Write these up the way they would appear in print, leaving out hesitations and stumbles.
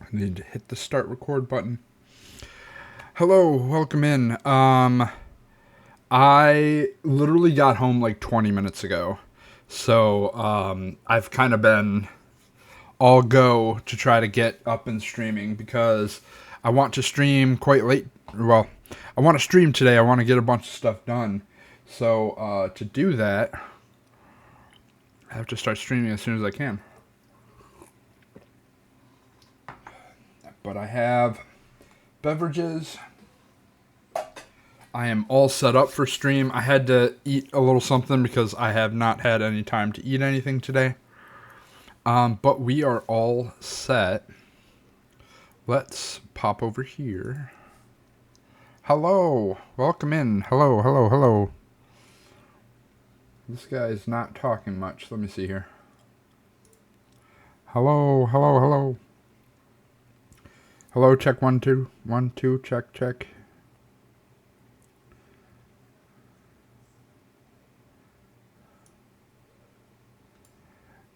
I need to hit the start record button. Hello, welcome in. I literally got home like 20 minutes ago. So, I've kind of been all go to try to get up and streaming because I want to stream quite late. Well, I want to stream today. I want to get a bunch of stuff done. So, to do that, I have to start streaming as soon as I can. But I have beverages. I am all set up for stream. I had to eat a little something because I have not had any time to eat anything today. But we are all set. Let's pop over here. Hello. Welcome in. Hello, hello, hello. This guy is not talking much. Let me see here. Hello, hello, hello. Hello, check 1 2. 1 2, check, check.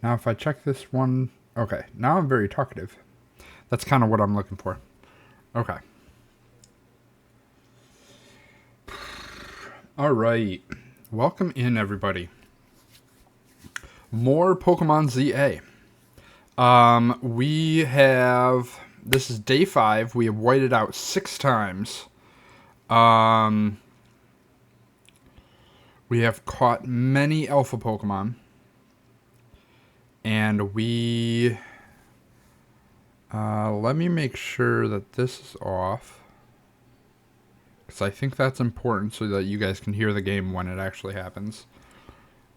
Now if I check this one, okay, now I'm very talkative. That's kind of what I'm looking for. Okay. All right. Welcome in, everybody. More Pokemon ZA. We have, this is day 5. We have whited out 6 times. We have caught many Alpha Pokemon. And we, let me make sure that this is off. Because I think that's important so that you guys can hear the game when it actually happens.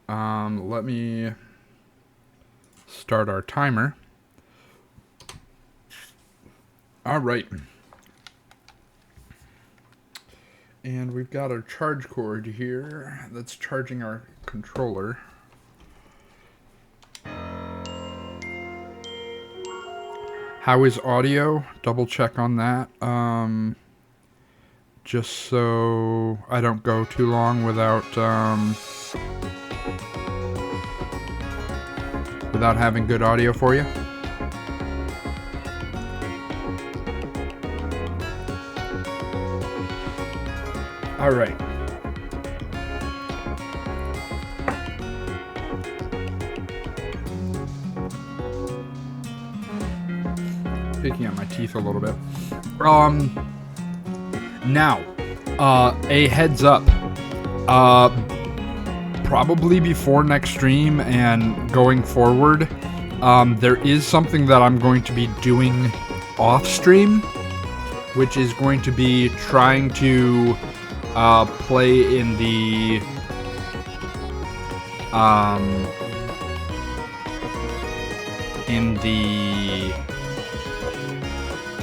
Let me start our timer. Alright. And we've got our charge cord here that's charging our controller. How is audio? Double check on that. Just so I don't go too long without having good audio for you. All right. Picking at my teeth a little bit. Now, a heads up. Probably before next stream and going forward, there is something that I'm going to be doing off stream, which is going to be trying to play in the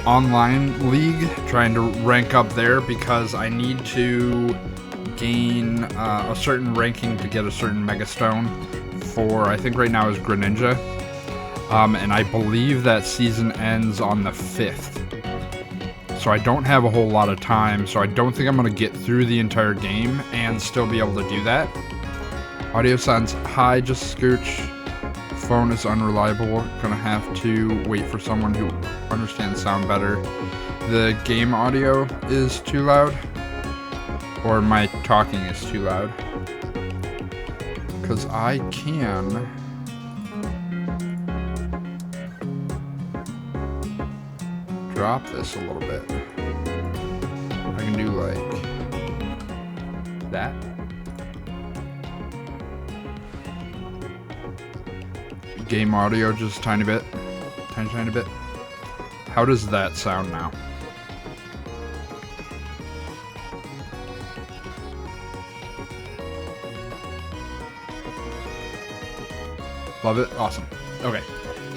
online league, trying to rank up there because I need to gain a certain ranking to get a certain Mega Stone for, I think right now is Greninja, and I believe that season ends on the 5th, so I don't have a whole lot of time, so I don't think I'm going to get through the entire game and still be able to do that. Audio sounds high, just scooch. Phone is unreliable. Gonna have to wait for someone who understands sound better. The game audio is too loud, or my talking is too loud, because I can drop this a little bit. I can do like that. Game audio just a tiny bit. Tiny bit. How does that sound now? Love it? Awesome. Okay.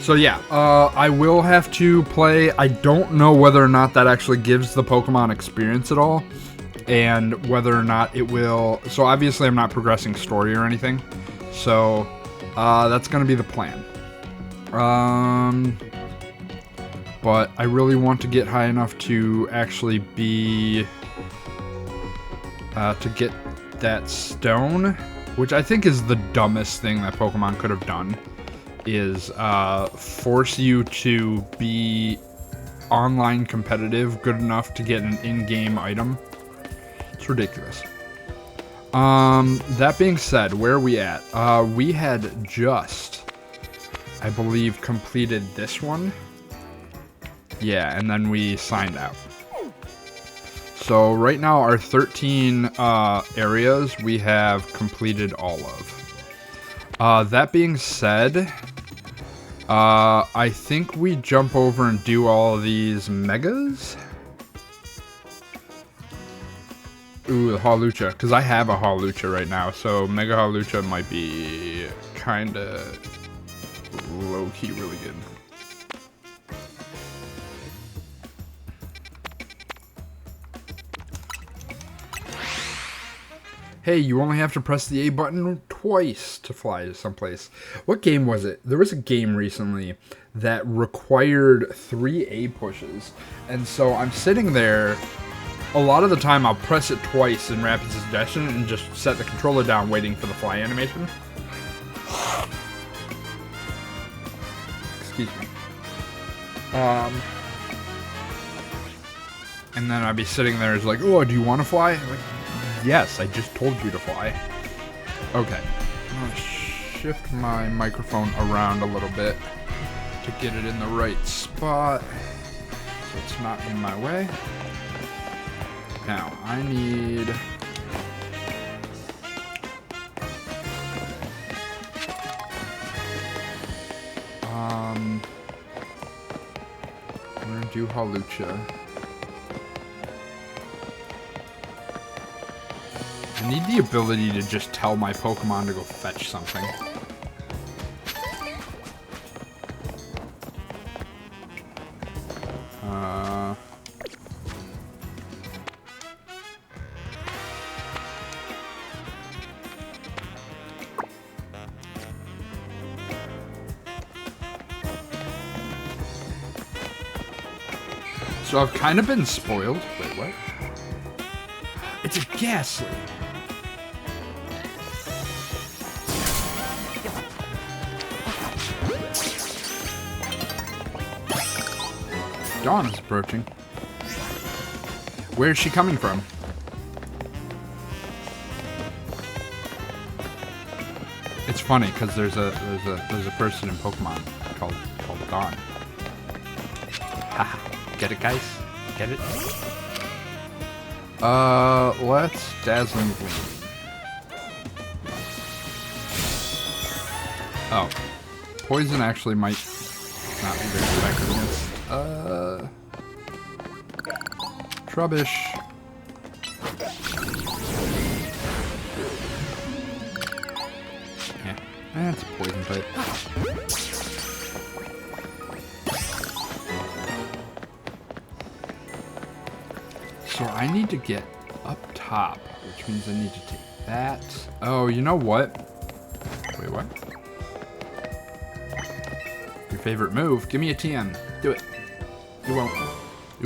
So yeah, I will have to play. I don't know whether or not that actually gives the Pokemon experience at all. And whether or not it will... So obviously I'm not progressing story or anything. So... that's gonna be the plan. But I really want to get high enough to actually be, to get that stone, which I think is the dumbest thing that Pokemon could have done, is force you to be online competitive good enough to get an in-game item. It's ridiculous. That being said, where are we at? We had just, I believe, completed this one. Yeah, and then we signed out. So right now our 13 areas we have completed all of. That being said, I think we jump over and do all of these megas. Ooh, the Hawlucha, because I have a Hawlucha right now, so Mega Hawlucha might be kind of low-key really good. Hey, you only have to press the A button twice to fly to someplace. What game was it? There was a game recently that required 3 A pushes. And so I'm sitting there, a lot of the time I'll press it twice in rapid succession and just set the controller down waiting for the fly animation. Excuse me. And then I'd be sitting there, it's like, oh, do you want to fly? I'm like, yes, I just told you to fly. Okay. I'm going to shift my microphone around a little bit to get it in the right spot so it's not in my way. Now, I need... I'm going to do Hawlucha. I need the ability to just tell my Pokemon to go fetch something. So I've kind of been spoiled. Wait, what? It's a Ghastly. Dawn is approaching. Where is she coming from? It's funny because there's a person in Pokemon called Dawn. Haha. Get it, guys? Get it? Let's Dazzling Gleam. Oh. Poison actually might not be very effective against. Trubbish. Yeah, that's a poison type. So I need to get up top, which means I need to take that. Oh, you know what? Wait, what? Your favorite move? Give me a TM. Do it. You won't.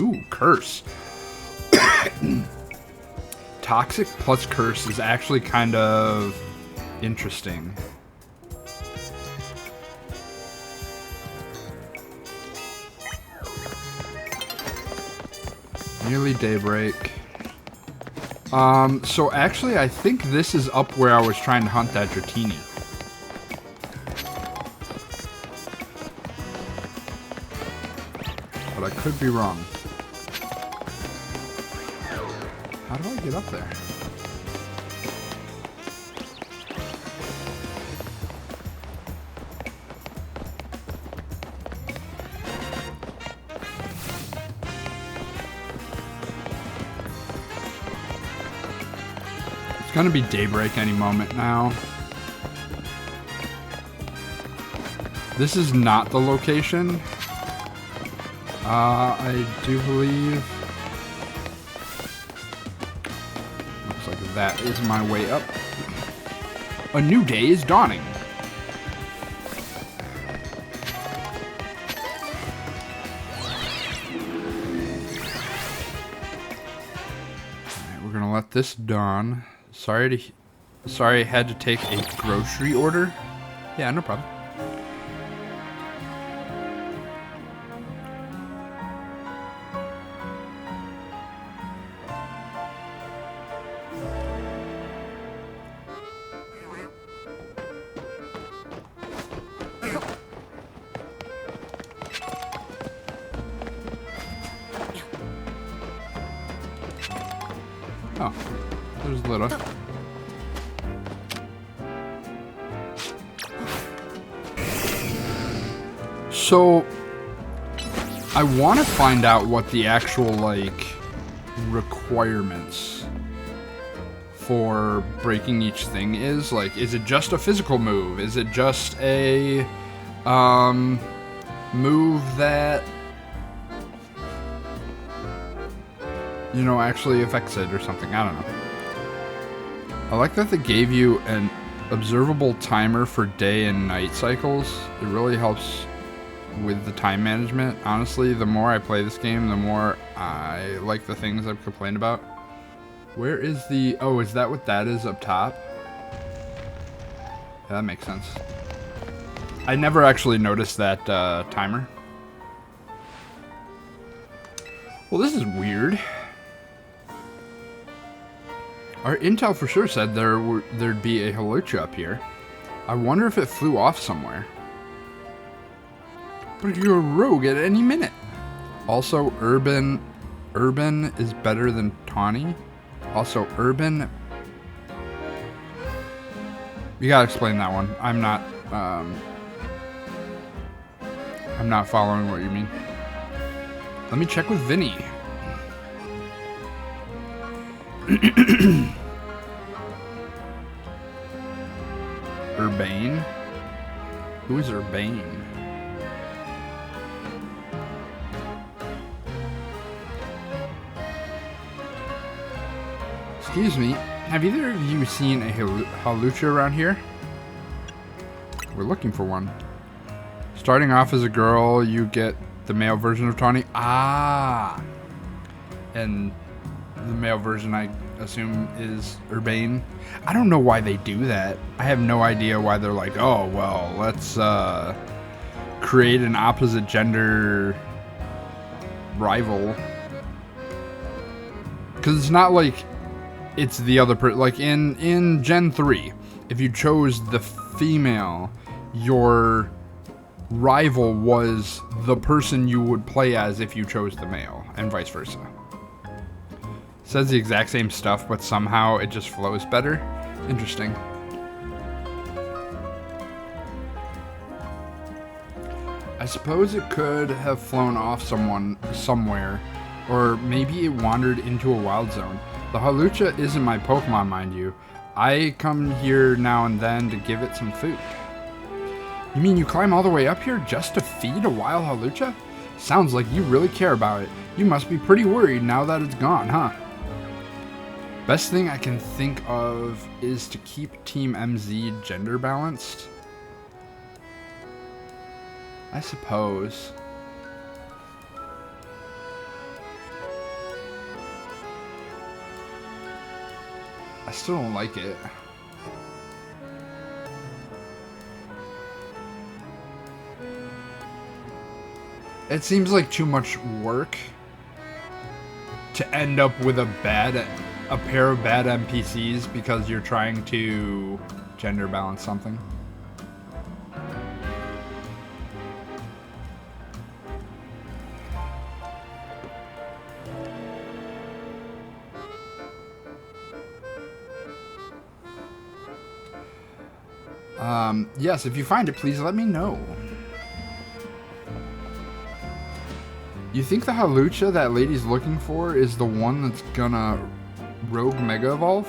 Ooh, Curse. Toxic plus Curse is actually kind of interesting. Nearly daybreak. So actually I think this is up where I was trying to hunt that Dratini. But I could be wrong. How do I get up there? It's gonna be daybreak any moment now. This is not the location. I do believe. Looks like that is my way up. A new day is dawning. Alright, we're gonna let this dawn. Sorry I had to take a grocery order. Yeah, no problem. Yeah, no problem. Oh, there's Lita. So, I want to find out what the actual, like, requirements for breaking each thing is. Like, is it just a physical move? Is it just a, move that, you know, actually affects it or something? I don't know. I like that they gave you an observable timer for day and night cycles. It really helps with the time management. Honestly, the more I play this game, the more I like the things I've complained about. Where is the... Oh, is that what that is up top? Yeah, that makes sense. I never actually noticed that timer. Well, this is weird. Our intel for sure said there'd be a Halucha up here. I wonder if it flew off somewhere. But you're a rogue at any minute. Also, Urban is better than Tawny. Also, Urban... You gotta explain that one. I'm not following what you mean. Let me check with Vinny. Urbane? Who is Urbane? Excuse me, have either of you seen a Halucha around here? We're looking for one. Starting off as a girl, you get the male version of Tawny. Ah! And the male version, I assume, is Urbane. I don't know why they do that. I have no idea why they're like, oh, well, let's create an opposite gender rival. Because it's not like it's the other person. Like in Gen 3, if you chose the female, your rival was the person you would play as if you chose the male, and vice versa. Says the exact same stuff, but somehow it just flows better. Interesting. I suppose it could have flown off somewhere, or maybe it wandered into a wild zone. The Halucha isn't my Pokemon, mind you. I come here now and then to give it some food. You mean you climb all the way up here just to feed a wild Halucha? Sounds like you really care about it. You must be pretty worried now that it's gone, huh? Best thing I can think of is to keep Team MZ gender balanced. I suppose. I still don't like it. It seems like too much work to end up with a pair of bad NPCs because you're trying to gender balance something. Yes, if you find it, please let me know. You think the Halucha that lady's looking for is the one that's gonna rogue Mega Evolve?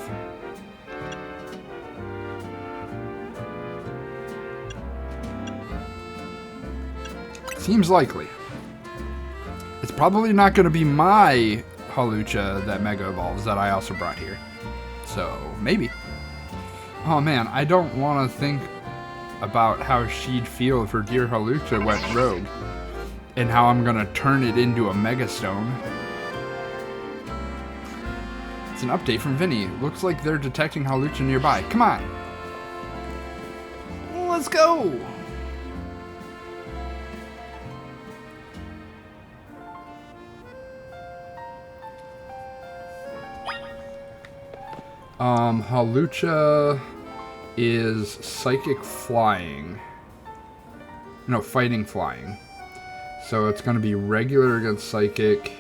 Seems likely. It's probably not gonna be my Halucha that Mega Evolves that I also brought here. So, maybe. Oh man, I don't want to think about how she'd feel if her dear Halucha went rogue. And how I'm gonna turn it into a Megastone. It's an update from Vinny. Looks like they're detecting Halucha nearby. Come on! Let's go! Halucha is Psychic Flying. No, Fighting Flying. So it's going to be regular against Psychic.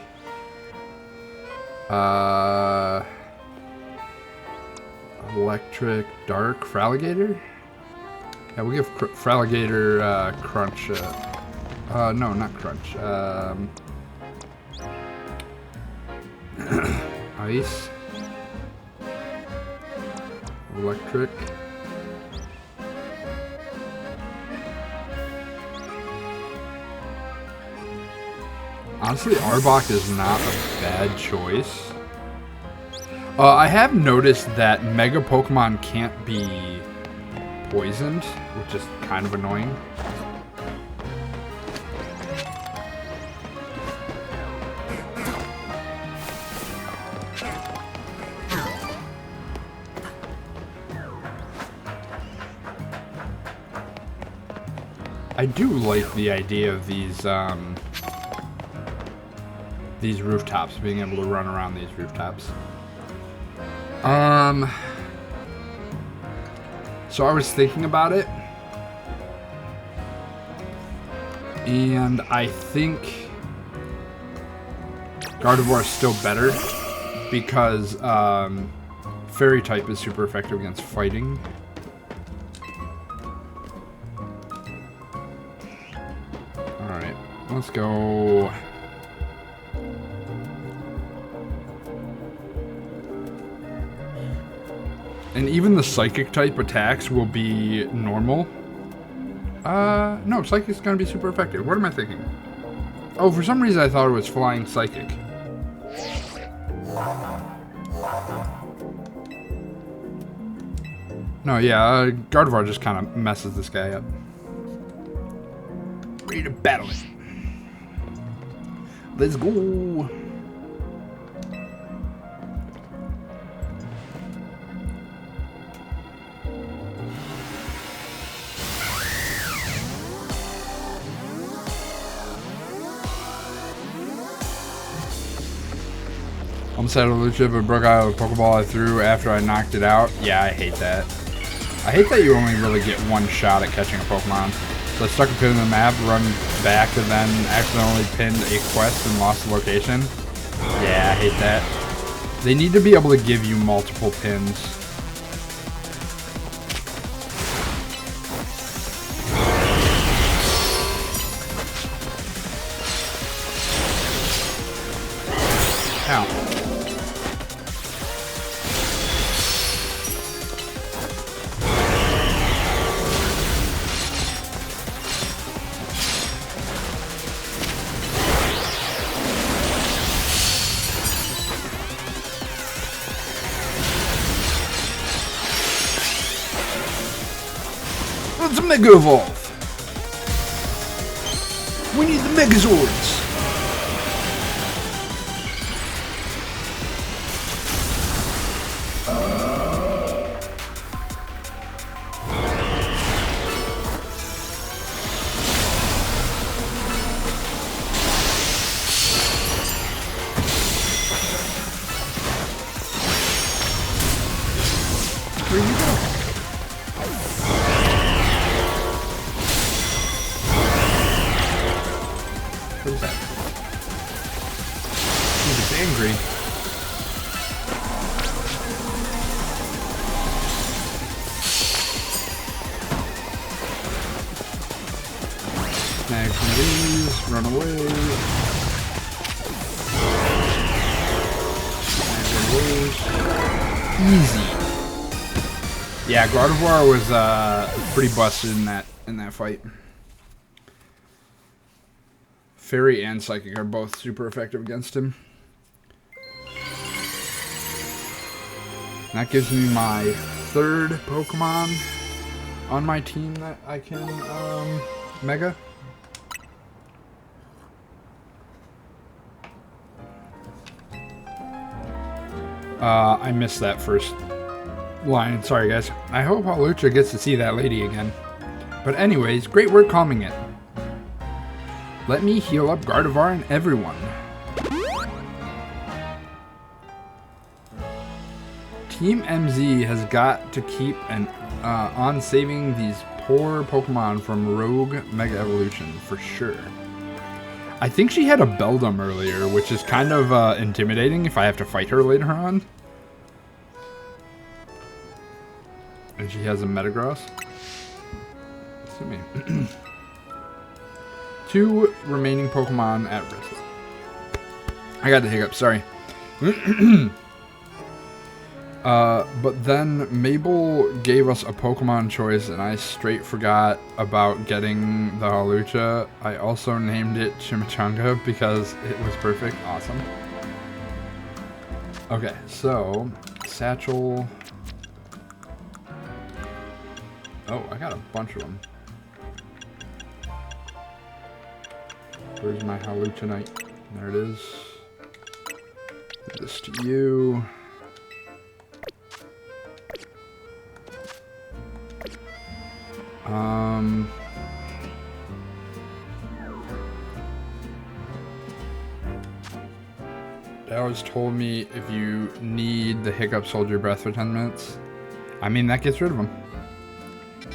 Electric, Dark, Fraligator? Yeah, we'll give Fraligator Crunch. No, not Crunch. Ice. Electric. Honestly, Arbok is not a bad choice. I have noticed that Mega Pokemon can't be poisoned, which is kind of annoying. I do like the idea of these rooftops, being able to run around these rooftops. So I was thinking about it, and I think Gardevoir is still better because Fairy type is super effective against fighting. Alright, let's go. And even the Psychic type attacks will be normal. No, Psychic's gonna be super effective. What am I thinking? Oh, for some reason I thought it was Flying Psychic. No, yeah, Gardevoir just kind of messes this guy up. Ready to battle it. Let's go. I'm sad Lucha, but broke out of a Pokeball I threw after I knocked it out. Yeah, I hate that. I hate that you only really get one shot at catching a Pokemon. So I stuck a pin in the map, run back, and then accidentally pinned a quest and lost the location. Yeah, I hate that. They need to be able to give you multiple pins. Ow. Let's Mega Evolve! We need the Megazords! Where you go? What is that? Ooh, it's angry. Snag some of these, run away. Snag one of those. Easy. Yeah, Gardevoir was pretty busted in that fight. Fairy and Psychic are both super effective against him. That gives me my third Pokemon on my team that I can Mega. I missed that first line. Sorry, guys. I hope Lucha gets to see that lady again. But anyways, great work calming it. Let me heal up Gardevoir and everyone. Team MZ has got to keep on saving these poor Pokemon from Rogue Mega Evolution for sure. I think she had a Beldum earlier, which is kind of intimidating if I have to fight her later on. And she has a Metagross. Let's me. 2 remaining Pokemon at risk. I got the hiccup, sorry. But then Mabel gave us a Pokemon choice, and I straight forgot about getting the Hawlucha. I also named it Chimichanga because it was perfect. Awesome. Okay, so Satchel. Oh, I got a bunch of them. Where's my Hawlucha? There it is. Give this to you. They always told me if you need the hiccups, hold your breath for 10 minutes. I mean, that gets rid of them.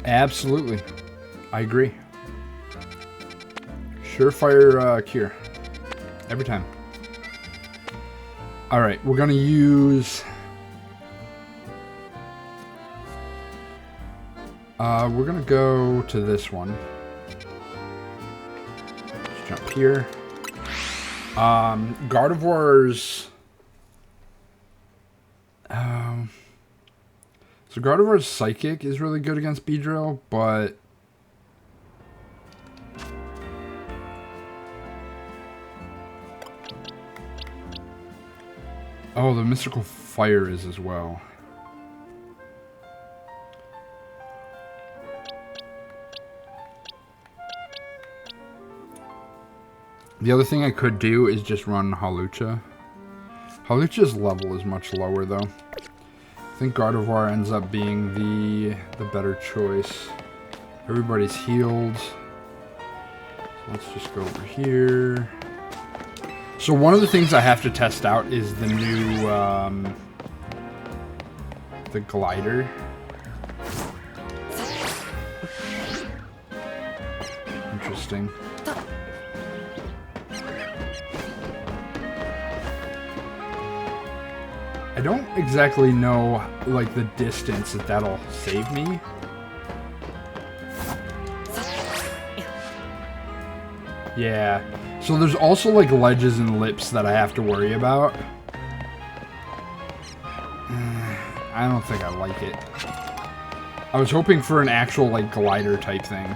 Absolutely. I agree. Surefire cure. Every time. Alright, we're going to use... we're going to go to this one. Let's jump here. Gardevoir's... so Gardevoir's Psychic is really good against Beedrill, but... oh, the Mystical Fire is as well. The other thing I could do is just run Hawlucha. Hawlucha's level is much lower, though. I think Gardevoir ends up being the better choice. Everybody's healed. So let's just go over here. So one of the things I have to test out is the new, the glider. Interesting. I don't exactly know, like, the distance that'll save me. Yeah. So there's also, like, ledges and lips that I have to worry about. I don't think I like it. I was hoping for an actual, like, glider type thing.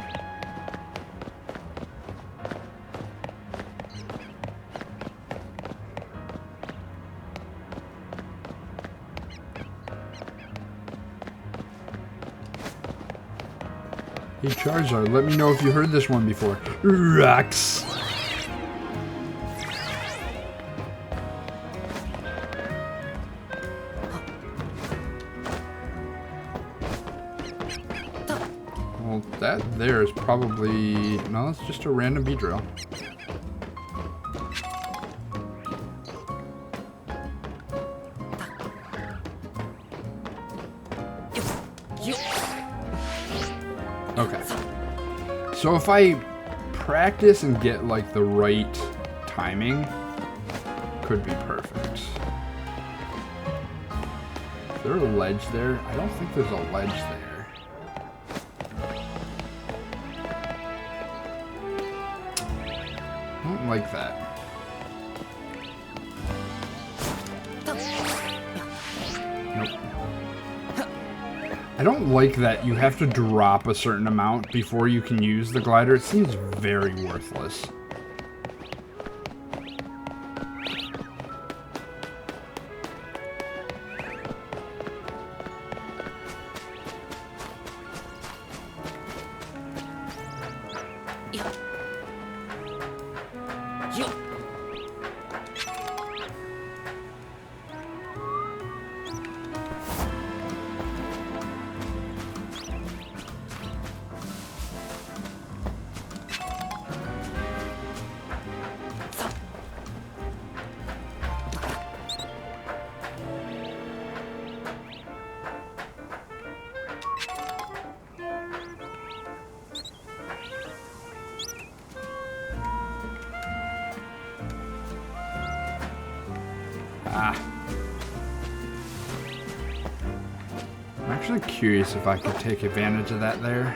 Hey Charizard, let me know if you heard this one before. Rocks. Well, that there is probably... no, it's just a random Beedrill. Okay. So if I practice and get, like, the right timing, could be perfect. Is there a ledge there? I don't think there's a ledge there. I don't like that. I don't like that you have to drop a certain amount before you can use the glider. It seems very worthless. actually curious if I could take advantage of that there.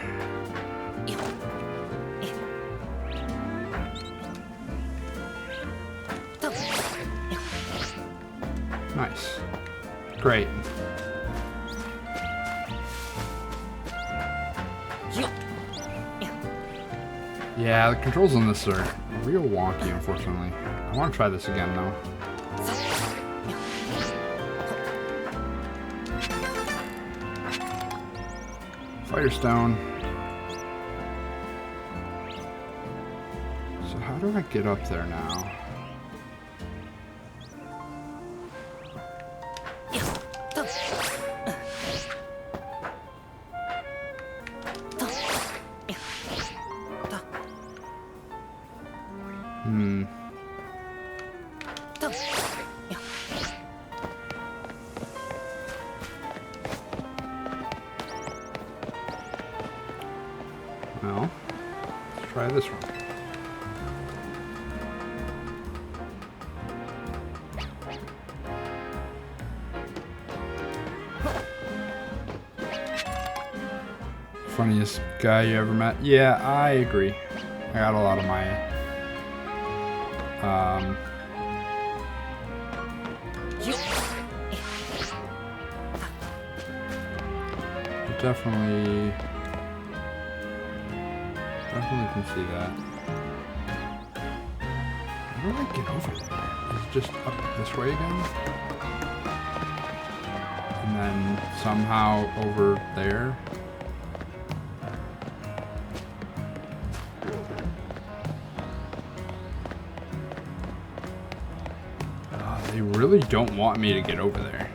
Nice. Great. Yeah, the controls on this are real wonky, unfortunately. I want to try this again, though. Firestone. So how do I get up there now? Well, let's try this one. Funniest guy you ever met? Yeah, I agree. I got a lot of my definitely can see that. How do I get over there? Is it just up this way again? And then somehow over there? They really don't want me to get over there.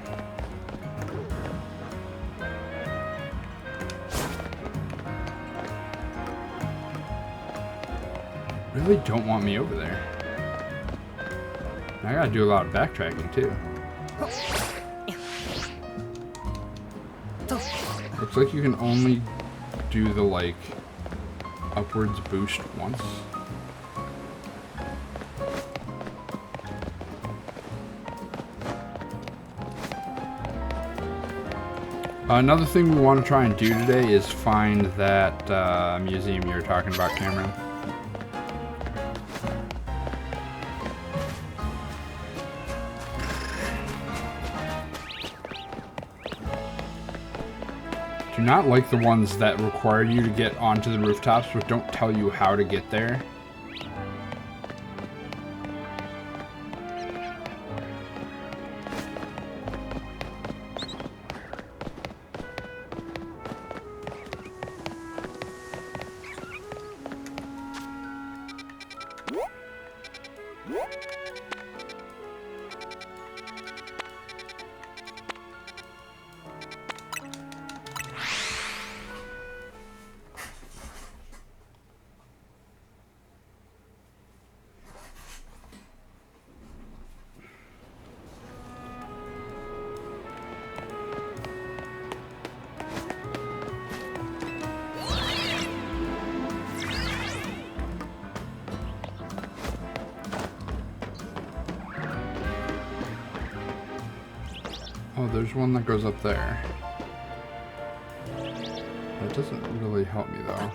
Really don't want me over there. I gotta do a lot of backtracking too. Looks like you can only do the like upwards boost once. Another thing we want to try and do today is find that museum you were talking about, Cameron. Do not like the ones that require you to get onto the rooftops but don't tell you how to get there. Oh, there's one that goes up there. That doesn't really help me though.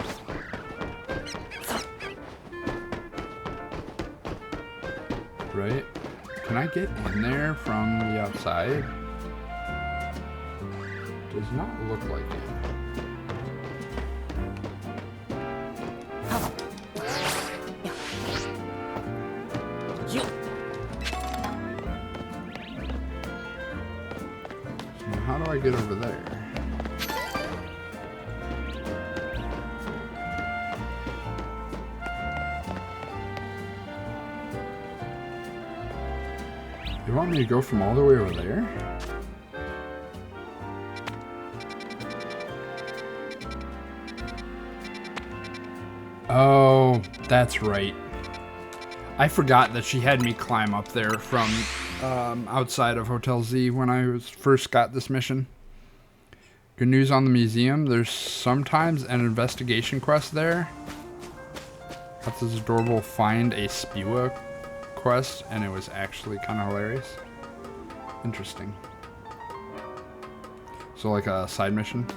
Right? Can I get in there from the outside? Does not look like it. How do I get over there? You want me to go from all the way over there? Oh, that's right. I forgot that she had me climb up there from outside of Hotel Z when I first got this mission. Good news on the museum. There's sometimes an investigation quest there. That's this adorable find a Spiwa quest, and it was actually kind of hilarious. Interesting. So like a side mission.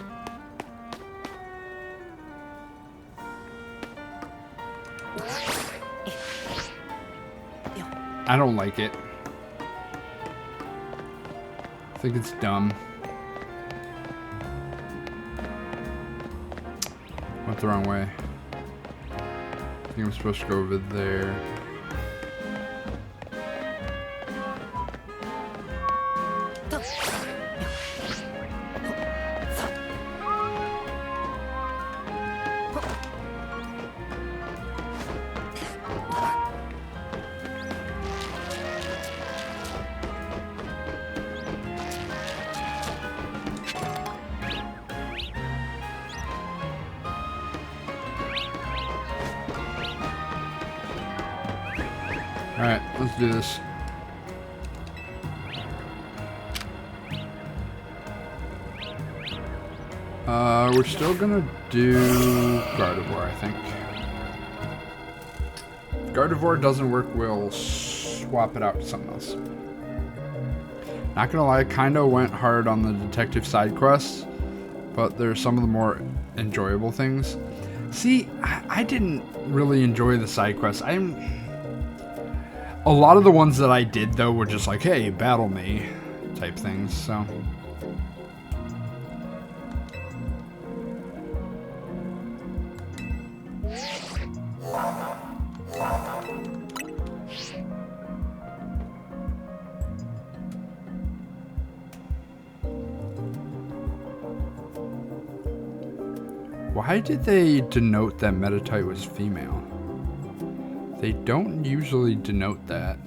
I don't like it. I think it's dumb. Went the wrong way. I think I'm supposed to go over there. Alright, let's do this. We're still gonna do Gardevoir, I think. If Gardevoir doesn't work, we'll swap it out to something else. Not gonna lie, kinda went hard on the detective side quests, but there's some of the more enjoyable things. See, I didn't really enjoy the side quests. A lot of the ones that I did, though, were just like, hey, battle me type things, so. Why did they denote that Meditite was female? They don't usually denote that.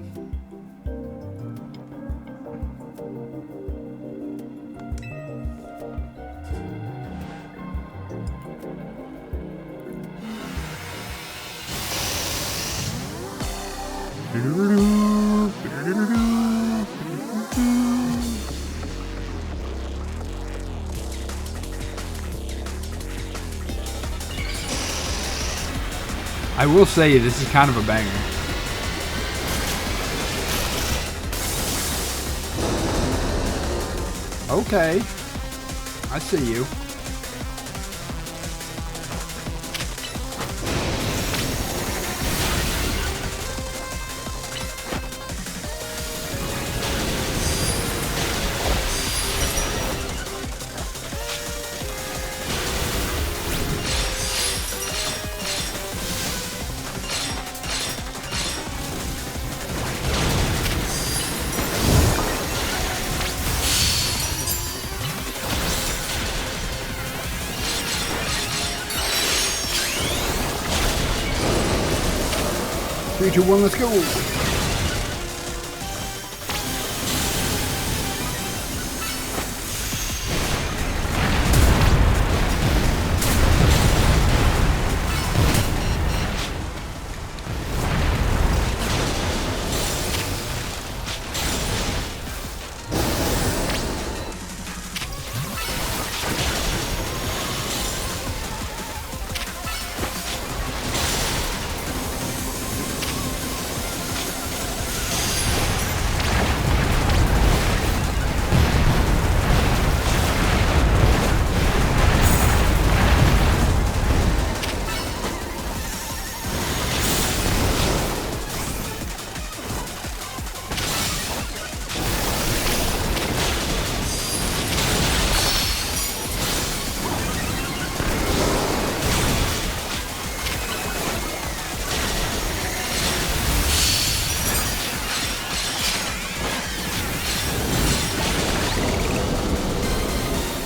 I will say this is kind of a banger. Okay. I see you. Three, two, one, let's go.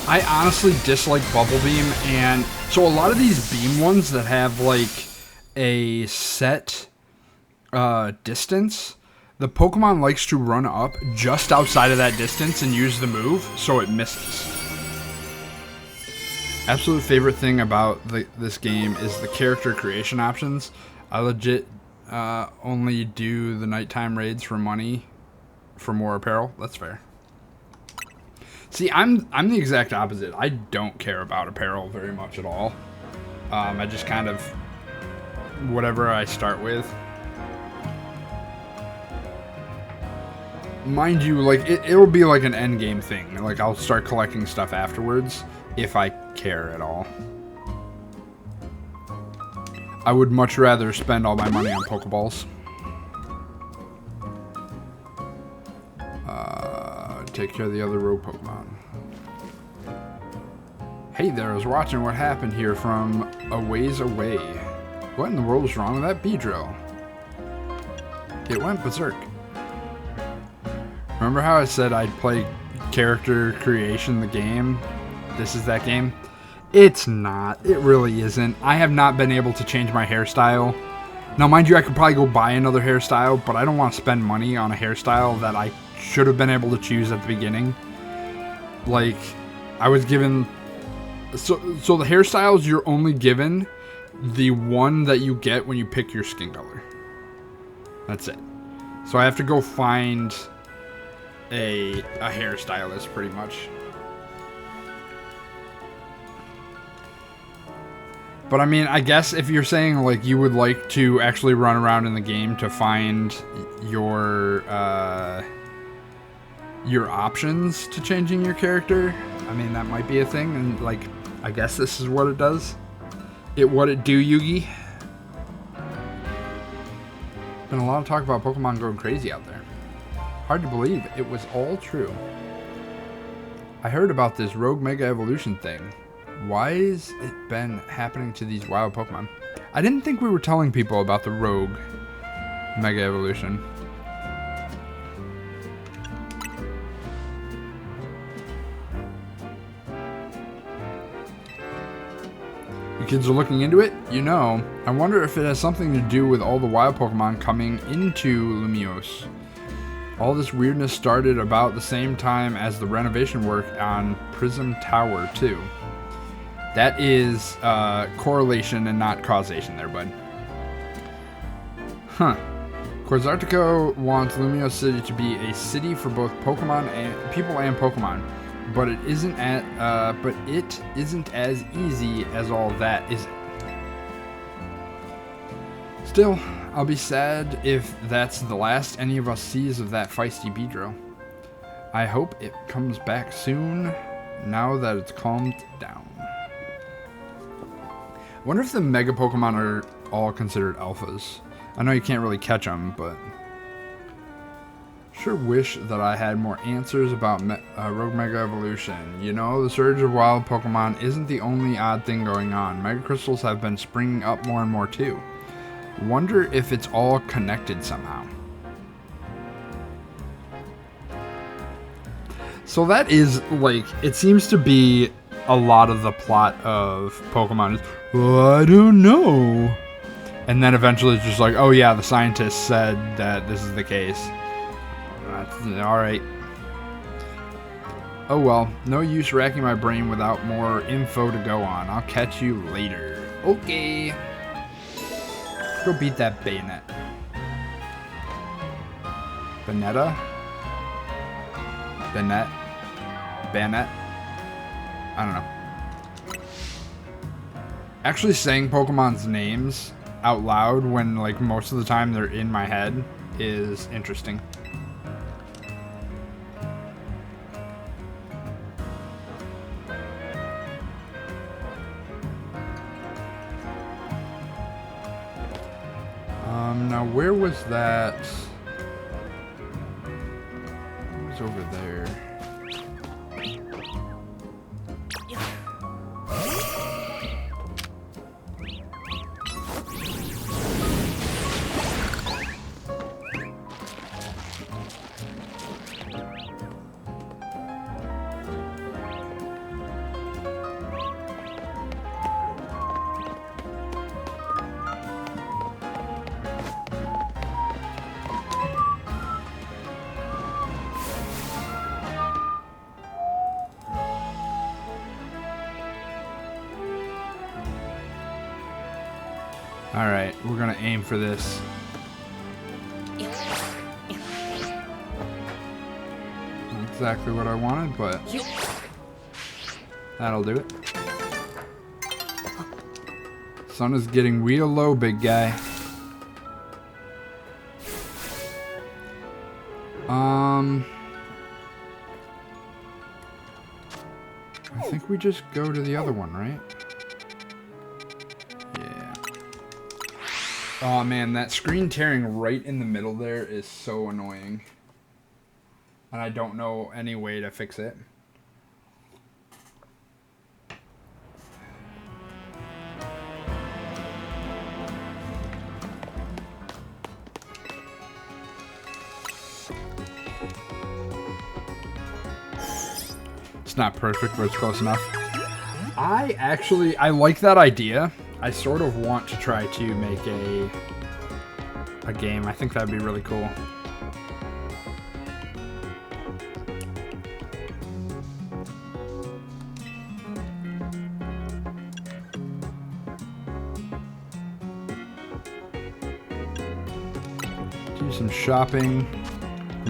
I honestly dislike Bubble Beam, and so a lot of these beam ones that have like a set distance, the Pokemon likes to run up just outside of that distance and use the move, so it misses. Absolute favorite thing about this game is the character creation options. I legit only do the nighttime raids for money for more apparel. That's fair. See, I'm the exact opposite. I don't care about apparel very much at all. I just kind of whatever I start with. mind you, like, it'll be like an end game thing. Like, I'll start collecting stuff afterwards if I care at all. I would much rather spend all my money on Pokeballs. Take care of the other rogue Pokemon. Hey there, I was watching what happened here from a ways away. What in the world was wrong with that Beedrill? It went berserk. Remember how I said I'd play character creation the game? This is that game? It's not. It really isn't. I have not been able to change my hairstyle. Now, mind you, I could probably go buy another hairstyle, but I don't want to spend money on a hairstyle that I should have been able to choose at the beginning. Like, I was given... So the hairstyles, you're only given the one that you get when you pick your skin color. That's it. So I have to go find a hairstylist, pretty much. But I mean, I guess if you're saying like you would like to actually run around in the game to find your options to changing your character, I mean that might be a thing, and like I guess this is what it does. What it do, Yugi? Been a lot of talk about Pokemon going crazy out there. Hard to believe it was all true. I heard about this Rogue Mega Evolution thing. Why has it been happening to these wild Pokemon? I didn't think we were telling people about the Rogue Mega Evolution. You kids are looking into it? You know, I wonder if it has something to do with all the wild Pokemon coming into Lumiose. All this weirdness started about the same time as the renovation work on Prism Tower 2. That is correlation and not causation there, bud. Huh. Quasartico wants Lumiose City to be a city for both Pokemon and people and Pokemon, but it isn't as easy as all that, is it? Still, I'll be sad if that's the last any of us sees of that feisty Beedrill. I hope it comes back soon, now that it's calmed down. I wonder if the Mega Pokemon are all considered alphas. I know you can't really catch them, but... Sure wish that I had more answers about Rogue Mega Evolution. You know, the surge of wild Pokemon isn't the only odd thing going on. Mega Crystals have been springing up more and more too. Wonder if it's all connected somehow. So that is, like, it seems to be a lot of the plot of Pokemon is, well, I don't know. And then eventually it's just like, oh yeah, the scientists said that this is the case. That's alright. Oh well, no use racking my brain without more info to go on. I'll catch you later. Okay. Go beat that Bayonet. Banetta? Bayonet? Bayonet? I don't know. Actually saying Pokemon's names out loud when like most of the time they're in my head is interesting. Now where was that? It was over there. Alright, we're gonna aim for this. Not exactly what I wanted, but that'll do it. Sun is getting real low, big guy. I think we just go to the other one, right? Yeah. Oh man, that screen tearing right in the middle there is so annoying. And I don't know any way to fix it. It's not perfect, but it's close enough. I like that idea. I sort of want to try to make a game. I think that'd be really cool. Do some shopping.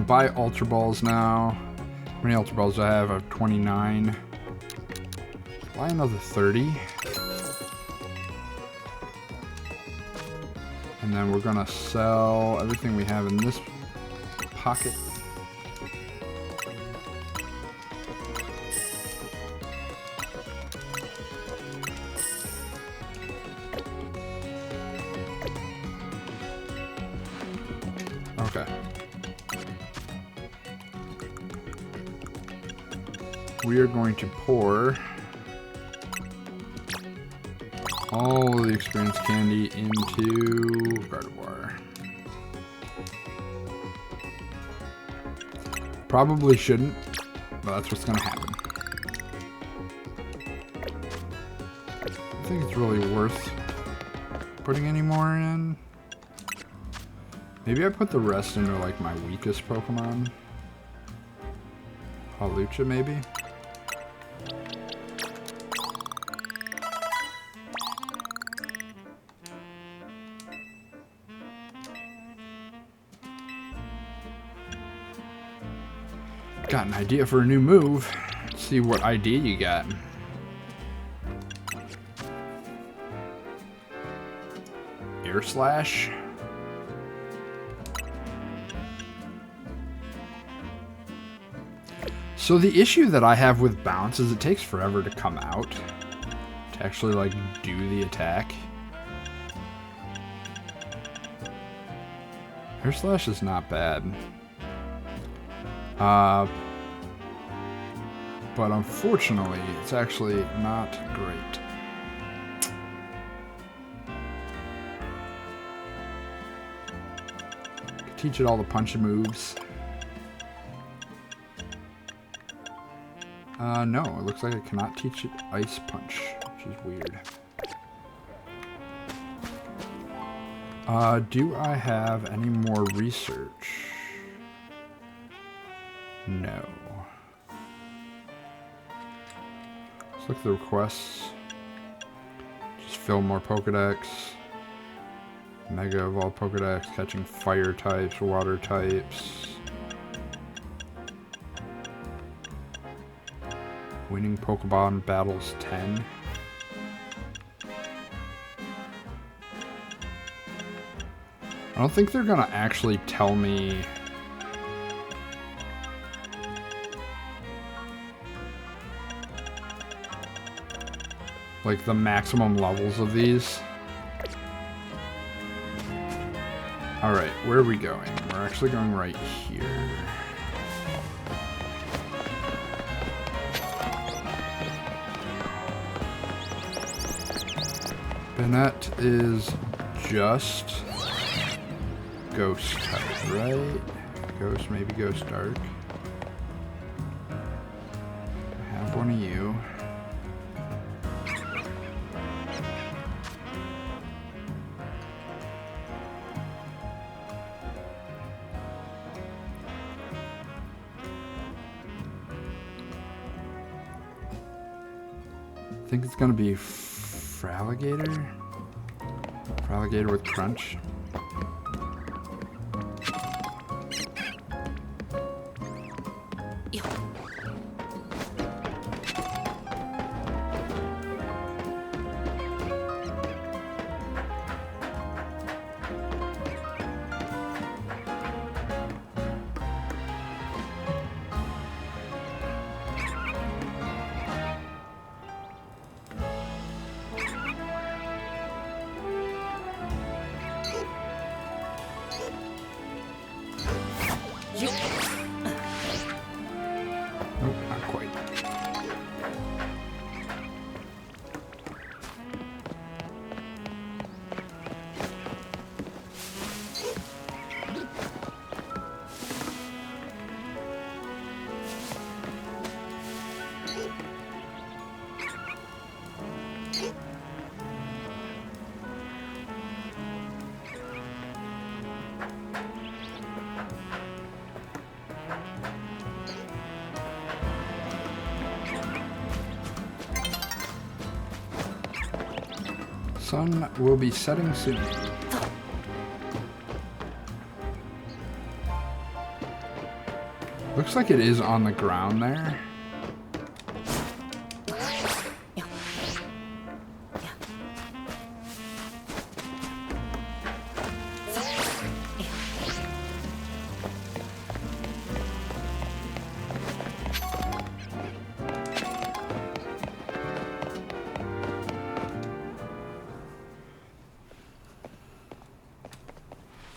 Buy Ultra Balls now. How many Ultra Balls do I have? I have 29. Buy another 30. And then we're gonna sell everything we have in this pocket. Okay. We are going to pour all the experience candy into Gardevoir. Probably shouldn't, but that's what's gonna happen. I think it's really worth putting any more in. Maybe I put the rest into like my weakest Pokemon. Hawlucha maybe? Got an idea for a new move. Let's see what idea you got. Air Slash. So the issue that I have with Bounce is it takes forever to come out. To actually like do the attack. Air Slash is not bad. But unfortunately, it's actually not great. Could teach it all the punch moves. No, it looks like I cannot teach it Ice Punch, which is weird. Do I have any more research? No. Let's look at the requests. Just fill more Pokedex. Mega Evolve Pokedex, catching fire types, water types. Winning Pokemon battles 10. I don't think they're gonna actually tell me like the maximum levels of these. Alright, where are we going? We're actually going right here. Bennett is just Ghost type, right? Ghost, maybe Ghost Dark. I have one of you. I think it's gonna be Fraligator? Fraligator with Crunch. sun will be setting soon. Looks like it is on the ground there.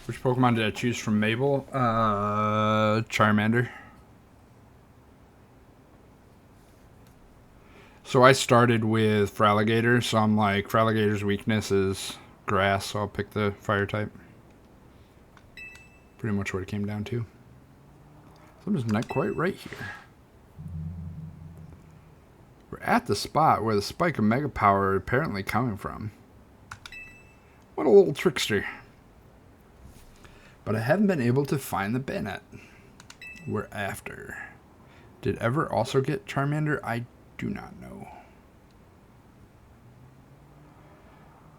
Which Pokemon did I choose from Mabel? Charmander. So I started with Feraligatr, so I'm like, Feraligator's weakness is grass, so I'll pick the fire type. Pretty much what it came down to. So I'm just not quite right here. We're at the spot where the spike of Mega Power are apparently coming from. What a little trickster. But I haven't been able to find the Bennett we're after. Did Ever also get Charmander? I do not know.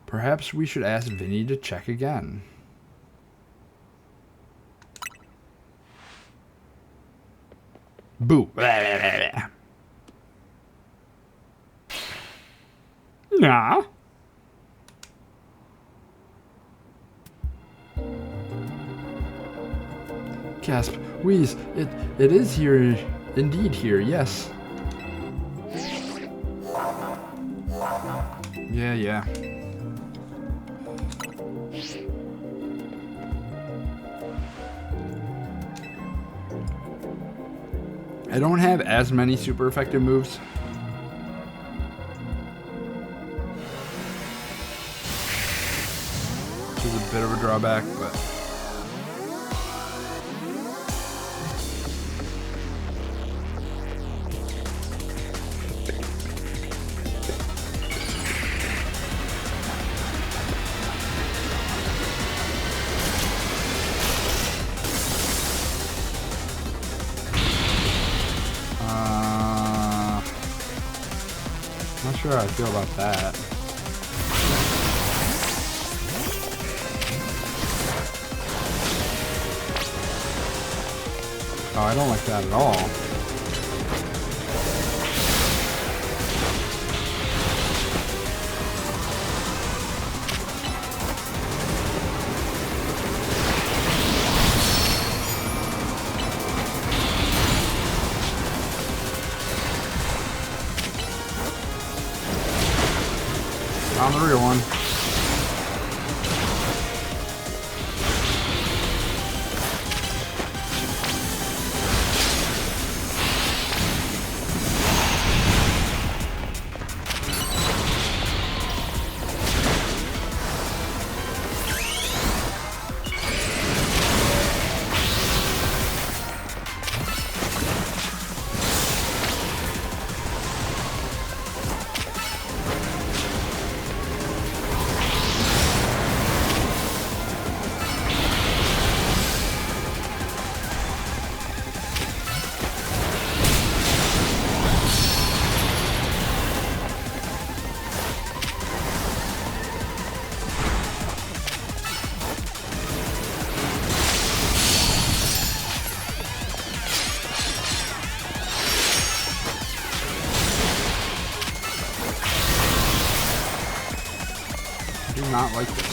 Perhaps we should ask Vinny to check again. Boo. Nah. Gasp. Wheeze. It is here. Indeed here, yes. Yeah. I don't have as many super effective moves. Which is a bit of a drawback, but... Not sure how I feel about that. Oh, I don't like that at all. On the real one. I do not like this.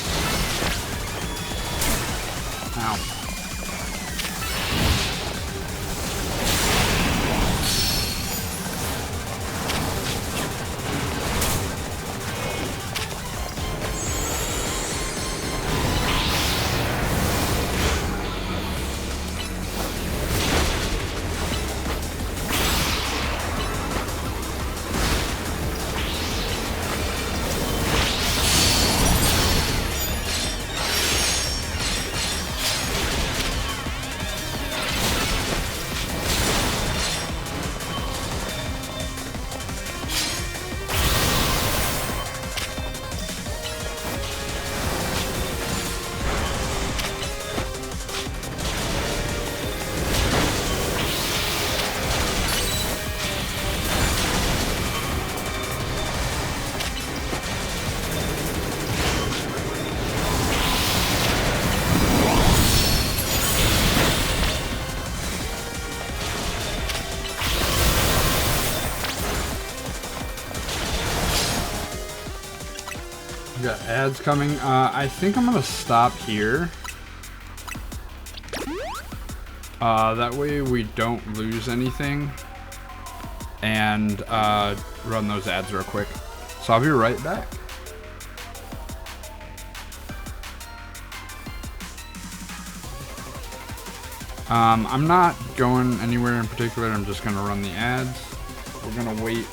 Ow. We got ads coming. I think I'm gonna stop here. That way we don't lose anything. And run those ads real quick. So I'll be right back. I'm not going anywhere in particular. I'm just gonna run the ads. We're gonna wait.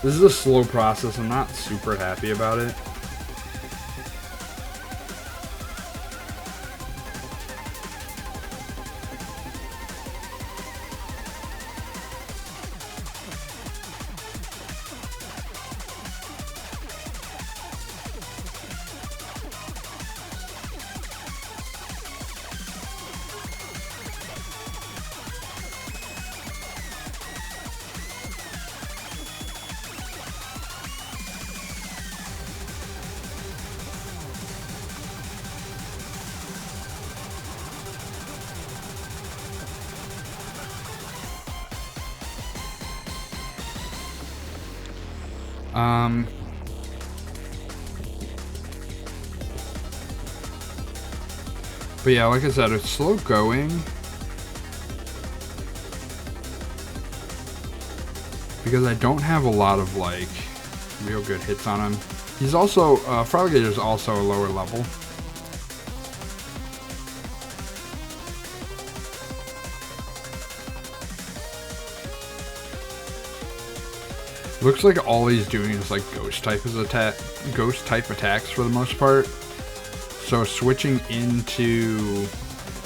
This is a slow process. I'm not super happy about it. But yeah, like I said, it's slow going. Because I don't have a lot of, like, real good hits on him. He's also, Froggator's also a lower level. Looks like all he's doing is like ghost type attacks for the most part. So switching into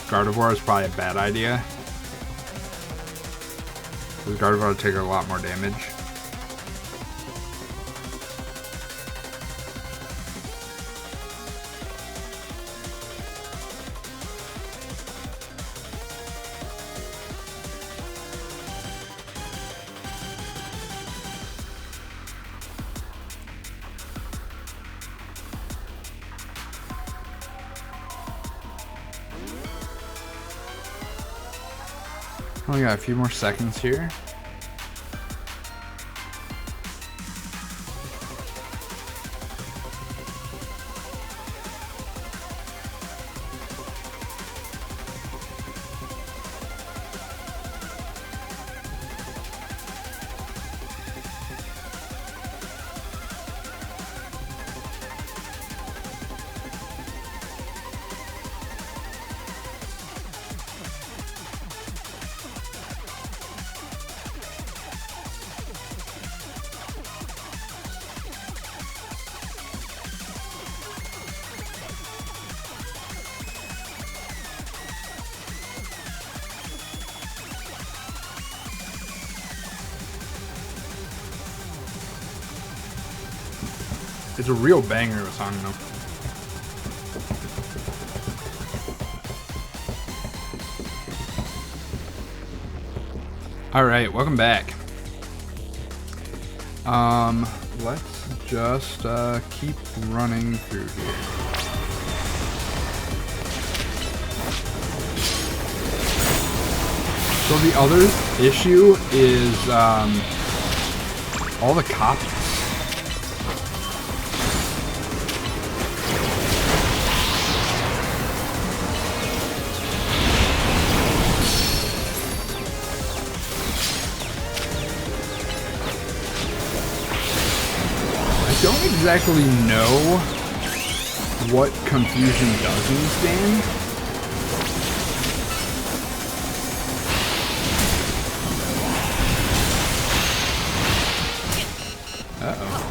Gardevoir is probably a bad idea. Because Gardevoir will take a lot more damage. Only got a few more seconds here. It's a real banger of a song, though. Alright, welcome back. Let's just keep running through here. So the other issue is all the copies. I don't exactly know what confusion does in this game. Uh-oh.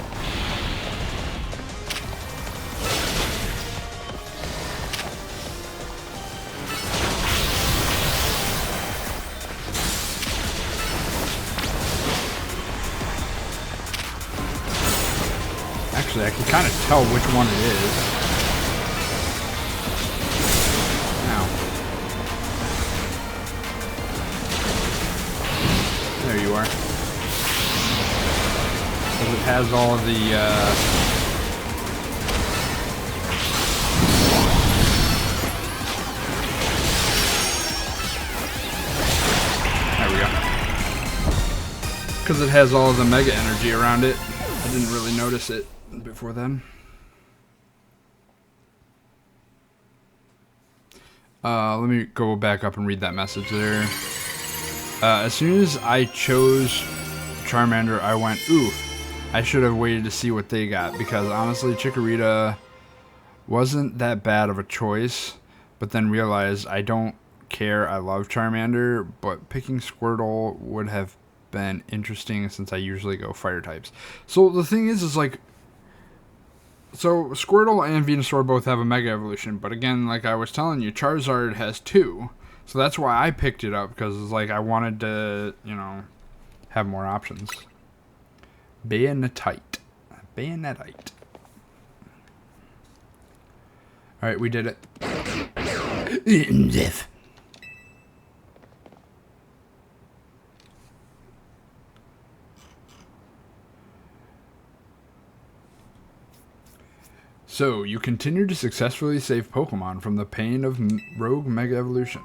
Actually, I can kind of tell which one it is. Ow. There you are. Because it has all of the, There we go. Because it has all of the mega energy around it. I didn't really notice it before then. Let me go back up and read that message there. As soon as I chose Charmander, I went, ooh, I should have waited to see what they got, because honestly, Chikorita wasn't that bad of a choice, but then realized I don't care, I love Charmander, but picking Squirtle would have been interesting since I usually go fire types. So the thing is like, so Squirtle and Venusaur both have a Mega Evolution, but again, like I was telling you, Charizard has 2. So that's why I picked it up, because it's like I wanted to, you know, have more options. Bayonetite. Bayonetite. Alright, we did it. So, you continue to successfully save Pokemon from the pain of Rogue Mega Evolution.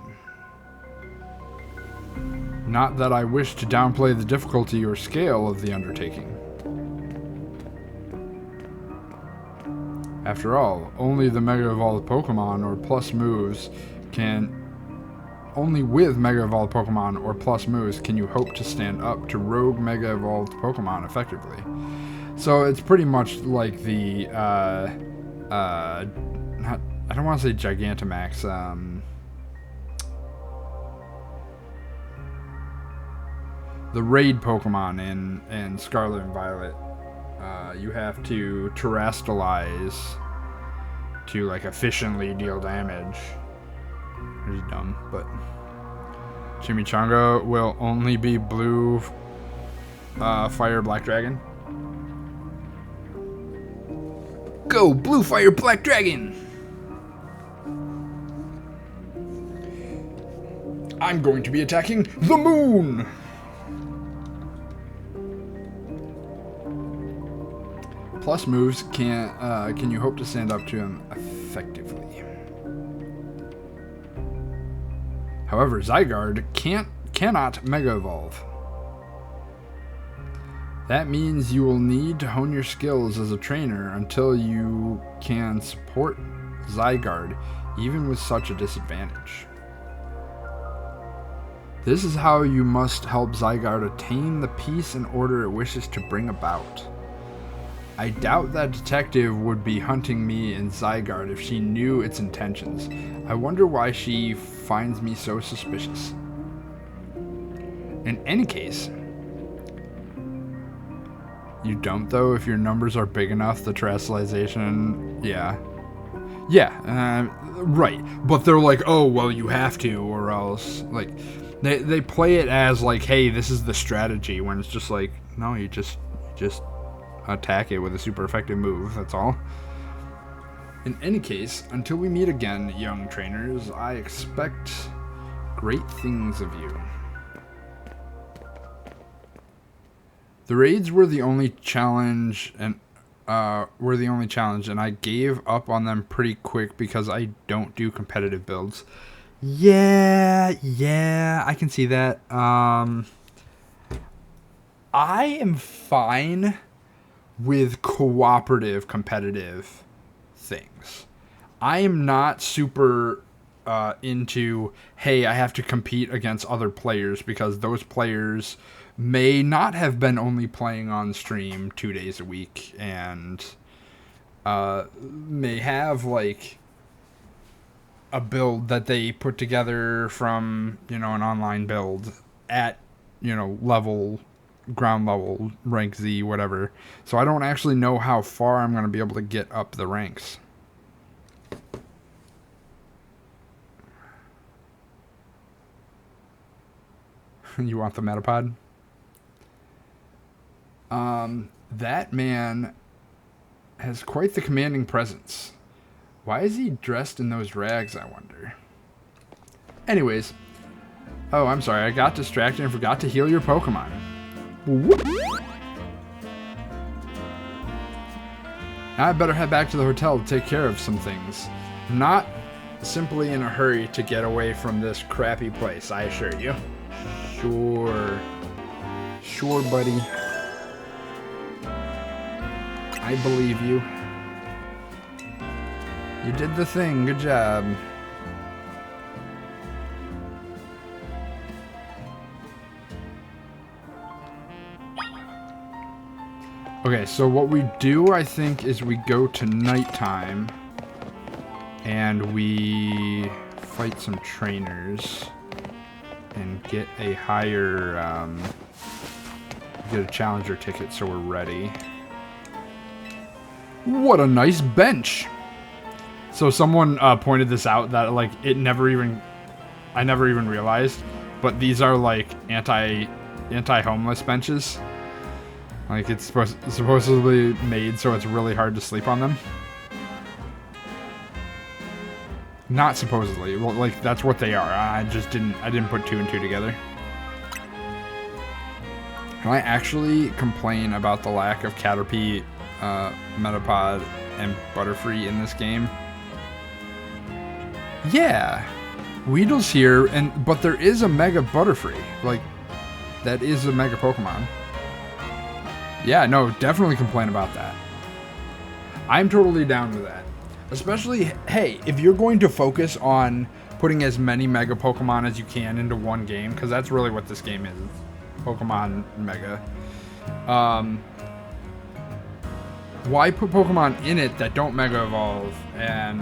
Not that I wish to downplay the difficulty or scale of the undertaking. After all, only the Mega Evolved Pokemon or plus moves can... Only with Mega Evolved Pokemon or plus moves can you hope to stand up to Rogue Mega Evolved Pokemon effectively. So it's pretty much like the, I don't want to say Gigantamax, the raid Pokemon in Scarlet and Violet. You have to terrestrialize to like efficiently deal damage. Which is dumb, but Chimichanga will only be blue fire black dragon. Go blue fire black dragon! I'm going to be attacking the moon! Plus moves can you hope to stand up to him effectively. However, Zygarde cannot Mega Evolve. That means you will need to hone your skills as a trainer until you can support Zygarde, even with such a disadvantage. This is how you must help Zygarde attain the peace and order it wishes to bring about. I doubt that detective would be hunting me and Zygarde if she knew its intentions. I wonder why she finds me so suspicious. In any case, you don't though if your numbers are big enough, the terrestrialization, yeah. Yeah, right. But they're like, oh, well, you have to, or else, like, they play it as like, hey, this is the strategy, when it's just like, no, you just attack it with a super effective move, that's all. In any case, until we meet again, young trainers, I expect great things of you. The raids were the only challenge, and I gave up on them pretty quick because I don't do competitive builds. Yeah, I can see that. I am fine with cooperative competitive things. I am not super into, hey, I have to compete against other players, because those players may not have been only playing on stream 2 days a week and may have like a build that they put together from, you know, an online build at, you know, ground level, rank Z, whatever. So I don't actually know how far I'm going to be able to get up the ranks. You want the Metapod? That man has quite the commanding presence. Why is he dressed in those rags, I wonder? Anyways. Oh, I'm sorry. I got distracted and forgot to heal your Pokemon. Now I better head back to the hotel to take care of some things. I'm not simply in a hurry to get away from this crappy place, I assure you. Sure. Sure, buddy. I believe you. You did the thing. Good job. Okay, so what we do, I think, is we go to nighttime and we fight some trainers and get a higher, get a challenger ticket so we're ready. What a nice bench! So someone pointed this out that, like, I never even realized, but these are, like, anti-homeless benches. Like, it's supposedly made so it's really hard to sleep on them. Not supposedly. Well, like, that's what they are. I didn't put two and two together. Can I actually complain about the lack of Caterpie, Metapod, and Butterfree in this game? Yeah. Weedle's here, but there is a Mega Butterfree. Like, that is a Mega Pokemon. Yeah, no, definitely complain about that. I'm totally down with that. Especially, hey, if you're going to focus on putting as many Mega Pokemon as you can into one game, because that's really what this game is. Pokemon Mega. Why put Pokemon in it that don't Mega Evolve and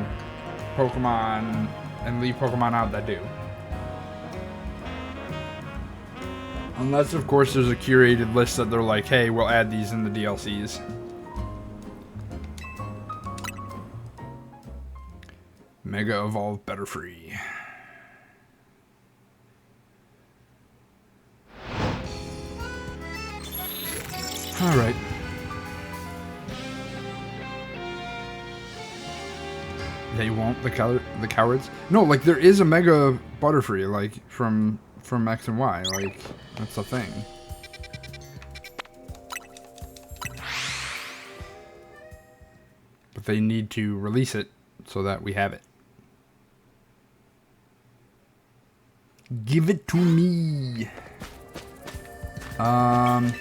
leave Pokemon out that do? Unless, of course, there's a curated list that they're like, hey, we'll add these in the DLCs. Mega Evolve Butterfree. Alright. They won't, the cowards? No, like, there is a Mega Butterfree, like, from X and Y, like, that's the thing. But they need to release it so that we have it. Give it to me! Alright,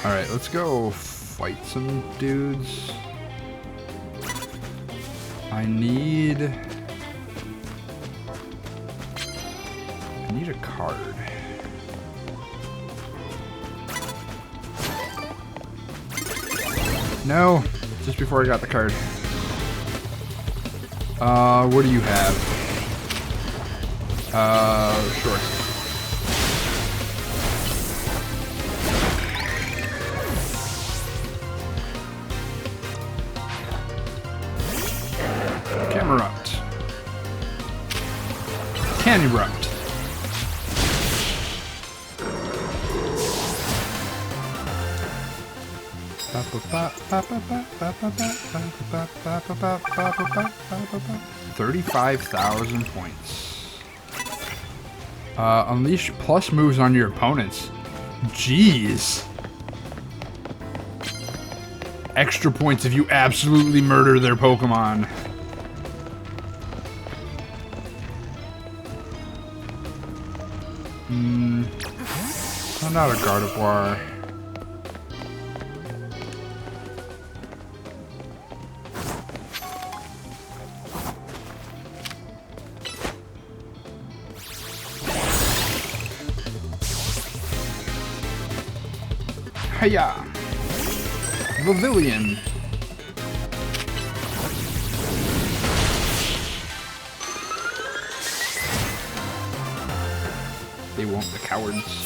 let's go fight some dudes. I need a card. No, just before I got the card. What do you have? Sure. Camerupt. Canerupt. $35,000 points. Unleash plus moves on your opponents. Jeez. Extra points if you absolutely murder their Pokemon. Not a Gardevoir. Hiya! Pavilion. They won't, the cowards.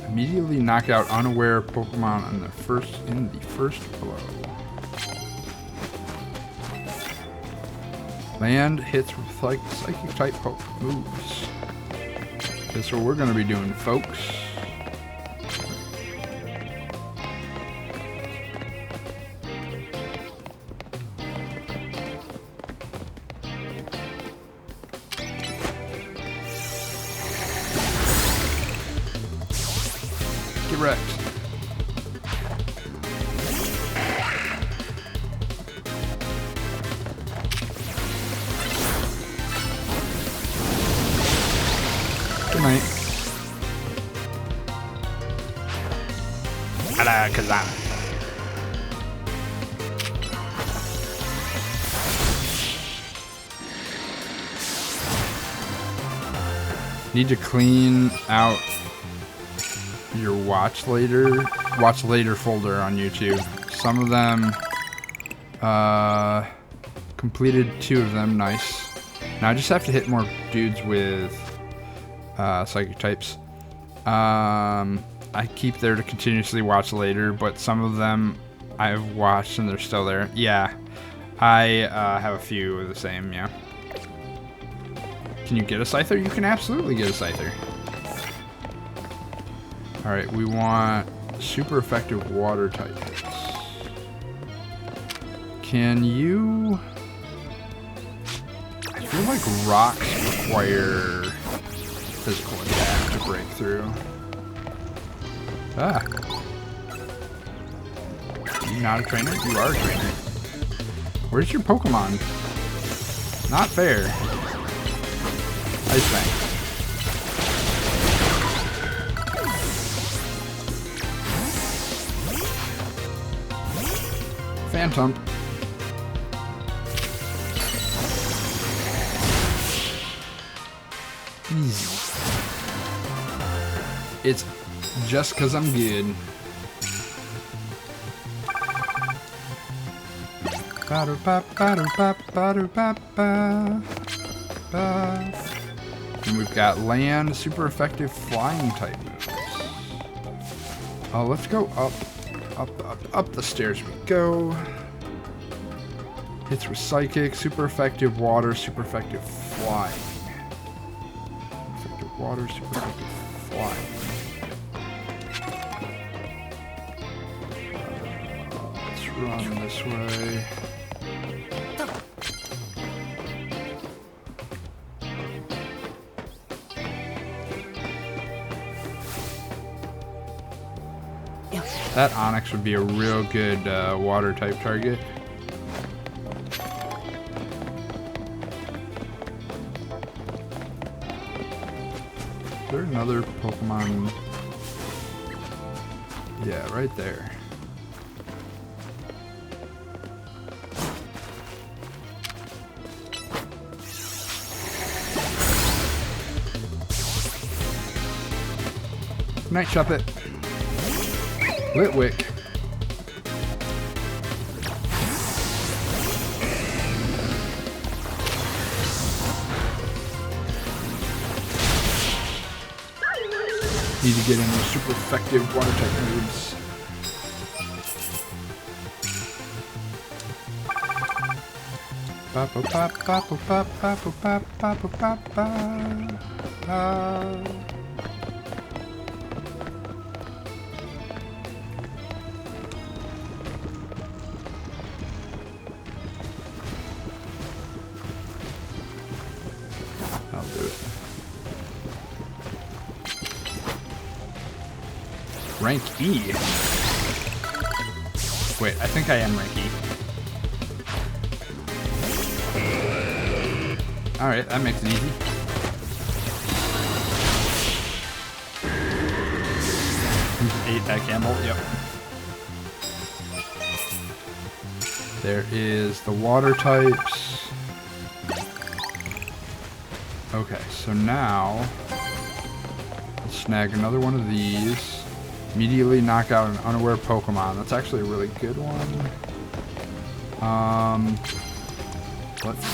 Immediately knock out unaware Pokemon in the first blow. Land hits with psychic type moves. That's what we're gonna be doing, folks. Get wrecked. Cause I'm... Need to clean out your watch later folder on YouTube. Some of them, completed 2 of them, nice. Now I just have to hit more dudes with, psychic types. I keep there to continuously watch later, but some of them I've watched and they're still there. Yeah, I, have a few of the same, yeah. Can you get a Scyther? You can absolutely get a Scyther. Alright, we want super effective water types. Can you... I feel like rocks require physical attack to break through. Ah. Are you not a trainer? You are a trainer. Where's your Pokemon? Not fair. Ice Bank. Phantom. Easy. It's just 'cause I'm good. And we've got land, super effective flying type moves. Oh, let's go up the stairs we go. Hits with psychic, super effective water, super effective flying. Effective water, super effective flying. Let's run this way. That Onyx would be a real good water type target. Is there another Pokemon? Yeah, right there. Night Shuppet. Litwick. Need to get in those super effective water type moves. I'll do it. Rank E. Wait, I think I am rank E. Alright, that makes it easy. He's 8 at Campbell, yep. There is the water types. Okay, so now let's snag another one of these. Immediately knock out an unaware Pokemon. That's actually a really good one. Let's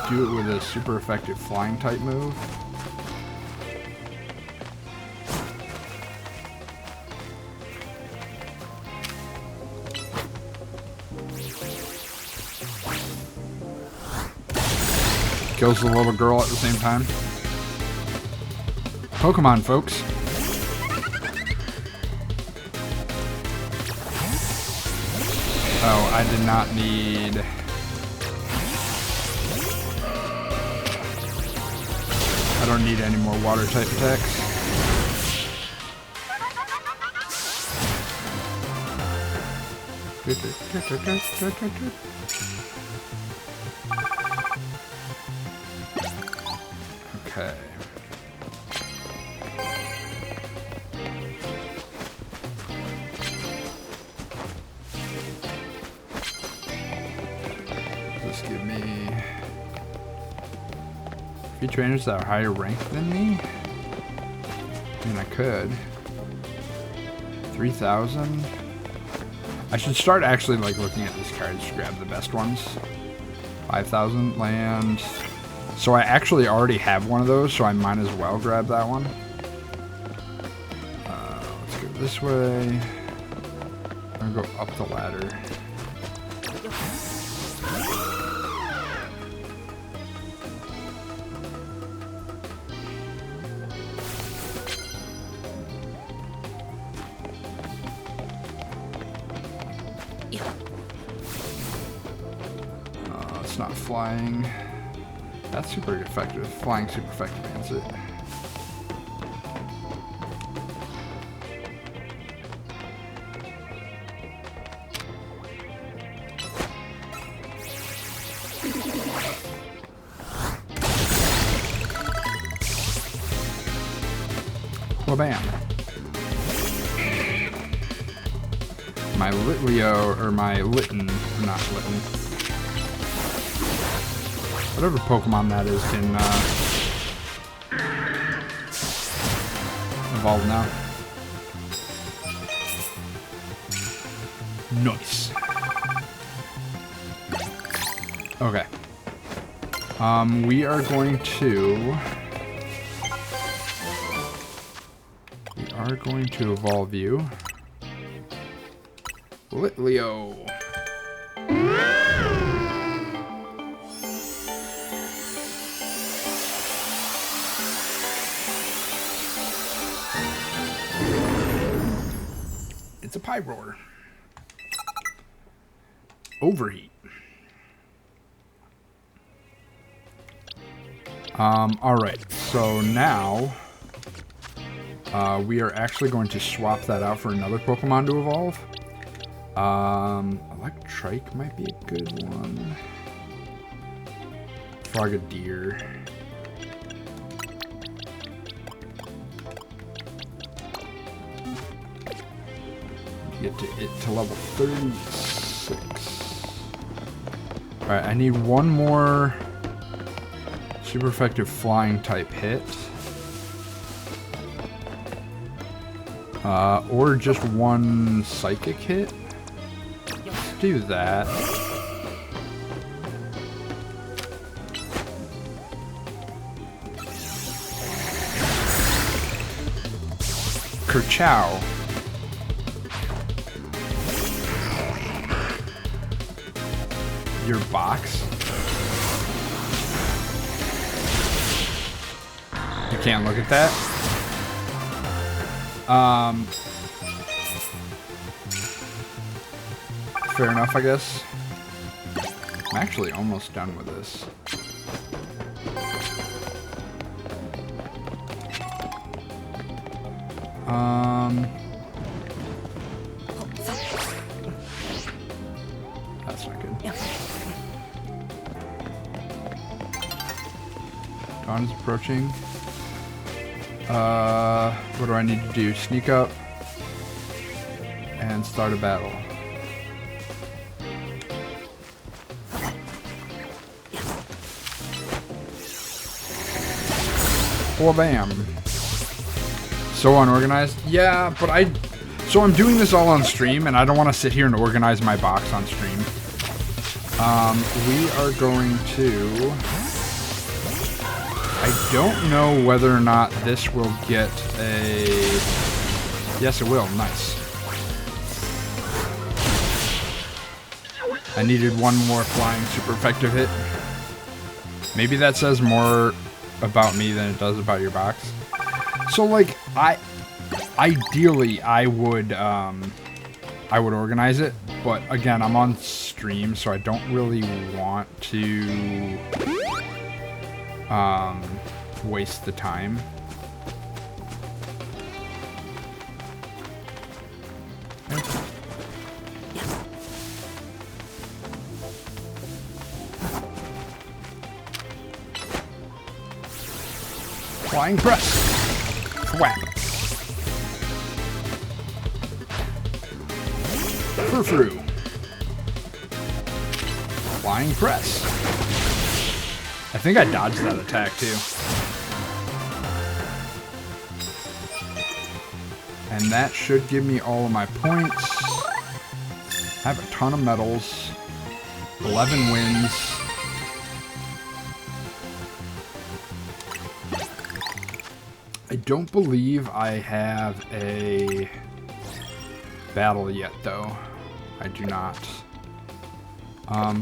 do it with a super effective flying type move. Kills the little girl at the same time. Pokemon, folks. Oh, I did not need... I don't need any more water type attacks. Okay. Speed trainers that are higher ranked than me? I mean, I could. 3,000? I should start actually like looking at these cards to grab the best ones. 5,000 land. So I actually already have one of those, so I might as well grab that one. Let's go this way. I'm gonna go up the ladder. It's not flying. That's super effective. Flying super effective against it. Well, bam. My Litleo, or my Litten, not Litten. Whatever Pokemon that is can evolve now. Nice. Okay. We are going to evolve you. Litleo. It's a Pyroar. Overheat. Alright, so now we are actually going to swap that out for another Pokemon to evolve. Electrike might be a good one. Frogadier. Get to it to level 36. Alright, I need one more super effective flying type hit. Or just one psychic hit. Let's do that. Kerchow. Your box? You can't look at that? Fair enough, I guess. I'm actually almost done with this. That's not good. Dawn is approaching. What do I need to do? Sneak up and start a battle. Well, bam. So unorganized? Yeah, but so I'm doing this all on stream, and I don't want to sit here and organize my box on stream. We are going to... I don't know whether or not this will get a... Yes, it will. Nice. I needed one more flying super effective hit. Maybe that says more about me than it does about your box. So, like, ideally, I would organize it, but again, I'm on stream, so I don't really want to waste the time. Flying press. Thwack. Furfru. Flying press. I think I dodged that attack too. And that should give me all of my points. I have a ton of medals. 11 wins. I don't believe I have a battle yet, though. I do not.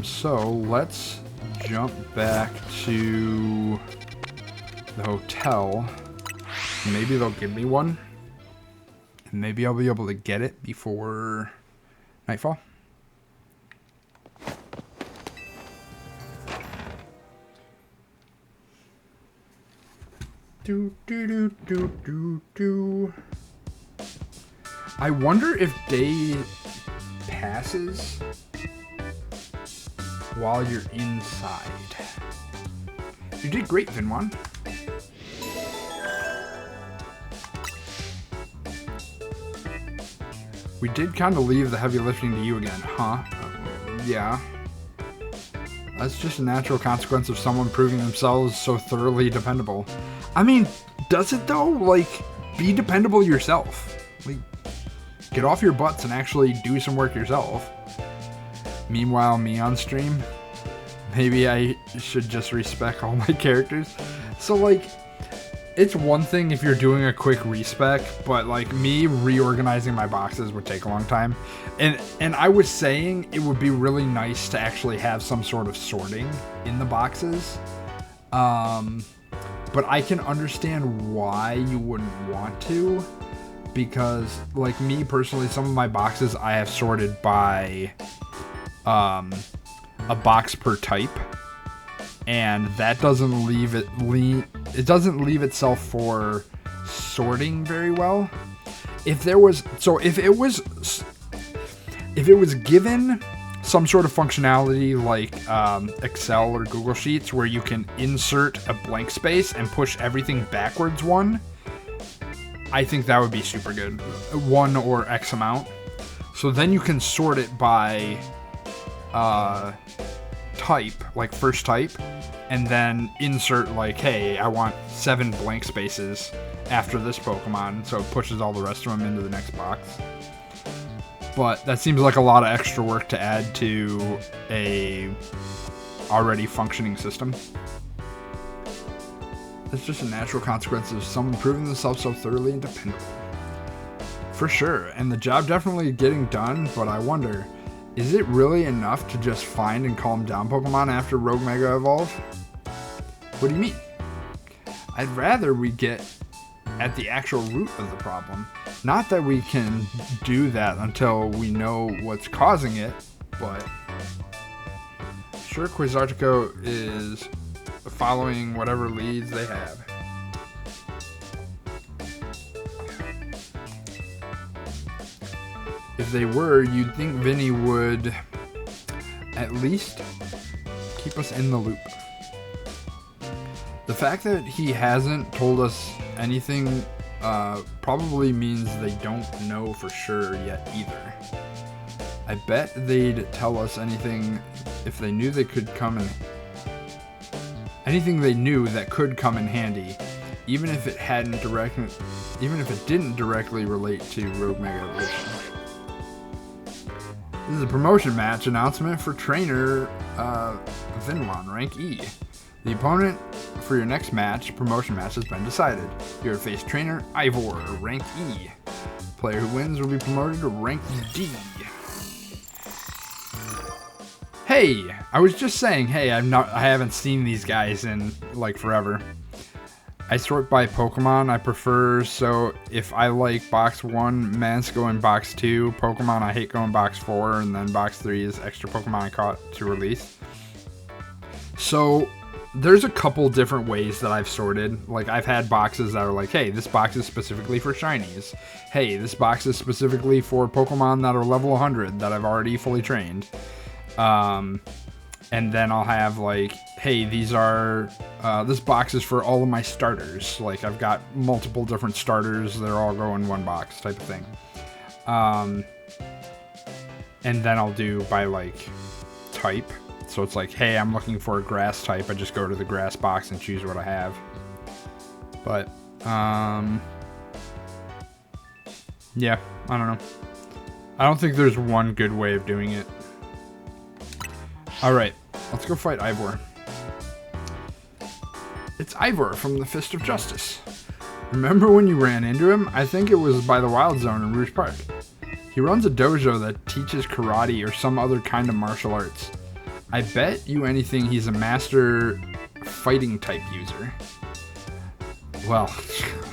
So let's jump back to the hotel. Maybe they'll give me one. And maybe I'll be able to get it before nightfall. Do do do do do do. I wonder if day passes while you're inside. You did great, Vinwan. We did kind of leave the heavy lifting to you again, huh? Yeah. That's just a natural consequence of someone proving themselves so thoroughly dependable. I mean, does it though? Like, be dependable yourself. Like, get off your butts and actually do some work yourself. Meanwhile, me on stream, maybe I should just respec all my characters. So, like, it's one thing if you're doing a quick respec, but, like, me reorganizing my boxes would take a long time. And I was saying it would be really nice to actually have some sort of sorting in the boxes. But I can understand why you wouldn't want to, because, like, me personally, some of my boxes I have sorted by a box per type, and that doesn't leave it doesn't leave itself for sorting very well. If it was given some sort of functionality like Excel or Google Sheets where you can insert a blank space and push everything backwards one, I think that would be super good. 1 or X amount. So then you can sort it by type, like first type, and then insert like, hey, I want 7 blank spaces after this Pokemon, so it pushes all the rest of them into the next box. But that seems like a lot of extra work to add to a already functioning system. It's just a natural consequence of someone proving themselves so thoroughly and dependable. For sure, and the job definitely getting done, but I wonder, is it really enough to just find and calm down Pokemon after Rogue Mega Evolve? What do you mean? I'd rather we get at the actual root of the problem. Not that we can do that until we know what's causing it, but sure, Quasartico is following whatever leads they have. If they were, you'd think Vinny would at least keep us in the loop. The fact that he hasn't told us anything probably means they don't know for sure yet either. I bet they'd tell us anything if they knew they could come in. Anything they knew that could come in handy, even if it didn't directly relate to Rogue Mega Evolution. This is a promotion match announcement for trainer Vinwan, rank E. The opponent for your next match, promotion match, has been decided. You're to face trainer Ivor, rank E. Player who wins will be promoted to rank D. Hey, I was just saying, hey, I haven't seen these guys in like forever. I sort by Pokemon I prefer, so if I like box 1, Mance go in box 2, Pokemon I hate go in box 4, and then box 3 is extra Pokemon I caught to release. So there's a couple different ways that I've sorted. Like, I've had boxes that are like, hey, this box is specifically for shinies. Hey, this box is specifically for Pokemon that are level 100 that I've already fully trained. And then I'll have like, hey, these are, this box is for all of my starters. Like, I've got multiple different starters. They're all go in one box type of thing. And then I'll do by like type. So it's like, hey, I'm looking for a grass type. I just go to the grass box and choose what I have. But, yeah, I don't know. I don't think there's one good way of doing it. Alright, let's go fight Ivor. It's Ivor from the Fist of Justice. Remember when you ran into him? I think it was by the Wild Zone in Rouge Park. He runs a dojo that teaches karate or some other kind of martial arts. I bet you anything he's a master fighting type user. Well,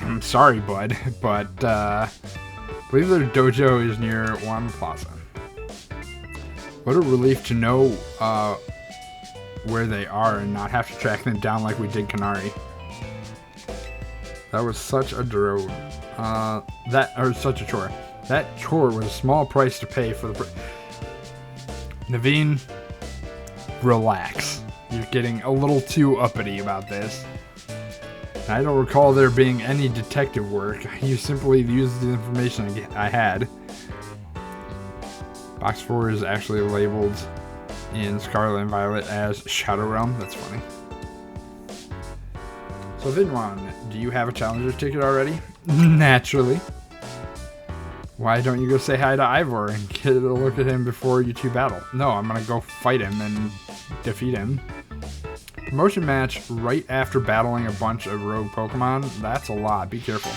I'm sorry, bud, but I believe their dojo is near Juan Plaza. What a relief to know where they are and not have to track them down like we did Kanari. That was such a drone. Such a chore. That chore was a small price to pay for the... Naveen, relax. You're getting a little too uppity about this. I don't recall there being any detective work. You simply used the information I had. Box 4 is actually labeled in Scarlet and Violet as Shadow Realm. That's funny. So Vinwan, do you have a Challenger ticket already? Naturally. Why don't you go say hi to Ivor and get a look at him before you two battle? No, I'm gonna go fight him and defeat him. Promotion match right after battling a bunch of rogue Pokemon? That's a lot. Be careful.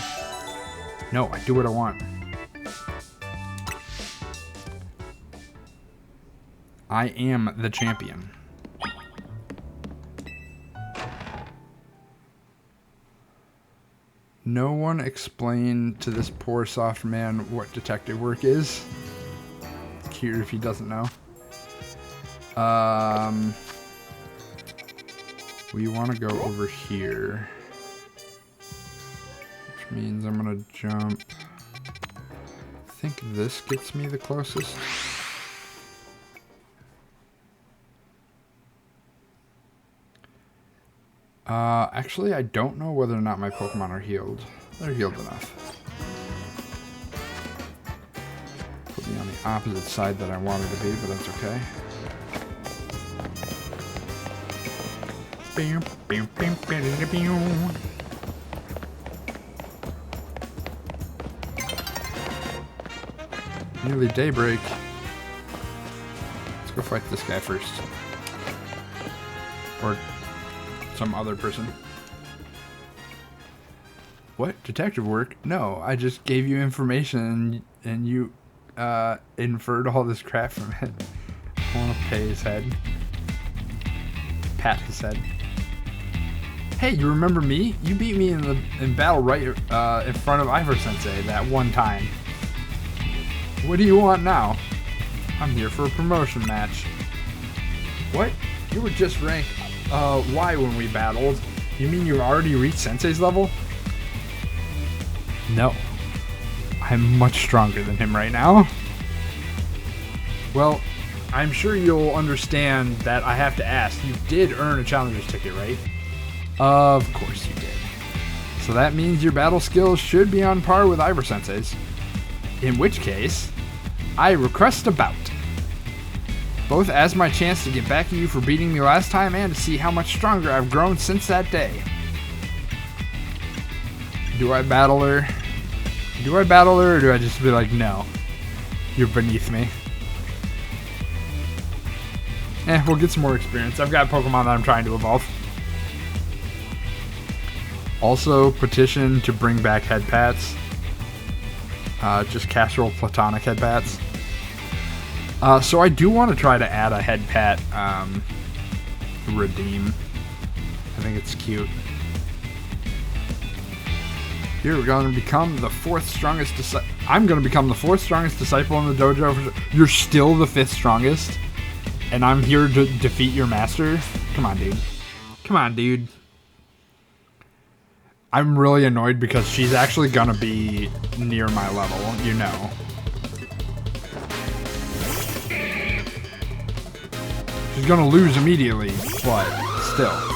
No, I do what I want. I am the champion. No one explained to this poor soft man what detective work is. Cute if he doesn't know. We want to go over here. Which means I'm going to jump. I think this gets me the closest. Actually, I don't know whether or not my Pokemon are healed. They're healed enough. Put me on the opposite side that I wanted to be, but that's okay. Nearly daybreak. Let's go fight this guy first. Or some other person. What? Detective work? No, I just gave you information and you inferred all this crap from it. I want to pay his head. Pat his head. Hey, you remember me? You beat me in battle right in front of Ivor Sensei that one time. What do you want now? I'm here for a promotion match. What? You were just ranked Y when we battled. You mean you already reached Sensei's level? No. I'm much stronger than him right now. Well, I'm sure you'll understand that I have to ask. You did earn a Challenger's ticket, right? Of course you did. So that means your battle skills should be on par with Ivor Sensei's. In which case, I request a bout. Both as my chance to get back at you for beating me last time and to see how much stronger I've grown since that day. Do I battle her? Do I battle her or do I just be like, no, you're beneath me? We'll get some more experience. I've got Pokemon that I'm trying to evolve. Also, petition to bring back head pats. Just casual platonic head pats. So I do want to try to add a head pat redeem. I think it's cute. Here we're going to become the fourth strongest disciple. I'm going to become the fourth strongest disciple in the dojo. You're still the fifth strongest? And I'm here to defeat your master? Come on, dude. Come on, dude. I'm really annoyed because she's actually going to be near my level, you know. She's going to lose immediately, but still.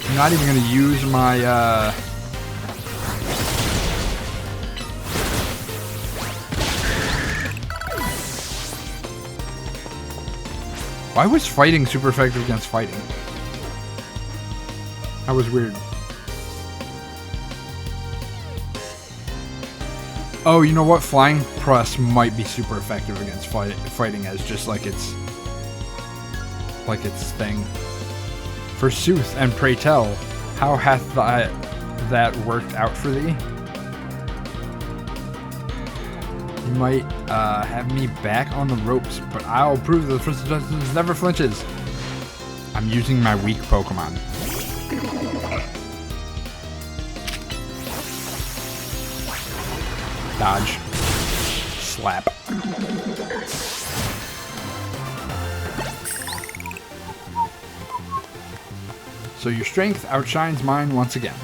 I'm not even going to use my, Why was fighting super effective against fighting? That was weird. Oh, you know what? Flying press might be super effective against fighting as just like its thing. Forsooth, and pray tell, how hath that worked out for thee? You might have me back on the ropes, but I'll prove that the first justice never flinches. I'm using my weak Pokemon. Dodge. Slap. So your strength outshines mine once again.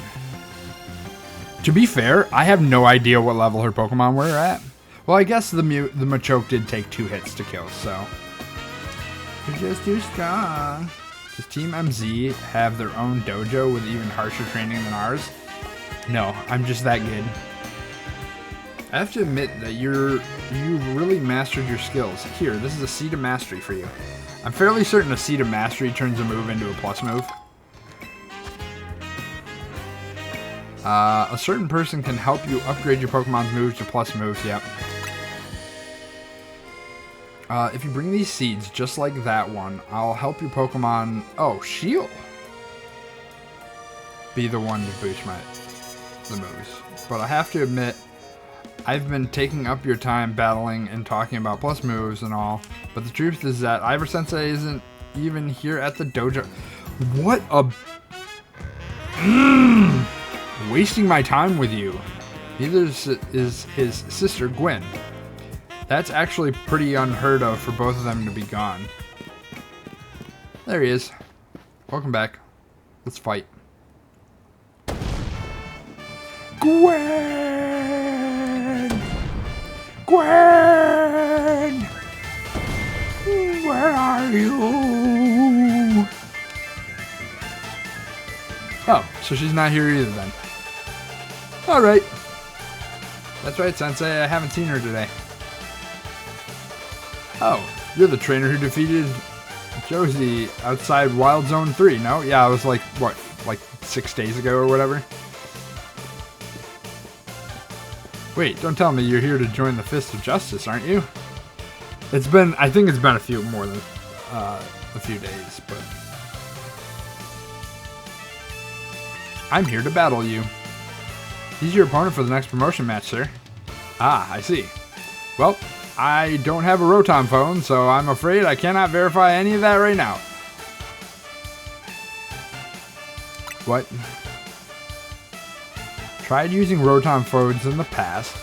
To be fair, I have no idea what level her Pokemon were at. Well, I guess the Machoke did take 2 hits to kill, so... You're just too strong. Does Team MZ have their own dojo with even harsher training than ours? No, I'm just that good. I have to admit that you've really mastered your skills. Here, this is a Seed of Mastery for you. I'm fairly certain a Seed of Mastery turns a move into a plus move. A certain person can help you upgrade your Pokemon's moves to plus moves, yep. If you bring these seeds, just like that one, I'll help your Pokemon... Oh, Shield! Be the one to boost the moves. But I have to admit, I've been taking up your time battling and talking about plus moves and all, but the truth is that Ivor Sensei isn't even here at the dojo. What a... Wasting my time with you. Neither is his sister, Gwen. That's actually pretty unheard of for both of them to be gone. There he is. Welcome back. Let's fight. Gwen! Gwen! Where are you? Oh, so she's not here either then. Alright. That's right, Sensei. I haven't seen her today. Oh, you're the trainer who defeated Josie outside Wild Zone 3, no? Yeah, it was like, what, like 6 days ago or whatever? Wait, don't tell me you're here to join the Fist of Justice, aren't you? It's been, I think it's been a few more than a few days, but... I'm here to battle you. He's your opponent for the next promotion match, sir. Ah, I see. Well, I don't have a Rotom phone, so I'm afraid I cannot verify any of that right now. What? Tried using Rotom phones in the past,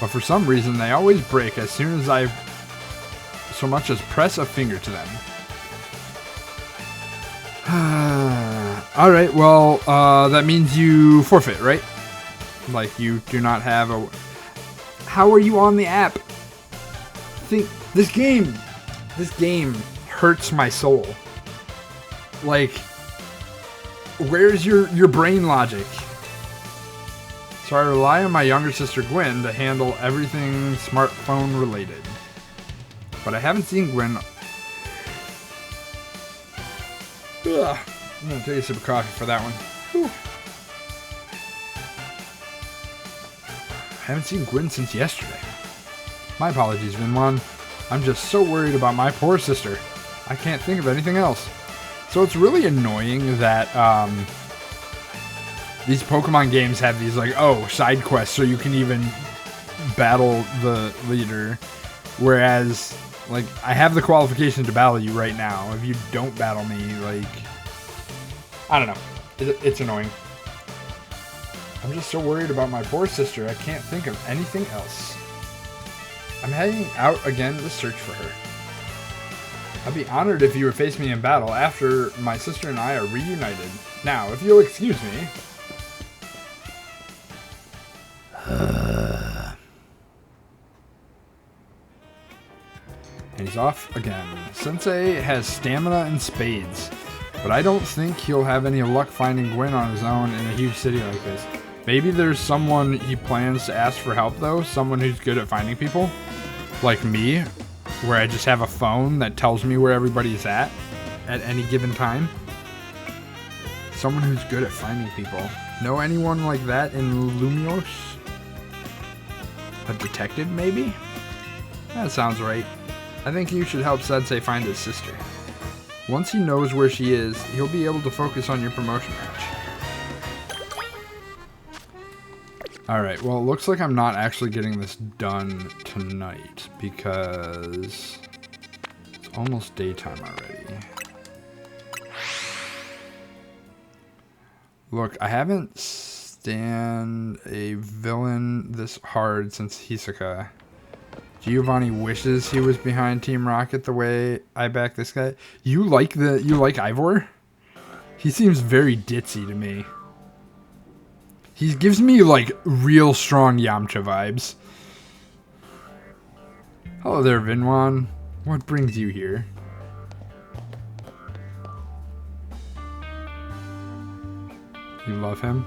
but for some reason they always break as soon as I so much as press a finger to them. Alright, well, that means you forfeit, right? Like, you do not have a... How are you on the app? This game hurts my soul. Like, where's your brain logic? So I rely on my younger sister Gwen to handle everything smartphone related. But I haven't seen Gwen. Ugh. I'm gonna take a sip of coffee for that one. Whew. I haven't seen Gwen since yesterday. My apologies, Vinwan. I'm just so worried about my poor sister. I can't think of anything else. So it's really annoying that these Pokemon games have these like, oh, side quests so you can even battle the leader. Whereas, like, I have the qualification to battle you right now. If you don't battle me, like... I don't know. It's annoying. I'm just so worried about my poor sister, I can't think of anything else. I'm heading out again to search for her. I'd be honored if you would face me in battle after my sister and I are reunited. Now, if you'll excuse me... And he's off again. Sensei has stamina in spades. But I don't think he'll have any luck finding Gwen on his own in a huge city like this. Maybe there's someone he plans to ask for help, though? Someone who's good at finding people? Like me? where I just have a phone that tells me where everybody's at any given time. Someone who's good at finding people. Know anyone like that in Lumios? A detective, maybe? That sounds right. I think you should help Sensei find his sister. Once he knows where she is, he'll be able to focus on your promotion match. Alright, well, it looks like I'm not actually getting this done tonight because it's almost daytime already. Look, I haven't stand a villain this hard since Hisoka. Giovanni wishes he was behind Team Rocket the way I back this guy. You like Ivor? He seems very ditzy to me. He gives me like real strong Yamcha vibes. Hello there, Vinwan. What brings you here? You love him?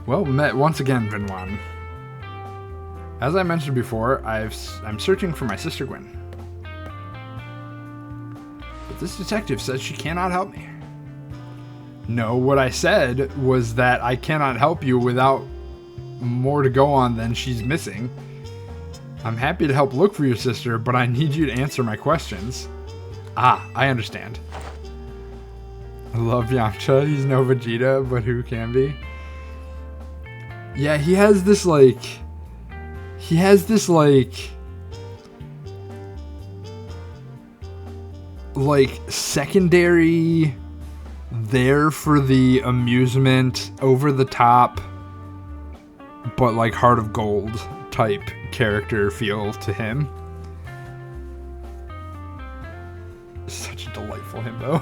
Well met once again, Vinwan. As I mentioned before, I'm searching for my sister Gwen. But this detective says she cannot help me. No, what I said was that I cannot help you without more to go on than she's missing. I'm happy to help look for your sister, but I need you to answer my questions. Ah, I understand. I love Yamcha. He's no Vegeta, but who can be? Yeah, he has this like secondary there for the amusement, over the top, but like heart of gold type character feel to him. Such a delightful himbo.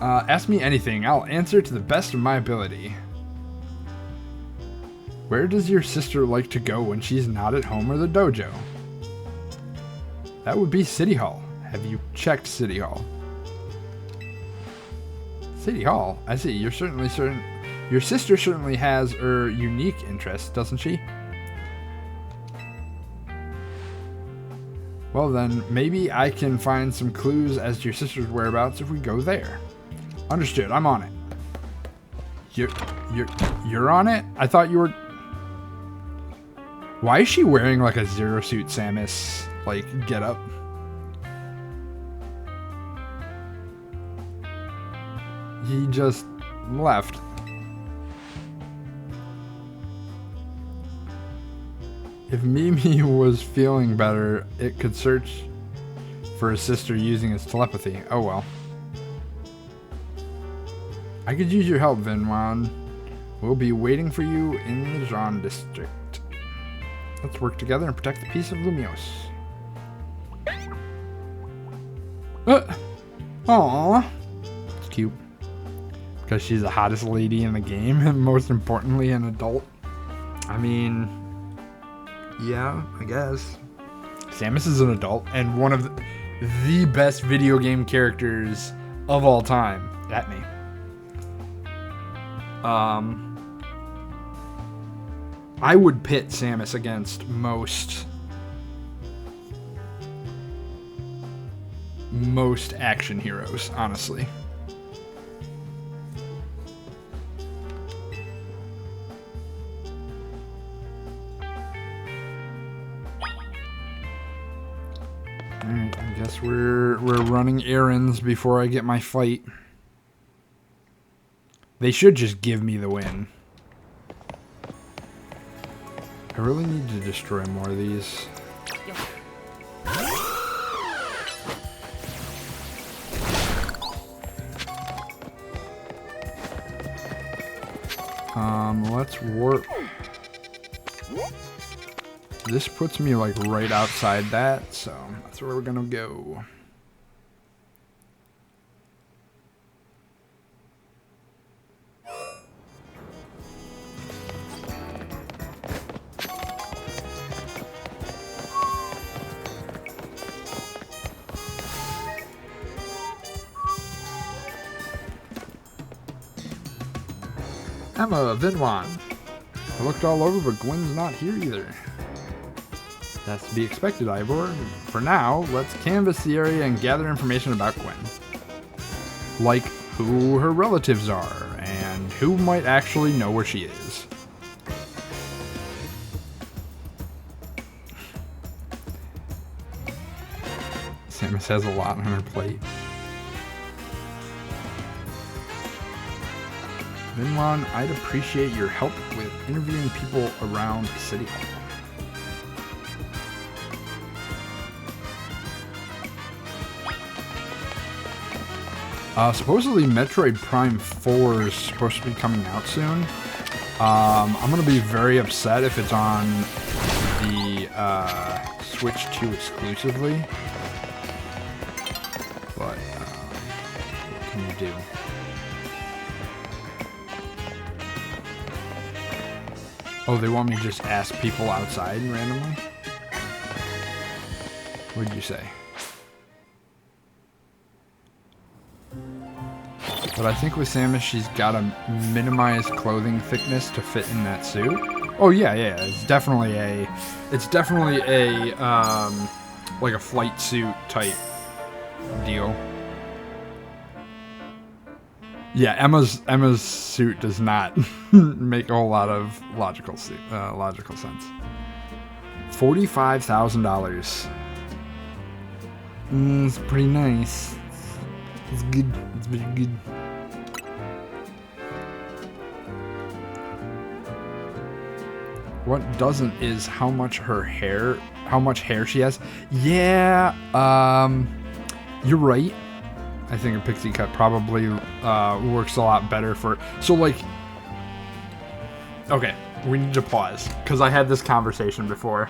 Ask me anything. I'll answer to the best of my ability. Where does your sister like to go when she's not at home or the dojo? That would be City Hall. Have you checked City Hall? City Hall? I see. Your sister certainly has her unique interests, doesn't she? Well then, maybe I can find some clues as to your sister's whereabouts if we go there. Understood. I'm on it. You're on it? I thought you were... Why is she wearing like a Zero Suit Samus like getup? He just left. If Mimi was feeling better, it could search for his sister using its telepathy. Oh well. I could use your help, Vinwan. We'll be waiting for you in the Zhan district. Let's work together and protect the peace of Lumios. Aww. It's cute. Because she's the hottest lady in the game, and most importantly, an adult. I mean, yeah, I guess. Samus is an adult, and one of the best video game characters of all time. At me. I would pit Samus against most action heroes, honestly. Alright, I guess we're running errands before I get my fight. They should just give me the win. I really need to destroy more of these. Let's warp. This puts me like right outside that, so that's where we're gonna go. Emma, Vinwan. I looked all over, but Gwen's not here either. That's to be expected, Ivor. For now, let's canvass the area and gather information about Gwen. Like who her relatives are, and who might actually know where she is. Samus has a lot on her plate. Vinlon, I'd appreciate your help with interviewing people around City Hall. Supposedly Metroid Prime 4 is supposed to be coming out soon. I'm going to be very upset if it's on the Switch 2 exclusively. But, what can you do? Oh, they want me to just ask people outside randomly? What'd you say? But I think with Samus, she's got to minimize clothing thickness to fit in that suit. Oh yeah, it's definitely a like a flight suit type deal. Yeah, Emma's suit does not make a whole lot of logical sense. $45,000. It's pretty nice. It's good. It's very good. What doesn't is how much hair she has. Yeah, you're right. I think a pixie cut probably works a lot better for... So, like... Okay, we need to pause, because I had this conversation before.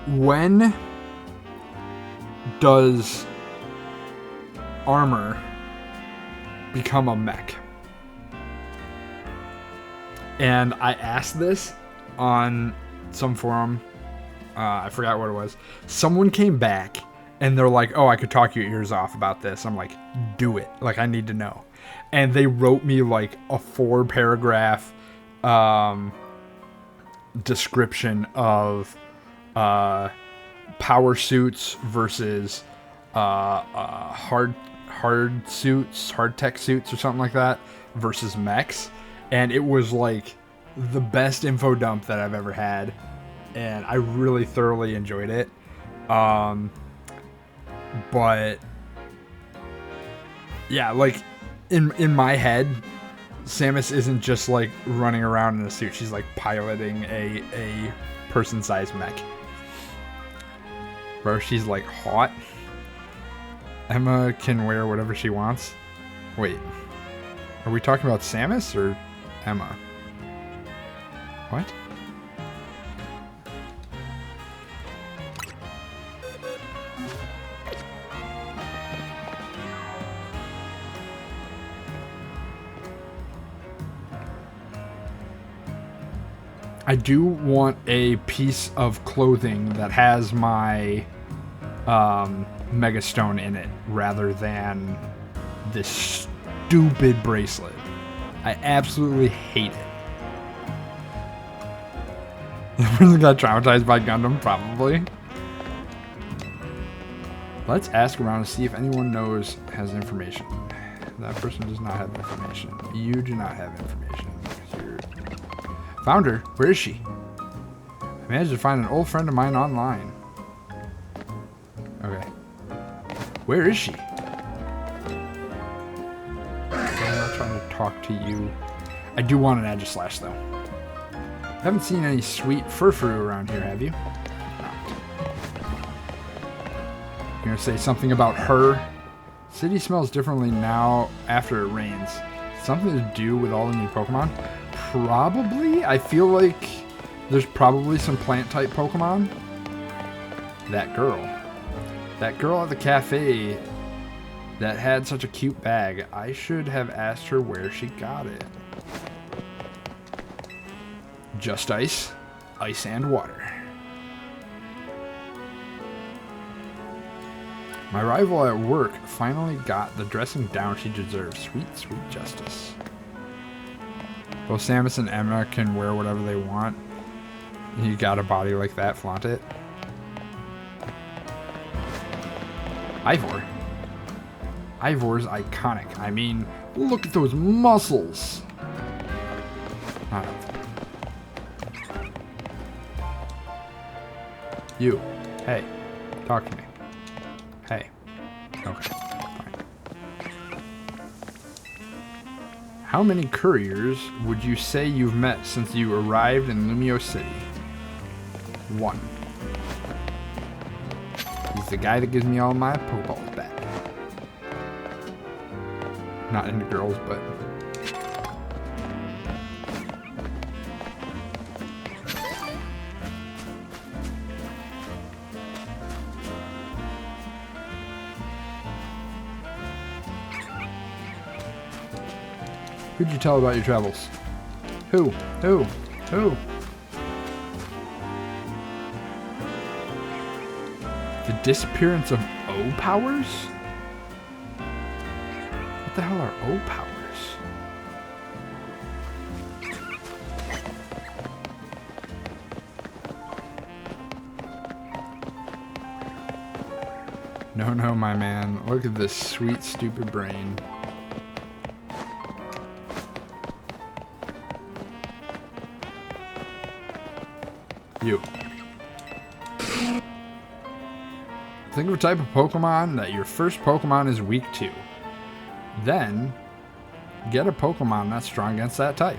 When does armor become a mech? And I asked this on some forum. I forgot what it was. Someone came back and they're like, oh, I could talk your ears off about this. I'm like, do it. Like, I need to know. And they wrote me like a 4-paragraph description of power suits versus hard tech suits or something like that versus mechs. And it was like the best info dump that I've ever had. And I really thoroughly enjoyed it. But yeah, like in my head, Samus isn't just like running around in a suit. She's like piloting a person-sized mech. Bro, she's like hot. Emma can wear whatever she wants. Wait, are we talking about Samus or Emma? What? I do want a piece of clothing that has my Mega Stone in it rather than this stupid bracelet. I absolutely hate it. The person got traumatized by Gundam, probably. Let's ask around to see if anyone has information. That person does not have information. You do not have information. Found her. Where is she? I managed to find an old friend of mine online. Okay. Where is she? I'm not trying to talk to you. I do want an Aegislash, though. Haven't seen any sweet furfuru around here, have you? No. You're gonna say something about her? City smells differently now after it rains. Something to do with all the new Pokemon? Probably. I feel like there's probably some plant-type Pokemon. That girl at the cafe that had such a cute bag. I should have asked her where she got it. Just ice and water. My rival at work finally got the dressing down she deserves. Sweet, sweet justice. Both Samus and Emma can wear whatever they want. You got a body like that, flaunt it. Ivor. Ivor's iconic. I mean, look at those muscles. Not helpful. You. Hey. Talk to me. Hey. Okay. Fine. How many couriers would you say you've met since you arrived in Lumio City? 1. He's the guy that gives me all my Pokeballs back. Not into girls, but... Who'd you tell about your travels? Who? Who? Who? The disappearance of O-powers? What the hell are O-powers? No, no, my man. Look at this sweet, stupid brain. You. Think of a type of Pokemon that your first Pokemon is weak to. Then, get a Pokemon that's strong against that type.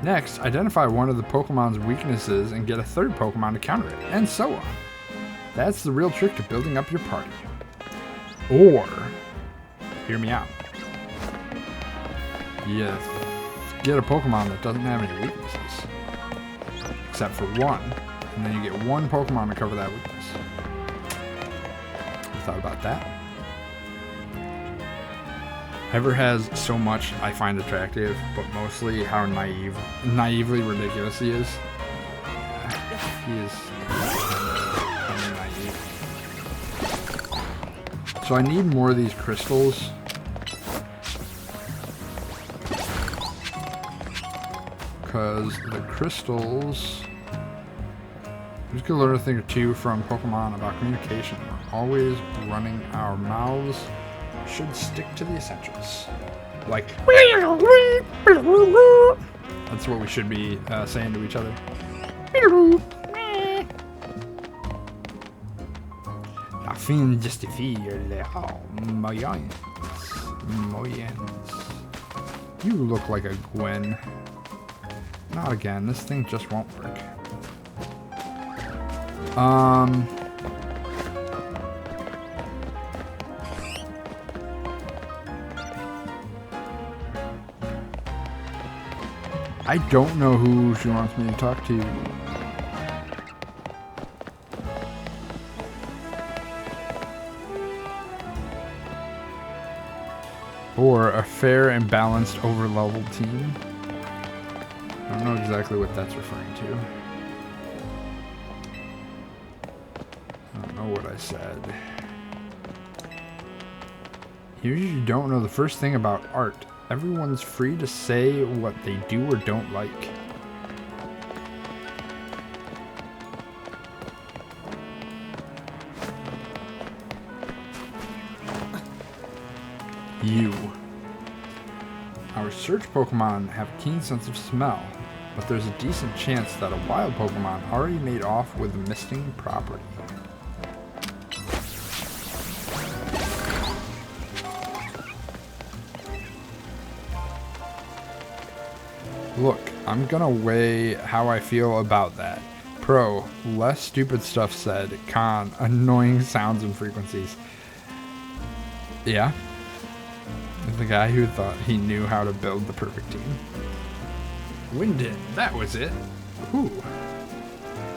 Next, identify one of the Pokemon's weaknesses and get a third Pokemon to counter it, and so on. That's the real trick to building up your party. Or, hear me out. Yes. Get a Pokemon that doesn't have any weaknesses. Except for one. And then you get one Pokemon to cover that weakness. You thought about that? Ever has so much I find attractive, but mostly how naively ridiculous he is. He is naive. So I need more of these crystals. Because the crystals... I'm just going to learn a thing or two from Pokemon about communication. We're always running our mouths. Should stick to the essentials. Like... That's what we should be saying to each other. Afin justifie les moyens. You look like a Gwen. Not again. This thing just won't work. I don't know who she wants me to talk to. Or a fair and balanced over-leveled team. I don't know exactly what that's referring to. I don't know what I said. Here you don't know the first thing about art. Everyone's free to say what they do or don't like. You. Our search Pokemon have a keen sense of smell, but there's a decent chance that a wild Pokemon already made off with the missing property. Look, I'm gonna weigh how I feel about that. Pro, less stupid stuff said. Con, annoying sounds and frequencies. Yeah. The guy who thought he knew how to build the perfect team. Winden, that was it. Ooh.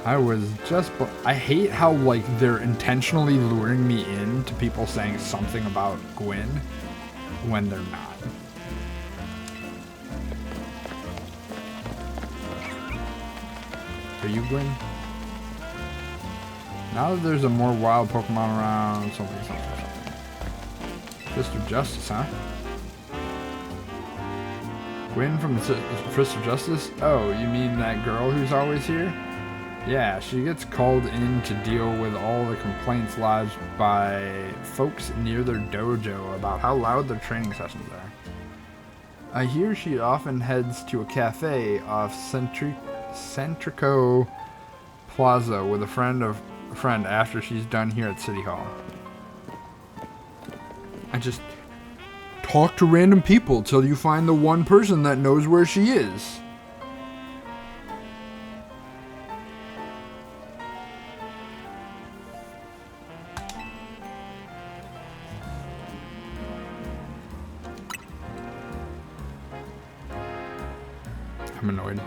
I was just... I hate how, like, they're intentionally luring me in to people saying something about Gwyn when they're not. Are you Gwyn? Now that there's a more wild Pokemon around, something. Fist of Justice, huh? Gwyn from the Fist of Justice? Oh, you mean that girl who's always here? Yeah, she gets called in to deal with all the complaints lodged by folks near their dojo about how loud their training sessions are. I hear she often heads to a cafe off Centrico Plaza with a friend after she's done here at City Hall. I just talk to random people till you find the one person that knows where she is. I'm annoyed.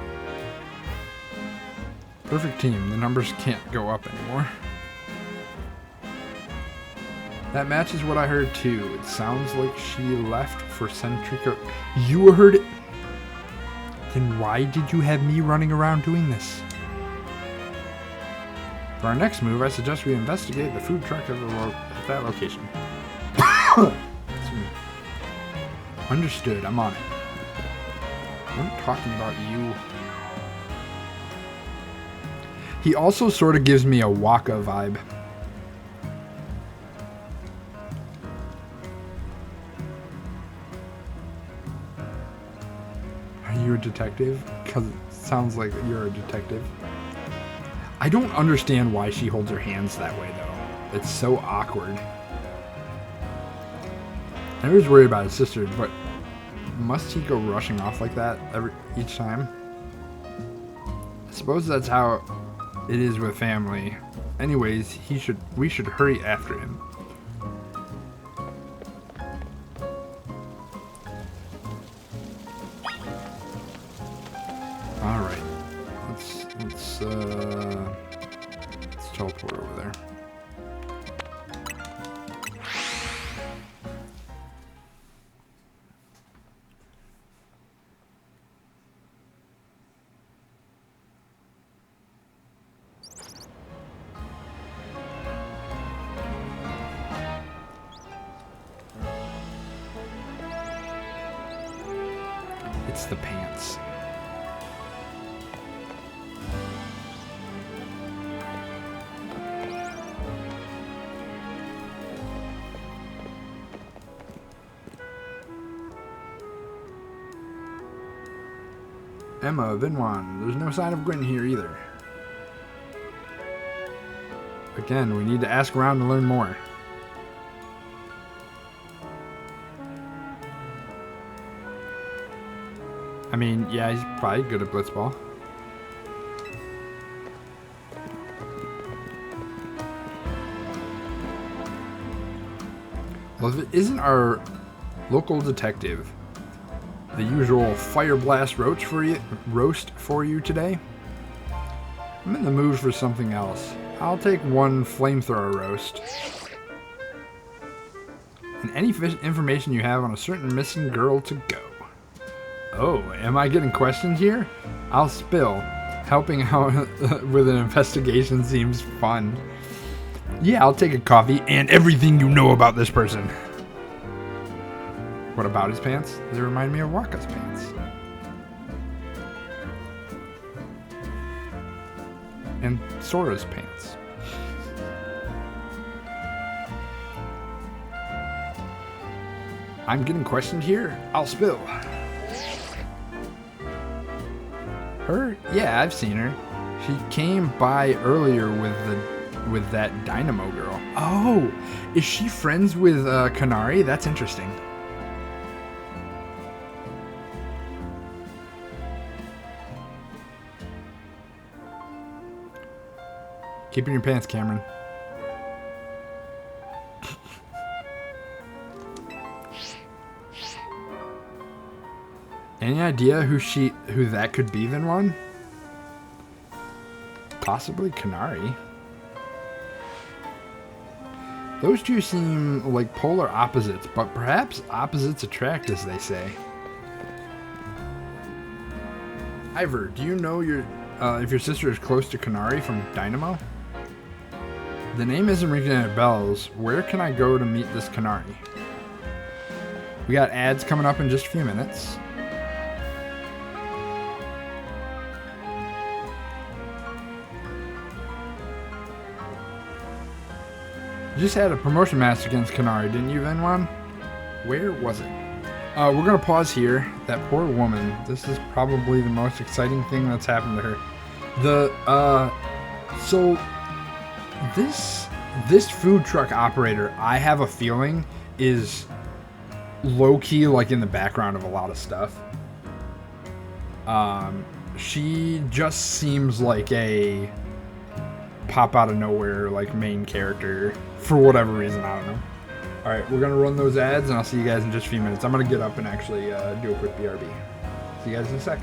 Perfect team. The numbers can't go up anymore. That matches what I heard too. It sounds like she left for Centrico. You heard it? Then why did you have me running around doing this? For our next move, I suggest we investigate the food truck at that location. Understood. I'm on it. I'm talking about you. He also sort of gives me a Waka vibe. Are you a detective? Because it sounds like you're a detective. I don't understand why she holds her hands that way, though. It's so awkward. I was worried about his sister, but must he go rushing off like that each time? I suppose that's how it is with family. Anyways, we should hurry after him. All right, let's teleport over there. It's the pants. Emma, Vinwan, there's no sign of Gwen here either. Again, we need to ask around to learn more. I mean, yeah, he's probably good at blitzball. Well, if it isn't our local detective, the usual fire blast roast for you today, I'm in the mood for something else. I'll take one flamethrower roast. And any information you have on a certain missing girl to go. Oh, am I getting questioned here? I'll spill. Helping out with an investigation seems fun. Yeah, I'll take a coffee and everything you know about this person. What about his pants? They remind me of Waka's pants. And Sora's pants. I'm getting questioned here? I'll spill. Her? Yeah, I've seen her. She came by earlier with that Dynamo girl. Oh, is she friends with Kanari? That's interesting. Keep in your pants, Cameron. Any idea who that could be, Vinwan? Possibly Kanari. Those two seem like polar opposites, but perhaps opposites attract, as they say. Ivor, do you know if your sister is close to Kanari from Dynamo? The name isn't ringing any bells. Where can I go to meet this Kanari? We got ads coming up in just a few minutes. You just had a promotion match against Kanari, didn't you, Vinwan? Where was it? We're gonna pause here. That poor woman. This is probably the most exciting thing that's happened to her. So this food truck operator, I have a feeling, is low-key like in the background of a lot of stuff. She just seems like a pop out of nowhere like main character for whatever reason. I don't know. All right, we're gonna run those ads, and I'll see you guys in just a few minutes. I'm gonna get up and actually do a quick BRB. See you guys in a sec.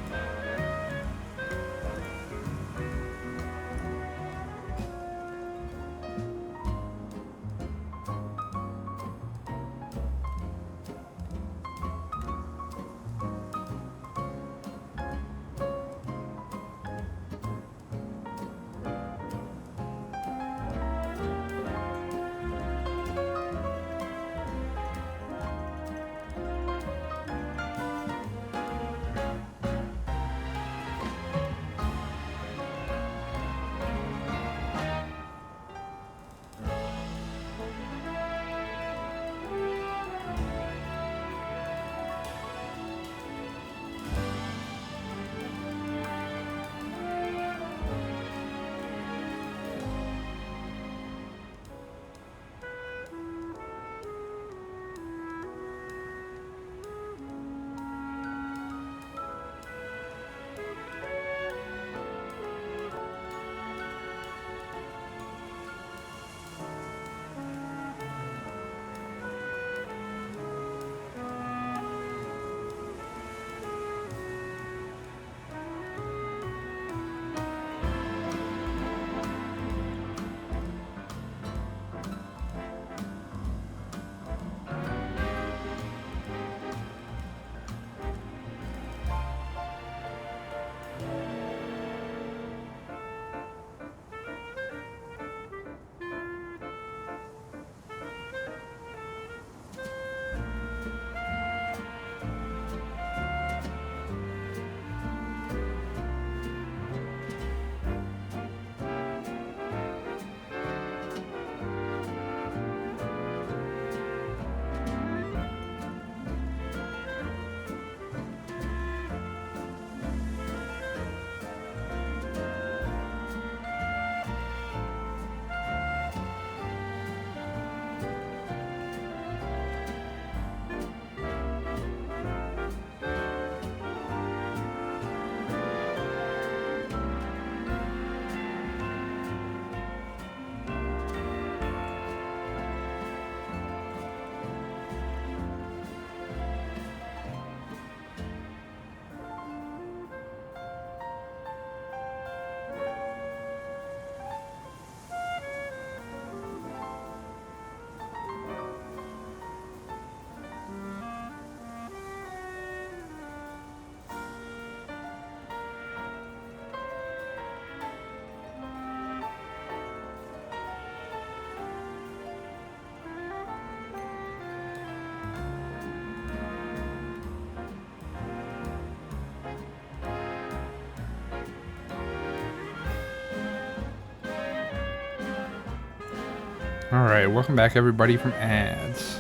Alright, welcome back everybody from ads.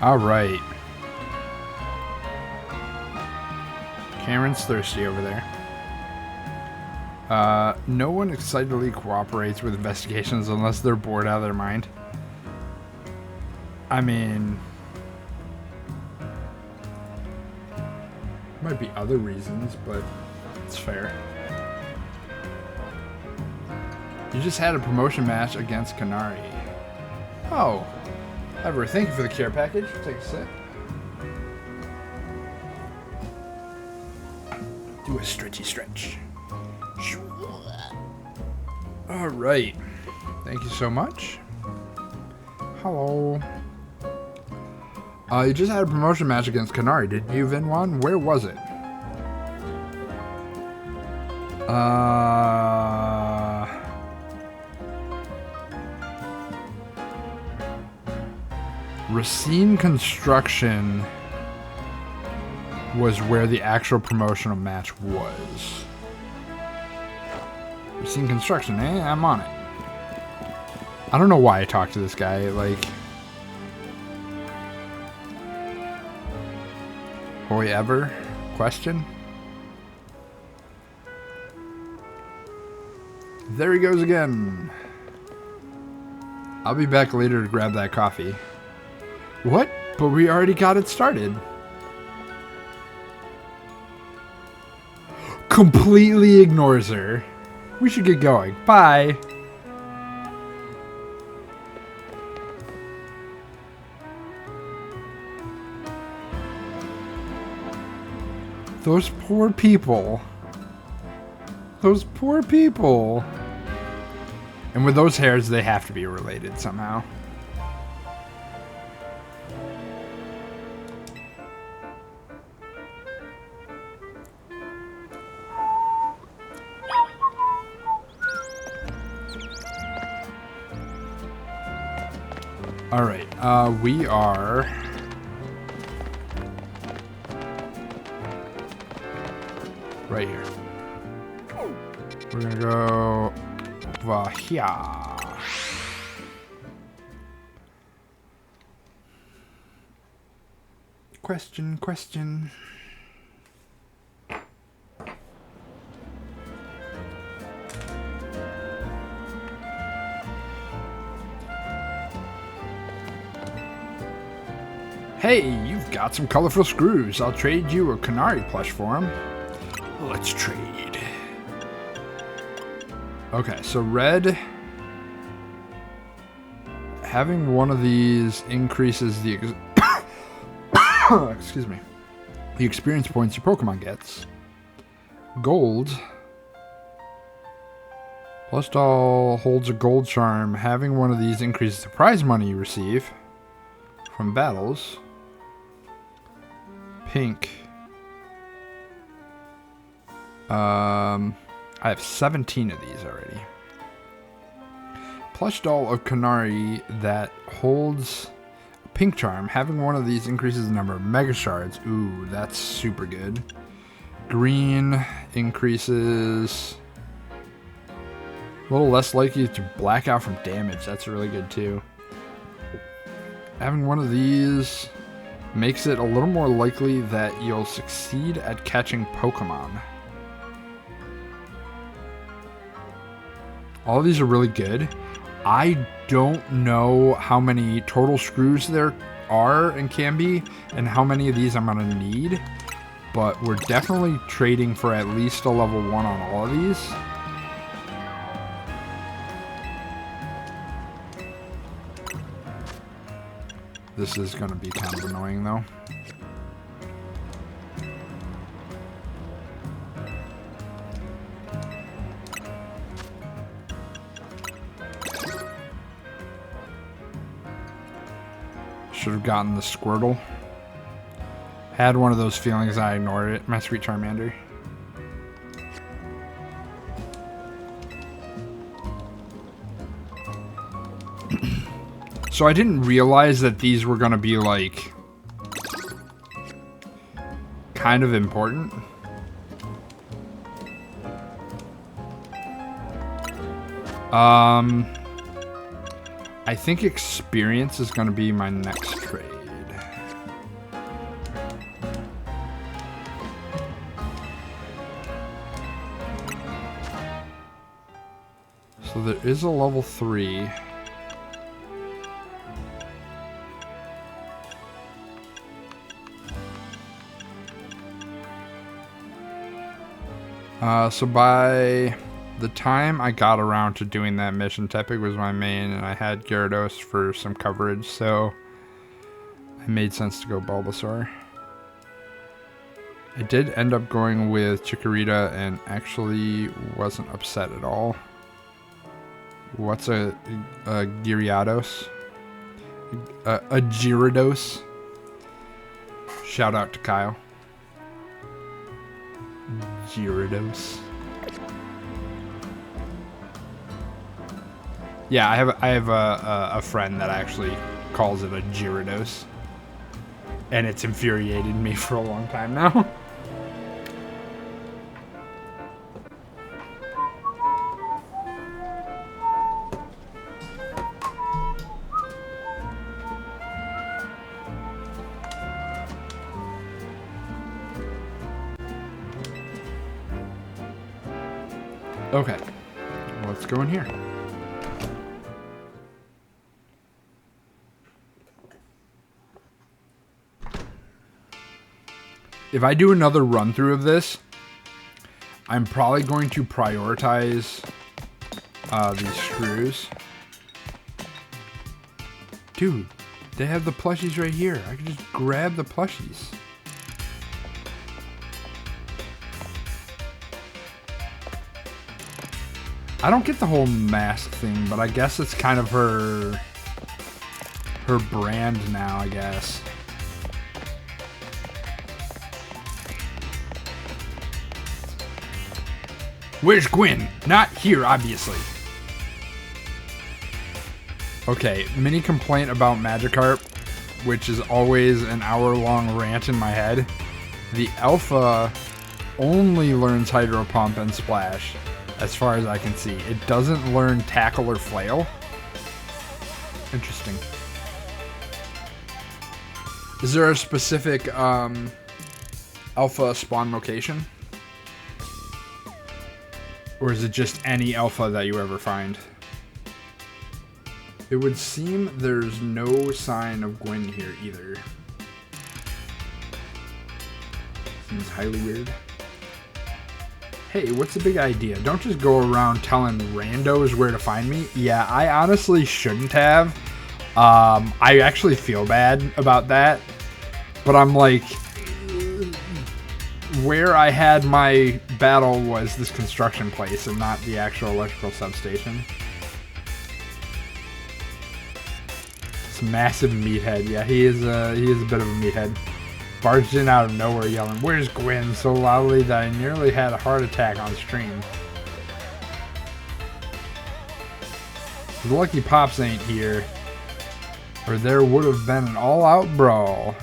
Alright. Cameron's thirsty over there. No one excitedly cooperates with investigations unless they're bored out of their mind. I mean, might be other reasons, but it's fair. You just had a promotion match against Kanari. Oh, ever, thank you for the care package. Take a sip. Do a stretchy stretch. All right. Thank you so much. Hello. You just had a promotion match against Kanari, didn't you, Vinwan? Where was it? Racine Construction was where the actual promotional match was. Racine Construction, eh? I'm on it. I don't know why I talked to this guy, like... Hoy ever? Question? There he goes again. I'll be back later to grab that coffee. What? But we already got it started. Completely ignores her. We should get going. Bye. Those poor people. Those poor people. And with those hairs, they have to be related somehow. All right, we are right here. We're gonna go here. Question. Hey, you've got some colorful screws. I'll trade you a Canary plush for them. Let's trade. Okay, so red. Having one of these increases the excuse me, the experience points your Pokemon gets. Gold. Plus doll holds a gold charm. Having one of these increases the prize money you receive from battles. Pink. I have 17 of these already. Plush doll of Canary that holds a pink charm. Having one of these increases the number of mega shards. Ooh, that's super good. Green increases a little less likely to black out from damage. That's really good too. Having one of these makes it a little more likely that you'll succeed at catching Pokemon. All of these are really good. I don't know how many total screws there are and can be, and how many of these I'm gonna need, but we're definitely trading for at least a level 1 on all of these. This is going to be kind of annoying, though. Should have gotten the Squirtle. Had one of those feelings, I ignored it. My sweet Charmander. So I didn't realize that these were going to be, like, kind of important. I think experience is going to be my next trade. So there is a level 3. So by the time I got around to doing that mission, Tepig was my main, and I had Gyarados for some coverage, so it made sense to go Bulbasaur. I did end up going with Chikorita and actually wasn't upset at all. What's a Gyarados? A Gyarados? Shout out to Kyle. Gyarados. Yeah, I have a friend that actually calls it a Gyarados. And it's infuriated me for a long time now. Okay, let's go in here. If I do another run through of this, I'm probably going to prioritize these screws. Dude, they have the plushies right here. I can just grab the plushies. I don't get the whole mask thing, but I guess it's kind of her brand now, I guess. Where's Gwen? Not here, obviously. Okay, mini complaint about Magikarp, which is always an hour-long rant in my head. The Alpha only learns Hydro Pump and Splash. As far as I can see, it doesn't learn Tackle or Flail. Interesting. Is there a specific alpha spawn location? Or is it just any alpha that you ever find? It would seem there's no sign of Gwen here either. Seems highly weird. Hey, what's the big idea? Don't just go around telling randos where to find me. Yeah, I honestly shouldn't have. I actually feel bad about that. But I'm like, where I had my battle was this construction place and not the actual electrical substation. This massive meathead. Yeah, he is a bit of a meathead. Barged in out of nowhere yelling, "Where's Gwen?" so loudly that I nearly had a heart attack on stream. The Lucky Pops ain't here, or there would have been an all-out brawl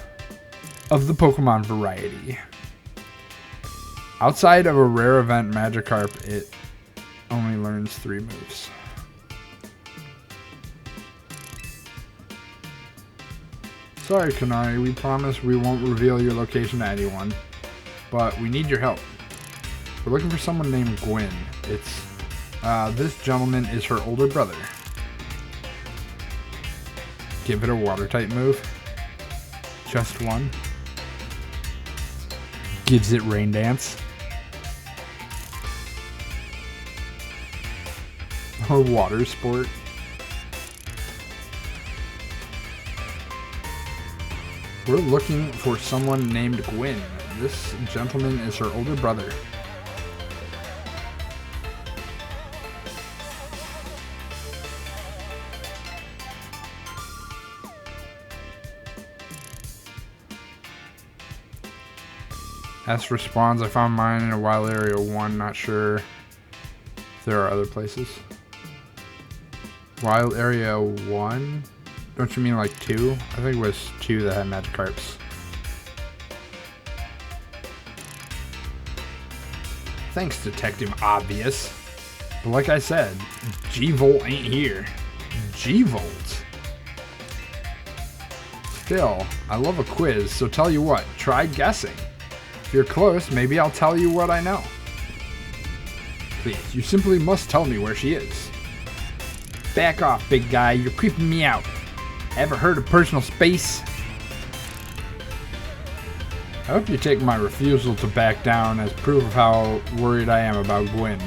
of the Pokemon variety. Outside of a rare event Magikarp, it only learns 3 moves. Sorry, Kanari, we promise we won't reveal your location to anyone, but we need your help. We're looking for someone named Gwen. This gentleman is her older brother. Give it a water-type move. Just one. Gives it Rain Dance. Or Water Sport. We're looking for someone named Gwen. This gentleman is her older brother. As for spawns, I found mine in a wild area 1. Not sure if there are other places. Wild area 1? Don't you mean like 2? I think it was 2 that had Magikarps. Thanks, Detective Obvious. But like I said, G-Volt ain't here. G-Volt? Still, I love a quiz, so tell you what, try guessing. If you're close, maybe I'll tell you what I know. Please, you simply must tell me where she is. Back off, big guy, you're creeping me out. Ever heard of personal space? I hope you take my refusal to back down as proof of how worried I am about Gwen.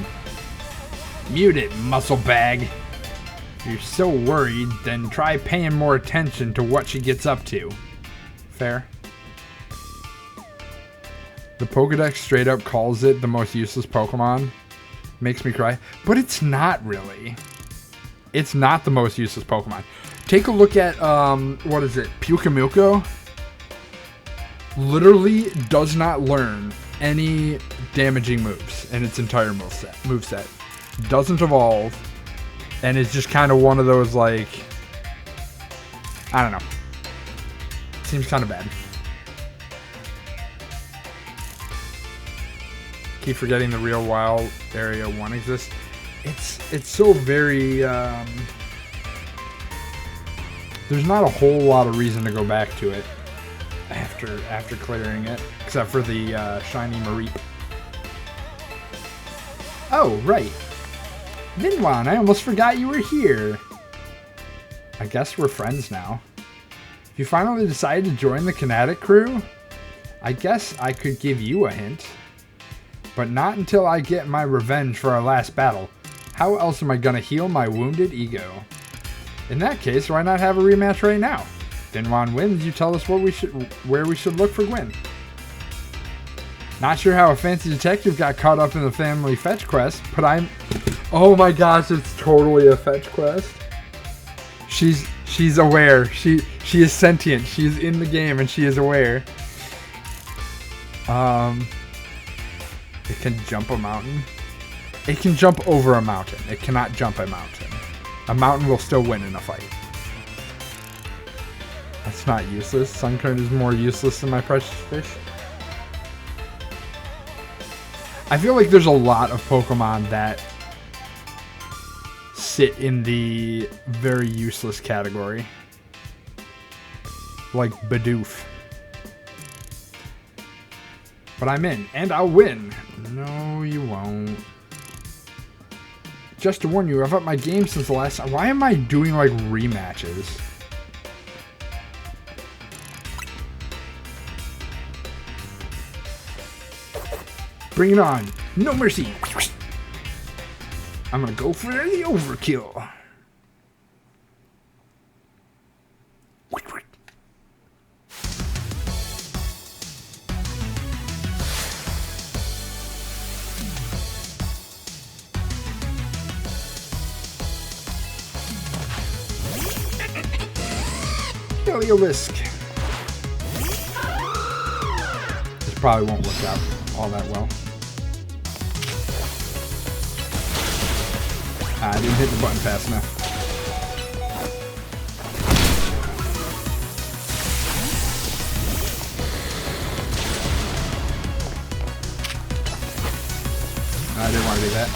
Mute it, muscle bag. If you're so worried, then try paying more attention to what she gets up to. Fair? The Pokedex straight up calls it the most useless Pokemon. Makes me cry. But it's not really. It's not the most useless Pokemon. Take a look at, what is it? Pukamilko? Literally does not learn any damaging moves in its entire moveset. Doesn't evolve. And it's just kind of one of those, like, I don't know. Seems kind of bad. Keep forgetting the real WoW Area 1 exists. It's so very... there's not a whole lot of reason to go back to it after clearing it, except for the shiny Mareep. Oh, right. Vinwan, I almost forgot you were here. I guess we're friends now. If you finally decided to join the Kinetic crew, I guess I could give you a hint. But not until I get my revenge for our last battle. How else am I gonna heal my wounded ego? In that case, why not have a rematch right now? Vinwan wins, you tell us where we should look for Gwyn. Not sure how a fancy detective got caught up in the family fetch quest, but I'm... Oh my gosh, it's totally a fetch quest. She's aware. She is sentient. She is in the game and she is aware. It can jump a mountain. It can jump over a mountain. It cannot jump a mountain. A mountain will still win in a fight. That's not useless. Sunkern is more useless than my precious fish. I feel like there's a lot of Pokemon that sit in the very useless category. Like Bidoof. But I'm in, and I'll win. No, you won't. Just to warn you, I've upped my game since the last time. Why am I doing, like, rematches? Bring it on. No mercy. I'm gonna go for the overkill. Heliolisk. This probably won't work out all that well. I didn't hit the button fast enough. I didn't want to do that.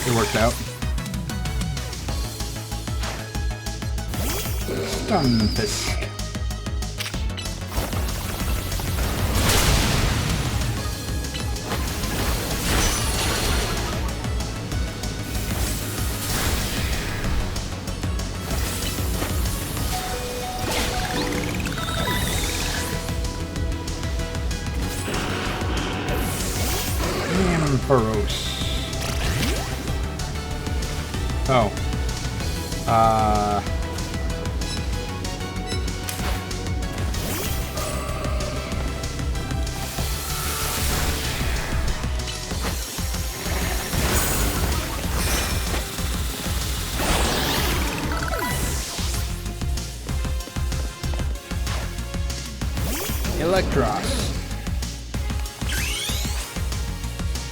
It worked out. Stunfisk. Ampharos. Oh. Electros.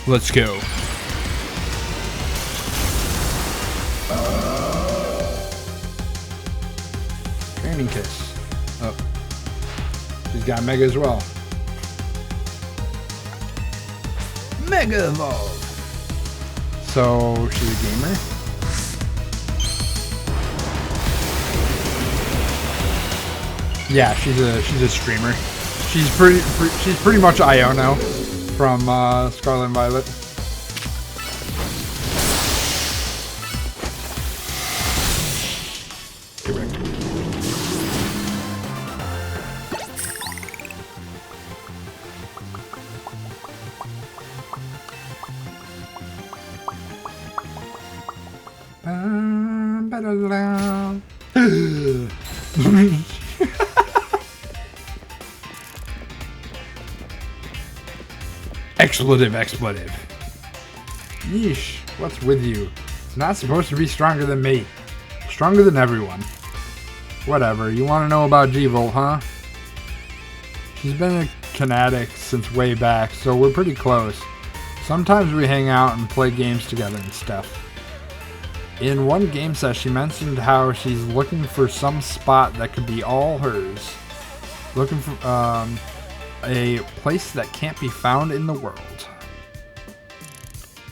Let's go. Training Kiss. Oh. She's got Mega as well. Mega Evolve. So, she's a gamer? Yeah, she's a streamer. She's pretty much Iono from Scarlet and Violet. Correct. Expletive. Yeesh, what's with you? It's not supposed to be stronger than me. Stronger than everyone. Whatever, you want to know about G-Volt, huh? She's been a Kinetic since way back, so we're pretty close. Sometimes we hang out and play games together and stuff. In one game set, she mentioned how she's looking for some spot that could be all hers. Looking for a place that can't be found in the world.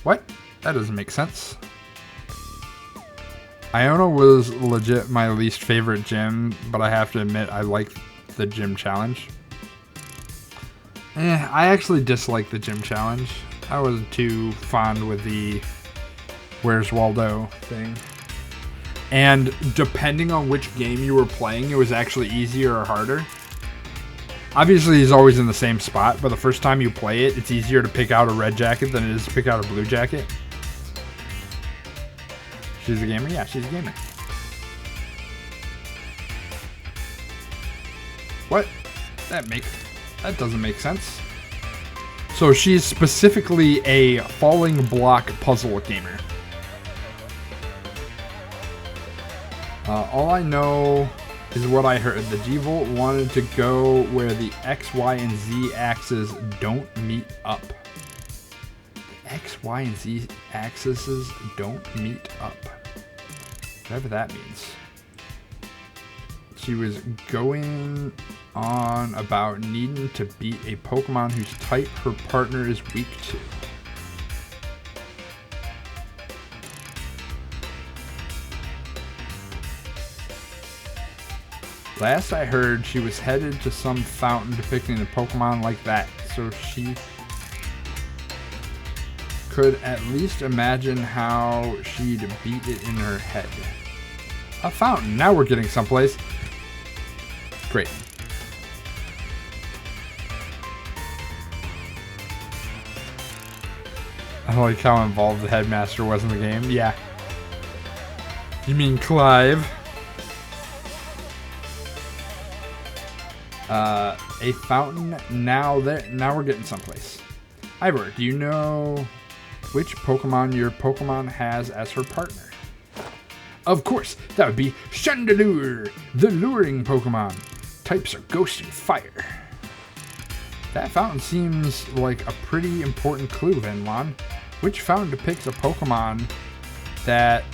What? That doesn't make sense. Iona was legit my least favorite gym, but I have to admit I like the gym challenge. I actually dislike the gym challenge. I wasn't too fond with the Where's Waldo thing. And depending on which game you were playing, it was actually easier or harder. Obviously, he's always in the same spot, but the first time you play it, it's easier to pick out a red jacket than it is to pick out a blue jacket. She's a gamer? Yeah, she's a gamer. What? That doesn't make sense. So she's specifically a falling block puzzle gamer. All I know is what I heard. The G-Volt wanted to go where the X, Y, and Z axes don't meet up. The X, Y, and Z axes don't meet up. Whatever that means. She was going on about needing to beat a Pokemon whose type her partner is weak to. Last I heard, she was headed to some fountain depicting a Pokemon like that, so she could at least imagine how she'd beat it in her head. A fountain. Now we're getting someplace. Great. I like how involved the headmaster was in the game. Yeah. You mean Clive? A fountain. Now we're getting someplace. Ivor, do you know which Pokemon your Pokemon has as her partner? Of course, that would be Chandelure, the luring Pokemon. Types are Ghost and Fire. That fountain seems like a pretty important clue, Venlon. Which fountain depicts a Pokemon that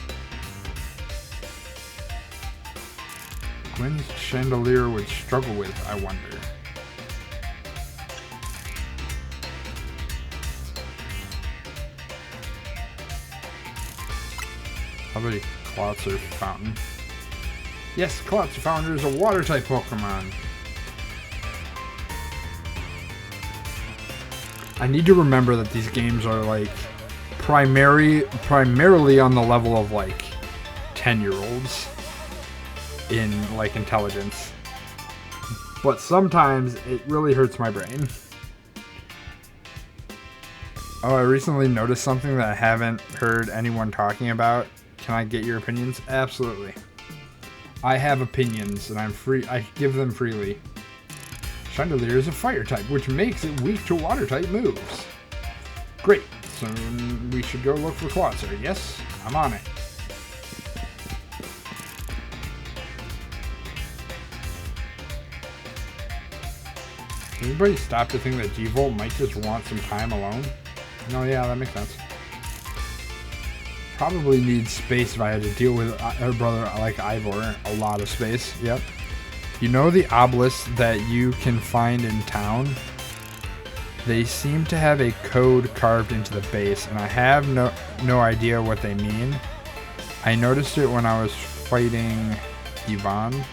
Gwen's Chandelier would struggle with, I wonder? How about a Cloutzer Fountain? Yes, Cloutzer Fountain is a water-type Pokemon. I need to remember that these games are like primarily on the level of like 10-year-olds in like intelligence. But sometimes it really hurts my brain. Oh, I recently noticed something that I haven't heard anyone talking about. Can I get your opinions? Absolutely. I have opinions and I give them freely. Chandelier is a fire type, which makes it weak to water type moves. Great, so we should go look for Cloutzer. Yes, I'm on it. Anybody stop to think that G-Volt might just want some time alone? No, yeah, that makes sense. Probably needs space if I had to deal with her brother like Ivor. A lot of space, yep. You know the obelisks that you can find in town? They seem to have a code carved into the base, and I have no idea what they mean. I noticed it when I was fighting Yvonne.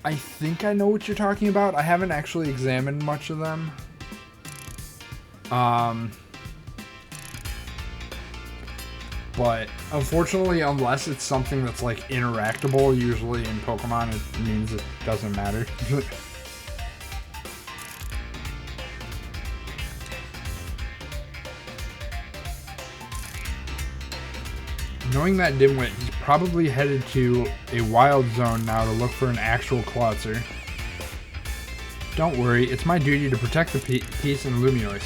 I think I know what you're talking about. I haven't actually examined much of them. But unfortunately, unless it's something that's like interactable, usually in Pokemon, it means it doesn't matter. Knowing that dimwit, he's probably headed to a wild zone now to look for an actual Cloutzer. Don't worry, it's my duty to protect the peace in Luminois,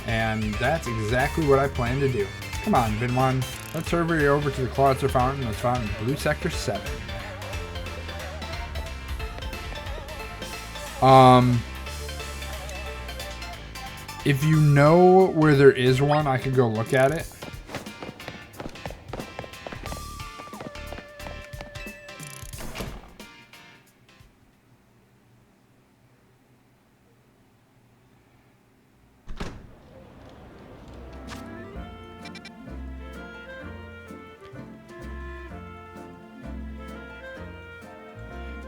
and that's exactly what I plan to do. Come on, Vinwan, let's hurry over to the Cloutzer Fountain that's found in Blue Sector 7. If you know where there is one, I could go look at it.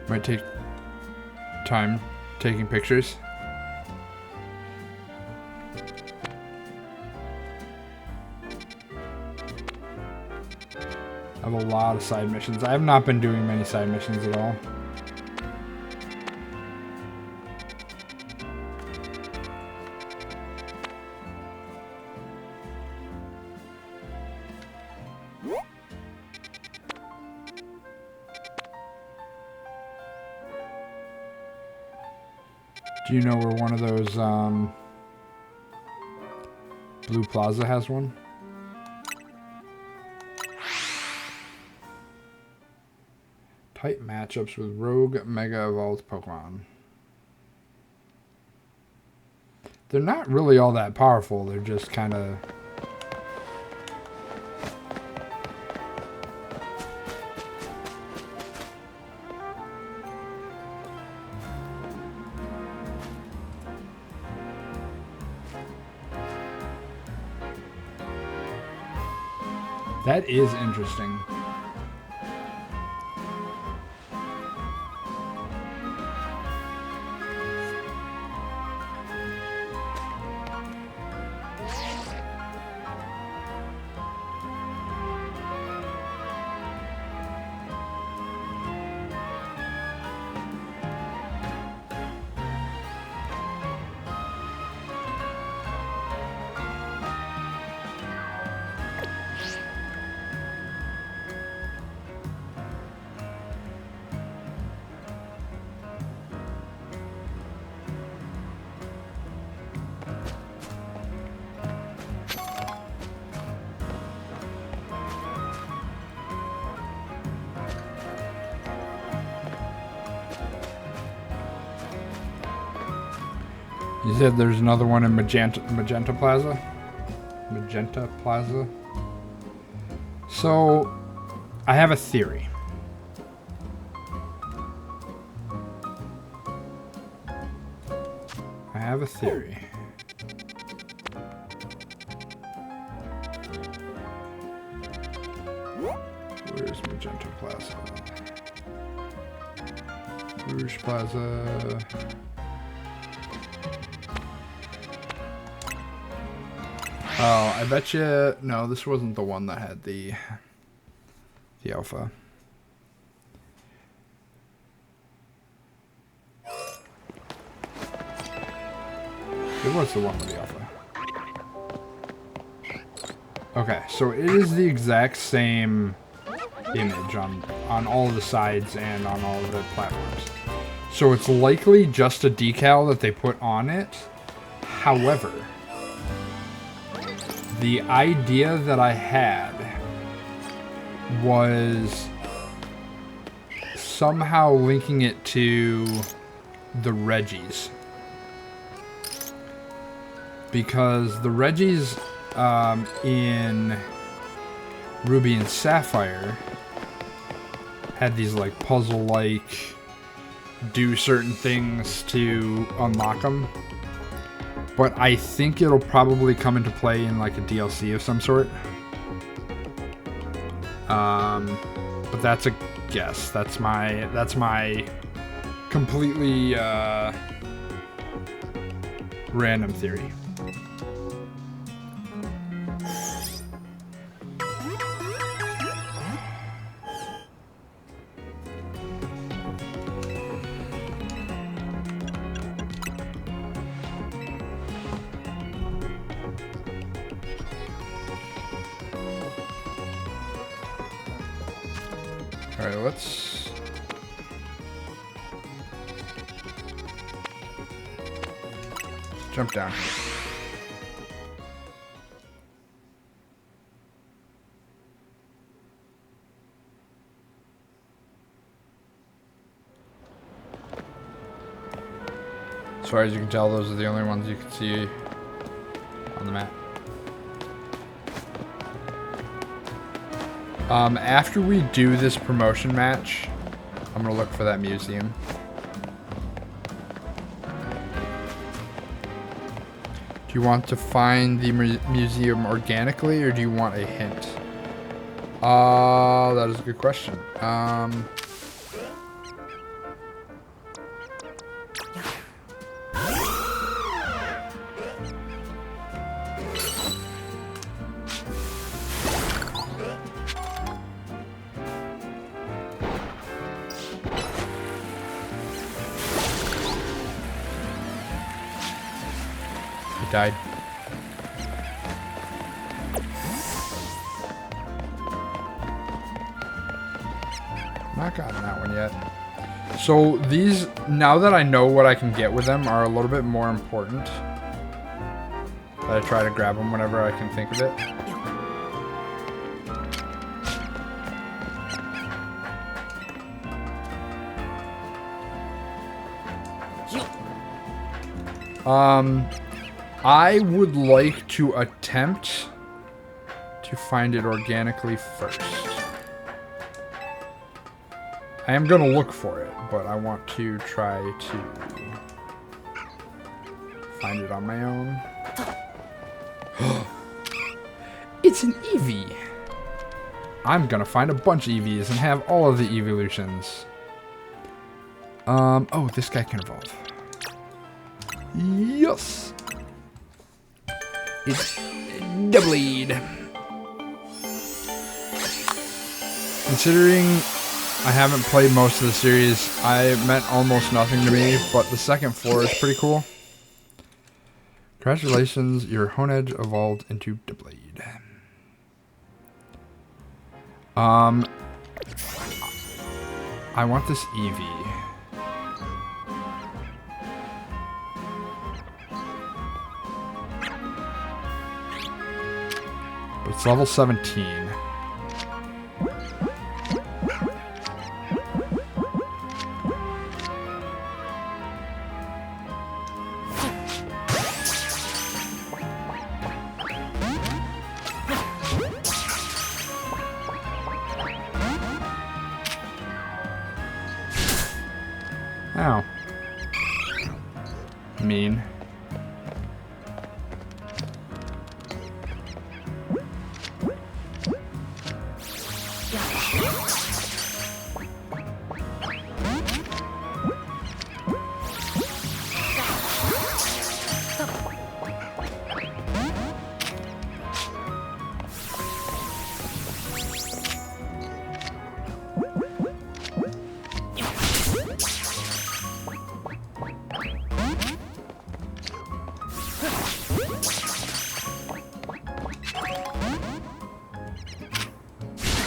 Might take time taking pictures. I have a lot of side missions. I have not been doing many side missions at all. Do you know where one of those Blue Plaza has one? Tight matchups with Rogue Mega Evolved Pokemon. They're not really all that powerful. They're just kind of... That is interesting. You said there's another one in Magenta Plaza? Magenta Plaza? So, I have a theory. I have a theory. Where's Magenta Plaza? Rouge Plaza... Oh, I bet you... No, this wasn't the one that had the alpha. It was the one with the alpha. Okay, so it is the exact same image on all of the sides and on all of the platforms. So it's likely just a decal that they put on it. However... the idea that I had was somehow linking it to the Reggies. Because the Reggies in Ruby and Sapphire had these like puzzle-like do certain things to unlock them. But I think it'll probably come into play in like a DLC of some sort. But that's a guess. That's my completely random theory. Alright, let's jump down here. So as you can tell, those are the only ones you can see the map. After we do this promotion match, I'm gonna look for that museum. Do you want to find the museum organically, or do you want a hint? That is a good question. Died. Not gotten that one yet. So these, now that I know what I can get with them, are a little bit more important. But I try to grab them whenever I can think of it. I would like to attempt to find it organically first. I am going to look for it, but I want to try to find it on my own. It's an Eevee! I'm going to find a bunch of Eevees and have all of the evolutions. Oh, this guy can evolve. Yes! It's Doublade. Considering I haven't played most of the series, it meant almost nothing to me, but the second floor is pretty cool. Congratulations, your Honedge evolved into Doublade. I want this Eevee. It's level 17. Ow. Mean.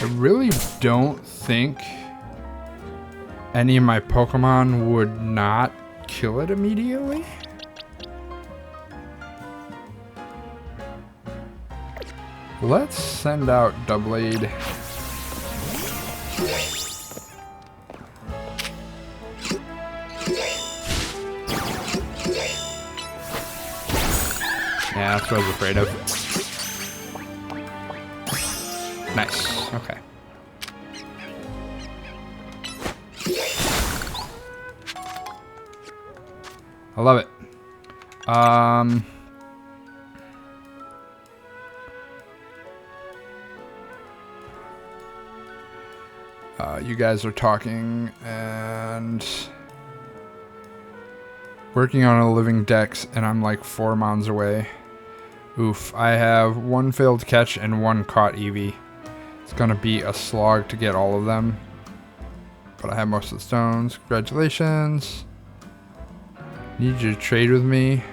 I really don't think any of my Pokemon would not kill it immediately. Let's send out Doublade. Yeah, that's what I was afraid of. Nice. Okay. I love it. You guys are talking and working on a living dex, and I'm like 4 mons away. Oof. I have 1 failed catch and 1 caught Eevee. It's gonna be a slog to get all of them, but I have most of the stones. Congratulations. Need you to trade with me.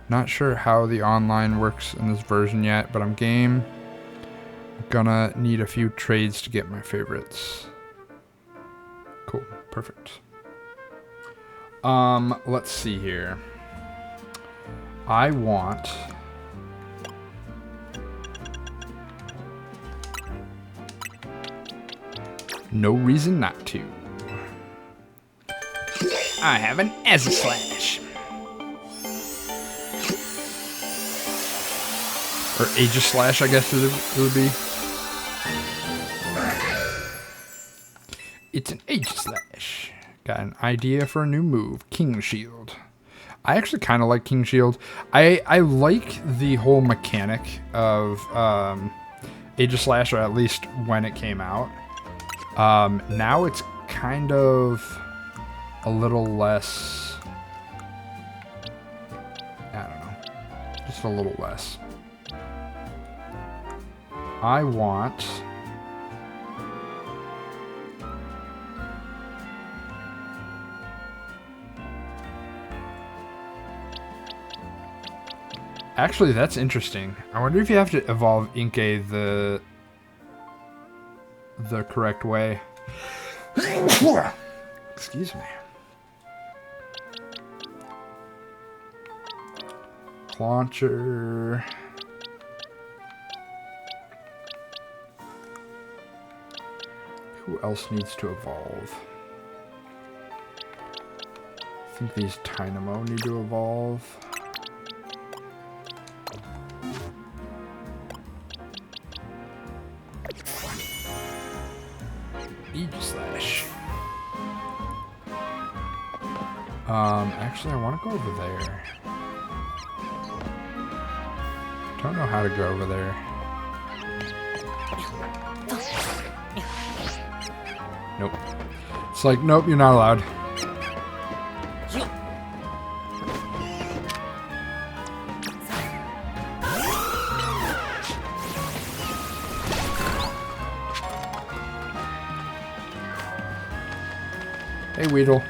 Not sure how the online works in this version yet, but I'm game. I'm gonna need a few trades to get my favorites. Cool, perfect. Let's see here. I want no reason not to. I have an Azaslash. Or Aegis Slash, I guess it would be. It's an Aegis Slash. Got an idea for a new move. King Shield. I actually kind of like King Shield. I like the whole mechanic of Aegis Slash, or at least when it came out. Now it's kind of a little less... I don't know. Just a little less. I want... Actually, that's interesting. I wonder if you have to evolve Inkay the correct way. Excuse me. Launcher. Who else needs to evolve? I think these Dynamo need to evolve. Aegis Slash. Actually, I want to go over there. Don't know how to go over there. Nope. It's like, nope, you're not allowed. Hey, Weedle.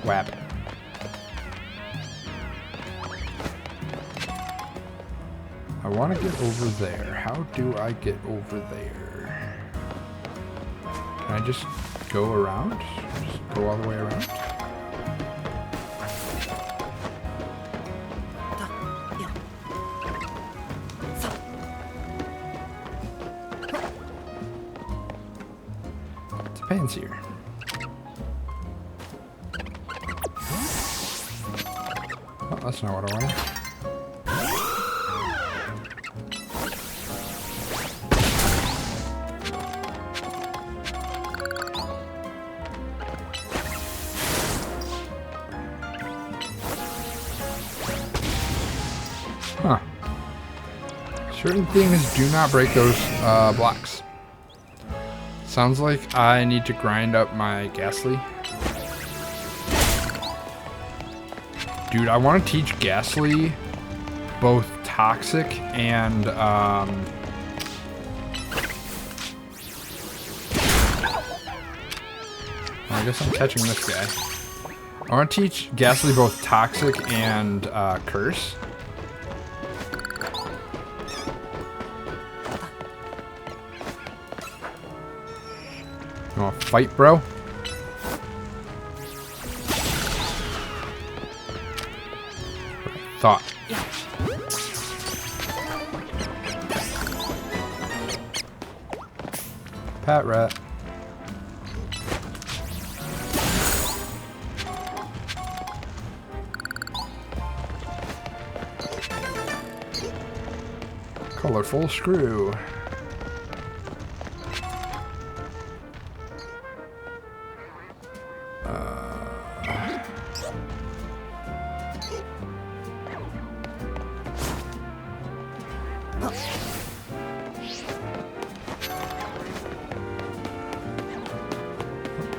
Whap. I want to get over there. How do I get over there? Can I just go around? Just go all the way around? Depends here. Oh, that's not what I wanted. Huh. Certain things do not break those blocks. Sounds like I need to grind up my Ghastly. Dude, I want to teach Ghastly both Toxic and I guess I'm catching this guy. I want to teach Ghastly both Toxic and Curse. You want to fight, bro? Thought. Pat rat. Colorful screw.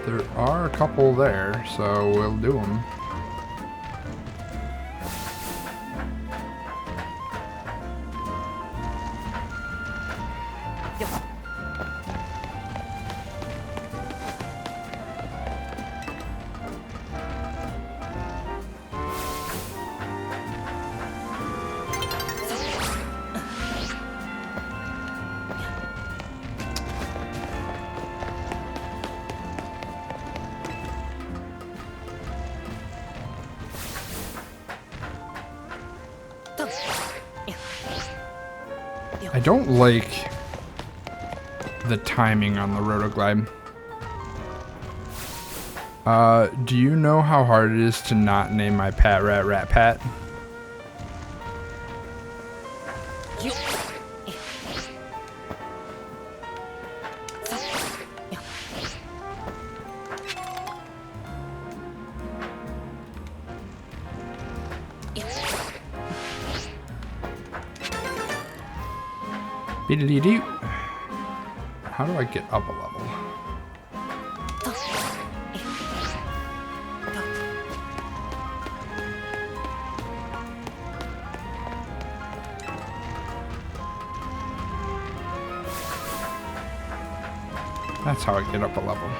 There are a couple there, so we'll do them. I don't like the timing on the Rotoglide. Do you know how hard it is to not name my Pat Rat Rat Pat? Beedly-doo. How do I get up a level? That's how I get up a level.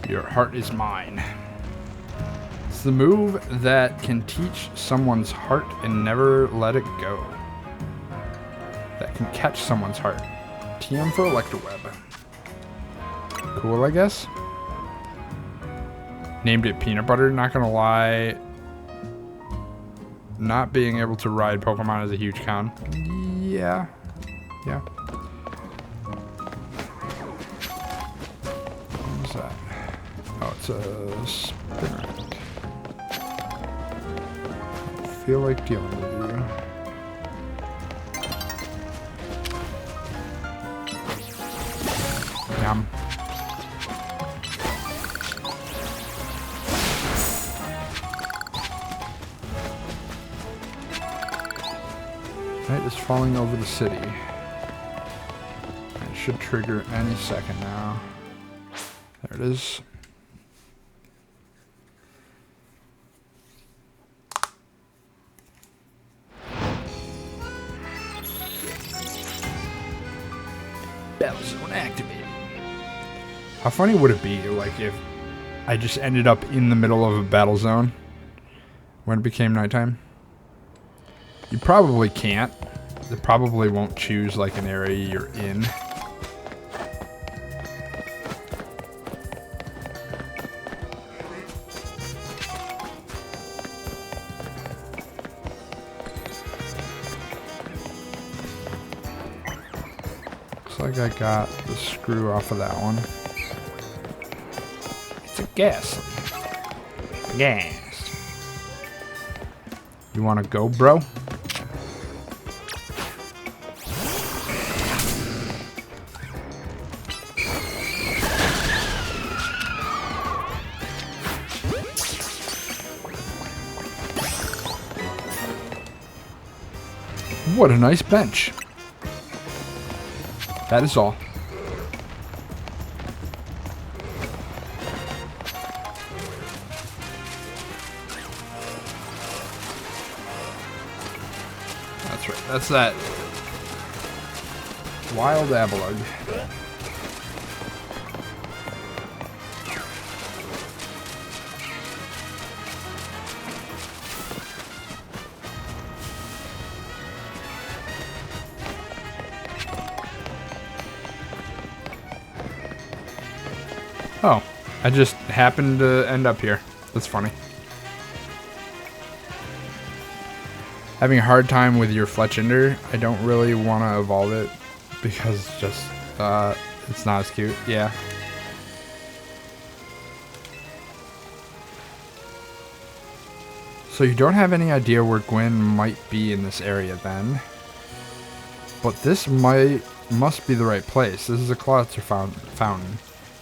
Your heart is mine. It's the move that can teach someone's heart and never let it go. That can catch someone's heart. TM for Electroweb. Cool, I guess. Named it Peanut Butter. Not gonna lie. Not being able to ride Pokemon is a huge con. Yeah. Yeah. What is that? Oh, it's a spinner. I feel like dealing with you. Yum. Night is falling over the city. It should trigger any second now. There it is. Battle zone activated. How funny would it be, like, if I just ended up in the middle of a battle zone when it became nighttime? You probably can't. It probably won't choose, like, an area you're in. Looks like I got the screw off of that one. It's a gas. Gas. You wanna go, bro? What a nice bench. That is all. That's right. That's that wild Avalugg. Oh, I just happened to end up here. That's funny. Having a hard time with your Fletchinder. I don't really want to evolve it because just it's not as cute. Yeah. So you don't have any idea where Gwen might be in this area then. But this must be the right place. This is a Clawitzer fountain.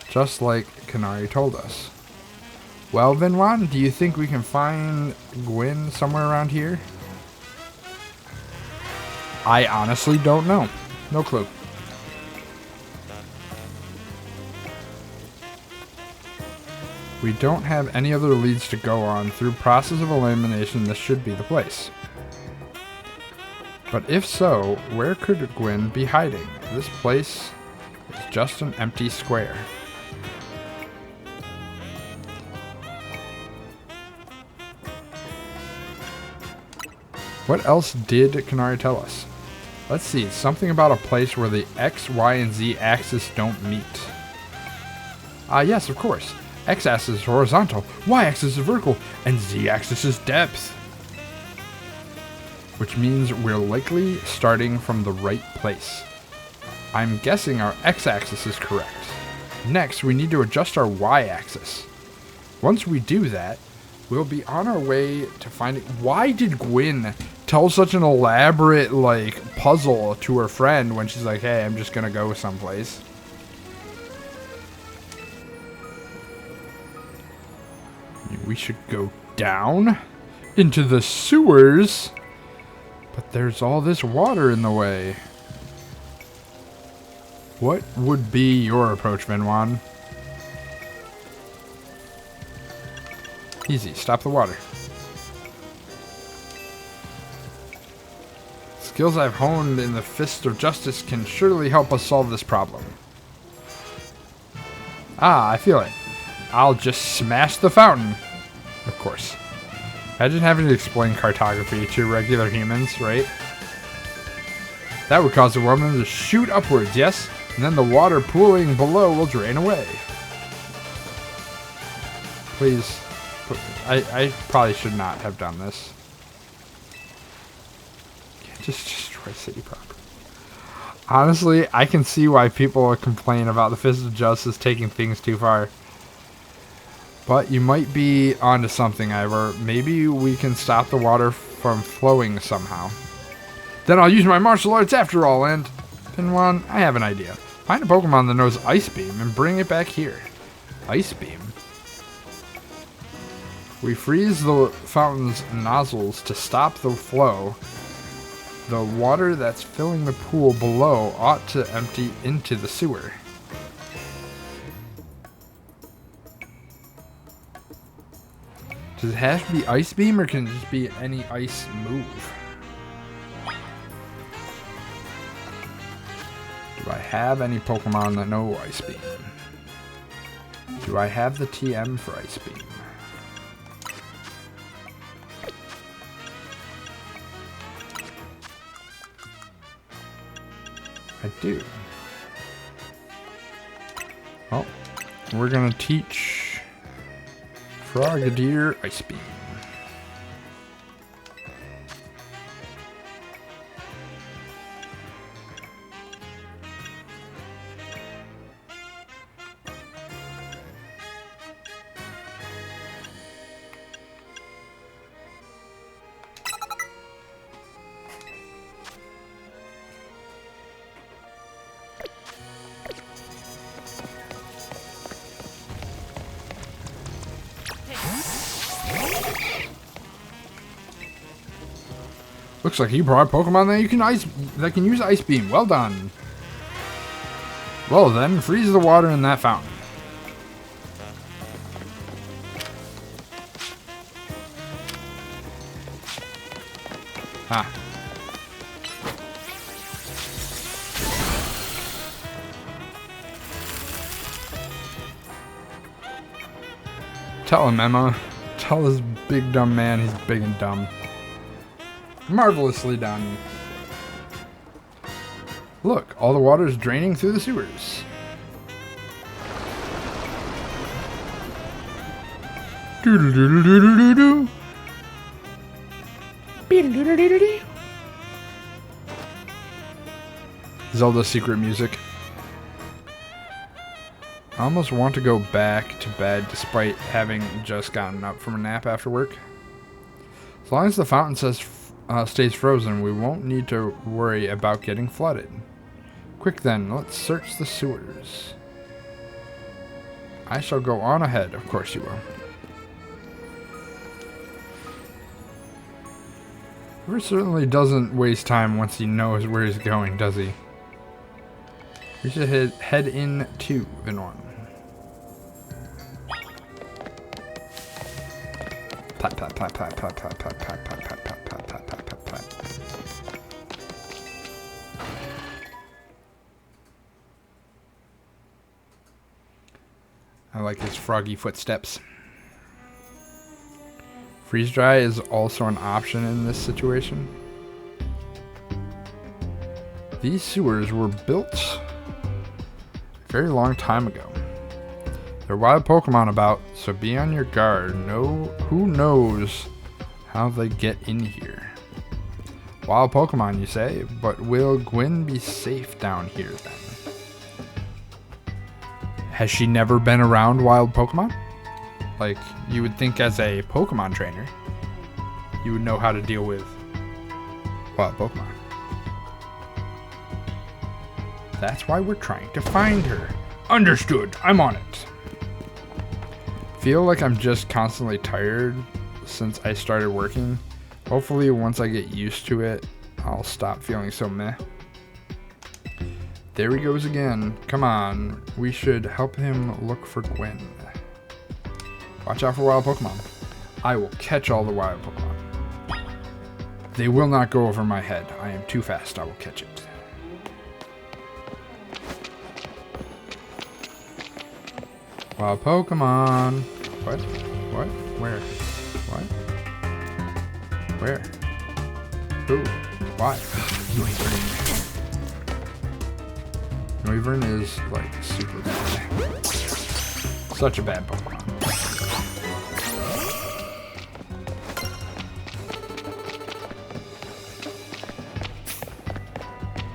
Just like Kanari told us. Well, Vinwan, do you think we can find Gwyn somewhere around here? I honestly don't know. No clue. We don't have any other leads to go on. Through process of elimination, this should be the place. But if so, where could Gwyn be hiding? This place is just an empty square. What else did Kanari tell us? Let's see, something about a place where the X, Y, and Z axis don't meet. Yes, of course. X-axis is horizontal, Y-axis is vertical, and Z-axis is depth. Which means we're likely starting from the right place. I'm guessing our X-axis is correct. Next, we need to adjust our Y-axis. Once we do that, We'll be on our way to finding... Why did Gwyn tell such an elaborate, like, puzzle to her friend when she's like, hey, I'm just gonna go someplace? We should go down into the sewers, but there's all this water in the way. What would be your approach, Vinwan? Easy, stop the water. Skills I've honed in the Fist of Justice can surely help us solve this problem. Ah, I feel it. I'll just smash the fountain. Of course. Imagine having to explain cartography to regular humans, right? That would cause the woman to shoot upwards, yes? And then the water pooling below will drain away. Please. I probably should not have done this. Can't just destroy city property. Honestly, I can see why people complain about the Fist of Justice taking things too far. But you might be onto something, Ivor. Maybe we can stop the water from flowing somehow. Then I'll use my martial arts after all, and... Pinwan, I have an idea. Find a Pokemon that knows Ice Beam and bring it back here. Ice Beam? We freeze the fountain's nozzles to stop the flow. The water that's filling the pool below ought to empty into the sewer. Does it have to be Ice Beam, or can it just be any ice move? Do I have any Pokemon that know Ice Beam? Do I have the TM for Ice Beam? I do. Oh, we're gonna teach Frogadier Ice Beam. Looks like you brought a Pokemon that can use Ice Beam. Well done. Well then, freeze the water in that fountain. Ah. Tell him, Emma. Tell this big dumb man he's big and dumb. Marvelously done. Look, all the water is draining through the sewers. Doodle-doodle-doodle-doodle. Beedle-doodle-doodle-doo. Zelda's secret music. I almost want to go back to bed despite having just gotten up from a nap after work. As long as the fountain stays frozen, we won't need to worry about getting flooded. Quick then, let's search the sewers. I shall go on ahead. Of course you will. River certainly doesn't waste time once he knows where he's going, does he? We should head in to Vinwan. Pat, pat, pat, pat, pat, pat, pat, pat, pat, pat, pat, pat, pat, pat, pat, pat. I like his froggy footsteps. Freeze dry is also an option in this situation. These sewers were built a very long time ago. There are wild Pokemon about, so be on your guard. Who knows how they get in here? Wild Pokemon, you say? But will Gwyn be safe down here then? Has she never been around wild Pokemon? Like, you would think as a Pokemon trainer, you would know how to deal with wild Pokemon. That's why we're trying to find her. Understood. I'm on it. Feel like I'm just constantly tired since I started working. Hopefully once I get used to it, I'll stop feeling so meh. There he goes again. Come on. We should help him look for Gwen. Watch out for wild Pokemon. I will catch all the wild Pokemon. They will not go over my head. I am too fast. I will catch it. Wild Pokemon. What? What? Where? What? Where? Who? Why? Noivern. Noivern is like super bad. Such a bad Pokemon.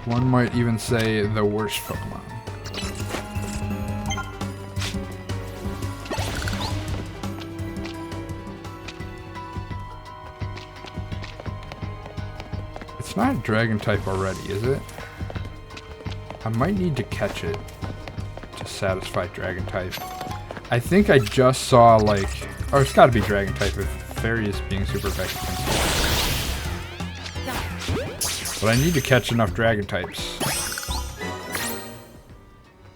One might even say the worst Pokemon. It's not Dragon type already, is it? I might need to catch it to satisfy Dragon type. I think I just saw like... Oh, it's gotta be Dragon type if Fairy is being super effective. But I need to catch enough Dragon types.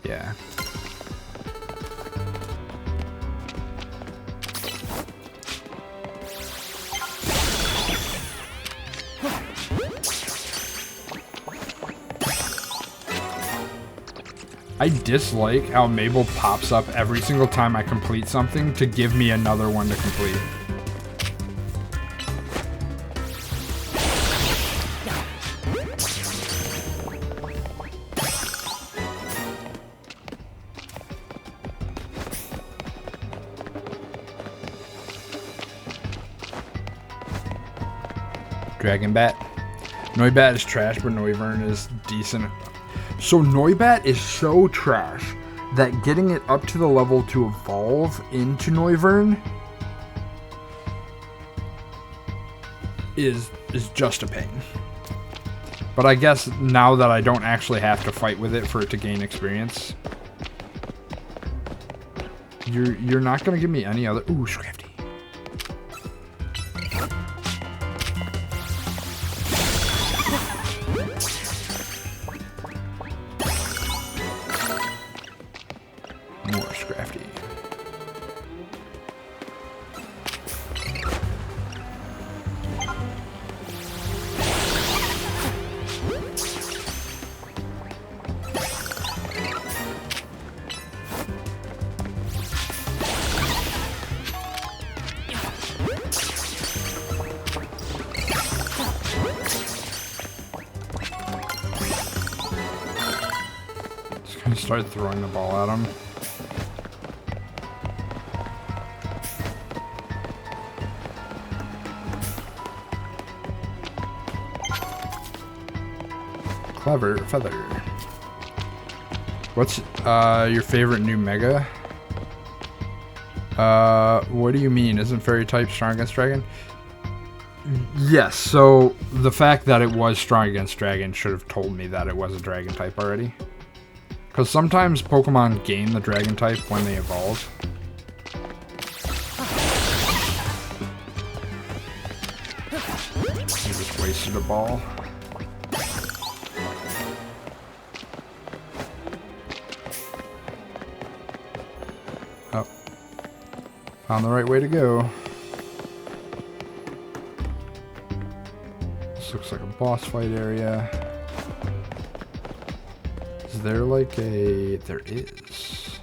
Yeah. I dislike how Mabel pops up every single time I complete something to give me another one to complete. Dragon Bat. Noibat is trash, but Noivern is decent. So Noibat is so trash that getting it up to the level to evolve into Noivern is just a pain. But I guess now that I don't actually have to fight with it for it to gain experience, you're not gonna give me any other. Ooh, Scrafty. Start throwing the ball at him. Clever Feather. What's your favorite new Mega? What do you mean? Isn't Fairy type strong against Dragon? Yes, so the fact that it was strong against Dragon should have told me that it was a Dragon type already. Because sometimes Pokemon gain the Dragon type when they evolve. I just wasted a ball. Oh. Found the right way to go. This looks like a boss fight area. Is there like a... There is.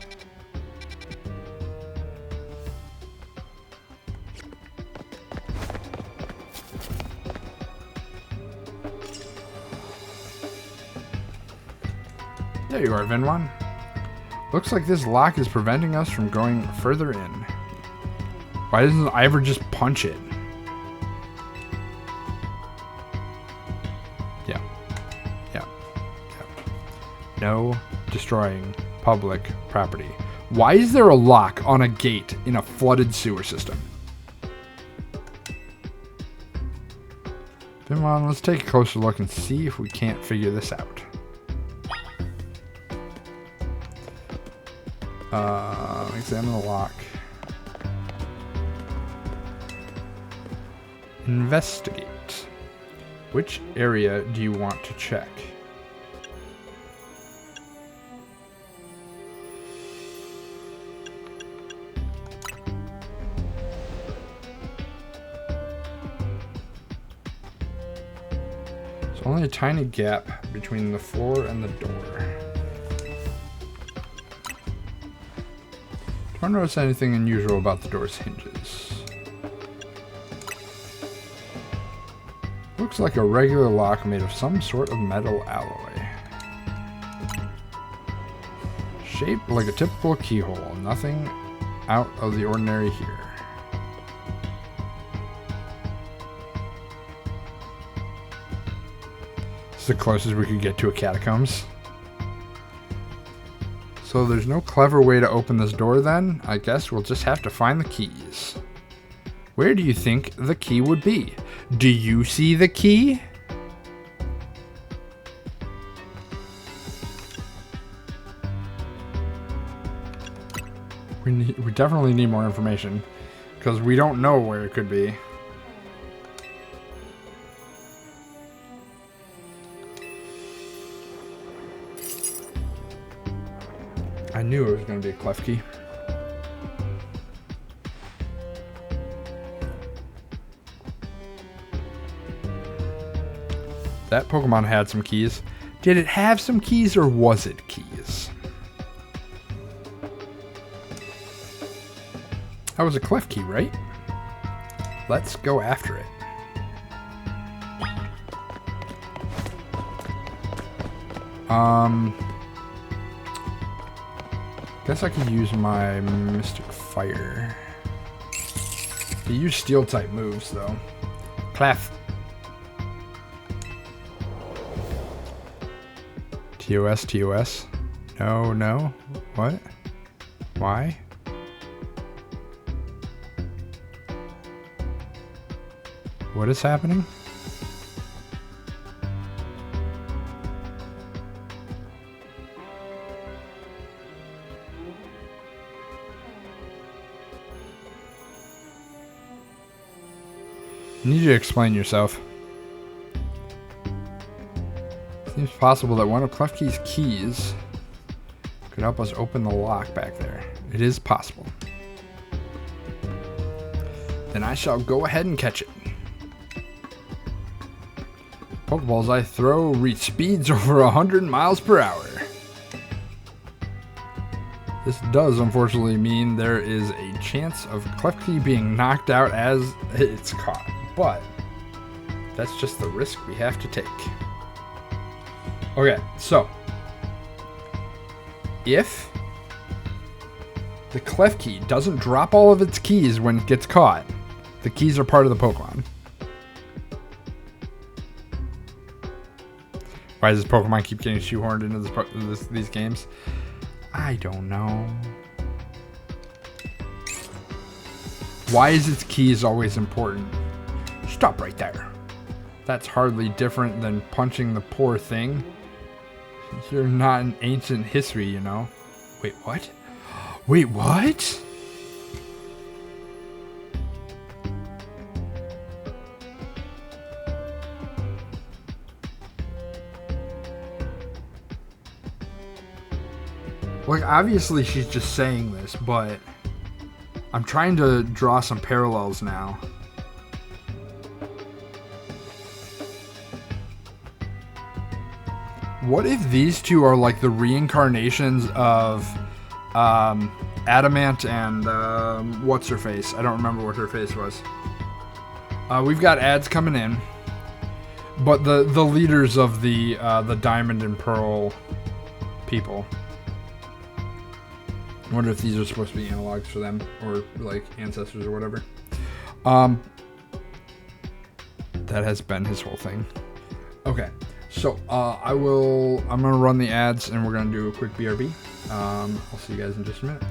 There you are, Venwan. Looks like this lock is preventing us from going further in. Why doesn't Ivor just punch it? Yeah. Yeah. Yeah. No destroying public property. Why is there a lock on a gate in a flooded sewer system? Come on, let's take a closer look and see if we can't figure this out. Examine the lock. Investigate. Which area do you want to check? There's only a tiny gap between the floor and the door. Don't notice anything unusual about the door's hinges. Looks like a regular lock made of some sort of metal alloy. Shaped like a typical keyhole. Nothing out of the ordinary here. It's the closest we could get to a catacombs. So there's no clever way to open this door then? I guess we'll just have to find the keys. Where do you think the key would be? Do you see the key? We definitely need more information because we don't know where it could be. I knew it was going to be a clef key. That Pokemon had some keys. Did it have some keys or was it keys? That was a clef key, right? Let's go after it. Guess I could use my Mystic Fire. They use Steel type moves though. Clef. TOS, TOS. No, no. What? Why? What is happening? I need you to explain yourself. Seems possible that one of Klefki's keys could help us open the lock back there. It is possible. Then I shall go ahead and catch it. Pokeballs I throw reach speeds over 100 miles per hour. This does unfortunately mean there is a chance of Klefki being knocked out as it's caught. But that's just the risk we have to take. Okay, so if the Klefki doesn't drop all of its keys when it gets caught, the keys are part of the Pokemon. Why does this Pokemon keep getting shoehorned into these games? I don't know. Why is its keys always important? Stop right there. That's hardly different than punching the poor thing. You're not an ancient history, you know. Wait, what? Wait, what? Like, obviously she's just saying this, but I'm trying to draw some parallels now. What if these two are like the reincarnations of Adamant and what's her face? I don't remember what her face was. We've got ads coming in, but the leaders of the Diamond and Pearl people. I wonder if these are supposed to be analogs for them or like ancestors or whatever. That has been his whole thing. Okay. So, I'm going to run the ads and we're going to do a quick BRB. I'll see you guys in just a minute.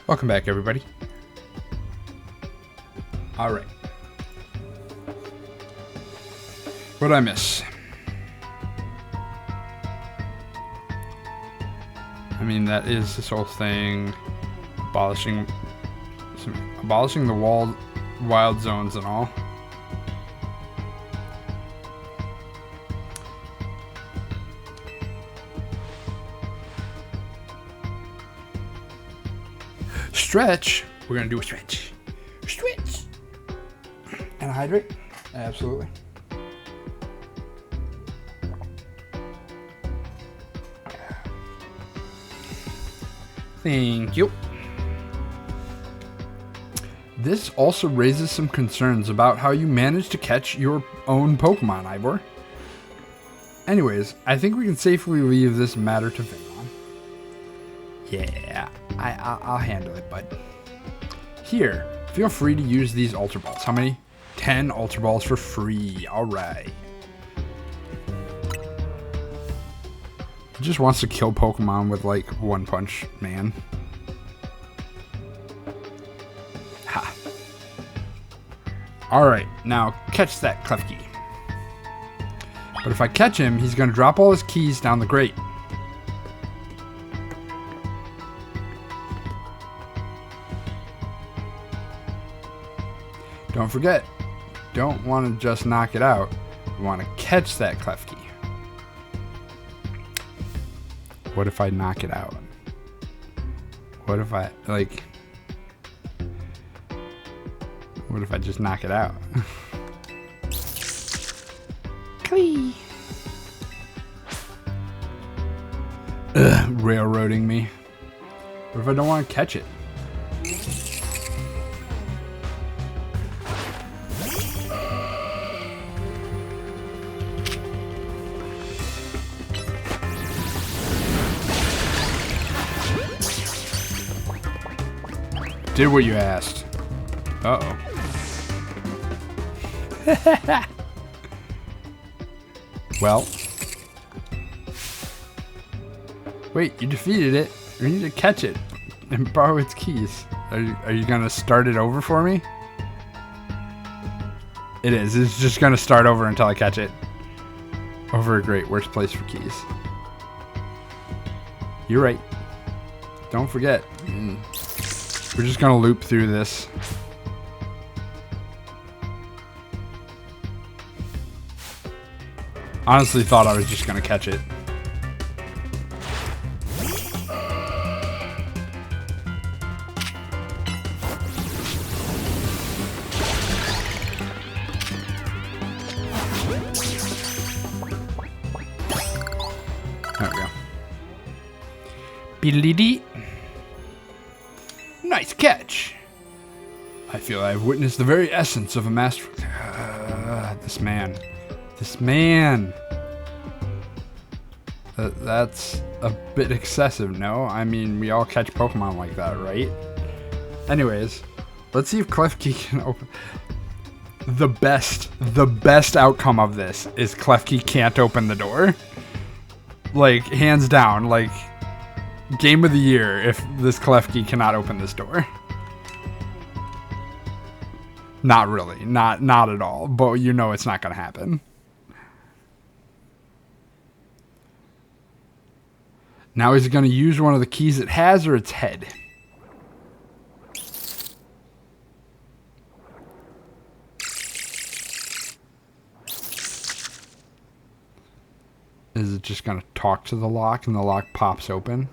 Welcome back, everybody. Alright. What did I miss? I mean, that is this whole thing. Abolishing the wild zones and all. Stretch. We're gonna do a stretch. Stretch. And hydrate. Absolutely. Thank you. This also raises some concerns about how you manage to catch your own Pokemon, Ivor. Anyways, I think we can safely leave this matter to Vamon. Yeah, I'll handle it, bud. Here, feel free to use these Ultra Balls. How many? 10 Ultra Balls for free. Alright. He just wants to kill Pokemon with, like, One Punch Man. Ha. Alright, now catch that Klefki. But if I catch him, he's going to drop all his keys down the grate. Don't forget, don't want to just knock it out. You want to catch that Klefki. What if I knock it out? What if I, like... What if I just knock it out? Ugh, railroading me. What if I don't want to catch it? Did what you asked. Uh-oh. Well. Wait, you defeated it. You need to catch it and borrow its keys. Are you gonna start it over for me? It is. It's just gonna start over until I catch it. Over a grate. Worst place for keys. You're right. Don't forget. We're just gonna loop through this. Honestly thought I was just gonna catch it. There we go. Beedly-dee. Nice catch. I feel I have witnessed the very essence of a master. This man. This man. That's a bit excessive, no? I mean, we all catch Pokemon like that, right? Anyways, let's see if Klefki can open. The best outcome of this is Klefki can't open the door. Like, hands down, like, game of the year if this Klefki cannot open this door. Not really. Not at all. But you know it's not going to happen. Now is it going to use one of the keys it has or its head? Is it just going to talk to the lock and the lock pops open?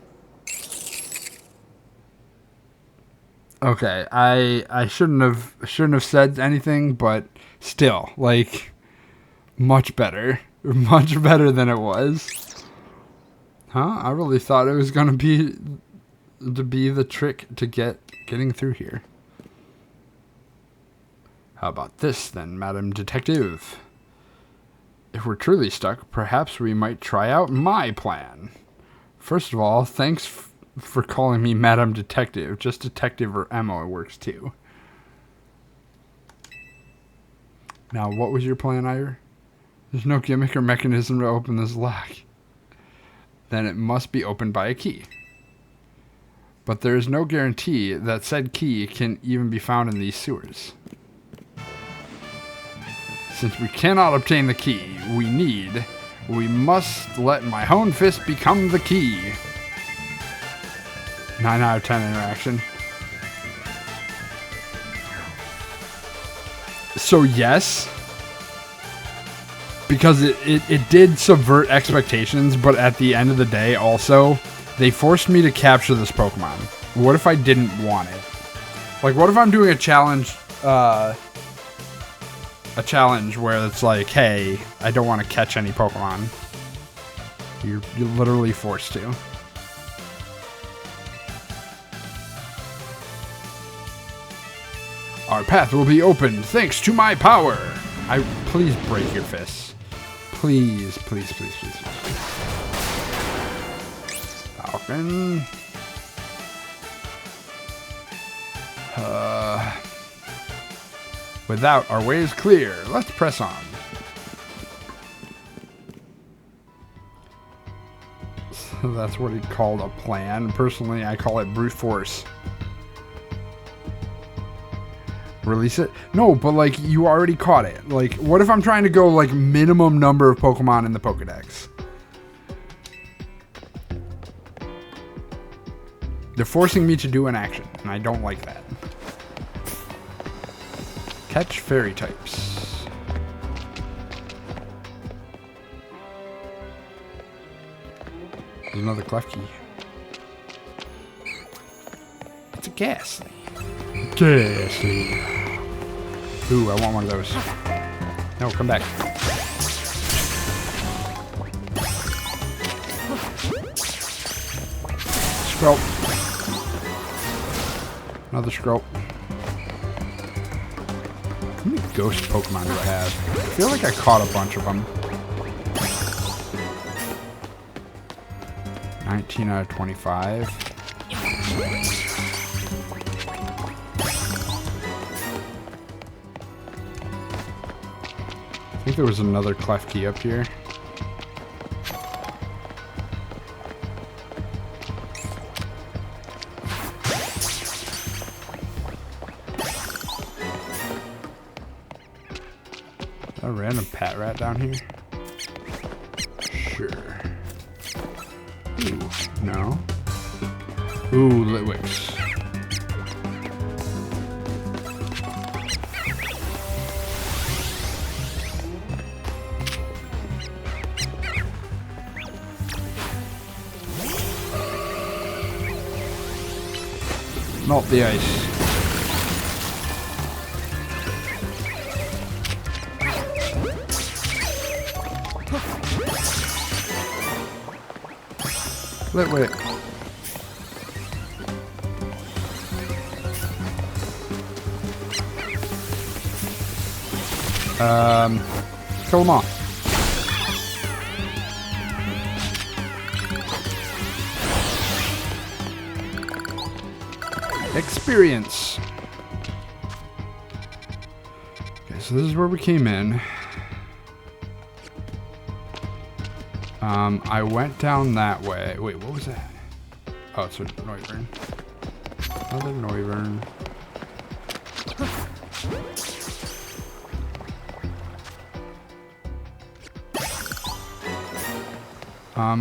Okay, I shouldn't have said anything, but still, like, much better than it was. Huh? I really thought it was gonna be the trick to getting through here. How about this then, Madam Detective? If we're truly stuck, perhaps we might try out my plan. First of all, thanks for calling me Madam Detective. Just Detective or Emma works too. Now, what was your plan, Ira? There's no gimmick or mechanism to open this lock. Then it must be opened by a key. But there is no guarantee that said key can even be found in these sewers. Since we cannot obtain the key we must let my own fist become the key. 9 out of 10 interaction. So yes, because it did subvert expectations, but at the end of the day also, they forced me to capture this Pokemon. What if I didn't want it? Like, what if I'm doing a challenge where it's like, hey, I don't want to catch any Pokemon. You're literally forced to. Our path will be opened thanks to my power. Please break your fists. Please, please, please, please. Falcon. Without our way is clear. Let's press on. So that's what he called a plan. Personally, I call it brute force. Release it? No, but like, you already caught it. Like, what if I'm trying to go like minimum number of Pokemon in the Pokedex? They're forcing me to do an action, and I don't like that. Catch fairy types. There's another Klefki. It's a Ghastly. Ghastly. Ooh, I want one of those. No, come back. Skrelp. Another Skrelp. How many ghost Pokemon do I have? I feel like I caught a bunch of them. 19 out of 25. I think there was another Klefki up here. A random pat rat down here? Sure. Ooh, no. Ooh, Litwicks. Not the ice. Litwick. Kill them off. Experience. Okay, so this is where we came in. I went down that way. Wait, what was that? Oh, it's a Noivern. Another Noivern.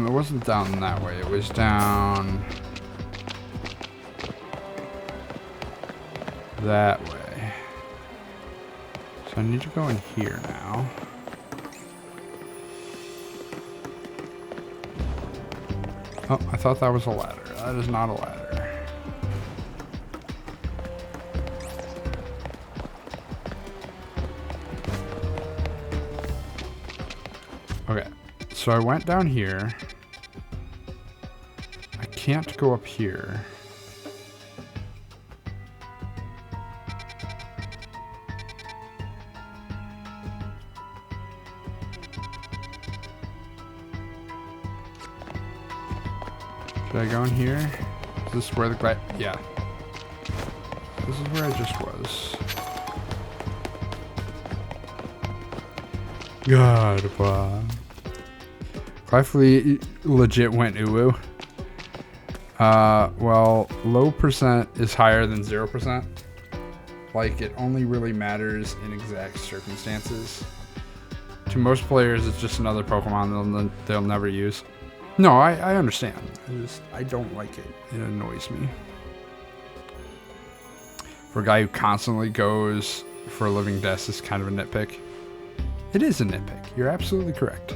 It wasn't down that way. It was down that way. So I need to go in here now. Oh, I thought that was a ladder. That is not a ladder. Okay, so I went down here. I can't go up here. Should I go in here? Is this where the yeah. This is where I just was. God, wow. Clefly legit went uwu. Well, low percent is higher than 0%. Like, it only really matters in exact circumstances. To most players, it's just another Pokemon they'll never use. No, I understand. I don't like it. It annoys me. For a guy who constantly goes for a living death, is kind of a nitpick. It is a nitpick. You're absolutely correct.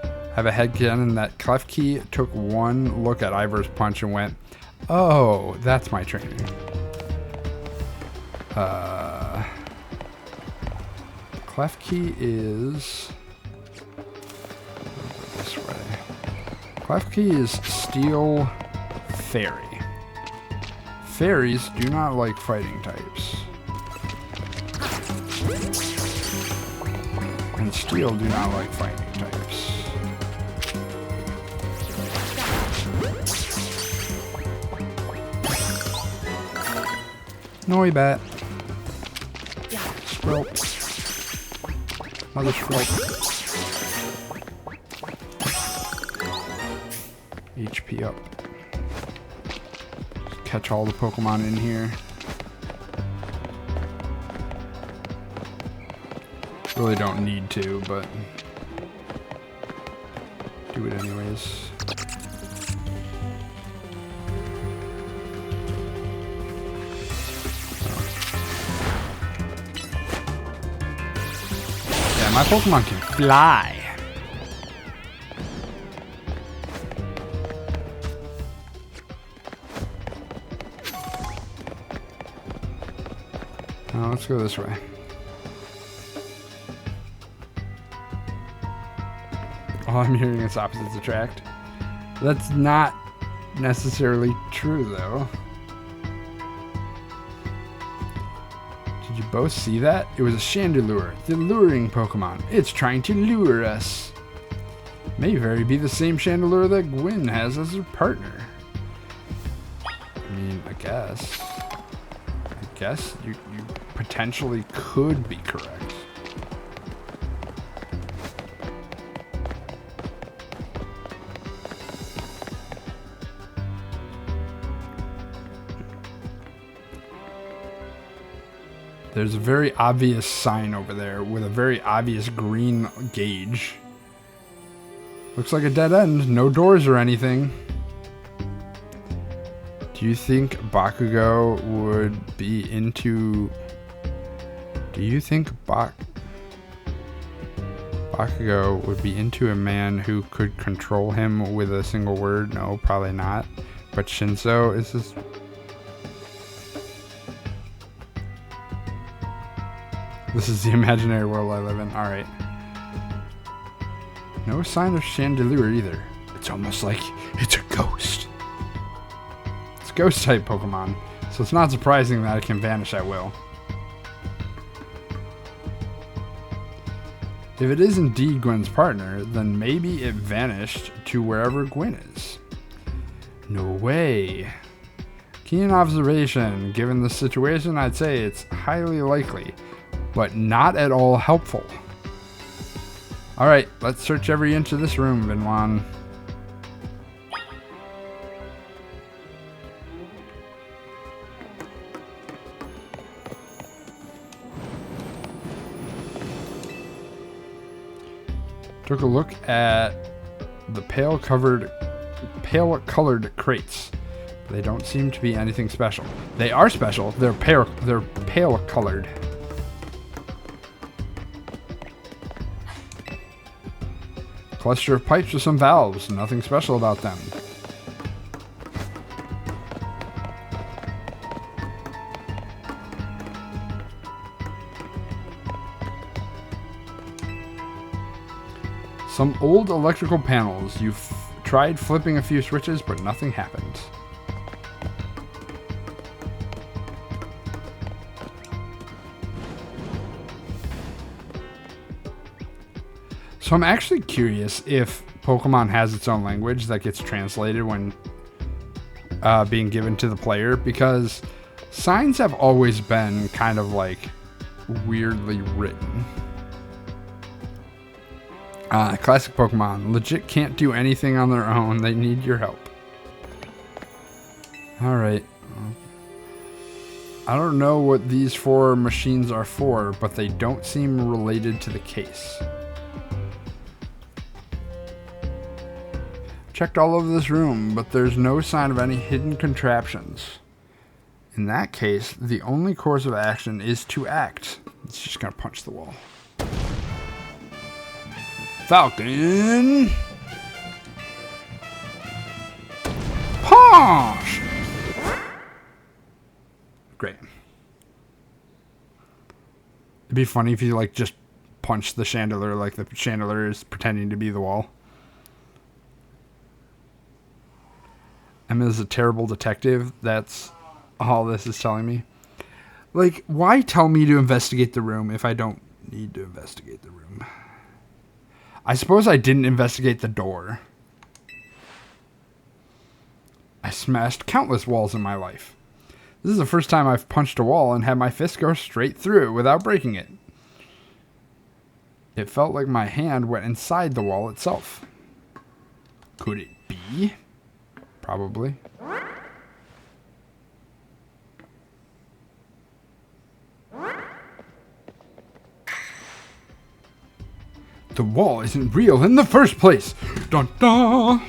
I have a headcanon that Klefki took one look at Ivor's punch and went, "Oh, that's my training." Klefki is this way. Klefki is Steel Fairy. Fairies do not like fighting types. And Steel do not like fighting types. Noibat. Squirrel. Mother Squirrel. HP up. Just catch all the Pokemon in here. Really don't need to, but do it anyways. Yeah, my Pokemon can fly. Oh, let's go this way. All I'm hearing is opposites attract. That's not necessarily true, though. Did you both see that? It was a Chandelure, the luring Pokemon. It's trying to lure us. May very be the same Chandelure that Gwyn has as her partner. I mean, I guess you potentially could be correct. There's a very obvious sign over there with a very obvious green gauge. Looks like a dead end, no doors or anything. Do you think Bakugo would be into... Bakugo would be into a man who could control him with a single word? No, probably not. But Shinzo is this... This is the imaginary world I live in. Alright. No sign of Chandelure either. It's almost like it's a ghost. It's a ghost type Pokemon, so it's not surprising that it can vanish at will. If it is indeed Gwyn's partner, then maybe it vanished to wherever Gwyn is. No way. Keen observation. Given the situation, I'd say it's highly likely, but not at all helpful. Alright, let's search every inch of this room, Vinwan. Took a look at the pale-colored crates. They don't seem to be anything special. They are special. They're pale-colored. Cluster of pipes with some valves. Nothing special about them. Some old electrical panels. You've tried flipping a few switches, but nothing happened. So I'm actually curious if Pokemon has its own language that gets translated when being given to the player, because signs have always been kind of like weirdly written. Classic Pokemon legit can't do anything on their own. They need your help. Alright. I don't know what these 4 machines are for, but they don't seem related to the case. Checked all over this room, but there's no sign of any hidden contraptions. In that case, the only course of action is to act. It's just gonna punch the wall. Falcon! Punch! Great. It'd be funny if you like just punch the chandelier like the chandelier is pretending to be the wall. Emma's a terrible detective. That's all this is telling me. Like, why tell me to investigate the room if I don't need to investigate the room? I suppose I didn't investigate the door. I smashed countless walls in my life. This is the first time I've punched a wall and had my fist go straight through it without breaking it. It felt like my hand went inside the wall itself. Could it be? Probably. The wall isn't real in the first place. Dun dun.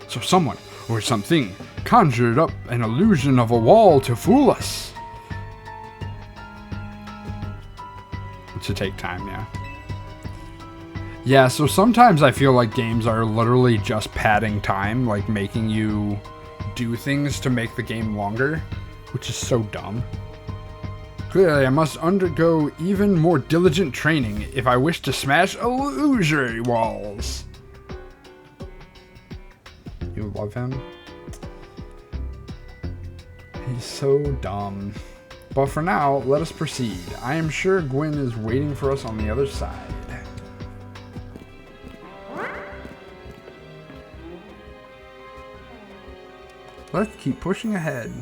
So someone or something conjured up an illusion of a wall to fool us. To take time, yeah. Yeah, so sometimes I feel like games are literally just padding time, like making you do things to make the game longer, which is so dumb. Clearly, I must undergo even more diligent training if I wish to smash illusory walls. You love him? He's so dumb. But for now, let us proceed. I am sure Gwen is waiting for us on the other side. Let's keep pushing ahead.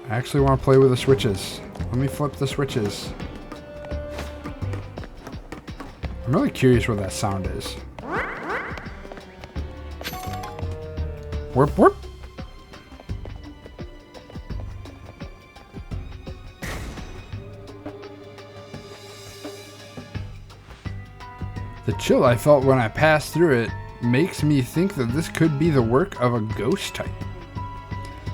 I actually want to play with the switches. Let me flip the switches. I'm really curious what that sound is. Warp, warp. The chill I felt when I passed through it makes me think that this could be the work of a ghost type.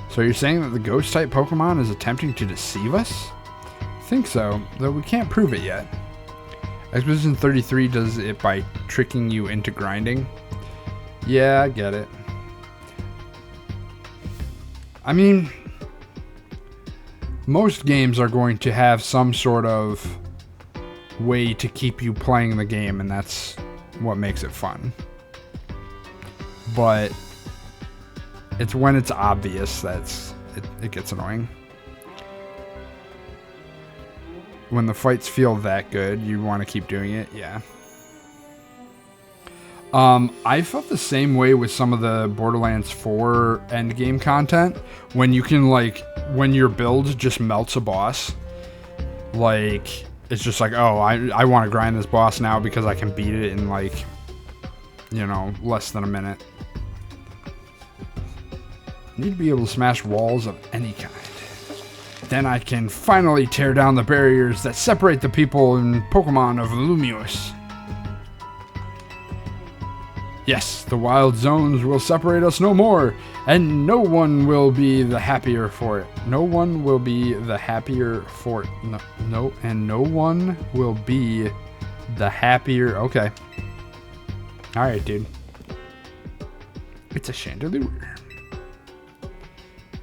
So you're saying that the ghost type Pokemon is attempting to deceive us? I think so, though we can't prove it yet. Expedition 33 does it by tricking you into grinding. Yeah, I get it. I mean, most games are going to have some sort of way to keep you playing the game, and that's what makes it fun. But it's when it's obvious that's it gets annoying. When the fights feel that good, you want to keep doing it, yeah. I felt the same way with some of the Borderlands 4 endgame content. When you can, like, when your build just melts a boss. Like, it's just like, oh, I want to grind this boss now because I can beat it in, like, you know, less than a minute. I need to be able to smash walls of any kind. Then I can finally tear down the barriers that separate the people and Pokemon of Lumiose. Yes, the wild zones will separate us no more, and no one will be the happier for it. No one will be the happier for it. No, and no one will be the happier. Okay. Alright, dude. It's a chandelier.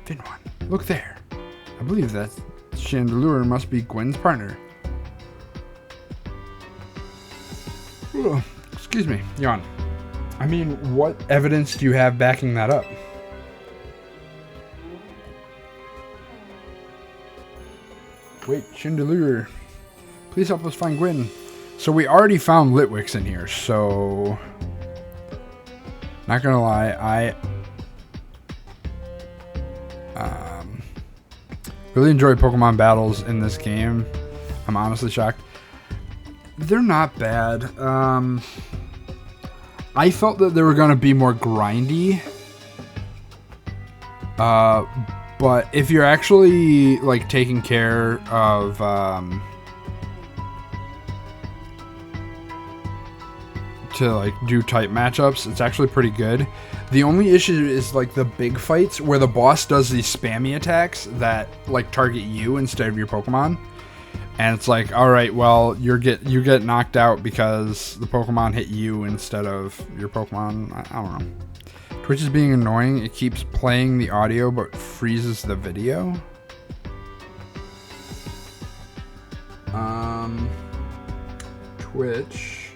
Thin one. Look there. I believe that chandelier must be Gwen's partner. Ooh, excuse me, yawn. I mean, what evidence do you have backing that up? Wait, chandelier. Please help us find Gwen. So we already found Litwicks in here, so... Not gonna lie, I really enjoy Pokemon battles in this game. I'm honestly shocked. They're not bad. I felt that they were going to be more grindy. But if you're actually like taking care of to like do type matchups, it's actually pretty good. The only issue is like the big fights where the boss does these spammy attacks that like target you instead of your Pokemon. And it's like, all right, well, you get knocked out because the Pokemon hit you instead of your Pokemon. I don't know. Twitch is being annoying. It keeps playing the audio but freezes the video. Twitch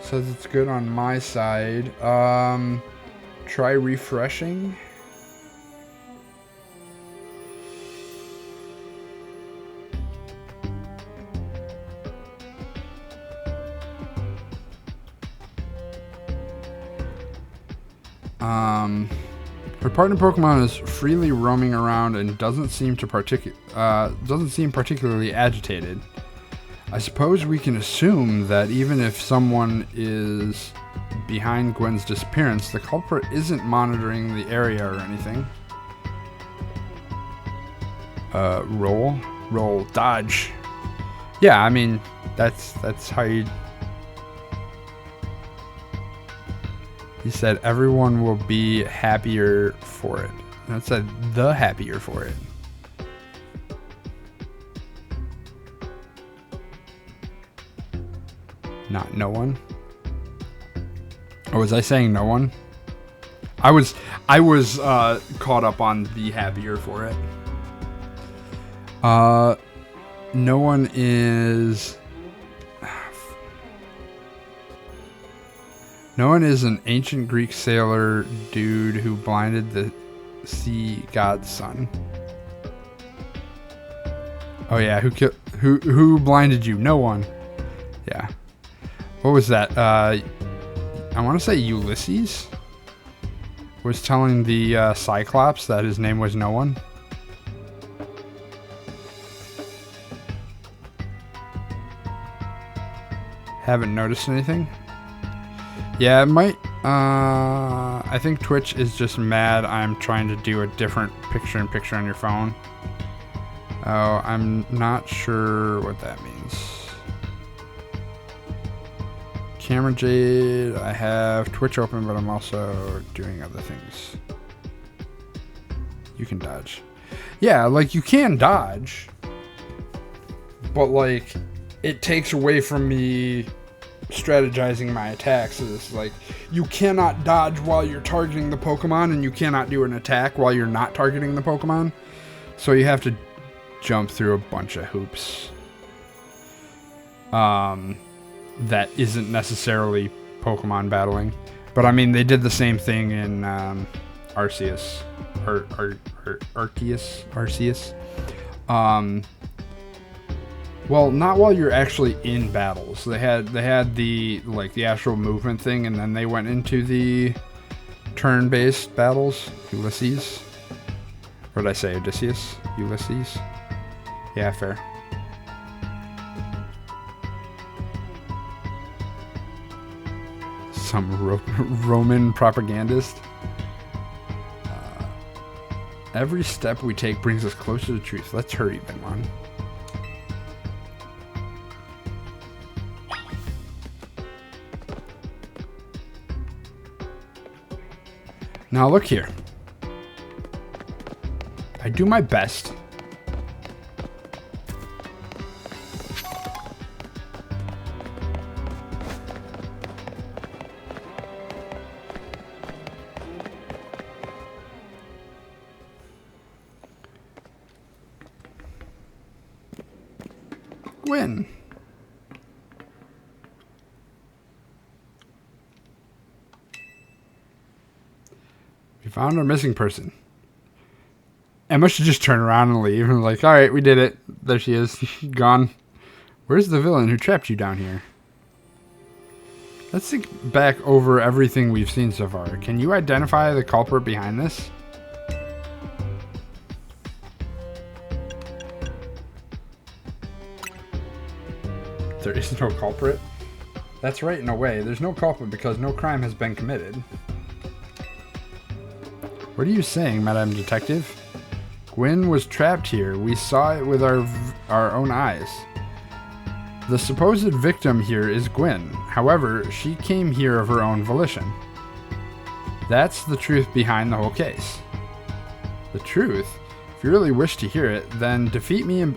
says it's good on my side. Try refreshing. Her partner Pokemon is freely roaming around and doesn't seem particularly agitated. I suppose we can assume that even if someone is behind Gwen's disappearance, the culprit isn't monitoring the area or anything. Roll, dodge. Yeah, I mean, that's how you... He said everyone will be happier for it. That said the happier for it. Not no one. Or was I saying no one? I was caught up on the happier for it. No one is... No one is an ancient Greek sailor dude who blinded the sea god's son. Oh yeah, who blinded you? No one. Yeah. What was that? I want to say Ulysses was telling the Cyclops that his name was no one. Haven't noticed anything. Yeah, it might. I think Twitch is just mad I'm trying to do a different picture-in-picture on your phone. Oh, I'm not sure what that means. Camera Jade, I have Twitch open, but I'm also doing other things. You can dodge. Yeah, like, you can dodge. But, like, it takes away from me strategizing my attacks. Is like, you cannot dodge while you're targeting the Pokemon, and you cannot do an attack while you're not targeting the Pokemon. So you have to jump through a bunch of hoops. That isn't necessarily Pokemon battling. But I mean, they did the same thing in Arceus. Arceus. Well, not while you're actually in battles. They had the the actual movement thing, and then they went into the turn-based battles. Ulysses. Or did I say Odysseus? Ulysses. Yeah, fair. Some Roman propagandist. Every step we take brings us closer to truth. Let's hurry, Benmon. Now look here. I do my best. Win. We found our missing person. Emma should just turn around and leave. And like, all right, we did it. There she is. Gone. Where's the villain who trapped you down here? Let's think back over everything we've seen so far. Can you identify the culprit behind this? There is no culprit. That's right, in a way. There's no culprit because no crime has been committed. What are you saying, Madam Detective? Gwen was trapped here. We saw it with our own eyes. The supposed victim here is Gwen. However, she came here of her own volition. That's the truth behind the whole case. The truth? If you really wish to hear it, then defeat me in...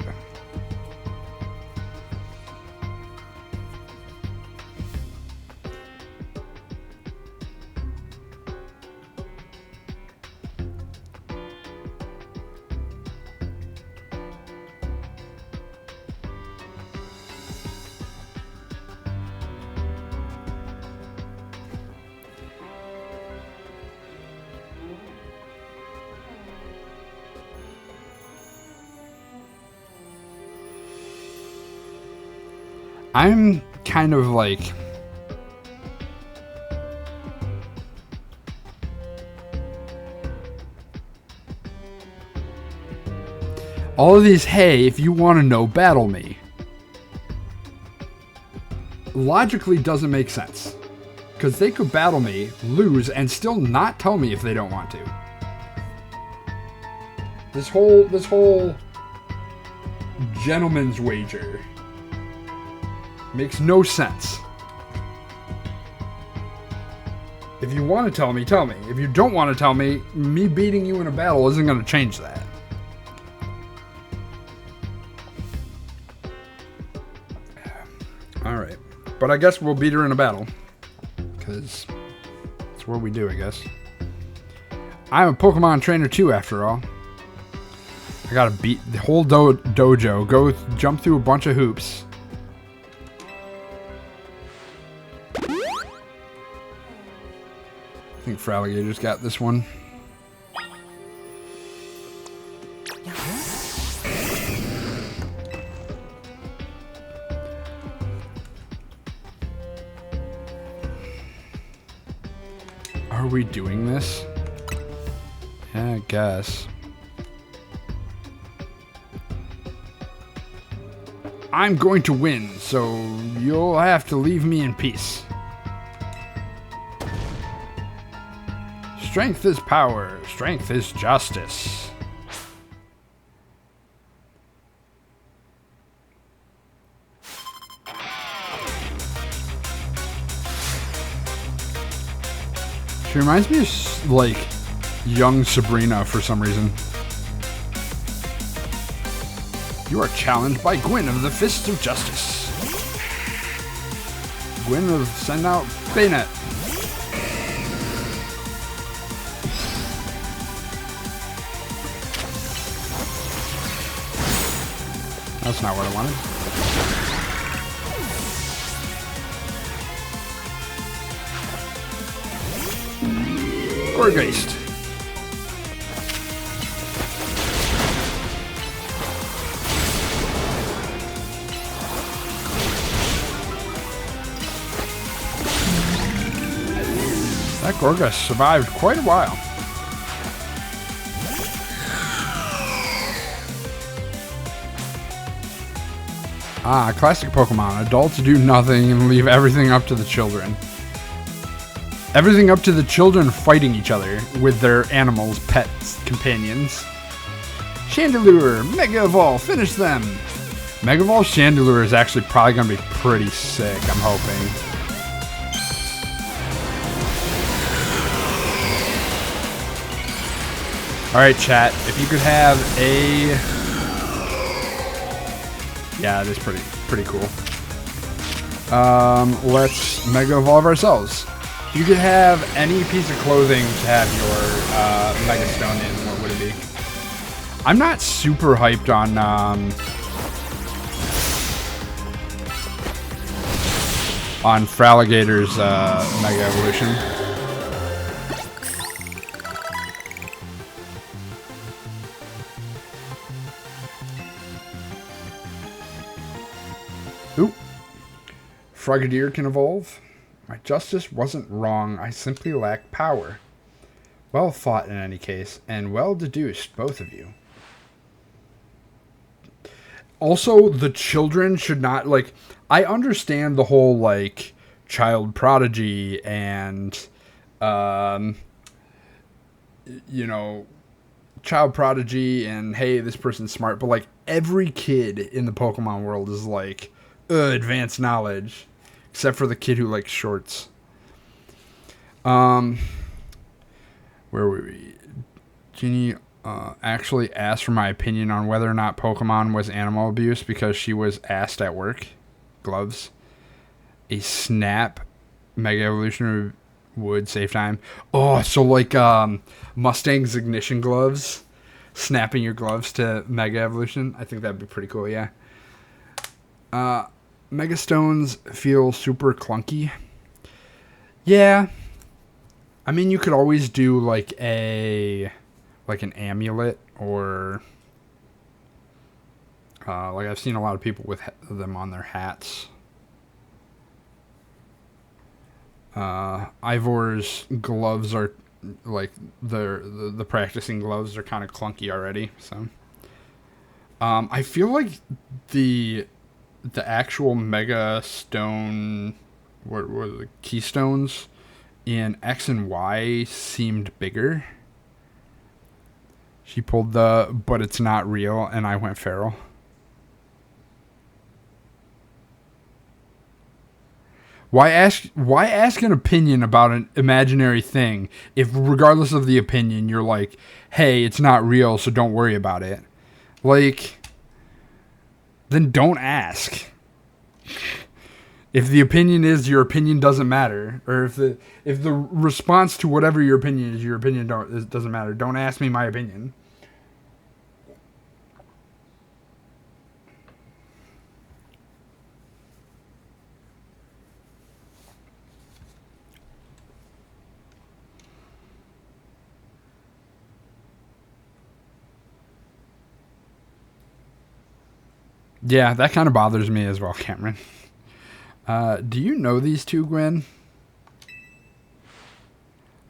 I'm kind of like... all of these, hey, if you want to know, battle me. Logically doesn't make sense. Because they could battle me, lose, and still not tell me if they don't want to. This whole gentleman's wager makes no sense. If you want to tell me, tell me. If you don't want to tell me, me beating you in a battle isn't going to change that. Alright. But I guess we'll beat her in a battle. Because that's what we do, I guess. I'm a Pokemon trainer too, after all. I gotta beat the whole dojo. Go jump through a bunch of hoops. I think Fraligator's got this one. Are we doing this? Yeah, I guess. I'm going to win, so you'll have to leave me in peace. Strength is power. Strength is justice. She reminds me of, like, young Sabrina for some reason. You are challenged by Gwen of the Fists of Justice. Gwen will send out Bayonet. That's not what I wanted. Gorgeist. That Gorgeist survived quite a while. Ah, classic Pokemon. Adults do nothing and leave everything up to the children. Everything up to the children fighting each other with their animals, pets, companions. Chandelure, Mega Evolve, finish them! Mega Evolve Chandelure is actually probably going to be pretty sick, I'm hoping. Alright, chat, if you could have a... yeah, it is pretty cool. Let's Mega Evolve ourselves. If you could have any piece of clothing to have your Mega Stone in, what would it be? I'm not super hyped on Fraligator's Mega Evolution. Oop. Frogadier can evolve. My justice wasn't wrong. I simply lack power. Well fought in any case, and well deduced, both of you. Also, the children should not, like, I understand the whole, like, child prodigy and, you know, child prodigy and, hey, this person's smart. But, like, every kid in the Pokemon world is, like, advanced knowledge. Except for the kid who likes shorts. Where were we? Jeannie actually asked for my opinion on whether or not Pokemon was animal abuse because she was asked at work. Gloves. A Snap Mega Evolution would save time. Oh, so like Mustang's ignition gloves. Snapping your gloves to Mega Evolution. I think that'd be pretty cool, yeah. Mega Stones feel super clunky. Yeah. I mean, you could always do like an amulet or like I've seen a lot of people with them on their hats. Ivor's gloves are like the practicing gloves are kind of clunky already. So I feel like the actual Mega Stone, what were the keystones in X and Y seemed bigger. She pulled but it's not real, and I went feral. Why ask an opinion about an imaginary thing if regardless of the opinion you're like, hey, it's not real, so don't worry about it. Like, then don't ask. If the opinion is your opinion doesn't matter, or if the response to whatever your opinion is, your opinion doesn't matter, don't ask me my opinion. Yeah, that kind of bothers me as well, Cameron. Do you know these two, Gwen?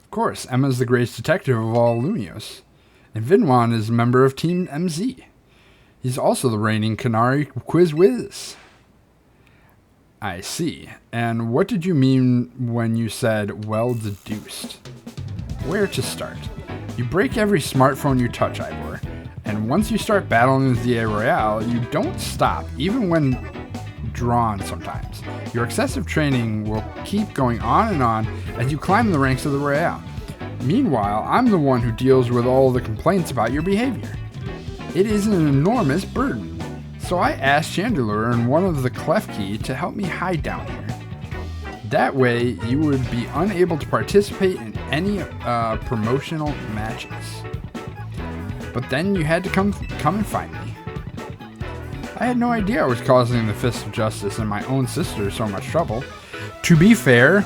Of course, Emma's the greatest detective of all Lumios. And Vinwan is a member of Team MZ. He's also the reigning Canary Quiz Whiz. I see. And what did you mean when you said, well deduced? Where to start? You break every smartphone you touch, Ivor. And once you start battling with the Royale, you don't stop, even when drawn sometimes. Your excessive training will keep going on and on as you climb the ranks of the Royale. Meanwhile, I'm the one who deals with all the complaints about your behavior. It is an enormous burden. So I asked Chandelure and one of the Klefki to help me hide down here. That way, you would be unable to participate in any promotional matches. But then you had to come and find me. I had no idea I was causing the Fist of Justice and my own sister so much trouble. To be fair,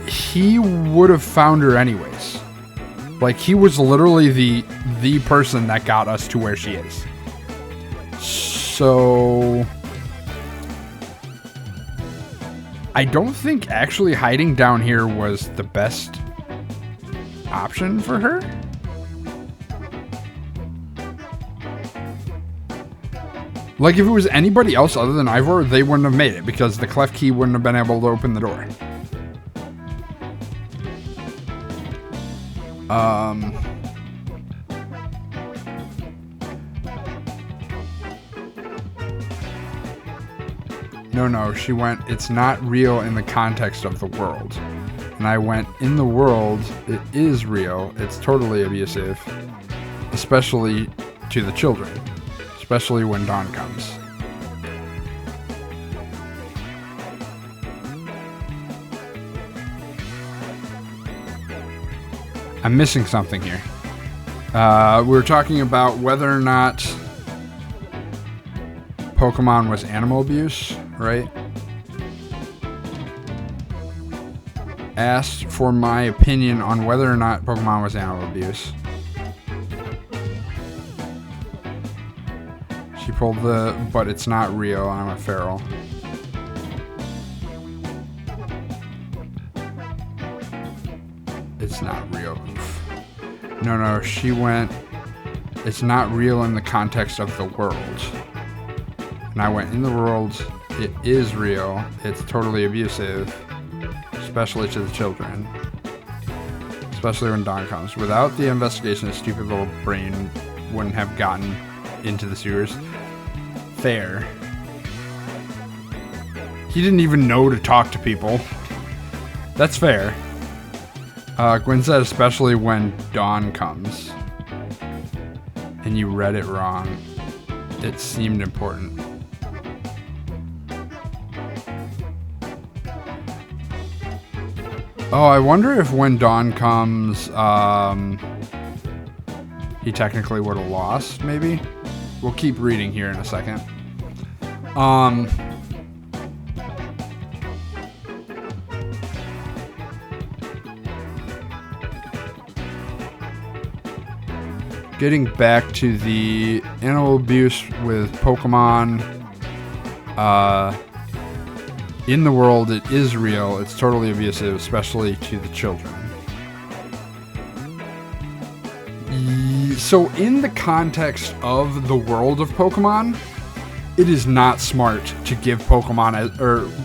he would have found her anyways. Like, he was literally the person that got us to where she is. So I don't think actually hiding down here was the best option for her. Like, if it was anybody else other than Ivor, they wouldn't have made it because the clef key wouldn't have been able to open the door. No, she went, it's not real in the context of the world. And I went, in the world, it is real. It's totally abusive. Especially to the children. Especially when dawn comes. I'm missing something here. We were talking about whether or not Pokemon was animal abuse, right? Asked for my opinion on whether or not Pokemon was animal abuse. She pulled but it's not real, I'm a feral. It's not real. Oof. No, she went, it's not real in the context of the world. And I went, in the world, it is real. It's totally abusive. especially to the children. Especially when dawn comes. Without the investigation, his stupid little brain wouldn't have gotten into the sewers. Fair. He didn't even know to talk to people. That's fair. Gwen said especially when dawn comes. And you read it wrong. It seemed important. Oh, I wonder if when dawn comes, he technically would have lost, maybe? We'll keep reading here in a second. Getting back to the animal abuse with Pokemon, in the world, it is real. It's totally abusive, especially to the children. So in the context of the world of Pokemon, it is not smart to give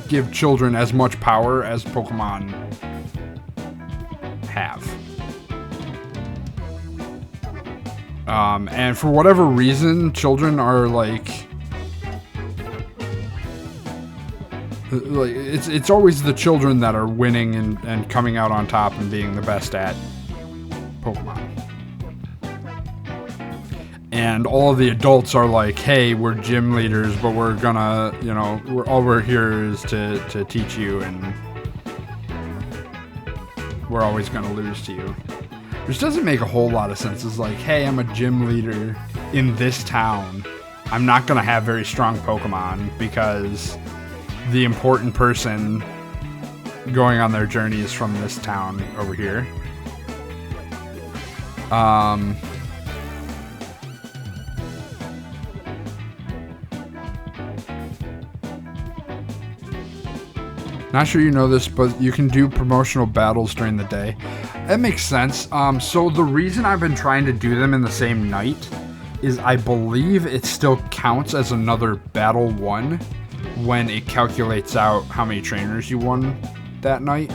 give children as much power as Pokemon have. And for whatever reason, children are like it's always the children that are winning and coming out on top and being the best at Pokemon. And all of the adults are like, hey, we're gym leaders, but we're gonna, all we're here is to teach you, and we're always gonna lose to you. Which doesn't make a whole lot of sense. It's like, hey, I'm a gym leader in this town. I'm not gonna have very strong Pokemon because the important person going on their journey is from this town over here. Not sure you know this, but you can do promotional battles during the day. That makes sense. So the reason I've been trying to do them in the same night is I believe it still counts as another battle won when it calculates out how many trainers you won that night.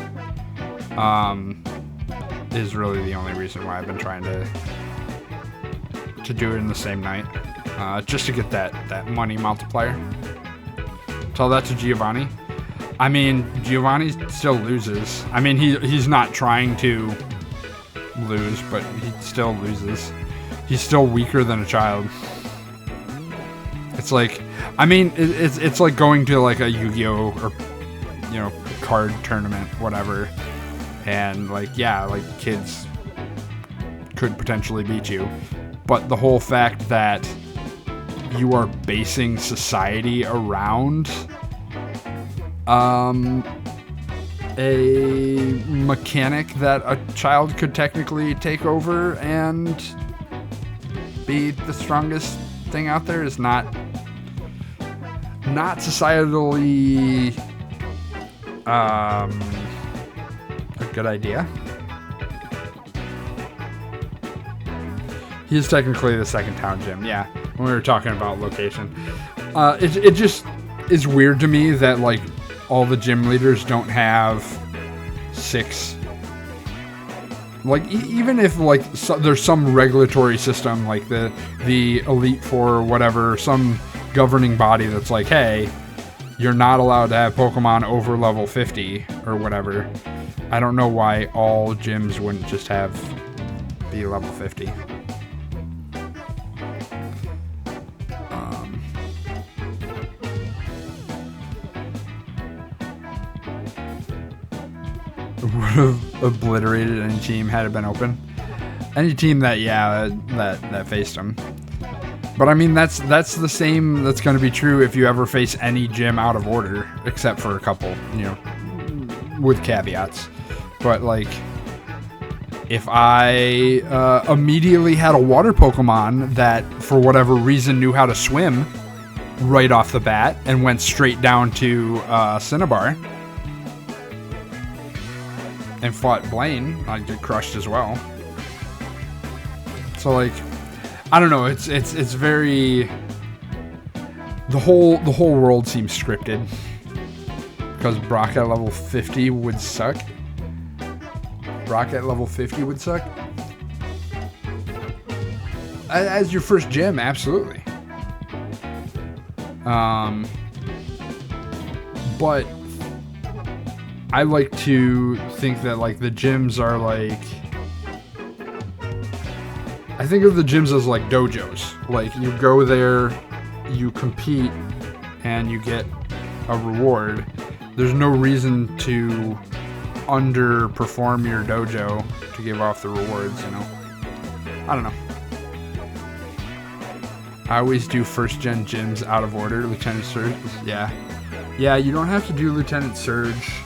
Is really the only reason why I've been trying to do it in the same night. Just to get that money multiplier. Tell that to Giovanni. I mean, Giovanni still loses. I mean, he's not trying to lose, but he still loses. He's still weaker than a child. It's like, I mean, it's like going to like a Yu-Gi-Oh! Or, card tournament, whatever. And like, yeah, like kids could potentially beat you. But the whole fact that you are basing society around a mechanic that a child could technically take over and be the strongest thing out there is not societally a good idea. He's technically the second town gym, yeah, when we were talking about location. It just is weird to me that like all the gym leaders don't have 6. Like even if like there's some regulatory system like the Elite Four or whatever, some governing body that's like, hey, you're not allowed to have Pokemon over level 50 or whatever. I don't know why all gyms wouldn't just be level 50. Would have obliterated any team had it been open. Any team that faced him. But I mean that's the same that's going to be true if you ever face any gym out of order, except for a couple, with caveats. But like, if I immediately had a water Pokemon that for whatever reason knew how to swim right off the bat and went straight down to Cinnabar and fought Blaine, I'd get crushed as well. So like, I don't know, it's very, the whole world seems scripted. because Brock at level 50 would suck. Brock at level 50 would suck. As your first gym, absolutely. But I like to think that like the gyms are like, I think of the gyms as like dojos. Like you go there, you compete, and you get a reward. There's no reason to underperform your dojo to give off the rewards, you know? I don't know. I always do first gen gyms out of order. Lieutenant Surge, yeah. Yeah, you don't have to do Lieutenant Surge.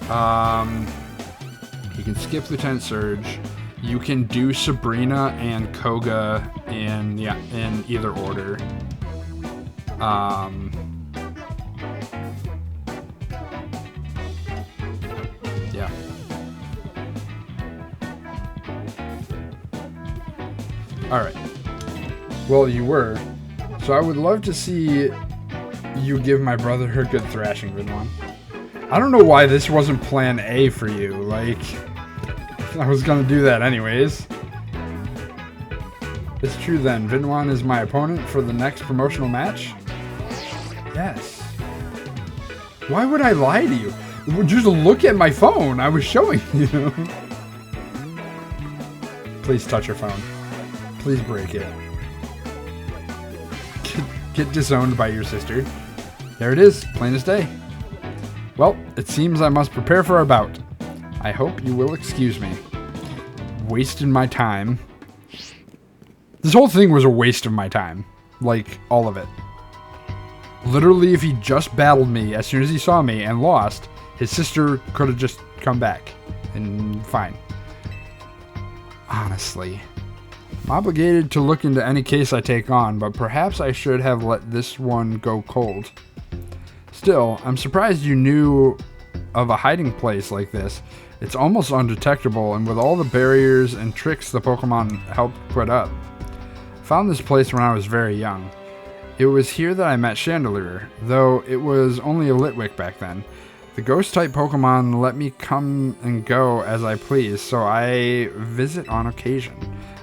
You can skip Lieutenant Surge. You can do Sabrina and Koga in either order. Yeah. All right. Well, you were. So I would love to see you give my brother a good thrashing, Vinwan. I don't know why this wasn't plan A for you. Like, I was gonna do that anyways. It's true then. Vinwan is my opponent for the next promotional match? Yes. Why would I lie to you? Just look at my phone. I was showing you. Please touch your phone. Please break it. Get disowned by your sister. There it is, plain as day. Well, it seems I must prepare for our bout. I hope you will excuse me. Wasted my time. This whole thing was a waste of my time. Like, all of it. Literally, if he just battled me as soon as he saw me and lost, his sister could have just come back. And fine. Honestly. I'm obligated to look into any case I take on, but perhaps I should have let this one go cold. Still, I'm surprised you knew of a hiding place like this. It's almost undetectable, and with all the barriers and tricks the Pokemon helped put up. Found this place when I was very young. It was here that I met Chandelure, though it was only a Litwick back then. The ghost-type Pokemon let me come and go as I please, so I visit on occasion.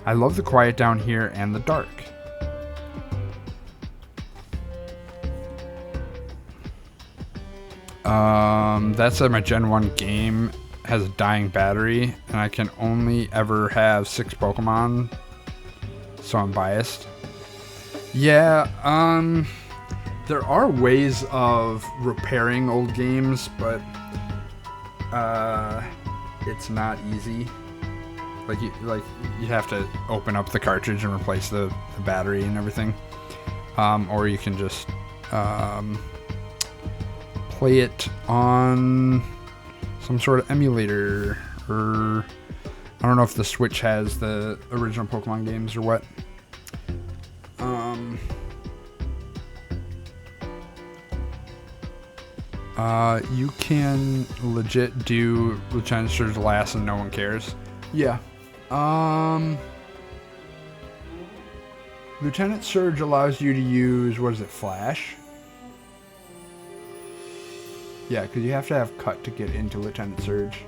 I love the quiet down here and the dark. That said, my Gen 1 game has a dying battery, and I can only ever have 6 Pokemon, so I'm biased. Yeah, there are ways of repairing old games, but it's not easy. Like you have to open up the cartridge and replace the battery and everything, or you can just play it on some sort of emulator, or I don't know if the Switch has the original Pokemon games or what. You can legit do Lieutenant Surge last and no one cares. Yeah. Lieutenant Surge allows you to use, what is it, Flash? Yeah, because you have to have Cut to get into Lieutenant Surge.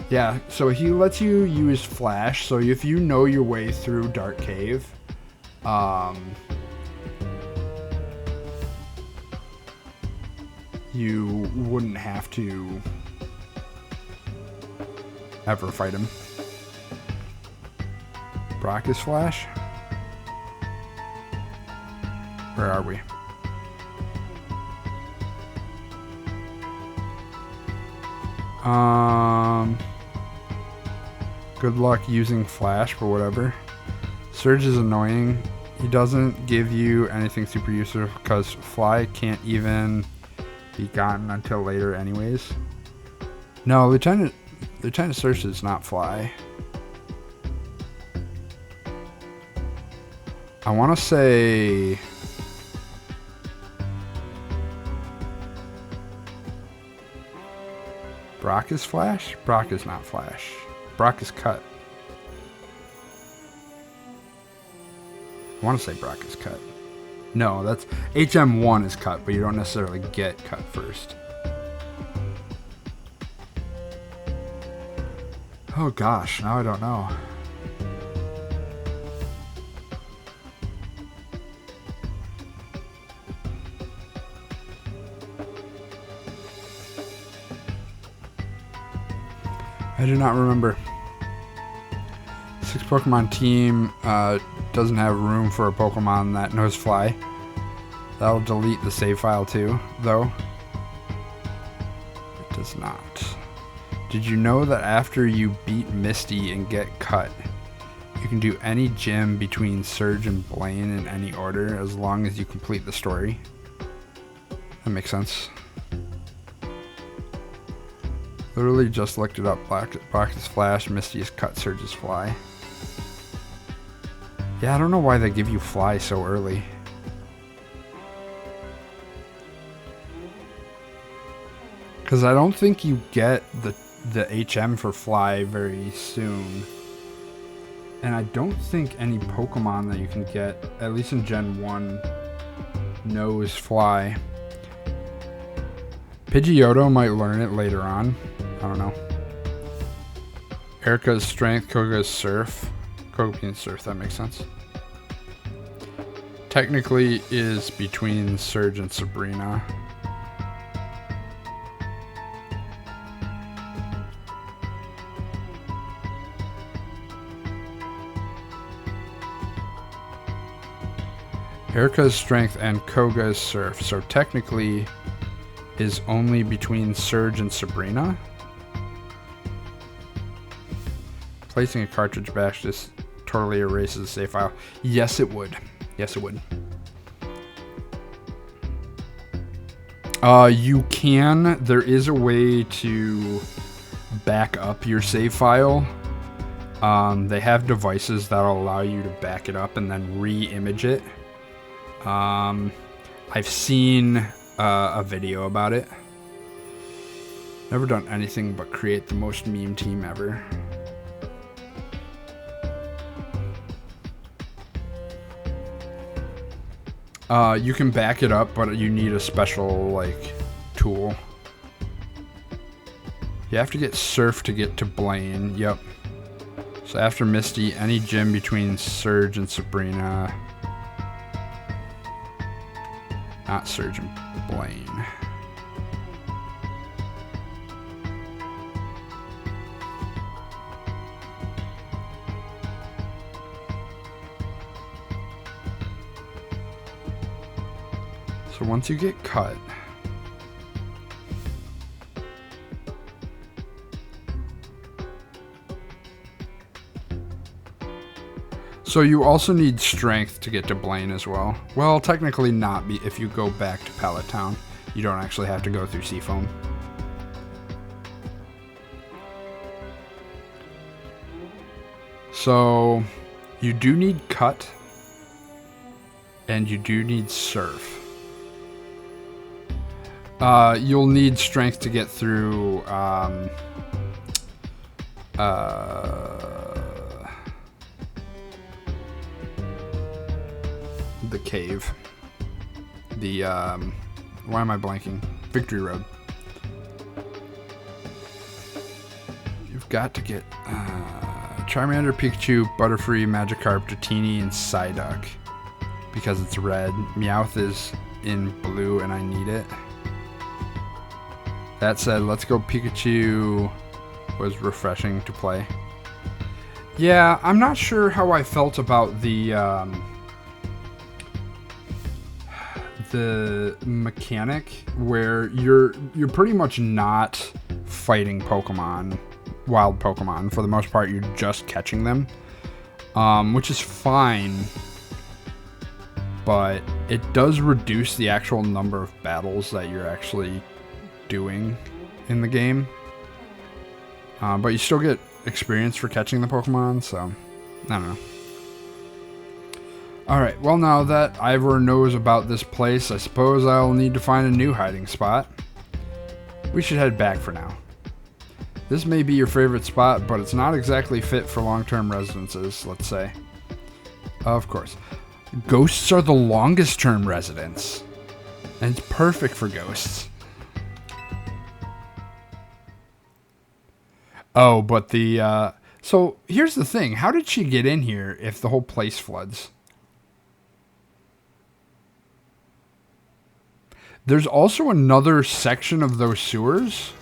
Yeah, so he lets you use Flash, so if you know your way through Dark Cave, you wouldn't have to ever fight him. Brock is Flash? Where are we? Good luck using Flash, but whatever. Surge is annoying. He doesn't give you anything super useful because Fly can't even be gotten until later anyways. No, Lieutenant Surge does not Fly. I want to say... Brock is Flash? Brock is not Flash. Brock is Cut. I want to say Brock is Cut. No, that's HM1 is cut, but you don't necessarily get cut first. Oh gosh, now I don't know. I do not remember. 6 Pokemon team doesn't have room for a Pokemon that knows Fly. That'll delete the save file too, though. It does not. Did you know that after you beat Misty and get cut, you can do any gym between Surge and Blaine in any order as long as you complete the story? That makes sense. Literally just looked it up. Black is Flash, Misty is cut, Surge is Fly. Yeah, I don't know why they give you Fly so early. Because I don't think you get the HM for Fly very soon. And I don't think any Pokemon that you can get, at least in Gen 1, knows Fly. Pidgeotto might learn it later on. I don't know. Erica's Strength, Koga's Surf. Koga being Surf, that makes sense. Technically is between Surge and Sabrina. Erica's Strength and Koga's Surf, so technically is only between Surge and Sabrina. Placing a cartridge back just totally erases the save file. Yes, it would. Yes, it would. You can. There is a way to back up your save file. They have devices that'll allow you to back it up and then re-image it. I've seen a video about it. Never done anything but create the most meme team ever. You can back it up, but you need a special, like, tool. You have to get Surf to get to Blaine. Yep. So after Misty, any gym between Surge and Sabrina. Not Surge and Blaine. So once you get cut, so you also need Strength to get to Blaine as well. Well, technically not, if you go back to Pallet Town. You don't actually have to go through Seafoam. So you do need Cut, and you do need Surf. You'll need Strength to get through the cave. The why am I blanking? Victory Road. You've got to get Charmander, Pikachu, Butterfree, Magikarp, Dratini, and Psyduck because it's red. Meowth is in blue and I need it. That said, let's go. Pikachu was refreshing to play. Yeah, I'm not sure how I felt about the mechanic where you're pretty much not fighting Pokemon, wild Pokemon. For the most part, you're just catching them, which is fine. But it does reduce the actual number of battles that you're actually doing in the game, but you still get experience for catching the Pokemon, so I don't know. Alright, well, now that Ivor knows about this place, I suppose I'll need to find a new hiding spot. We should head back for now. This may be your favorite spot, but it's not exactly fit for long-term residences, let's say. Of course. Ghosts are the longest term residents. And it's perfect for ghosts. Oh, but the, so here's the thing. How did she get in here if the whole place floods? There's also another section of those sewers.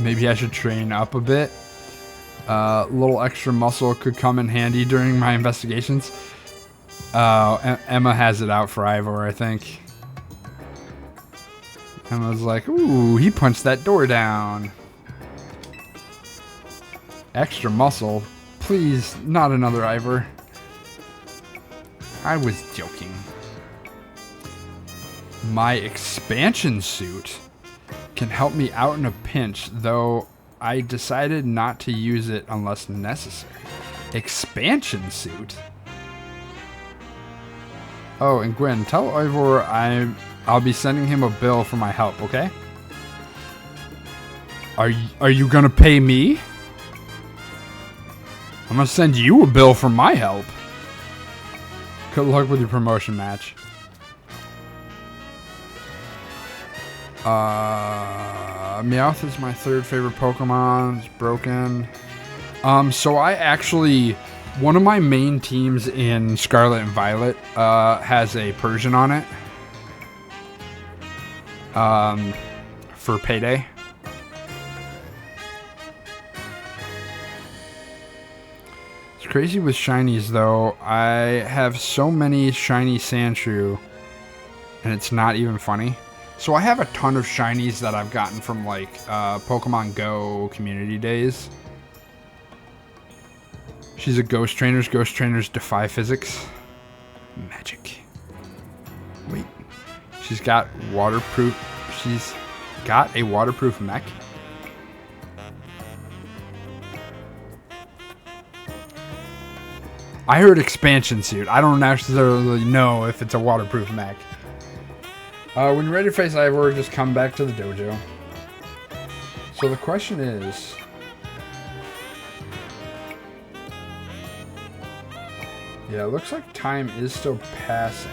Maybe I should train up a bit. A little extra muscle could come in handy during my investigations. Emma has it out for Ivor, I think. Emma's like, ooh, he punched that door down. Extra muscle. Please, not another Ivor. I was joking. My expansion suit can help me out in a pinch, though I decided not to use it unless necessary. Expansion suit? Oh, and Gwen, tell Ivor I'll be sending him a bill for my help, okay? Are you gonna pay me? I'm gonna send you a bill for my help. Good luck with your promotion match. Meowth is my third favorite Pokemon. It's broken. So I actually, one of my main teams in Scarlet and Violet has a Persian on it. For payday. It's crazy with shinies though. I have so many shiny Sandshrew and it's not even funny. So I have a ton of shinies that I've gotten from like Pokemon Go community days. She's a ghost trainer. Ghost trainers defy physics. Magic. Wait. She's got waterproof. She's got a waterproof mech. I heard expansion suit. I don't necessarily know if it's a waterproof mech. When you're ready to face Ivor, just come back to the dojo. So the question is... yeah, it looks like time is still passing.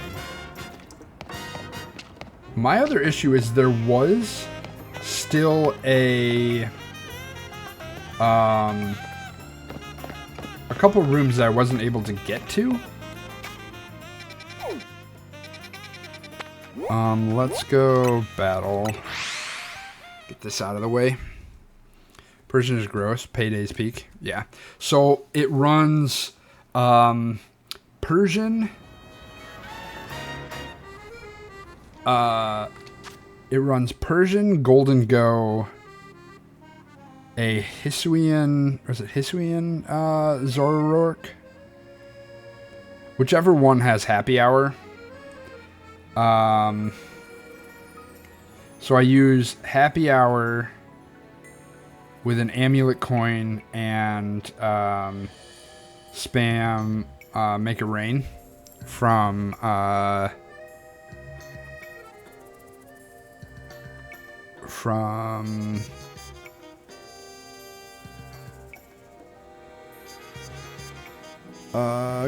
My other issue is there was still a couple rooms that I wasn't able to get to. Let's go battle. Get this out of the way. Persian is gross. Payday's peak. Yeah. So it runs Persian. It runs Persian, Golden Go, a Hisuian, or is it Hisuian Zoroark? Whichever one has happy hour. So I use happy hour with an amulet coin and spam make it rain from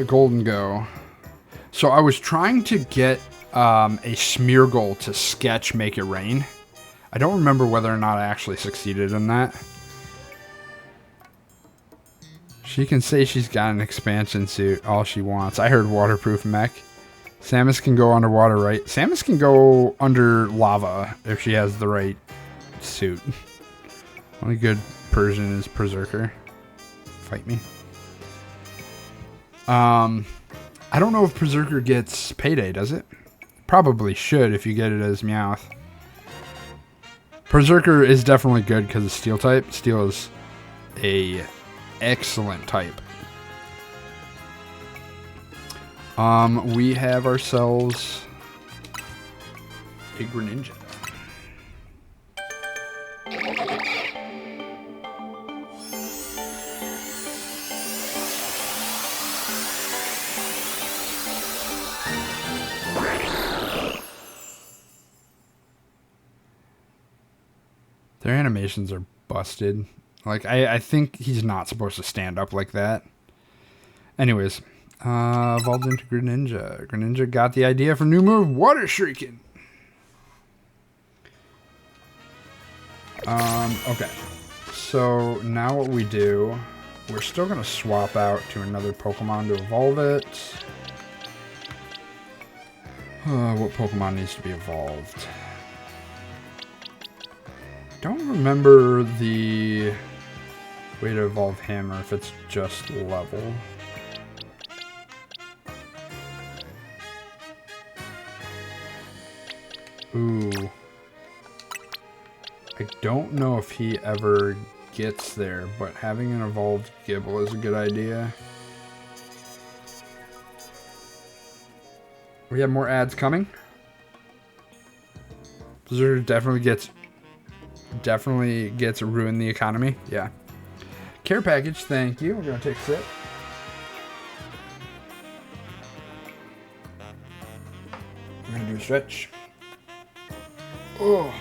Golden Go. So I was trying to get a Smeargle to sketch Make It Rain. I don't remember whether or not I actually succeeded in that. She can say she's got an expansion suit all she wants. I heard waterproof mech. Samus can go underwater, right? Samus can go under lava if she has the right suit. Only good Persian is Berserker. Fight me. I don't know if Berserker gets Payday, does it? Probably should if you get it as Meowth. Berserker is definitely good because it's Steel type. Steel is a excellent type. We have ourselves a Greninja. Their animations are busted. Like, I think he's not supposed to stand up like that. Anyways, evolved into Greninja. Greninja got the idea for new move, Water Shrieking. Okay. So now what we do, we're still going to swap out to another Pokemon to evolve it. What Pokemon needs to be evolved? Don't remember the way to evolve him, or if it's just level. Ooh. I don't know if he ever gets there, but having an evolved Gibble is a good idea. We have more ads coming. Blizzard definitely gets ruin the economy. Yeah. Care package, thank you. We're gonna take a sip. We're gonna do a stretch. Oh.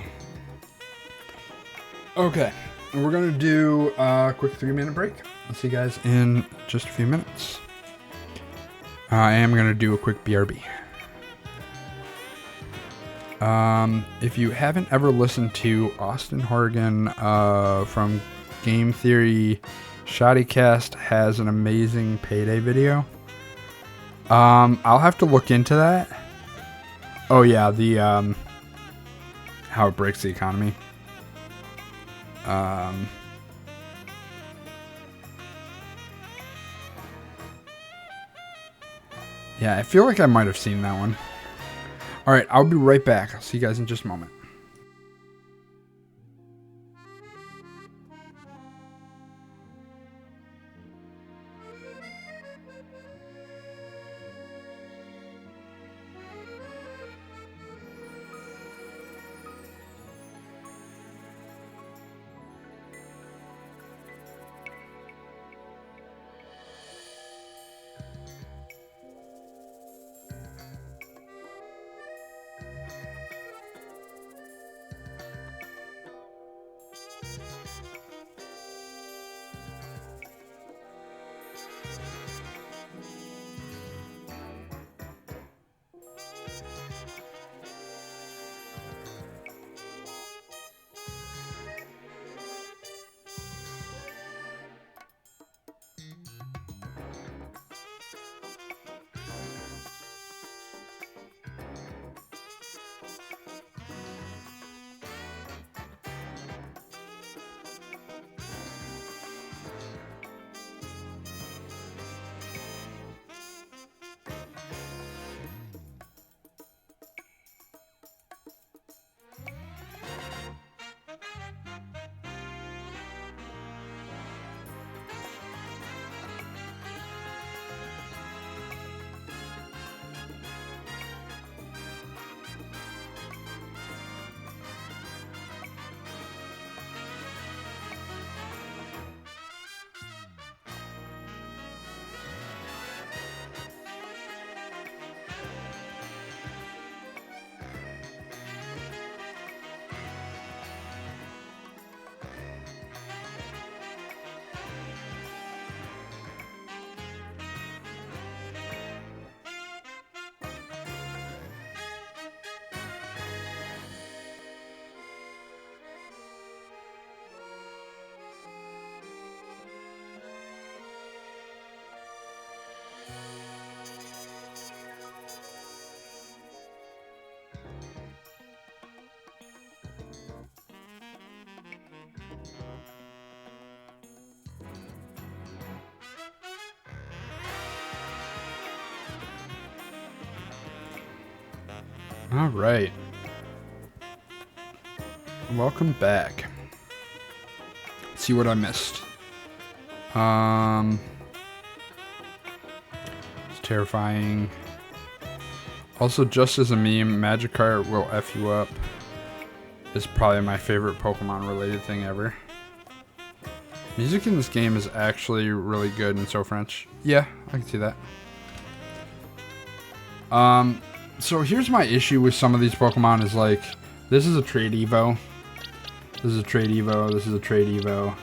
Okay. We're gonna do a quick 3-minute break. I'll see you guys in just a few minutes. I am gonna do a quick BRB. If you haven't ever listened to Austin Horgan from Game Theory, Shoddycast has an amazing payday video. I'll have to look into that. Oh yeah, the how it breaks the economy. Yeah, I feel like I might have seen that one. Alright, I'll be right back. I'll see you guys in just a moment. All right. Welcome back. Let's see what I missed. It's terrifying. Also, just as a meme, Magikarp will F you up. Is probably my favorite Pokemon related thing ever. Music in this game is actually really good and so French. Yeah, I can see that. So here's my issue with some of these Pokemon is like, this is a trade Evo. This is a trade Evo. This is a trade Evo.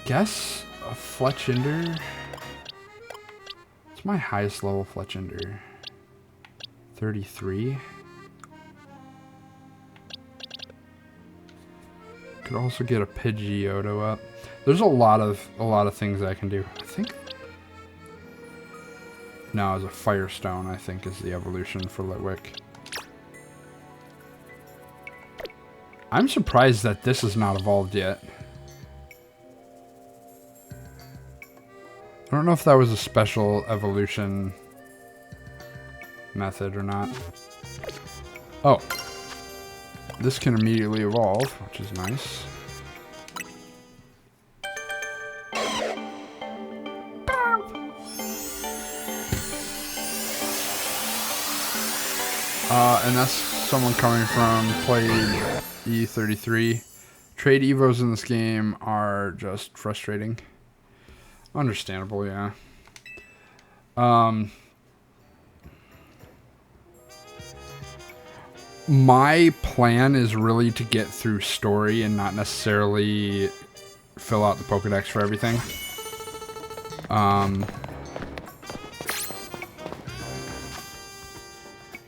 guess a Fletchinder. It's my highest level Fletchinder. 33. Could also get a Pidgeotto up. There's a lot of things I can do. I think. No, as a Firestone, I think is the evolution for Litwick. I'm surprised that this is not evolved yet. I don't know if that was a special evolution method or not. Oh. This can immediately evolve, which is nice. And that's someone coming from played E33. Trade Evos in this game are just frustrating. Understandable, yeah. My plan is really to get through story and not necessarily fill out the Pokedex for everything.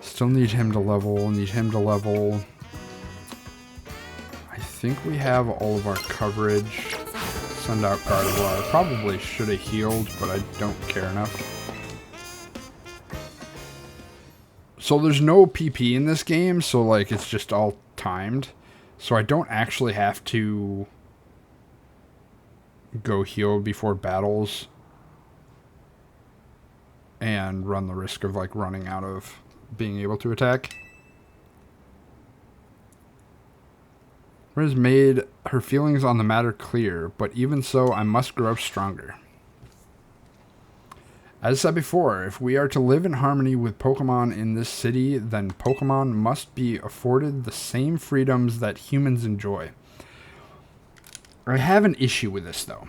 Still need him to level, I think we have all of our coverage. Send out Gardevoir. Probably should have healed, but I don't care enough. So there's no PP in this game, so like it's just all timed. So I don't actually have to go heal before battles and run the risk of like running out of being able to attack. Riz made her feelings on the matter clear, but even so, I must grow up stronger. As said before, if we are to live in harmony with Pokemon in this city, then Pokemon must be afforded the same freedoms that humans enjoy. I have an issue with this, though.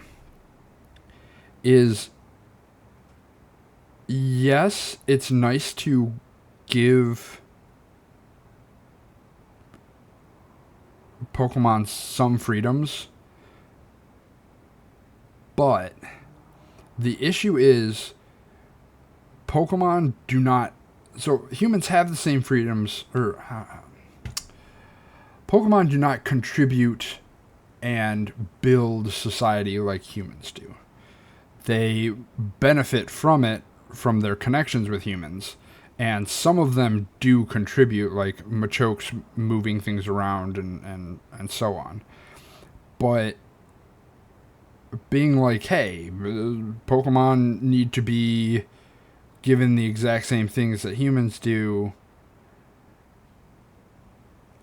Yes, it's nice to give Pokemon some freedoms, but the issue is Pokemon do not. So humans have the same freedoms, or Pokemon do not contribute and build society like humans do. They benefit from it, from their connections with humans. And some of them do contribute, like Machoke's moving things around and so on. But being like, hey, Pokemon need to be given the exact same things that humans do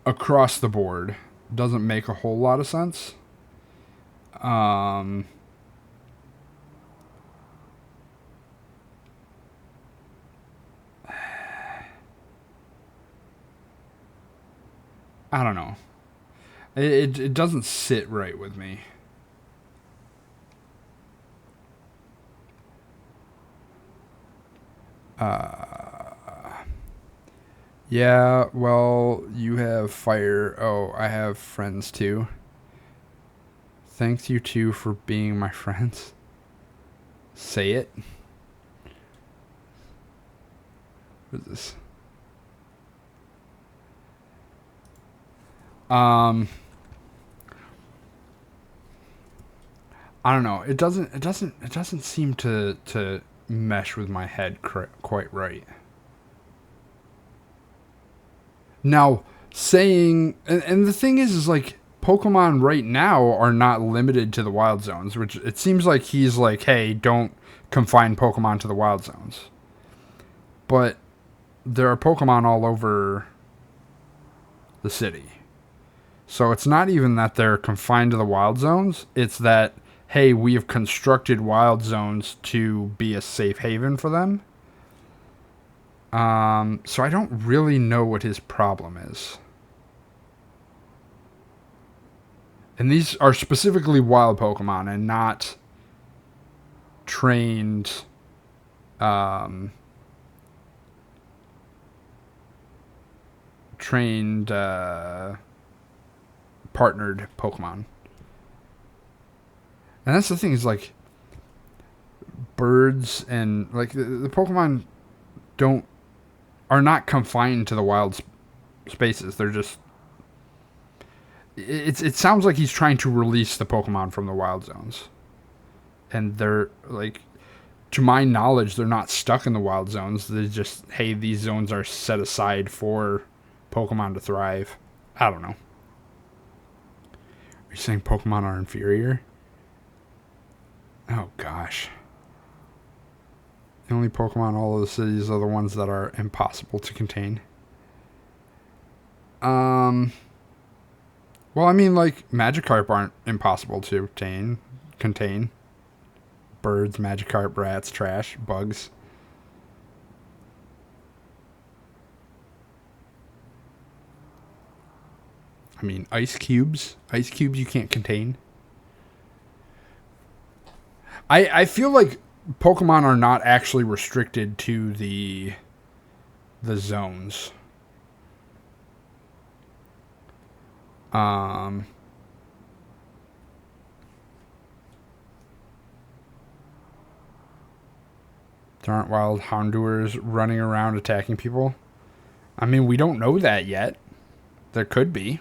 across the board doesn't make a whole lot of sense. I don't know. It doesn't sit right with me. Yeah, well, you have fire. Oh, I have friends too. Thanks you two for being my friends. Say it. What is this? I don't know. It doesn't seem to mesh with my head quite right. Now, saying, and the thing is like, Pokemon right now are not limited to the wild zones, which it seems like he's like, hey, don't confine Pokemon to the wild zones. But there are Pokemon all over the city. So it's not even that they're confined to the wild zones. It's that, hey, we have constructed wild zones to be a safe haven for them. So I don't really know what his problem is. And these are specifically wild Pokemon and not trained, partnered Pokemon. And that's the thing is, like, birds and, like, the Pokemon are not confined to the wild spaces. They're just... It sounds like he's trying to release the Pokemon from the wild zones. And they're, like... To my knowledge, they're not stuck in the wild zones. They're just, hey, these zones are set aside for Pokemon to thrive. I don't know. Are you saying Pokemon are inferior? Oh, gosh. The only Pokemon in all of the cities are the ones that are impossible to contain. Well, I mean, like, Magikarp aren't impossible to contain. Birds, Magikarp, rats, trash, bugs. I mean, ice cubes. Ice cubes you can't contain. I feel like Pokemon are not actually restricted to the zones. There aren't wild Houndours running around attacking people. I mean, we don't know that yet. There could be.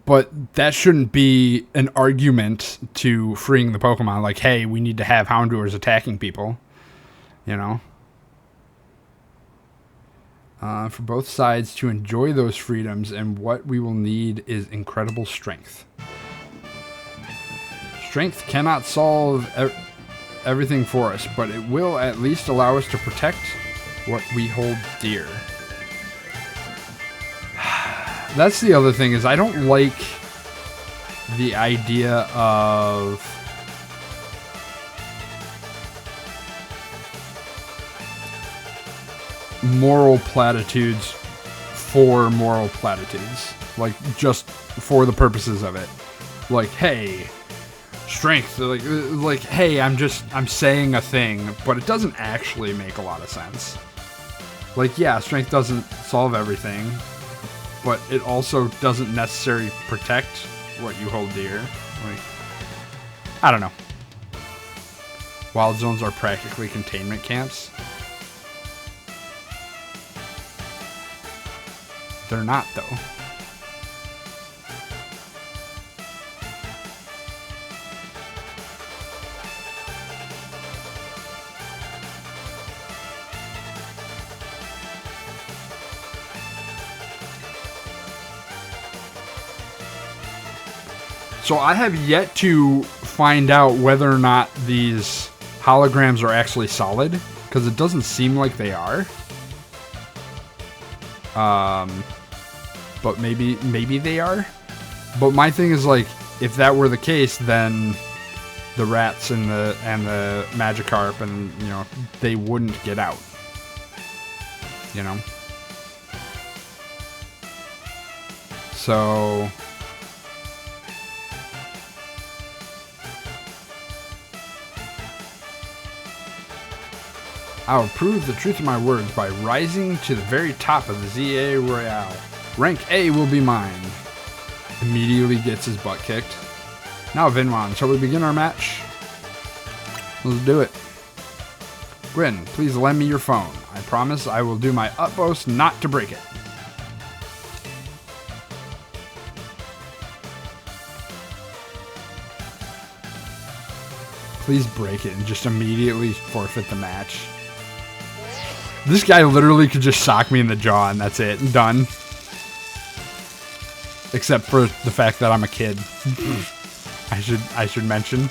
But that shouldn't be an argument to freeing the Pokemon. Like, hey, we need to have Houndours attacking people. You know? For both sides to enjoy those freedoms, and what we will need is incredible strength. Strength cannot solve everything for us, but it will at least allow us to protect what we hold dear. That's the other thing, is I don't like the idea of moral platitudes for moral platitudes. Like, just for the purposes of it. Like, hey, strength, like, hey, I'm saying a thing, but it doesn't actually make a lot of sense. Like, yeah, strength doesn't solve everything, but it also doesn't necessarily protect what you hold dear. Like, I don't know. Wild zones are practically containment camps. They're not, though. So I have yet to find out whether or not these holograms are actually solid, because it doesn't seem like they are. But maybe they are. But my thing is, like, if that were the case, then the rats and the Magikarp and, you know, they wouldn't get out. You know? So I will prove the truth of my words by rising to the very top of the ZA Royale. Rank A will be mine. Immediately gets his butt kicked. Now, Vinwan, shall we begin our match? Let's do it. Gwyn, please lend me your phone. I promise I will do my utmost not to break it. Please break it and just immediately forfeit the match. This guy literally could just sock me in the jaw and that's it. Done. Except for the fact that I'm a kid. I should mention.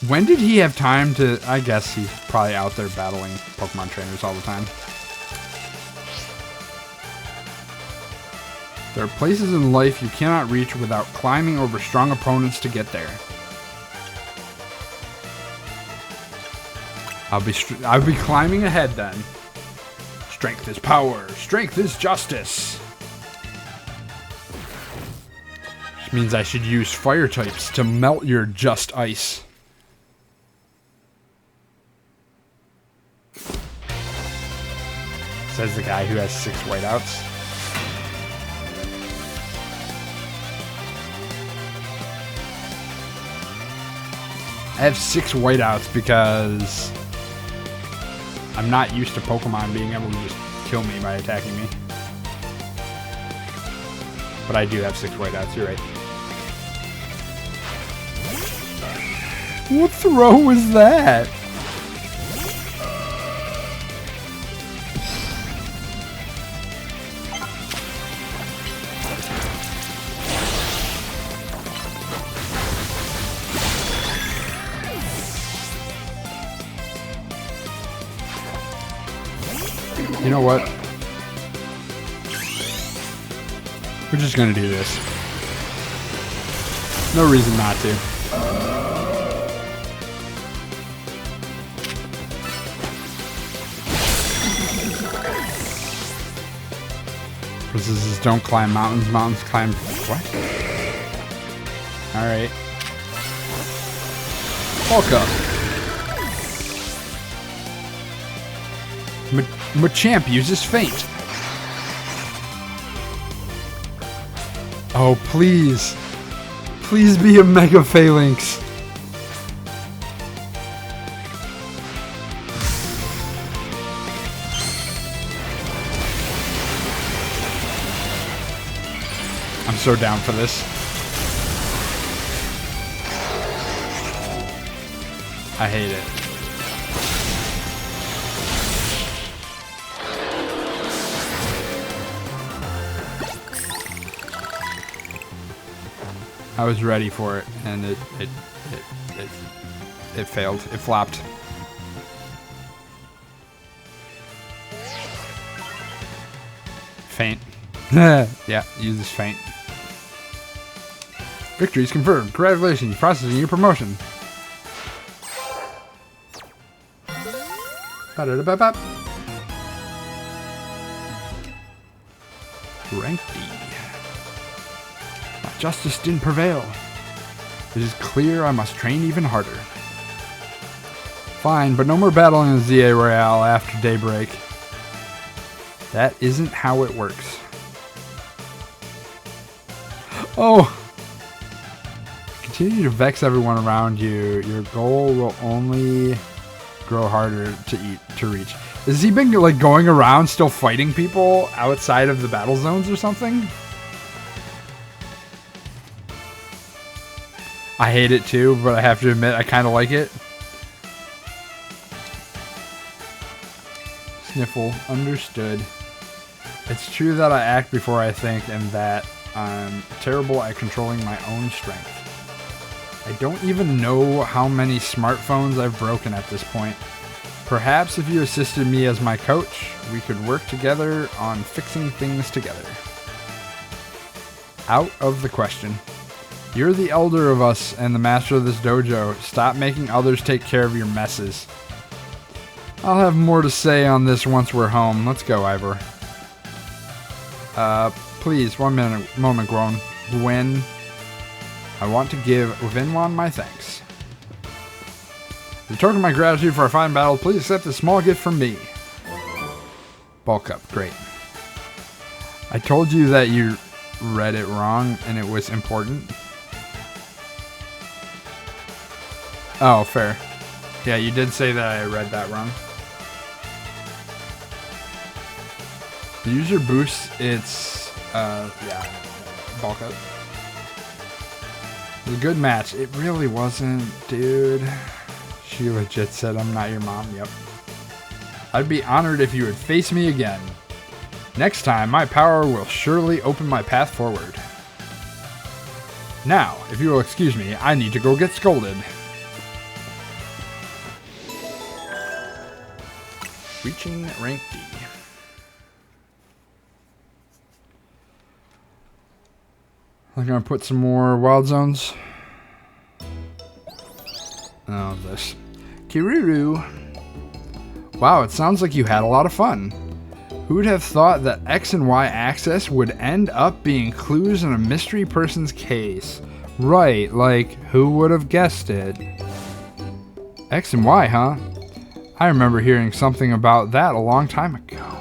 When did he have time to... I guess he's probably out there battling Pokemon trainers all the time. There are places in life you cannot reach without climbing over strong opponents to get there. I'll be climbing ahead then. Strength is power. Strength is justice. Which means I should use fire types to melt your just ice. Says the guy who has 6 whiteouts. I have 6 whiteouts because I'm not used to Pokemon being able to just kill me by attacking me. But I do have 6 whiteouts, you're right. What throw was that? You know what? We're just gonna do this. No reason not to. This is don't climb mountains, mountains climb... What? Alright. Bulk up. Machamp uses Feint. Oh, please. Please be a Mega Phalanx. I'm so down for this. I hate it. I was ready for it, and it failed. It flopped. Feint. Yeah, uses Feint. Victory is confirmed. Congratulations, processing your promotion. Ba-da-da-ba-ba. Rank D. My justice didn't prevail. It is clear I must train even harder. Fine, but no more battling in the ZA Royale after daybreak. That isn't how it works. Oh! Continue to vex everyone around you. Your goal will only grow harder to reach. Has he been like going around still fighting people outside of the battle zones or something? I hate it too, but I have to admit I kind of like it. Sniffle. Understood. It's true that I act before I think and that I'm terrible at controlling my own strength. I don't even know how many smartphones I've broken at this point. Perhaps if you assisted me as my coach, we could work together on fixing things together. Out of the question. You're the elder of us and the master of this dojo. Stop making others take care of your messes. I'll have more to say on this once we're home. Let's go, Ivor. Please, moment, Gwen. I want to give Vinwan my thanks. As a token of my gratitude for our fine battle, please accept this small gift from me. Bulk up, great. I told you that you read it wrong and it was important. Oh, fair. Yeah, you did say that I read that wrong. The user boost, it's, yeah, bulk up. It was a good match. It really wasn't, dude. She legit said, I'm not your mom. Yep. I'd be honored if you would face me again. Next time, my power will surely open my path forward. Now, if you will excuse me, I need to go get scolded. Reaching rank D. I'm gonna put some more wild zones. Oh, this. Kiruru. Wow, it sounds like you had a lot of fun. Who would have thought that X and Y axis would end up being clues in a mystery person's case? Right, like, who would have guessed it? X and Y, huh? I remember hearing something about that a long time ago.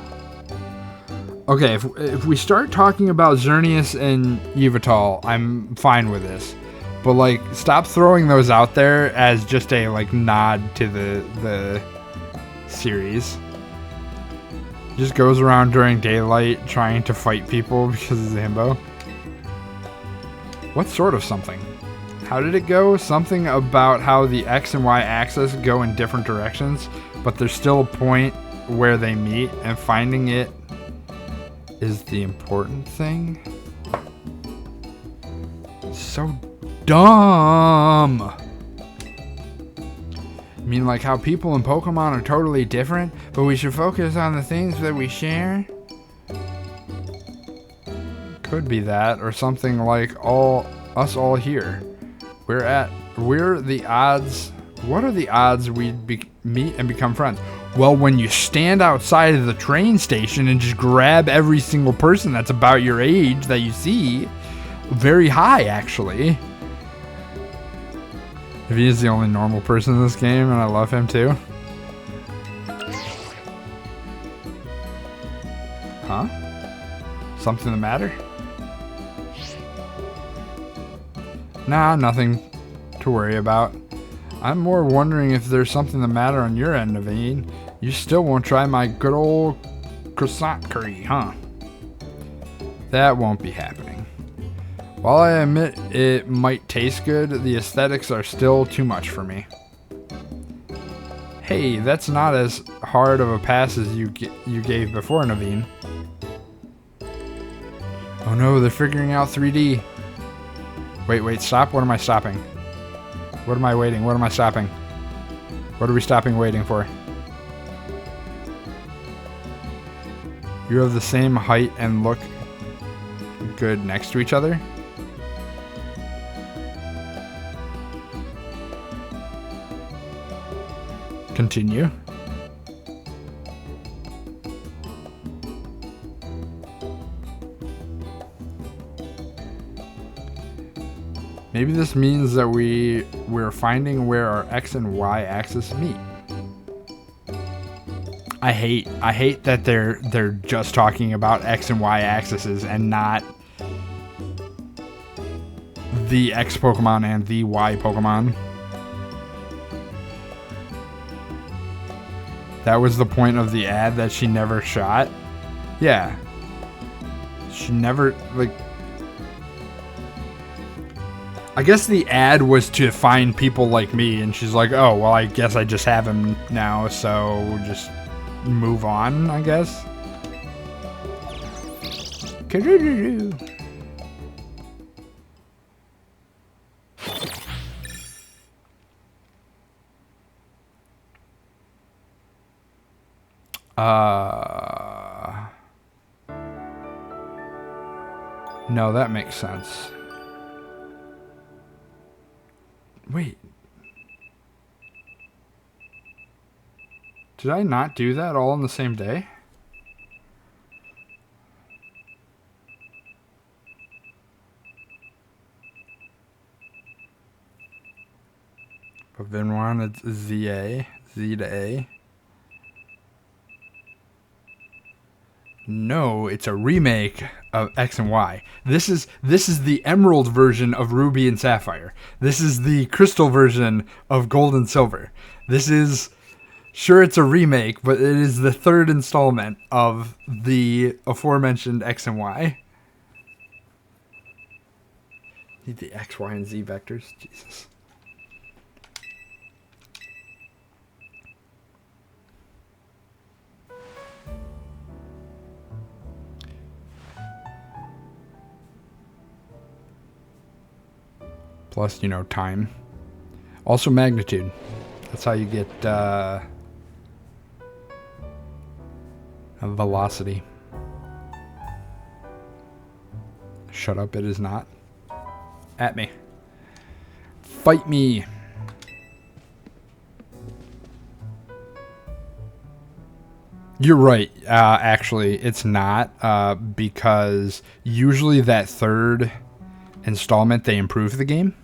Okay, if we start talking about Xerneas and Yveltal, I'm fine with this. But, like, stop throwing those out there as just a, like, nod to the series. Just goes around during daylight trying to fight people because it's a himbo. What sort of something? How did it go? Something about how the X and Y axis go in different directions, but there's still a point where they meet, and finding it is the important thing. So dumb. I mean, like how people in Pokemon are totally different, but we should focus on the things that we share. Could be that, or something like us all here. We're the odds. What are the odds we'd meet and become friends? Well, when you stand outside of the train station and just grab every single person that's about your age that you see, very high, actually. If he is the only normal person in this game, and I love him too. Huh? Something the matter? Nah, nothing to worry about. I'm more wondering if there's something the matter on your end, Naveen. You still won't try my good old croissant curry, huh? That won't be happening. While I admit it might taste good, the aesthetics are still too much for me. Hey, that's not as hard of a pass as you gave before, Naveen. Oh no, they're figuring out 3D. Wait, stop. What am I stopping? What am I waiting? What am I stopping? What are we stopping waiting for? You have the same height and look good next to each other? Continue. Maybe this means that we're finding where our X and Y axis meet. I hate that they're just talking about X and Y axes and not the X Pokemon and the Y Pokemon. That was the point of the ad that she never shot. Yeah. She never, like... I guess the ad was to find people like me, and she's like, oh, well, I guess I just have him now, so we'll just move on, I guess. No, that makes sense. Wait. Did I not do that all on the same day? But then one, it's Z to A. No, it's a remake of X and Y. This is the Emerald version of Ruby and Sapphire. This is the Crystal version of Gold and Silver. This is, sure, it's a remake, but it is the third installment of the aforementioned X and Y. Need the X, Y, and Z vectors. Jesus. Plus, you know, time. Also magnitude. That's how you get a velocity. Shut up, it is not. At me. Fight me. You're right. Actually, it's not. Because usually that third installment, they improve the game.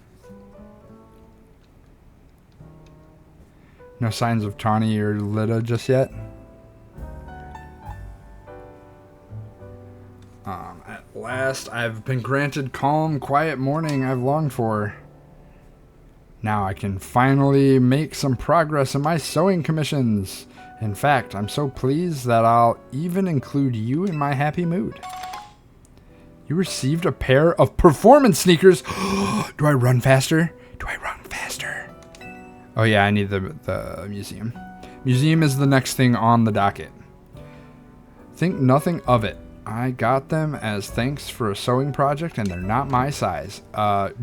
No signs of Tawny or Lita just yet. last, I've been granted calm, quiet morning I've longed for. Now I can finally make some progress in my sewing commissions. In fact, I'm so pleased that I'll even include you in my happy mood. You received a pair of performance sneakers. Do I run faster? Do I run faster? Oh yeah, I need the museum. Museum is the next thing on the docket. Think nothing of it. I got them as thanks for a sewing project and they're not my size.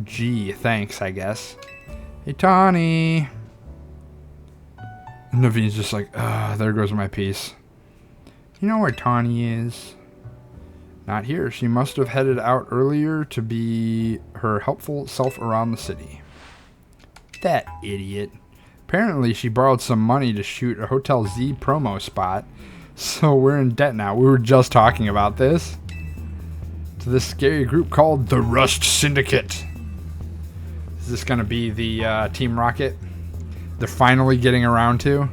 Gee, thanks, I guess. Hey, Tawny. Naveen's just like, there goes my piece. You know where Tawny is? Not here. She must have headed out earlier to be her helpful self around the city. That idiot. Apparently she borrowed some money to shoot a Hotel Z promo spot. So we're in debt now. We were just talking about this. To this scary group called the Rust Syndicate. Is this going to be the Team Rocket? They're finally getting around to.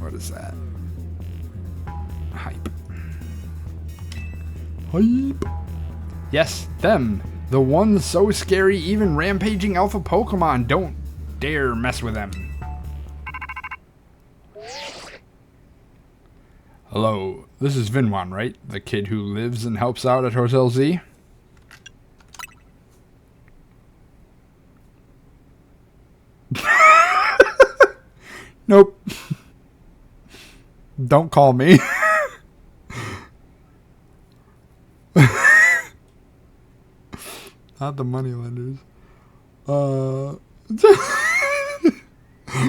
What is that? Hype. Hype. Yes, them. The ones so scary even rampaging alpha Pokemon don't dare mess with them. Hello, this is Vinwan, right? The kid who lives and helps out at Hotel Z? Nope. Don't call me. Not the money lenders.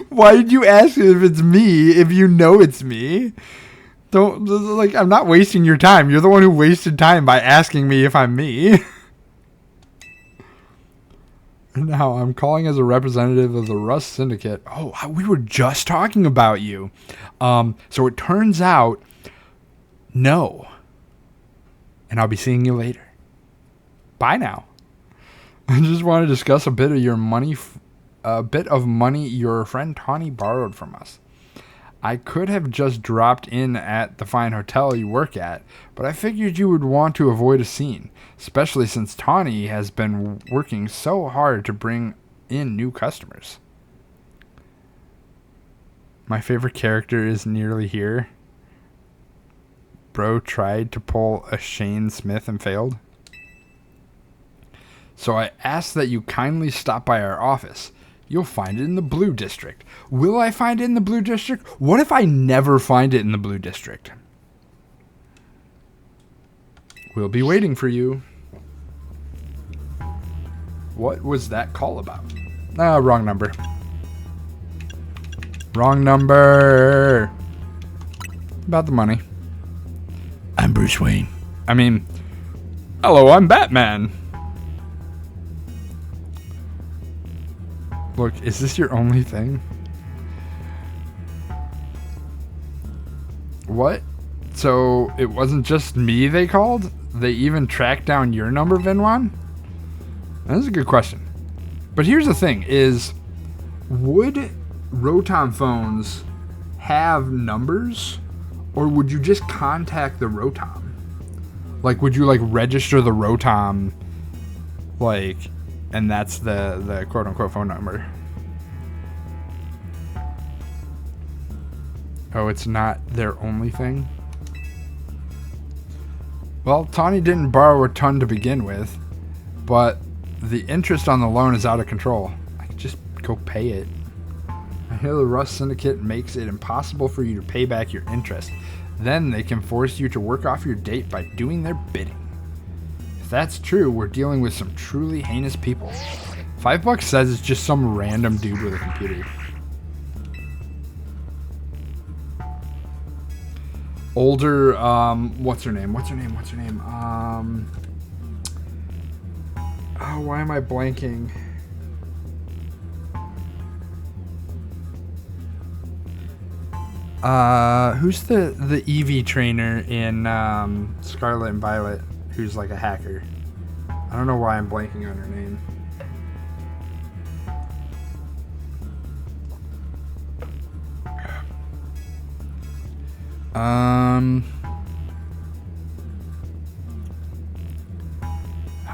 Why did you ask if it's me if you know it's me? Don't, like, I'm not wasting your time. You're the one who wasted time by asking me if I'm me. Now, I'm calling as a representative of the Rust Syndicate. Oh, we were just talking about you. So it turns out, no. And I'll be seeing you later. Bye now. I just want to discuss a bit of your money, your friend Tawny borrowed from us. I could have just dropped in at the fine hotel you work at, but I figured you would want to avoid a scene, especially since Tawny has been working so hard to bring in new customers. My favorite character is nearly here. Bro tried to pull a Shane Smith and failed. So I ask that you kindly stop by our office. You'll find it in the Blue District. Will I find it in the Blue District? What if I never find it in the Blue District? We'll be waiting for you. What was that call about? Wrong number. Wrong number. About the money. I'm Bruce Wayne. I mean, hello, I'm Batman. Look, is this your only thing? What? So it wasn't just me they called? They even tracked down your number, Vinwan? That's a good question. But here's the thing, is would Rotom phones have numbers? Or would you just contact the Rotom? Like, would you, like, register the Rotom, like, and that's the quote-unquote phone number? Oh, it's not their only thing? Well, Tawny didn't borrow a ton to begin with, but the interest on the loan is out of control. I could just go pay it. I hear the Rust Syndicate makes it impossible for you to pay back your interest. Then they can force you to work off your date by doing their bidding. If that's true, we're dealing with some truly heinous people. $5 says it's just some random dude with a computer. Older, what's her name? Oh, why am I blanking? Who's the EV trainer in Scarlet and Violet who's like a hacker? I don't know why I'm blanking on her name.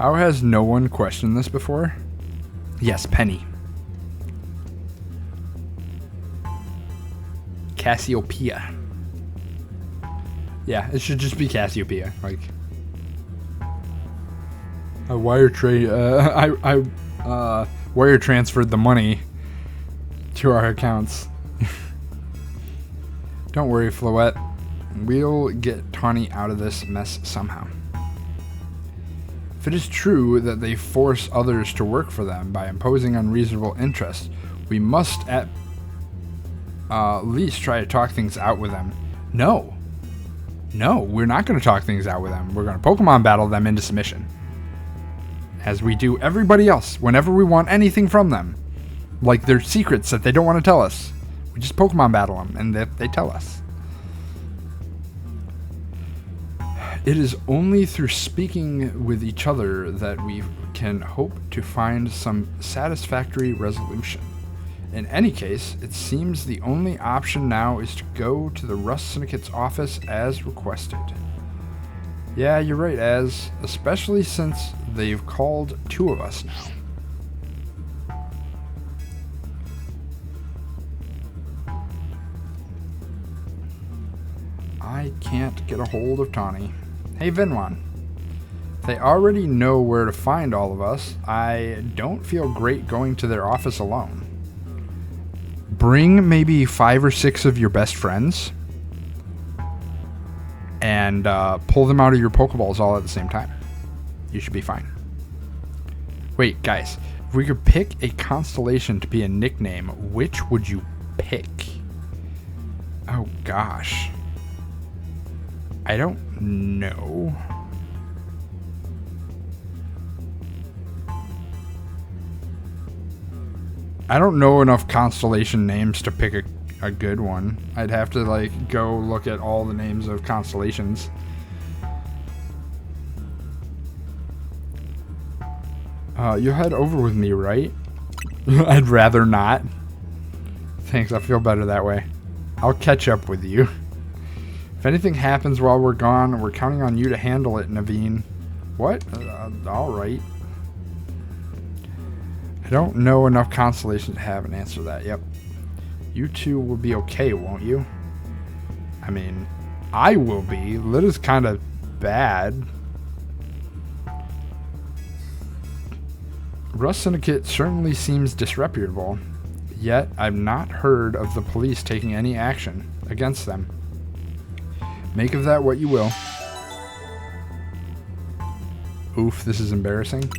How has no one questioned this before? Yes, Penny. Cassiopeia. Yeah, it should just be Cassiopeia. Like, I wire transferred the money to our accounts. Don't worry, Floette. We'll get Tawny out of this mess somehow. If it is true that they force others to work for them by imposing unreasonable interest, we must at least try to talk things out with them. No, we're not going to talk things out with them. We're going to Pokemon battle them into submission. As we do everybody else whenever we want anything from them. Like their secrets that they don't want to tell us. We just Pokemon battle them and they tell us. It is only through speaking with each other that we can hope to find some satisfactory resolution. In any case, it seems the only option now is to go to the Rust Syndicate's office as requested. Yeah, you're right, Az, especially since they've called 2 of us now. I can't get a hold of Tawny. Hey, Vinwan. They already know where to find all of us. I don't feel great going to their office alone. Bring maybe 5 or 6 of your best friends and pull them out of your Pokeballs all at the same time. You should be fine. Wait, guys. If we could pick a constellation to be a nickname, which would you pick? Oh, gosh. I don't know. I don't know enough constellation names to pick a good one. I'd have to like go look at all the names of constellations. You'll head over with me, right? I'd rather not. Thanks, I feel better that way. I'll catch up with you. If anything happens while we're gone, we're counting on you to handle it, Naveen. What? Alright. I don't know enough constellations to have an answer to that. Yep. You two will be okay, won't you? I mean, I will be. Lit is kind of bad. Rust Syndicate certainly seems disreputable. Yet, I've not heard of the police taking any action against them. Make of that what you will. Oof, this is embarrassing.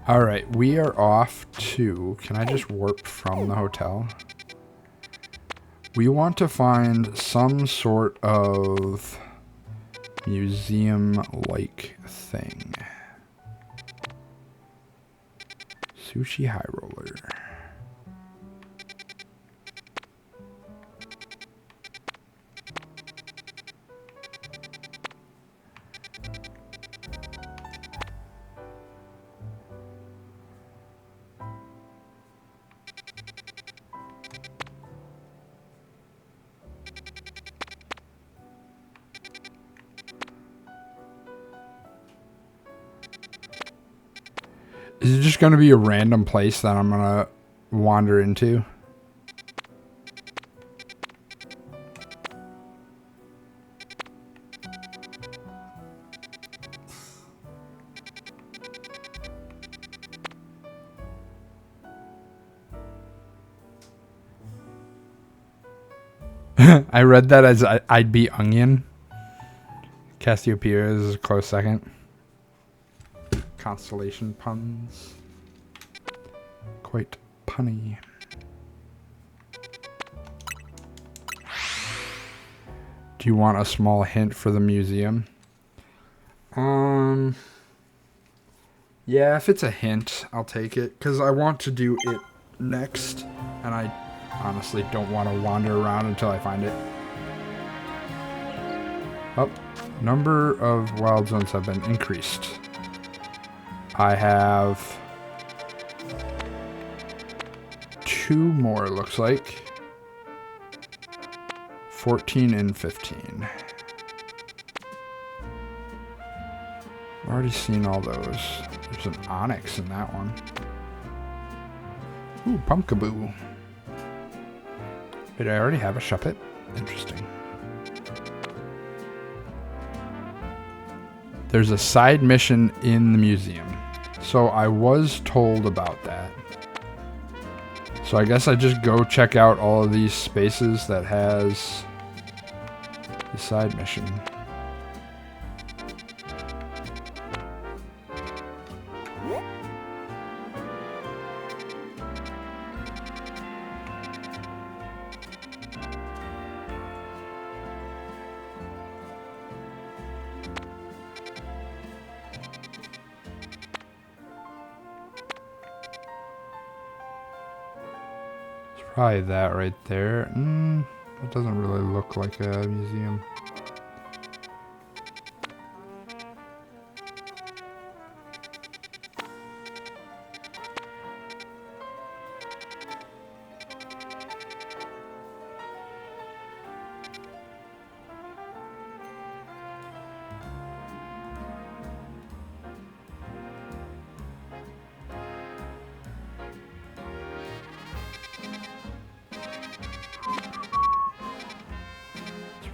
Alright, we are off to... Can I just warp from the hotel? We want to find some sort of museum-like thing. Sushi High Roller. Is it just going to be a random place that I'm going to wander into? I read that as I'd be onion. Cassiopeia is a close second. Constellation puns. Quite punny. Do you want a small hint for the museum? Yeah, if it's a hint, I'll take it. Because I want to do it next. And I honestly don't want to wander around until I find it. Oh, number of wild zones have been increased. I have 2 more, looks like. 14 and 15. I've already seen all those. There's an onyx in that one. Ooh, Pumpkaboo. Wait, I already have a Shuppet? Interesting. There's a side mission in the museum. So I was told about that. So I guess I just go check out all of these spaces that has the side mission. Probably that right there. It doesn't really look like a museum.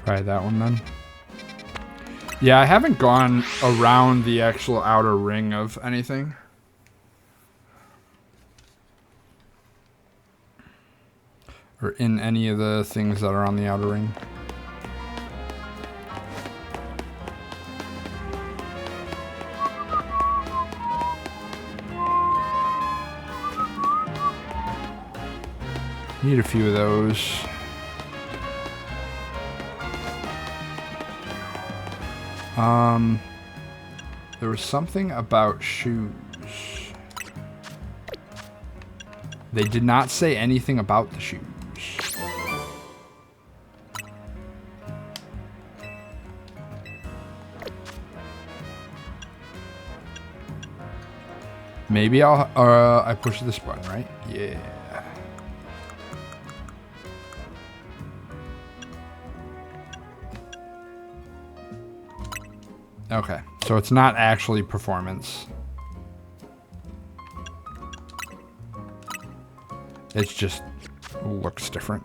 Try that one then. Yeah, I haven't gone around the actual outer ring of anything. Or in any of the things that are on the outer ring. Need a few of those. There was something about shoes. They did not say anything about the shoes. Maybe I push this button, right? Yeah. Okay, so it's not actually performance. It just looks different.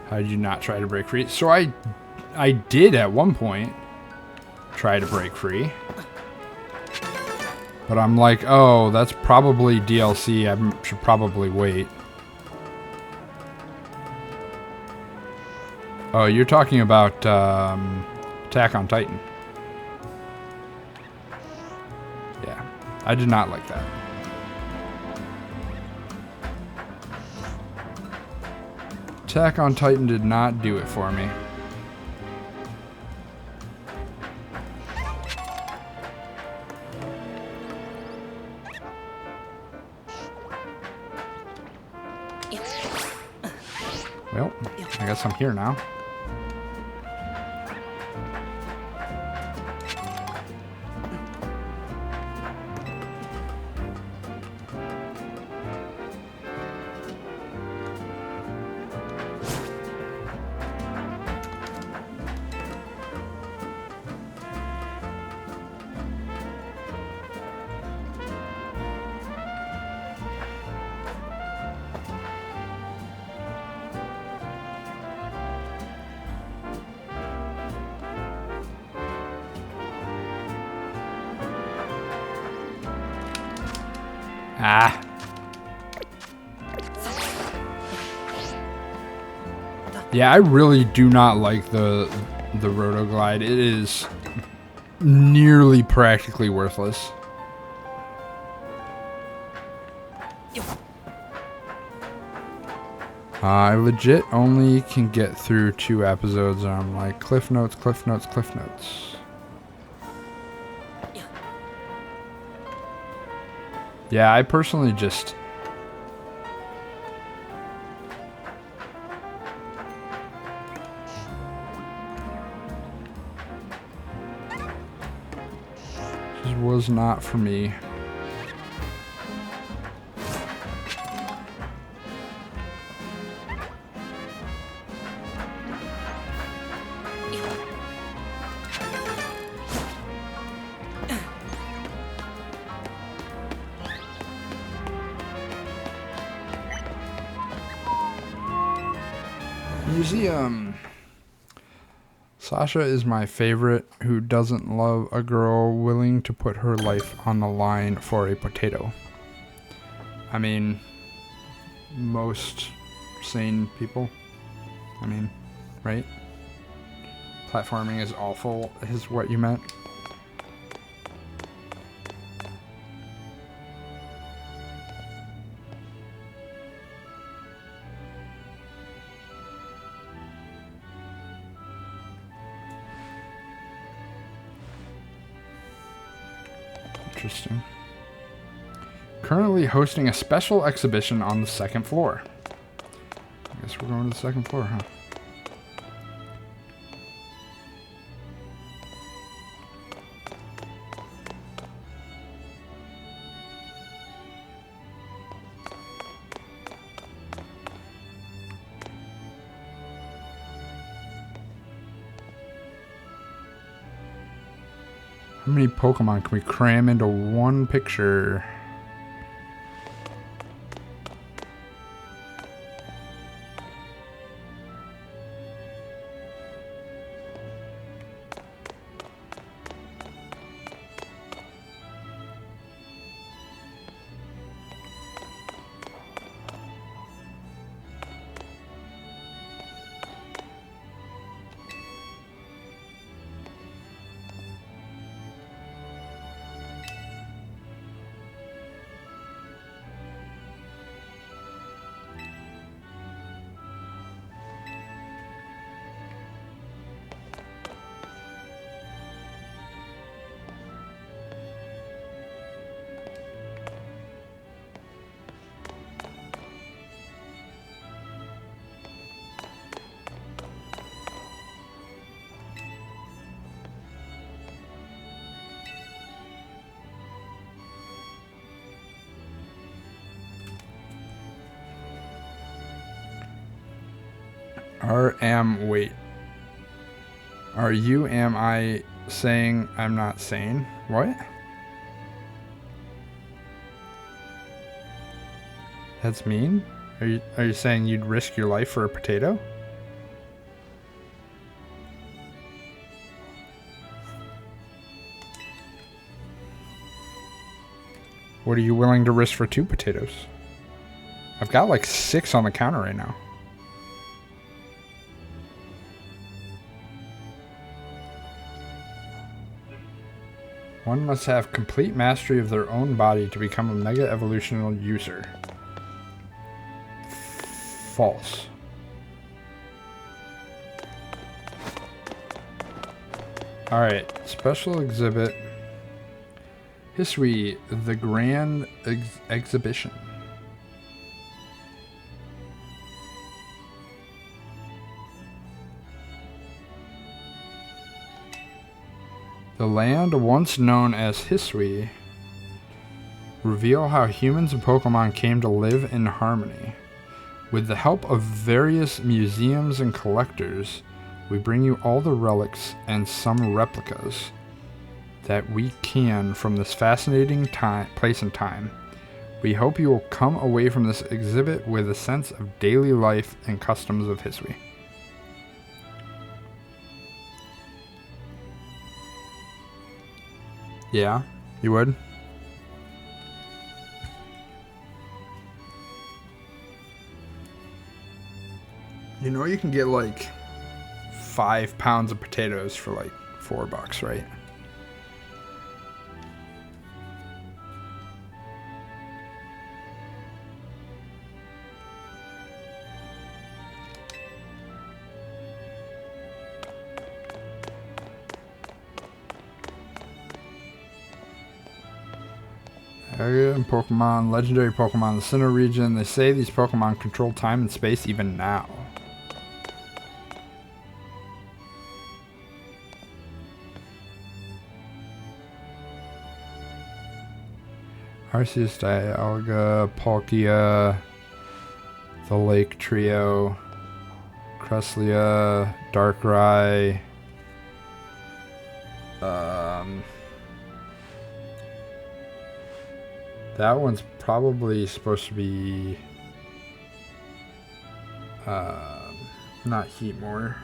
How did you not try to break free? So I did at one point try to break free. But I'm like, oh, that's probably DLC. I should probably wait. Oh, you're talking about Attack on Titan. Yeah, I did not like that. Attack on Titan did not do it for me. Well, I guess I'm here now. Ah. Yeah, I really do not like the Rotoglide. It is nearly practically worthless. I legit only can get through 2 episodes and I'm like, cliff notes, cliff notes, cliff notes. Yeah, I personally just... This was not for me. Museum. Sasha is my favorite who doesn't love a girl willing to put her life on the line for a potato. I mean, most sane people. I mean, right? Platforming is awful is what you meant. Interesting. Currently hosting a special exhibition on the 2nd floor. I guess we're going to the 2nd floor, huh? How many Pokemon can we cram into one picture? Wait. Am I saying I'm not sane? What? That's mean? Are you saying you'd risk your life for a potato? What are you willing to risk for 2 potatoes? I've got like 6 on the counter right now. One must have complete mastery of their own body to become a mega evolutional user. False. Alright, special exhibit. History, the Grand Exhibition. The land once known as Hisui reveal how humans and Pokemon came to live in harmony. With the help of various museums and collectors, we bring you all the relics and some replicas that we can from this fascinating place and time. We hope you will come away from this exhibit with a sense of daily life and customs of Hisui. Yeah, you would? You know you can get like 5 pounds of potatoes for like $4, right? Dragon Pokemon, legendary Pokemon in the Sinnoh region. They say these Pokemon control time and space even now. Arceus, Dialga, Palkia, the Lake Trio, Cresselia, Darkrai, that one's probably supposed to be not Heatmore.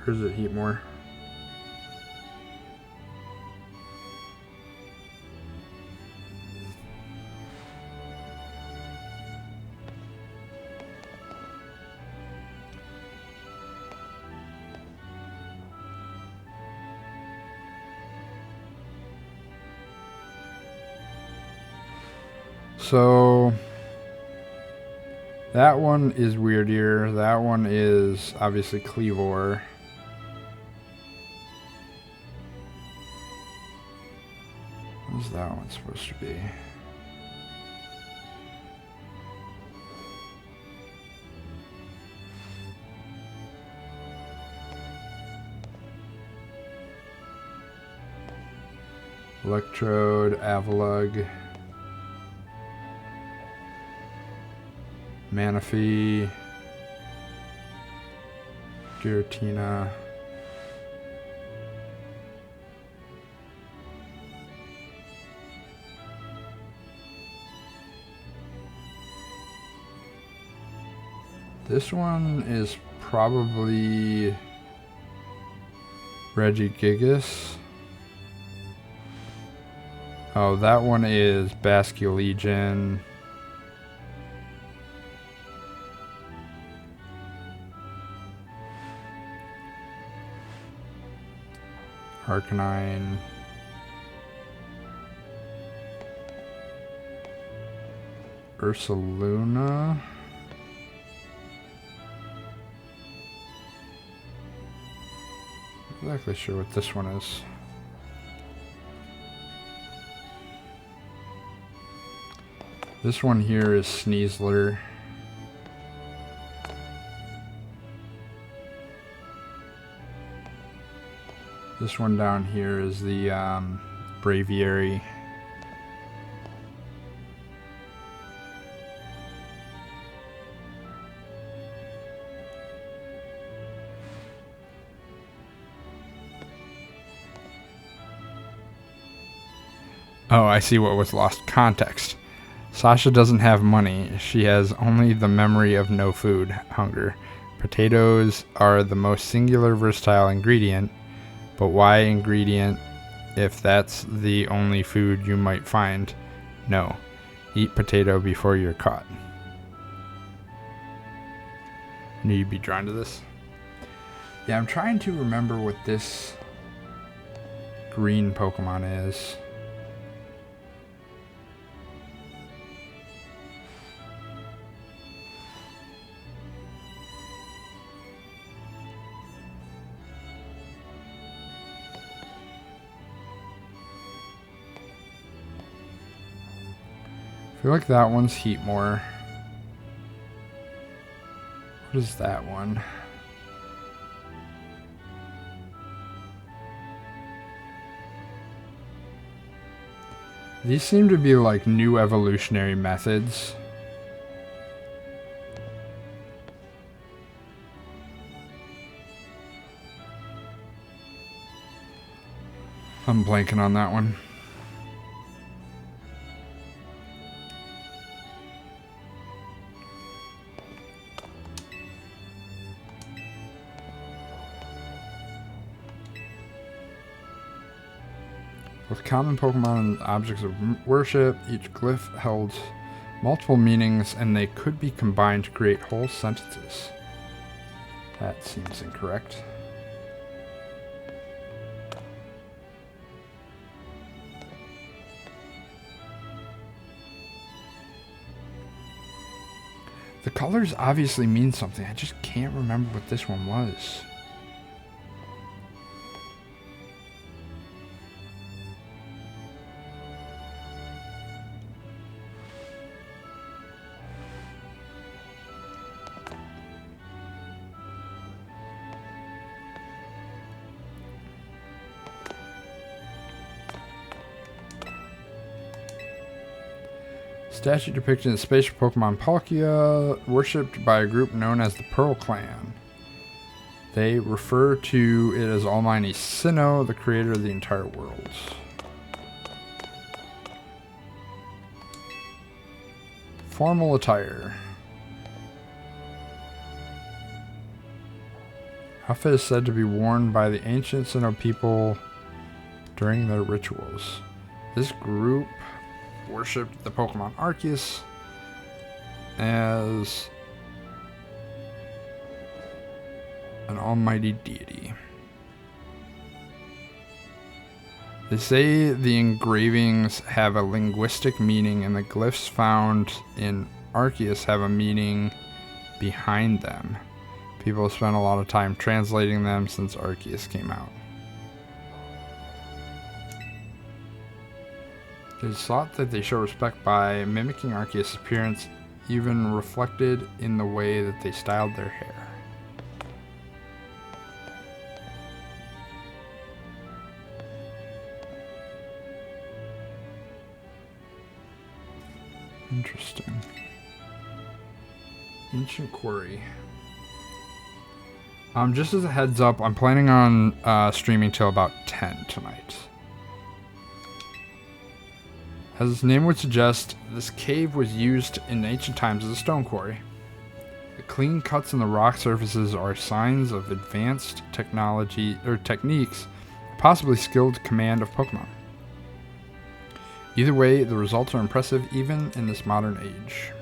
Or is it Heatmore? So that one is weirdier. That one is obviously Cleavor. What is that one supposed to be? Electrode, Avalugg, Manaphy, Giratina, this one is probably Regigigas. Oh, that one is Basculegion. Arcanine, Ursaluna, I'm not exactly sure what this one is. This one here is Sneasler. This one down here is the Braviary. Oh, I see what was lost. Context. Sasha doesn't have money. She has only the memory of no food, hunger. Potatoes are the most singular versatile ingredient. But why ingredient if that's the only food you might find? No. Eat potato before you're caught. Knew you'd be drawn to this. Yeah, I'm trying to remember what this green Pokemon is. I feel like that one's Heatmore. What is that one? These seem to be like new evolutionary methods. I'm blanking on that one. With common Pokemon and objects of worship, each glyph held multiple meanings and they could be combined to create whole sentences. That seems incorrect. The colors obviously mean something. I just can't remember what this one was. Statue depicting the spatial Pokemon Palkia, worshipped by a group known as the Pearl Clan. They refer to it as Almighty Sinnoh, the creator of the entire world. Formal attire. Outfit is said to be worn by the ancient Sinnoh people during their rituals. This group worshipped the Pokemon Arceus as an almighty deity. They say the engravings have a linguistic meaning and the glyphs found in Arceus have a meaning behind them. People have spent a lot of time translating them since Arceus came out. It is thought that they show respect by mimicking Arceus' appearance, even reflected in the way that they styled their hair. Interesting. Ancient Quarry. Just as a heads up, I'm planning on streaming till about 10 tonight. As its name would suggest, this cave was used in ancient times as a stone quarry. The clean cuts in the rock surfaces are signs of advanced technology or techniques, possibly skilled command of Pokemon. Either way, the results are impressive even in this modern age.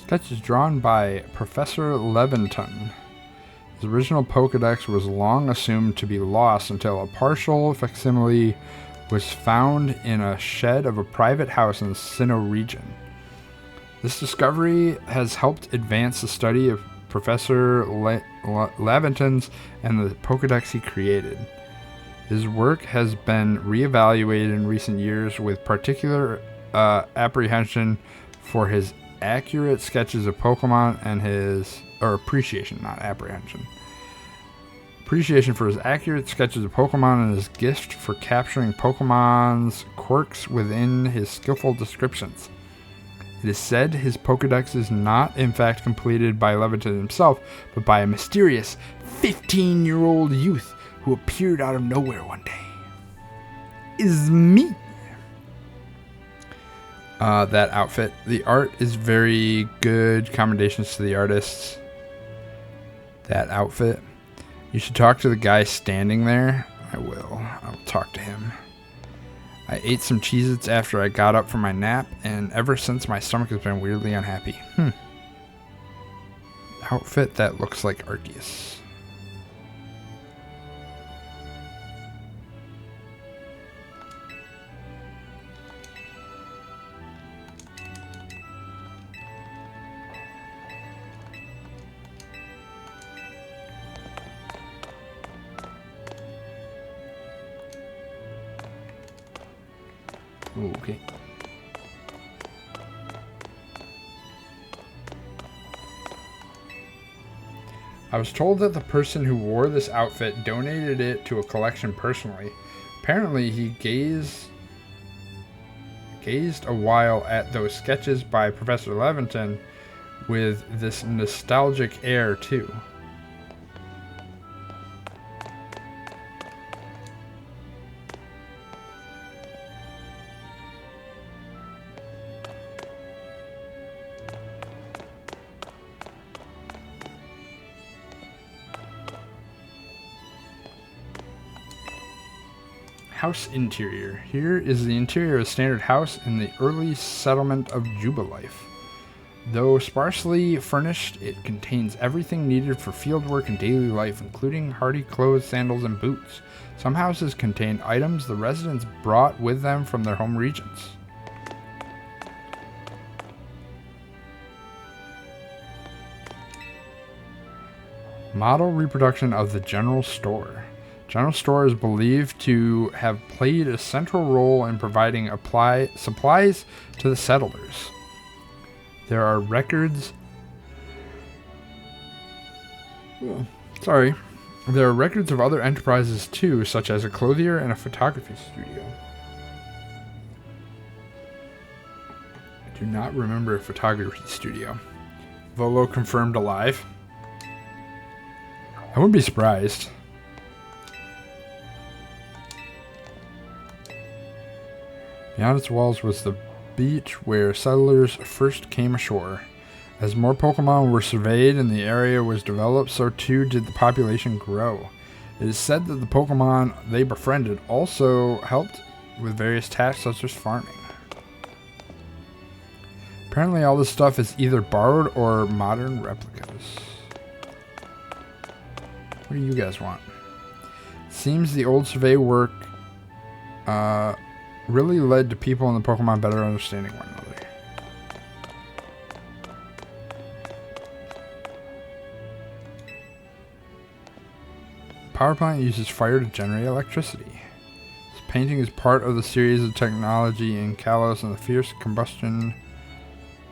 Sketch is drawn by Professor Leventon. His original Pokedex was long assumed to be lost until a partial facsimile was found in a shed of a private house in the Sinnoh region. This discovery has helped advance the study of Professor Leventon's and the Pokedex he created. His work has been reevaluated in recent years with particular apprehension for his accurate sketches of Pokemon and his, or appreciation, not apprehension. Appreciation for his accurate sketches of Pokemon and his gift for capturing Pokemon's quirks within his skillful descriptions. It is said his Pokedex is not in fact completed by Leventon himself, but by a mysterious 15-year-old youth who appeared out of nowhere one day. Is me. That outfit. The art is very good. Commendations to the artists. That outfit. You should talk to the guy standing there. I will talk to him. I ate some Cheez-Its after I got up from my nap, and ever since my stomach has been weirdly unhappy. Outfit that looks like Arceus. Okay. I was told that the person who wore this outfit donated it to a collection personally. Apparently, he gazed a while at those sketches by Professor Leventon with this nostalgic air, too. House interior. Here is the interior of a standard house in the early settlement of Jubilife. Though sparsely furnished, it contains everything needed for fieldwork and daily life, including hardy clothes, sandals, and boots. Some houses contain items the residents brought with them from their home regions. Model reproduction of the general store. General store is believed to have played a central role in providing supplies to the settlers. There are records. There are records of other enterprises too, such as a clothier and a photography studio. I do not remember a photography studio. Volo confirmed alive. I wouldn't be surprised. Beyond its walls was the beach where settlers first came ashore. As more Pokemon were surveyed and the area was developed, so too did the population grow. It is said that the Pokemon they befriended also helped with various tasks such as farming. Apparently all this stuff is either borrowed or modern replicas. What do you guys want? Seems the old survey work really led to people in the Pokemon better understanding one another. Power plant uses fire to generate electricity. This painting is part of the series of technology in Kalos, and the fierce combustion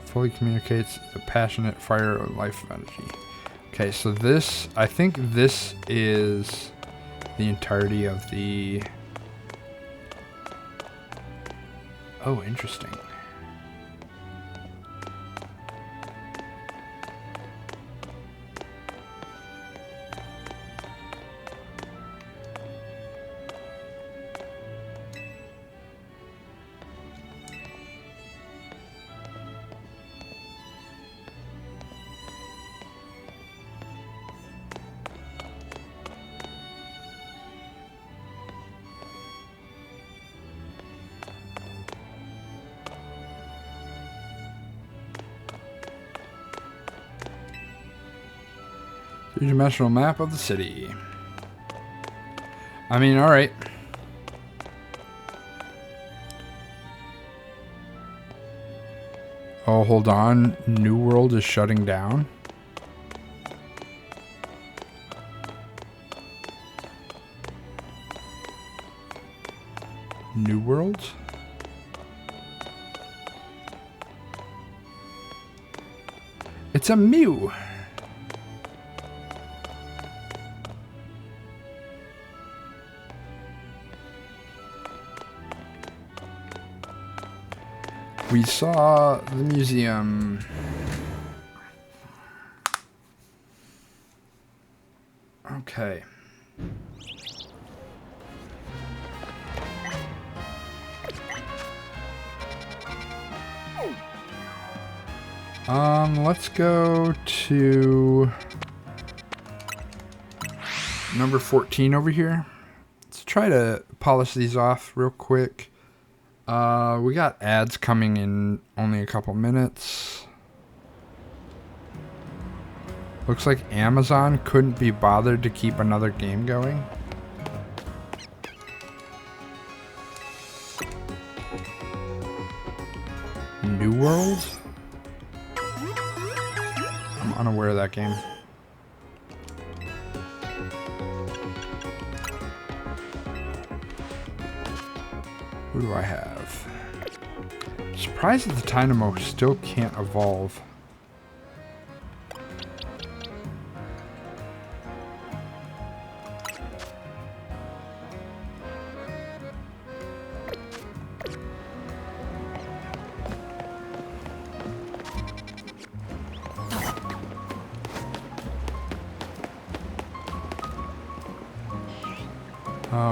fully communicates the passionate fire of life of energy. Okay, so this, I think this is the entirety of the... Oh, interesting. Three-dimensional map of the city. I mean, alright. Oh, hold on. New World is shutting down. New World? It's a Mew. We saw the museum. Okay. Let's go to number 14 over here. Let's try to polish these off real quick. We got ads coming in only a couple minutes. Looks like Amazon couldn't be bothered to keep another game going. New World? I'm unaware of that game. Who do I have? Surprised that the Dynamo still can't evolve.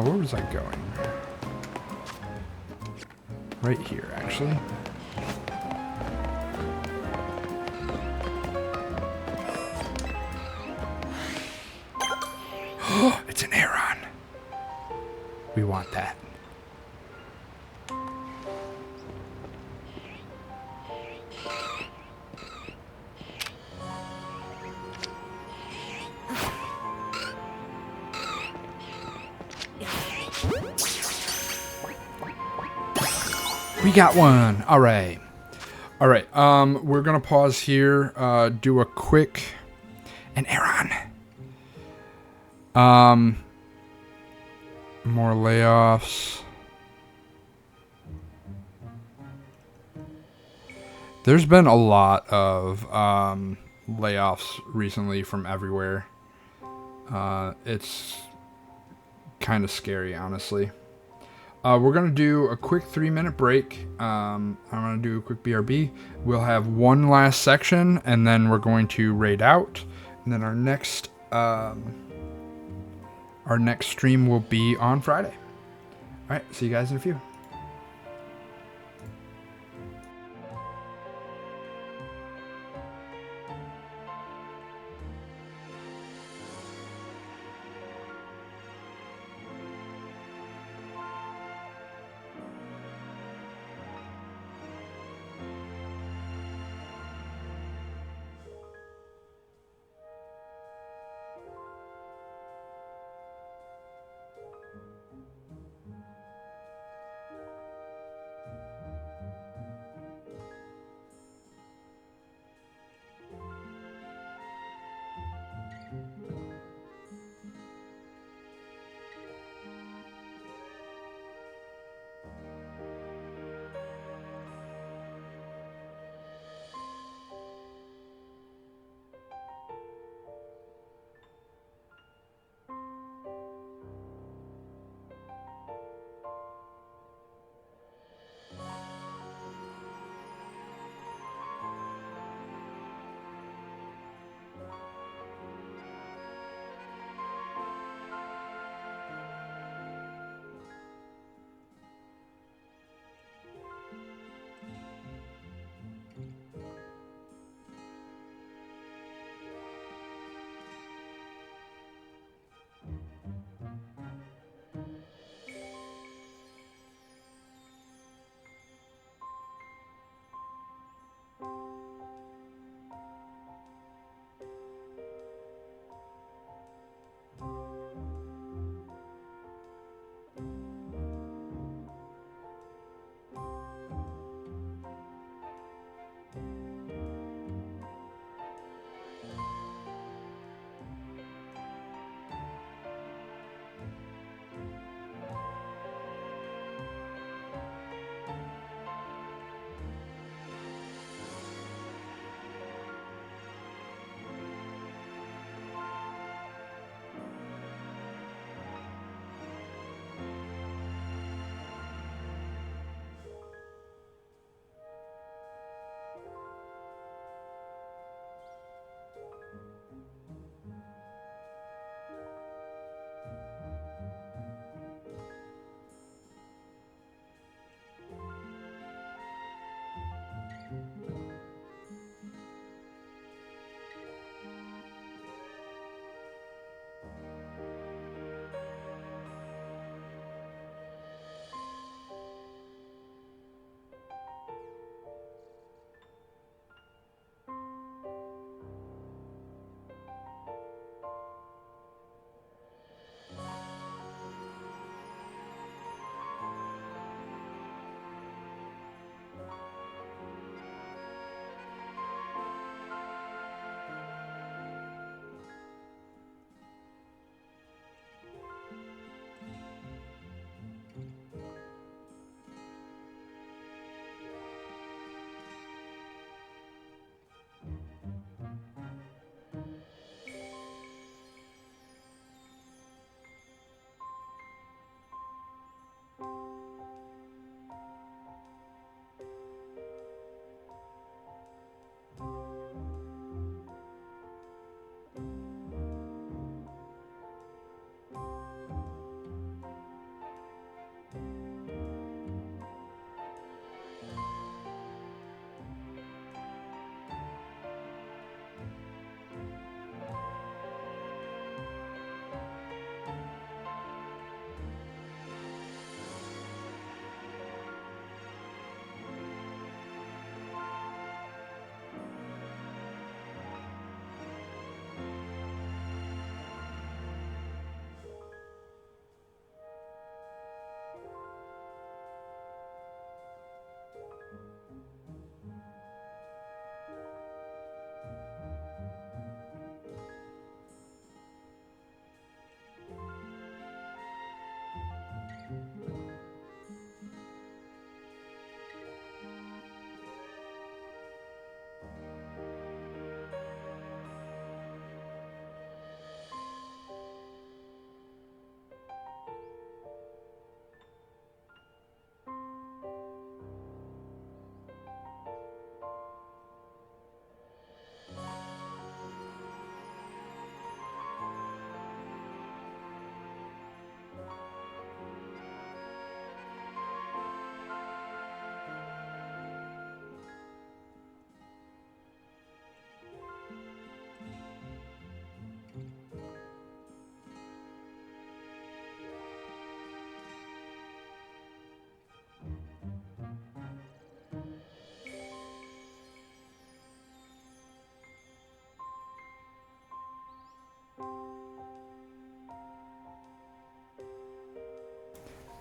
Where was I going? Right here, actually. It's an Aeron. We want that. got one. All right. All right. We're gonna pause here. Do a quick. And Aaron. More layoffs. There's been a lot of layoffs recently from everywhere. It's kind of scary, honestly. We're going to do a quick 3-minute break. I'm going to do a quick BRB. We'll have one last section, and then we're going to raid out. And then our next stream will be on Friday. All right, see you guys in a few.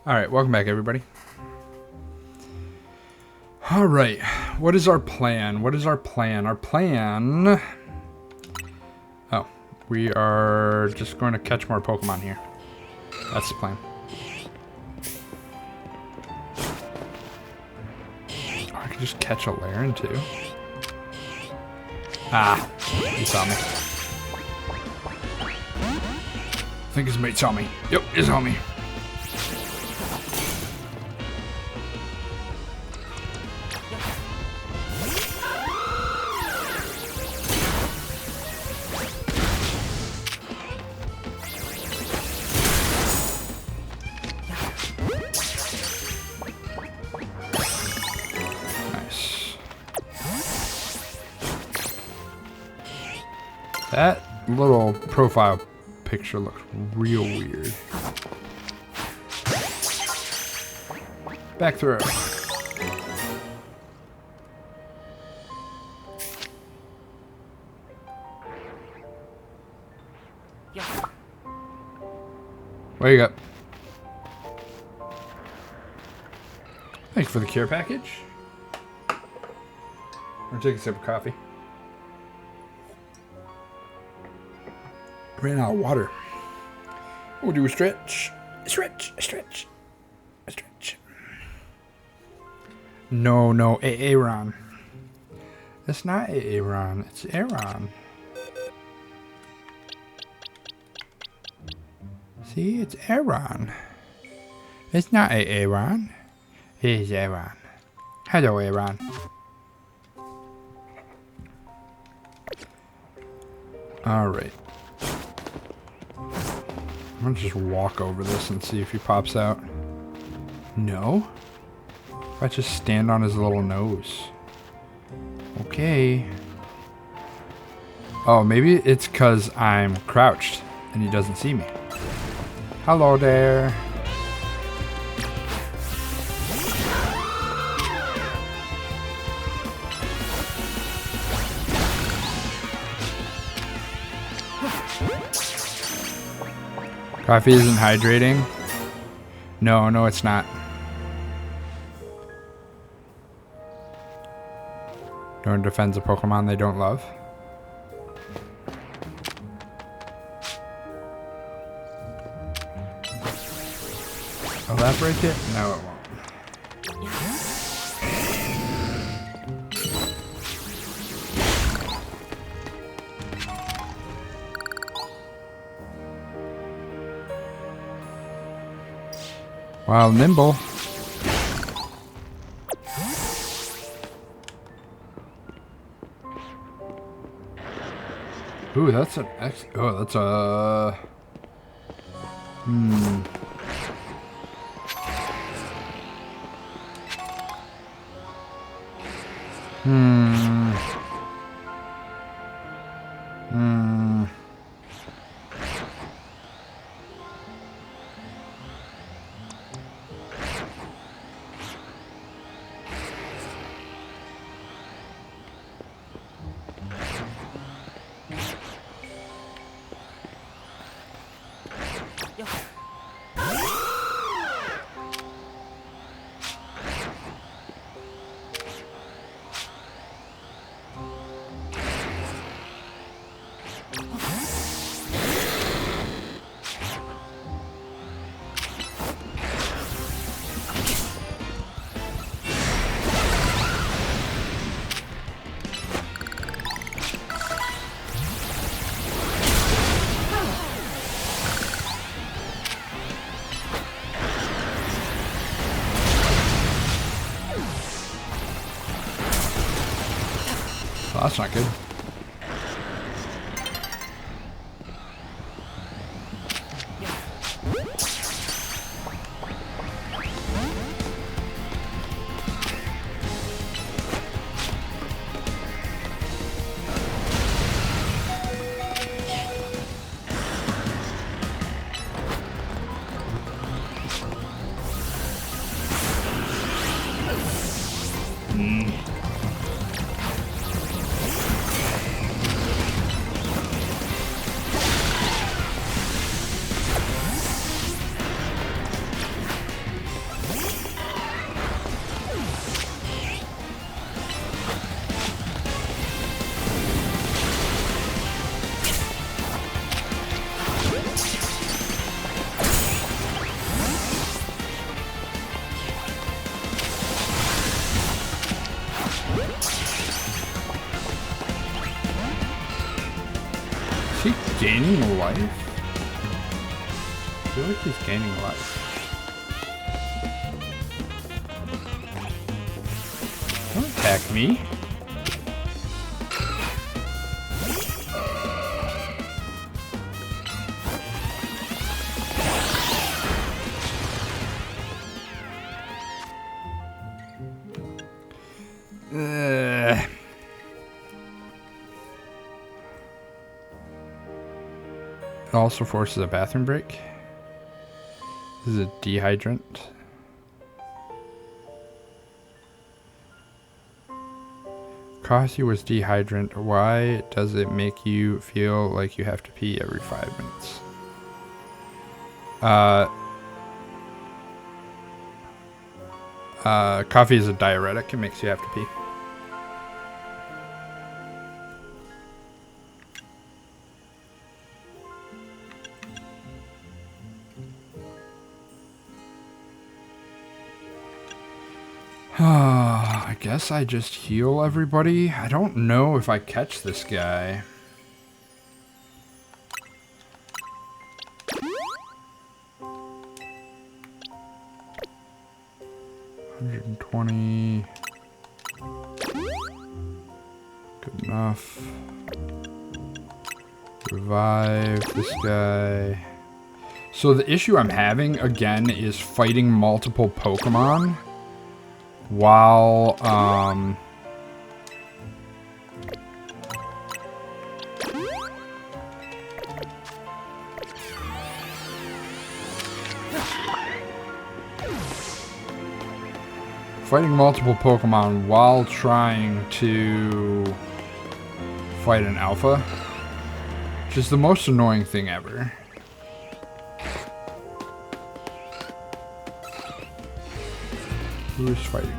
Alright, welcome back, everybody. Alright, what is our plan? What is our plan? Our plan... Oh, we are just going to catch more Pokemon here. That's the plan. Oh, I can just catch a Laren, too. Ah, he saw me. I think his mate saw me. Yep, he saw me. Nice. That little profile picture looks real weird. Back through. What you got? Thanks for the care package. I'm taking a sip of coffee. Ran out of water. We'll do a stretch. Stretch. Stretch. Stretch. No, Aaron. It's not Aaron. It's Aaron. See, it's Aaron. It's not Aaron. It is Aaron. Hello, Aaron. Alright. I'm gonna just walk over this and see if he pops out. No? If I just stand on his little nose. Okay. Oh, maybe it's because I'm crouched and he doesn't see me. Hello there. Coffee isn't hydrating? No, it's not. No one defends a Pokemon they don't love. Will that break it? No, it won't. Wow, nimble. Ooh, that's an X. Oh, that's a. Hmm. Well, that's not good. Is he gaining life? I feel like he's gaining life. Don't attack me. It also forces a bathroom break. This is a dehydrant. Coffee was dehydrant. Why does it make you feel like you have to pee every 5 minutes? Coffee is a diuretic. It makes you have to pee. I guess I just heal everybody. I don't know if I catch this guy. $120. Good enough. Revive this guy. So the issue I'm having, again, is fighting multiple Pokemon while, fighting multiple Pokemon while trying to fight an alpha, which is the most annoying thing ever. Who is fighting me?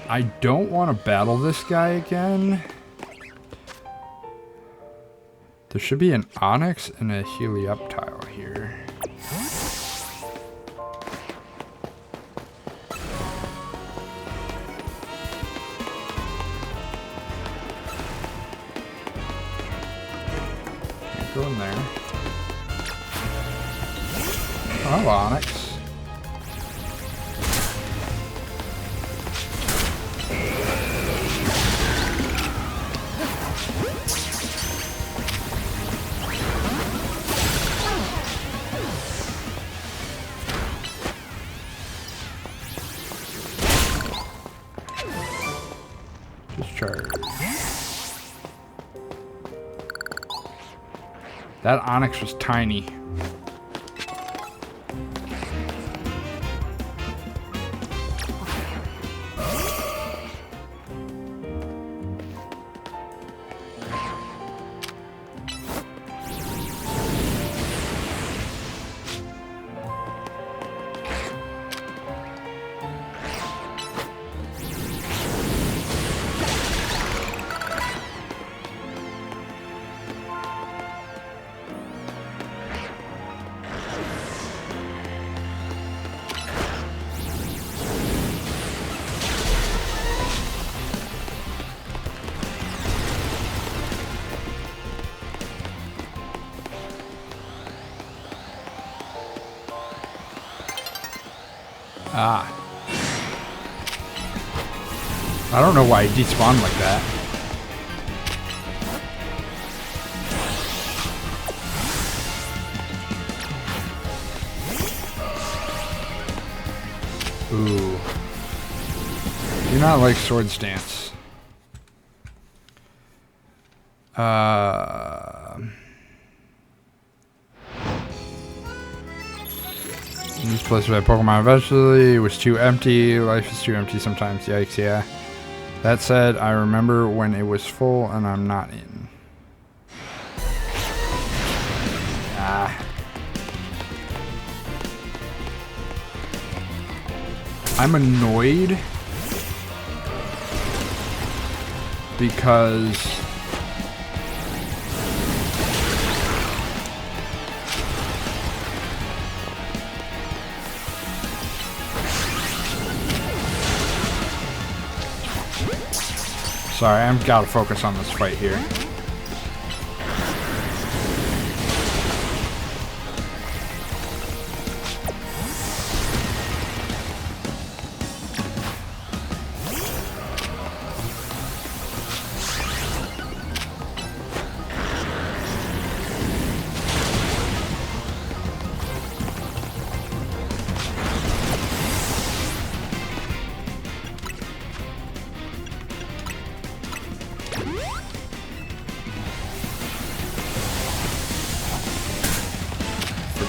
I don't want to battle this guy again. There should be an Onyx and a Helioptile here. Can't go in there. Oh, hello, Onyx. That Onyx was tiny. Ah. I don't know why he despawned like that. Ooh. Do not like sword stance. This place by Pokemon eventually was too empty. Life is too empty sometimes. Yikes, yeah. That said, I remember when it was full and I'm not in. Ah. I'm annoyed because sorry, I've got to focus on this fight here.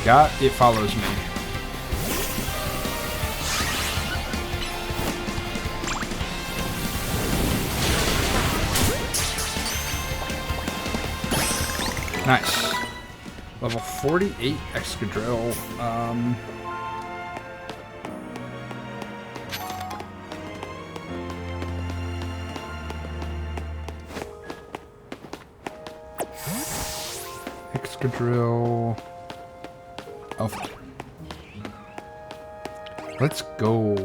Forgot it follows me. Nice. Level 48 Excadrill. Excadrill. Oh. Let's go.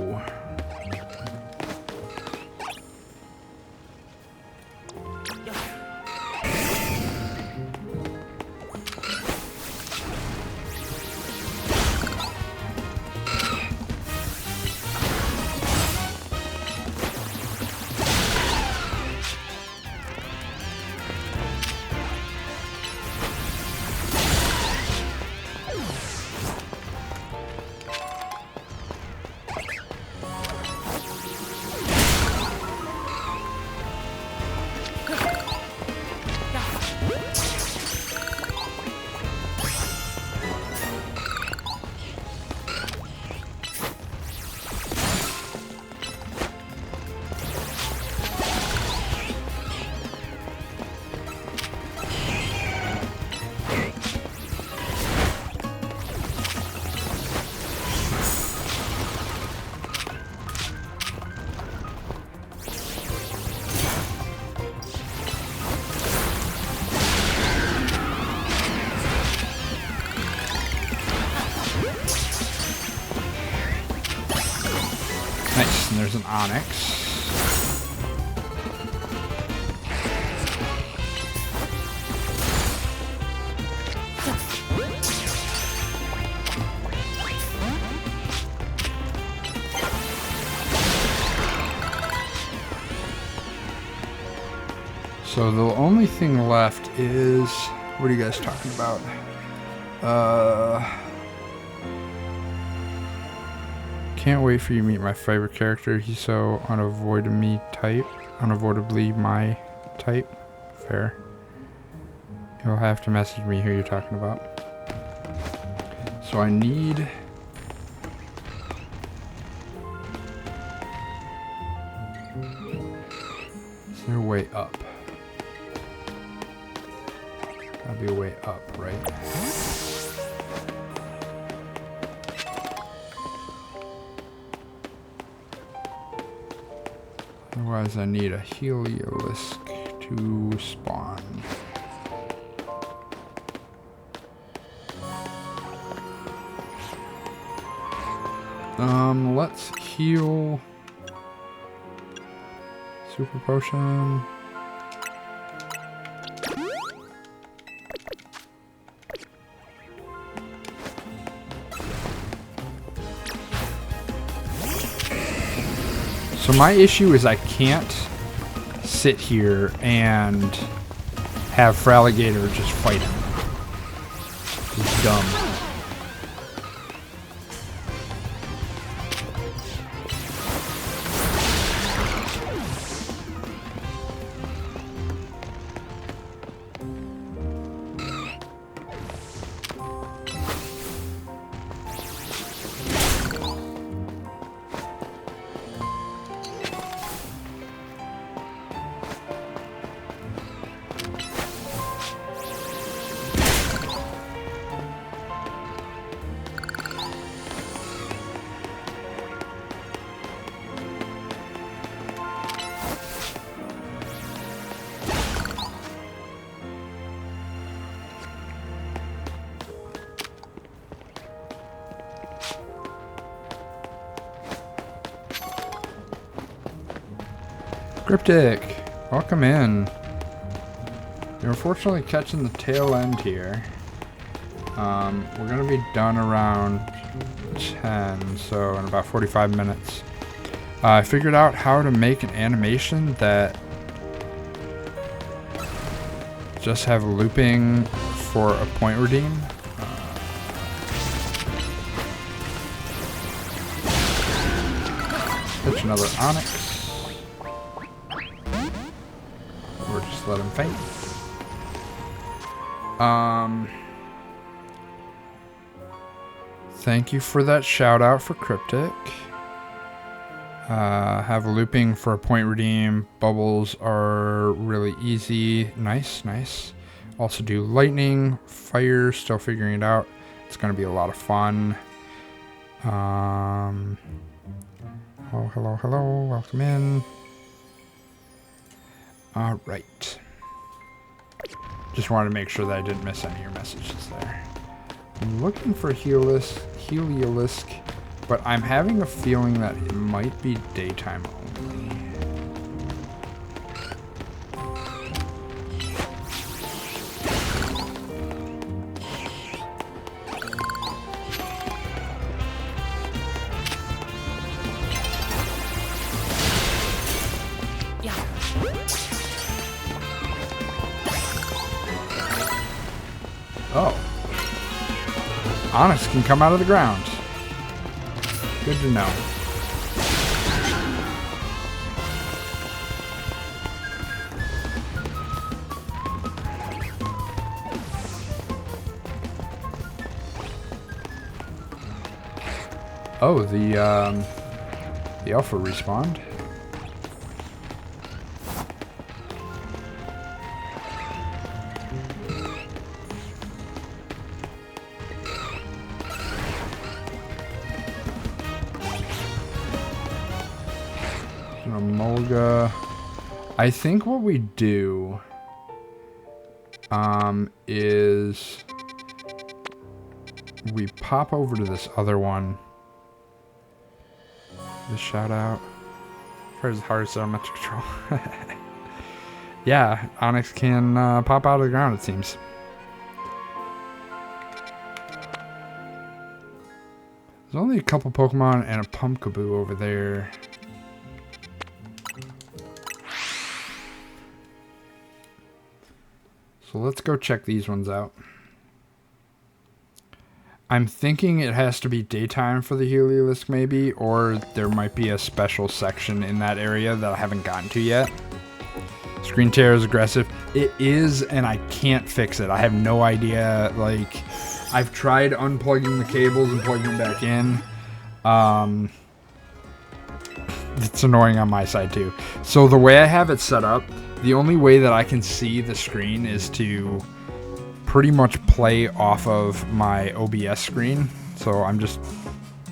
Nice, and there's an Onyx. So the only thing left is, what are you guys talking about? Can't wait for you to meet my favorite character. He's so unavoidably my type. Fair. You'll have to message me who you're talking about. So I need... Is there a way up? That'll be a way up, right? Otherwise, I need a Heliolisk to spawn. Let's heal. Super potion. So my issue is I can't sit here and have Fraligator just fight him. He's dumb. Cryptic, welcome in. You're unfortunately catching the tail end here. We're gonna be done around 10, so in about 45 minutes. I figured out how to make an animation that just have looping for a point redeem. Pitch another Onyx. Or just let him faint. Thank you for that shout out for Cryptic. Have looping for a point redeem. Bubbles are really easy. Nice, nice. Also do lightning, fire, still figuring it out. It's going to be a lot of fun. Oh, hello, hello. Welcome in. All right. Just wanted to make sure that I didn't miss any of your messages there. I'm looking for Heliolisk, but I'm having a feeling that it might be daytime only. Oh. Onyx can come out of the ground. Good to know. Oh, the alpha respawned. I think what we do is we pop over to this other one. The shout out. Where's the hardest element to control? Yeah, Onyx can pop out of the ground, it seems. There's only a couple Pokemon and a Pumpkaboo over there. So let's go check these ones out. I'm thinking it has to be daytime for the Heliolisk maybe, or there might be a special section in that area that I haven't gotten to yet. Screen tear is aggressive. It is, and I can't fix it. I have no idea. Like, I've tried unplugging the cables and plugging them back in. It's annoying on my side too. So the way I have it set up, the only way that I can see the screen is to pretty much play off of my OBS screen. So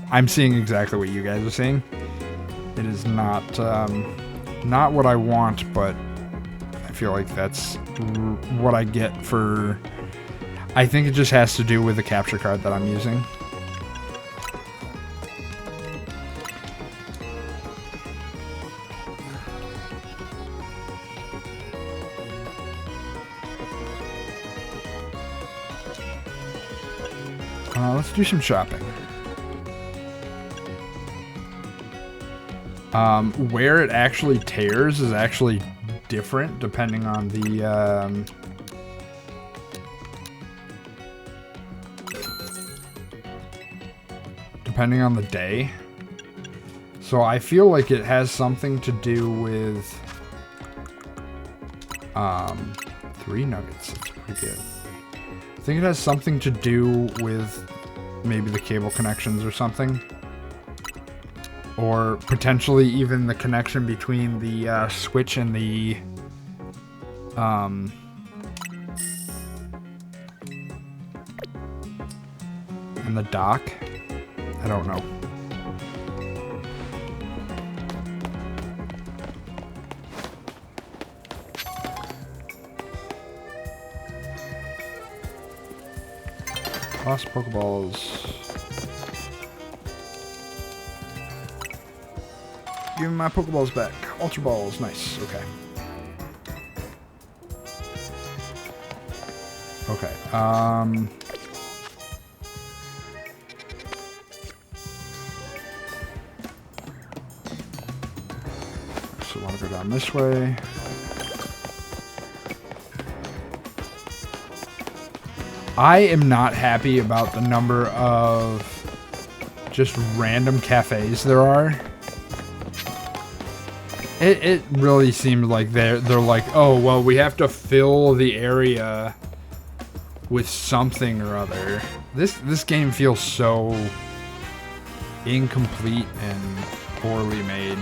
I'm seeing exactly what you guys are seeing. It is not what I want, but I feel like that's what I get for... I think it just has to do with the capture card that I'm using. Let's do some shopping. Where it actually tears is actually different depending on the day. So I feel like it has something to do with 3 nuggets. That's pretty good. I think it has something to do with maybe the cable connections or something. Or potentially even the connection between the switch and the dock. I don't know. Lost Pokeballs. Give me my Pokeballs back. Ultra Balls, nice, okay. Okay, so I want to go down this way. I am not happy about the number of just random cafes there are. It really seems like they're like, oh, well, we have to fill the area with something or other. This game feels so incomplete and poorly made.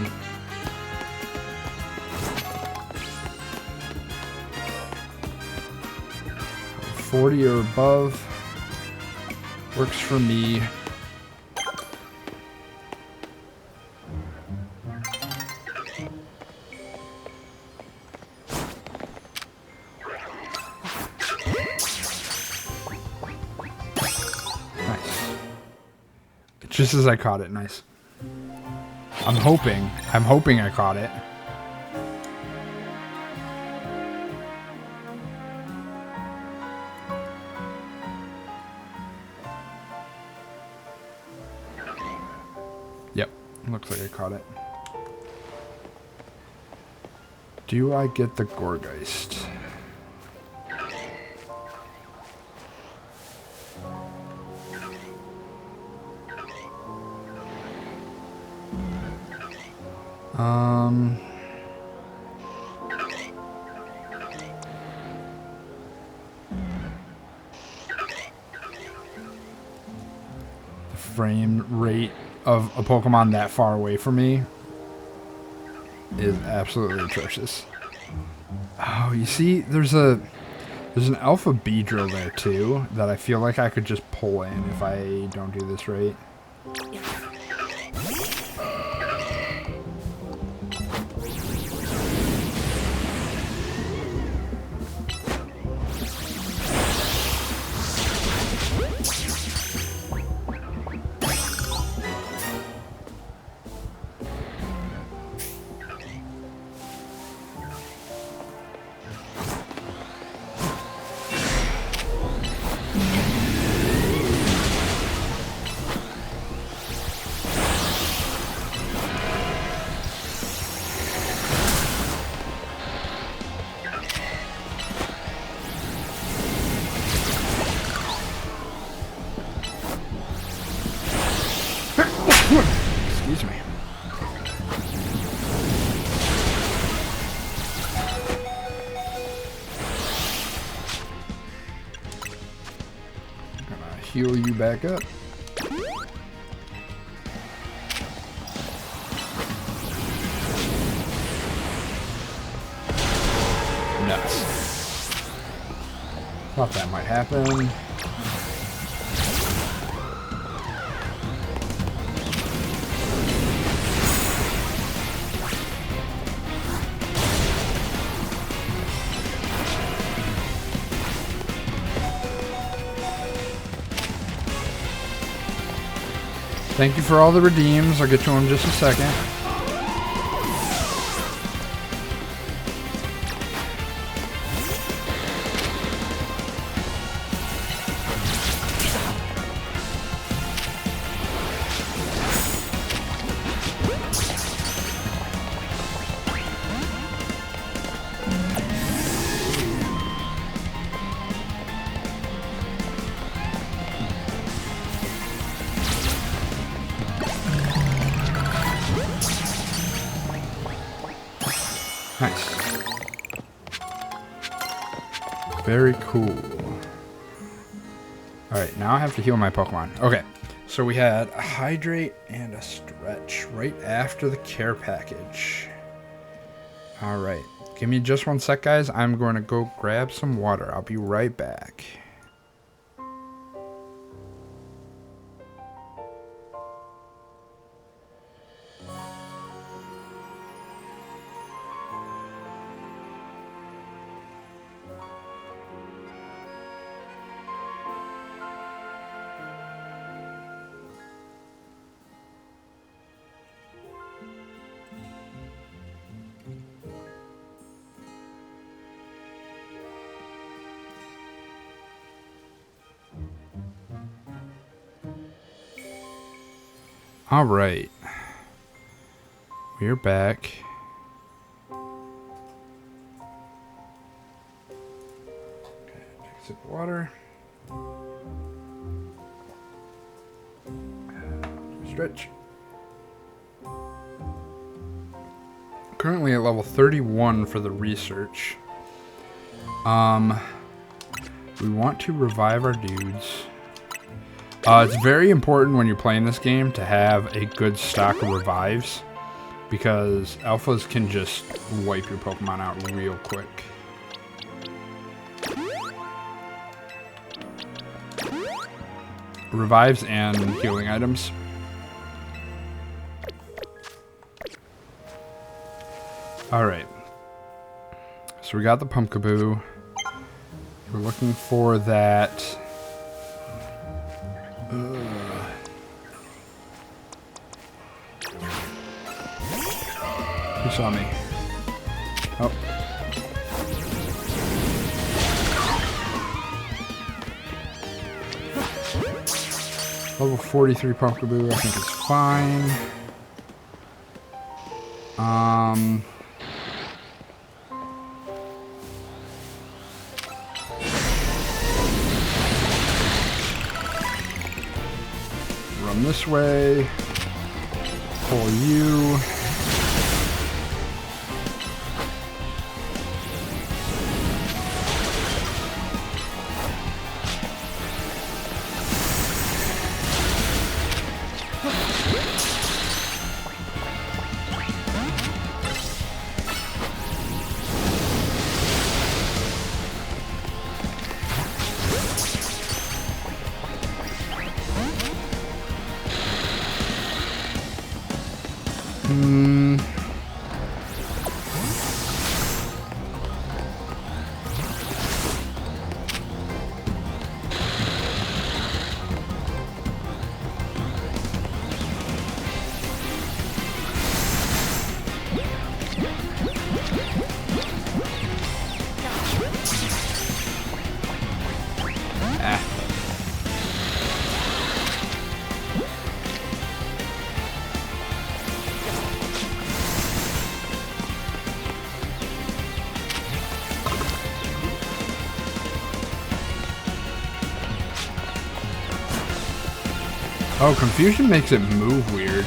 $40 or above works for me. Just as I caught it, nice. I'm hoping I caught it. Yep, looks like I caught it. Do I get the Gorgeist? The frame rate of a Pokemon that far away from me is absolutely atrocious. Oh, you see, there's an Alpha Beedrill there too that I feel like I could just pull in if I don't do this right. Excuse me. I'm gonna heal you back up. Nuts. Thought that might happen. Thank you for all the redeems. I'll get to them in just a second. Nice. Very cool. Alright, now I have to heal my Pokemon. Okay, so we had a Hydrate and a Stretch right after the care package. Alright, give me just one sec, guys. I'm going to go grab some water. I'll be right back. All right. We're back. Okay, take a sip of water. Stretch. Currently at level 31 for the research. We want to revive our dudes. It's very important when you're playing this game to have a good stock of revives, because alphas can just wipe your Pokemon out real quick. Revives and healing items. Alright. So we got the Pumpkaboo. We're looking for that. Who saw me? Oh. Level 43 Pumpkaboo, I think it's fine. Run this way. Pull you. Oh, confusion makes it move weird.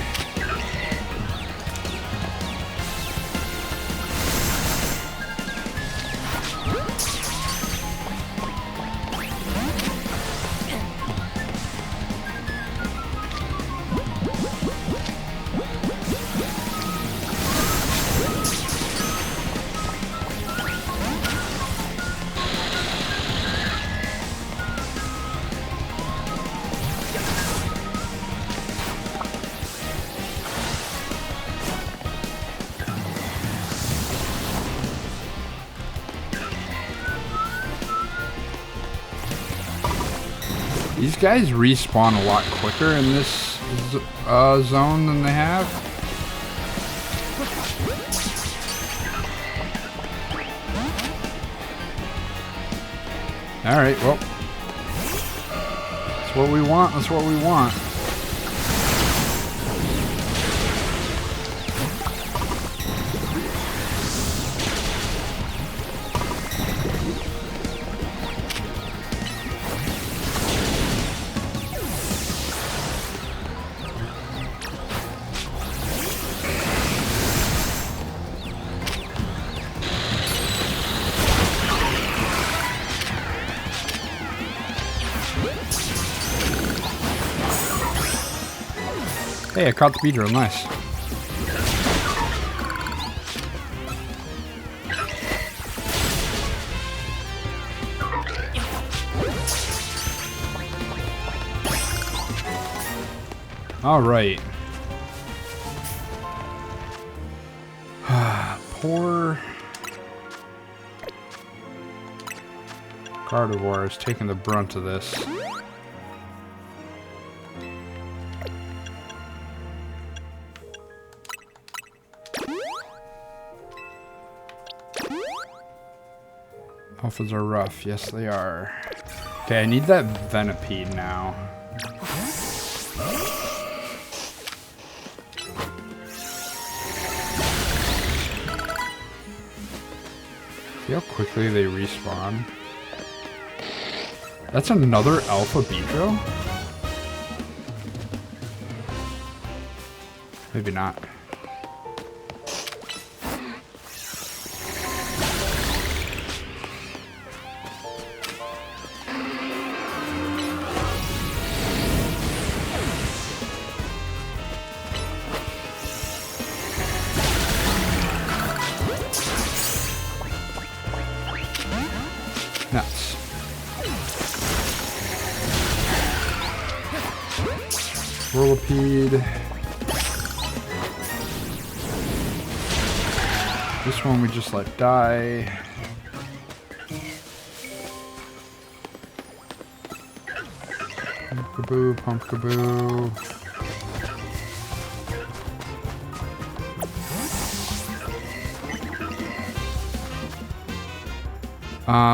These guys respawn a lot quicker in this zone than they have. Alright, well. That's what we want, that's what we want. Hey, I caught the Beedrill, nice. Alright. Poor Gardevoir is taking the brunt of this. Alphas are rough. Yes, they are. Okay, I need that Venipede now. See how quickly they respawn? That's another Alpha Beedrill? Maybe not. Nuts. Whirlipede. This one we just let die. Pumpkaboo, pumpkaboo.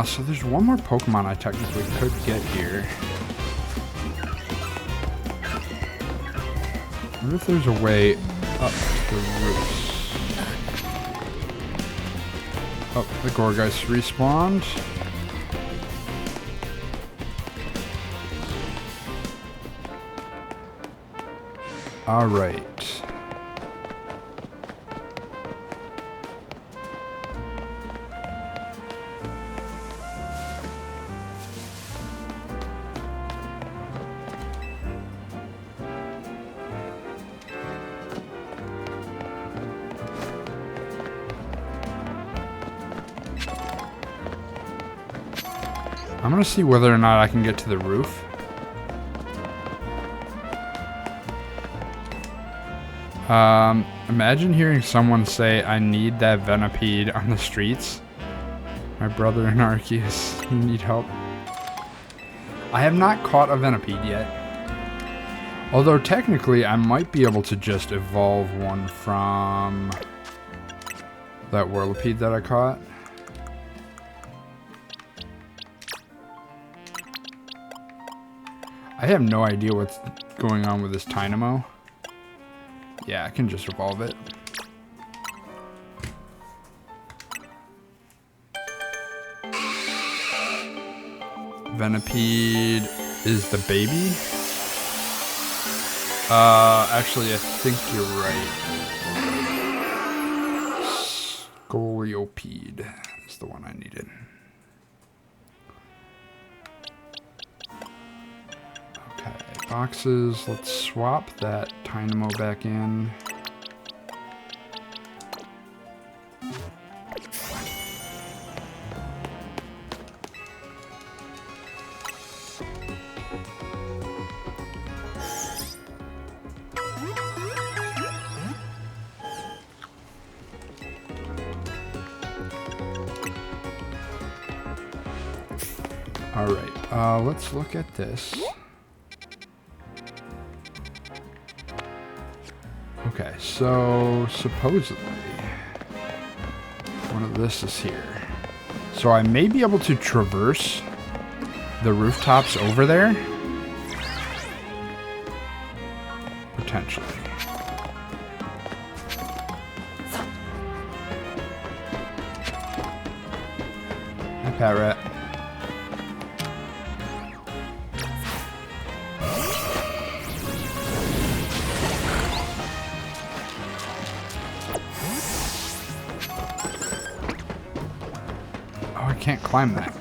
So there's one more Pokemon I technically could get here. I wonder if there's a way up to the roofs. Oh, the Gourgeist respawned. Alright. I'm gonna see whether or not I can get to the roof. Imagine hearing someone say, I need that Venipede on the streets. My brother in Arceus, you need help. I have not caught a Venipede yet. Although technically I might be able to just evolve one from that Whirlipede that I caught. I have no idea what's going on with this Tynamo. Yeah, I can just evolve it. Venipede is the baby? Actually, I think you're right. Scolipede is the one I needed. Boxes, let's swap that Tynamo back in. Alright, let's look at this. Okay, so supposedly one of this is here. So I may be able to traverse the rooftops over there. Potentially. Hi, Pat Rat. Can't climb that.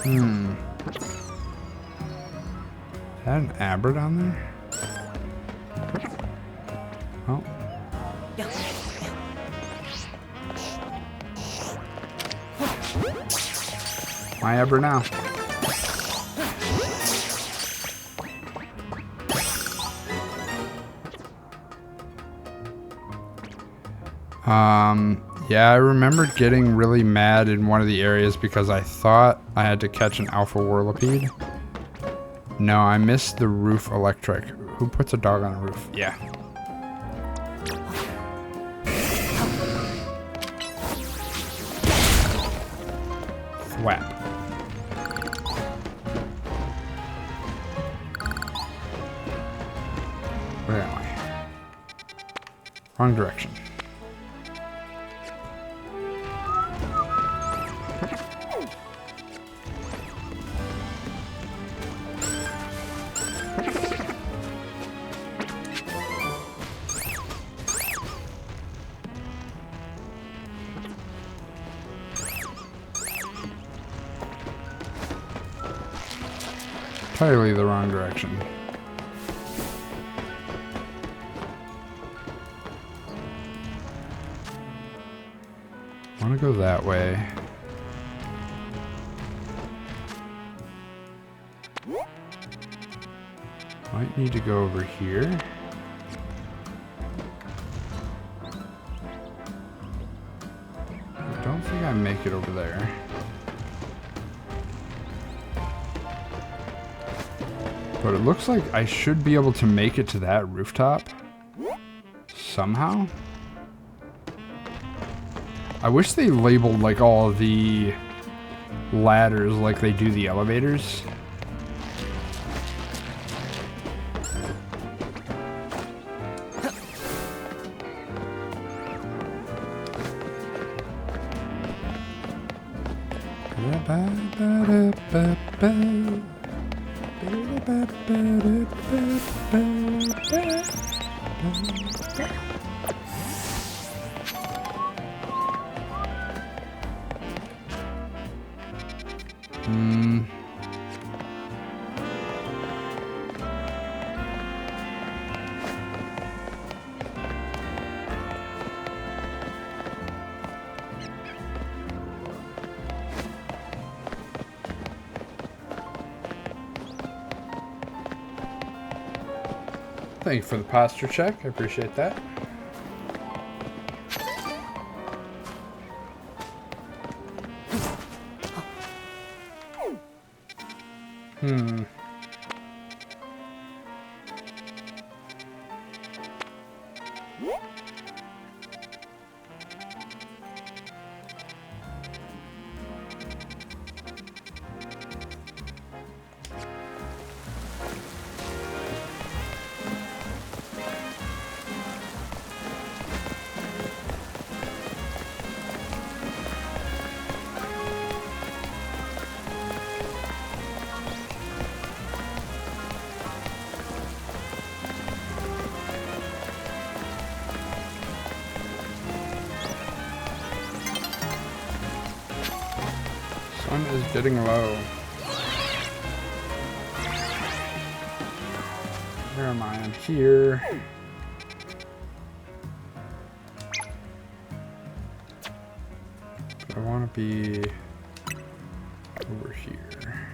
Is that an Abra down there? Oh. My Abra now. Yeah, I remember getting really mad in one of the areas because I thought I had to catch an Alpha Whirlipede. No, I missed the roof electric. Who puts a dog on a roof? Yeah. Thwap. Where am I? Wrong direction. entirely the wrong direction. I want to go that way. Might need to go over here. I don't think I make it over there. But it looks like I should be able to make it to that rooftop somehow. I wish they labeled like all the ladders like they do the elevators. Thank you for the posture check. I appreciate that. Sun is getting low. Where am I? I'm here. But I want to be over here.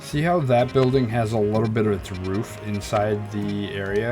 See how that building has a little bit of its roof inside the area?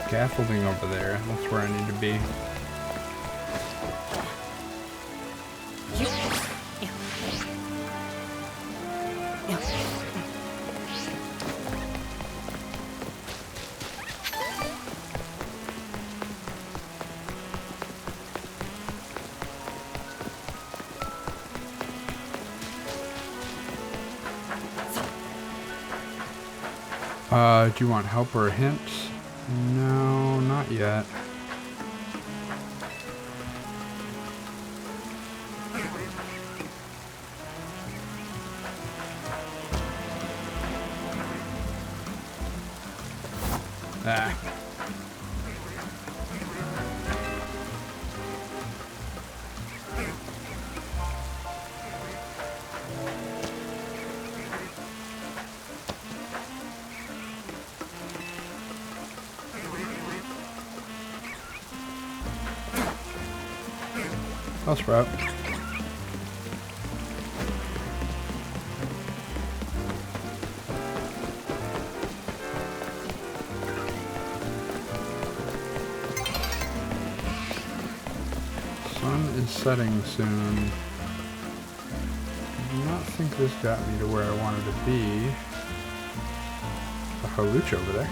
Scaffolding over there. That's where I need to be. Do you want help or a hint? No, not yet. Ah. I'll sprout. Sun is setting soon. I do not think this got me to where I wanted to be. a Holuch over there.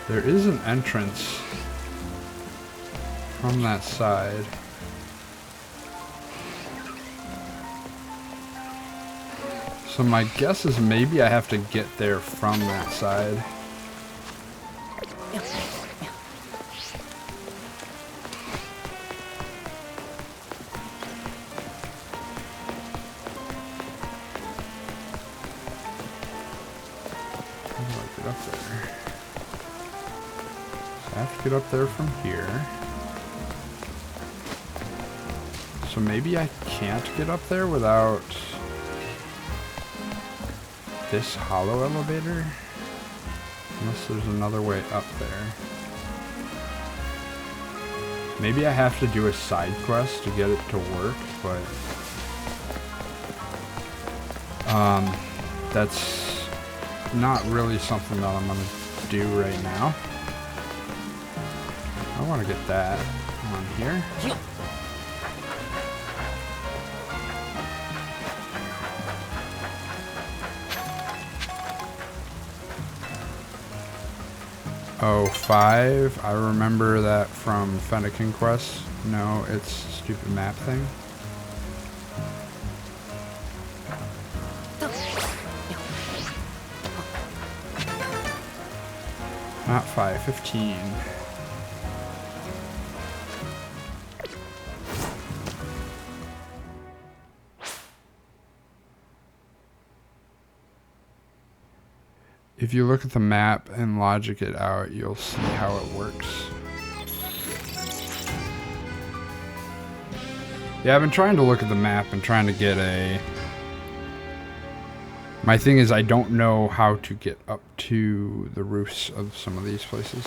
There is an entrance from that side. So my guess is maybe I have to get there from that side. How do I get up there? I have to get up there from here. So maybe I can't get up there without this hollow elevator? Unless there's another way up there. Maybe I have to do a side quest to get it to work, but that's not really something that I'm gonna do right now. I want to get that on here. Oh, 5. I remember that from Fennekin Quest. No, it's a stupid map thing. Not 5, 15. If you look at the map and logic it out, you'll see how it works. Yeah, I've been trying to look at the map and trying to get a... My thing is I don't know how to get up to the roofs of some of these places.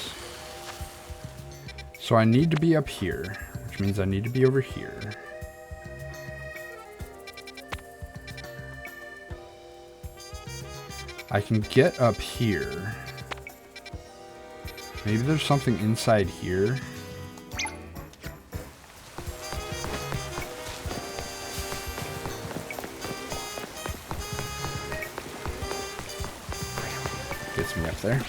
So I need to be up here, which means I need to be over here. I can get up here. Maybe there's something inside here. Gets me up there.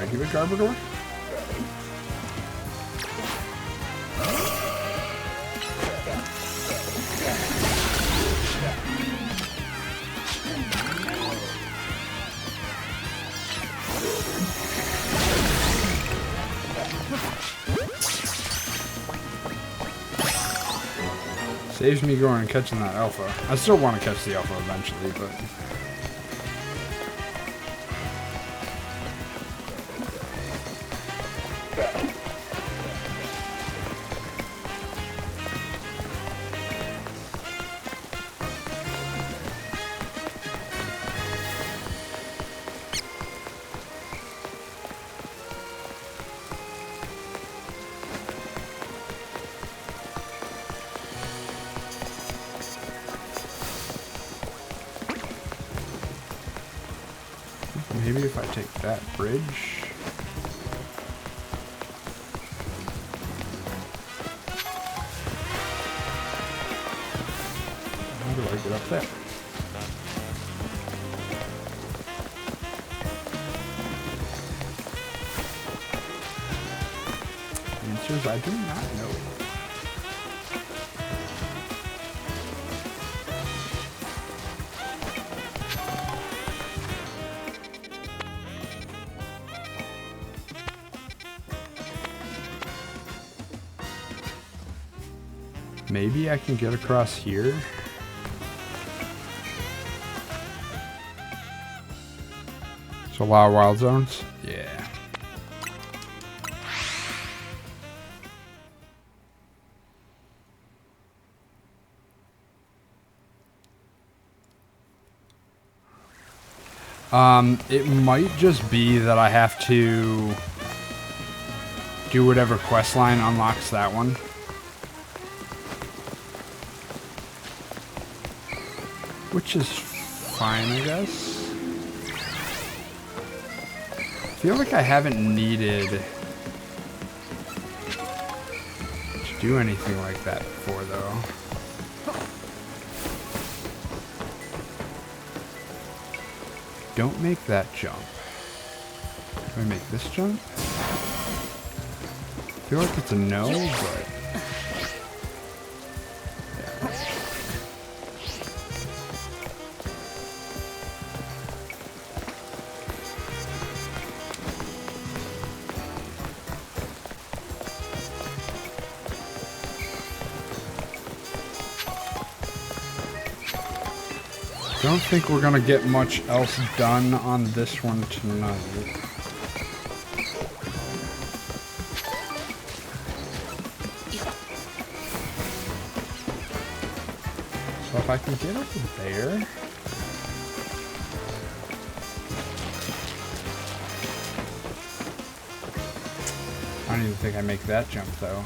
Regular Garbodor? Saves me going and catching that alpha. I still want to catch the alpha eventually, but... Maybe if I take that bridge. How do I get up there? The answer is I do not know. Maybe I can get across here. So a lot of wild zones. Yeah. It might just be that I have to do whatever quest line unlocks that one. Which is fine, I guess. I feel like I haven't needed to do anything like that before, though. Don't make that jump. Can I make this jump? I feel like it's a no, but... yeah. Don't think we're gonna get much else done on this one tonight. So if I can get up there. I don't even think I make that jump though.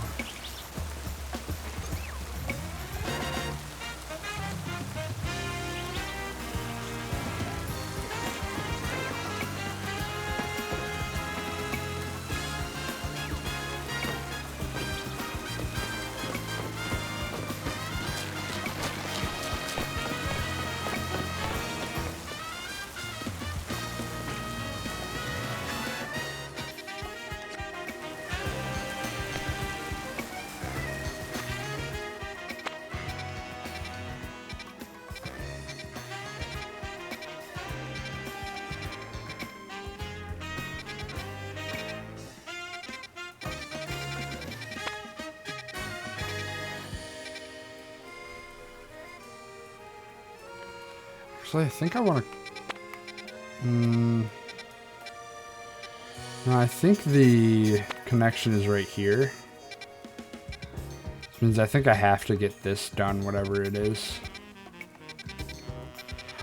Actually, I think I want to... no, I think the connection is right here. Which means I think I have to get this done, whatever it is.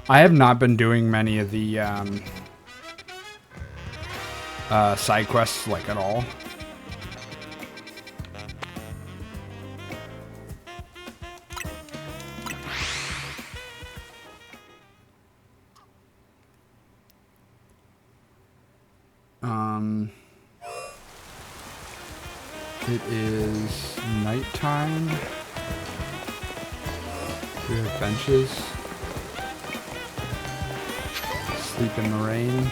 I have not been doing many of the side quests, like, at all. It is nighttime. We have benches. Sleep in the rain.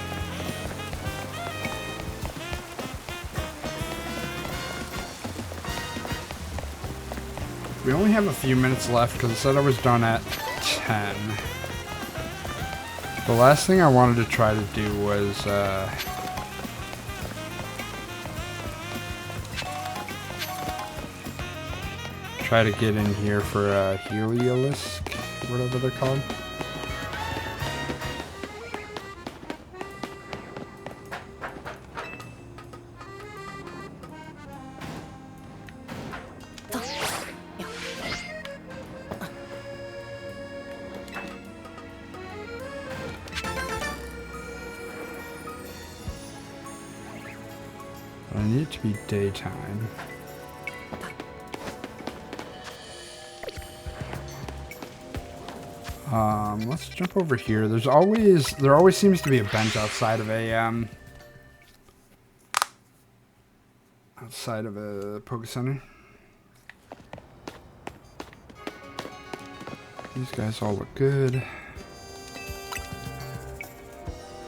We only have a few minutes left because I said I was done at 10. The last thing I wanted to try to do was try to get in here for a Heliolisk, whatever they're called. I need it to be daytime. Let's jump over here. There always seems to be a bench outside of a Poke Center. These guys all look good.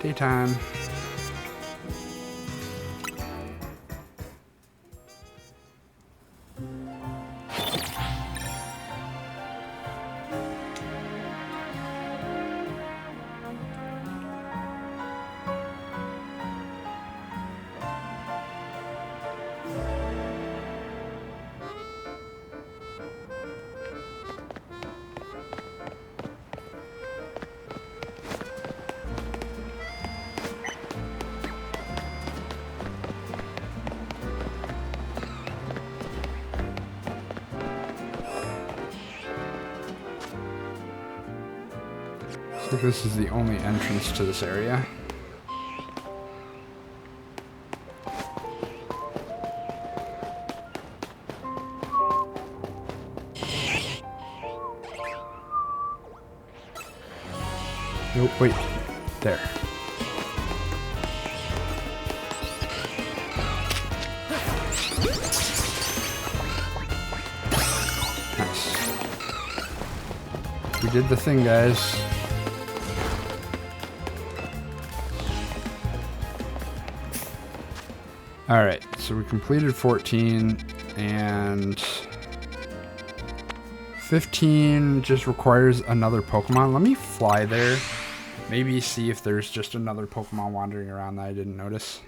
Daytime. Looks like this is the only entrance to this area. Oh, wait. There. Nice. We did the thing, guys. Alright, so we completed 14, and 15 just requires another Pokemon. Let me fly there. Maybe see if there's just another Pokemon wandering around that I didn't notice.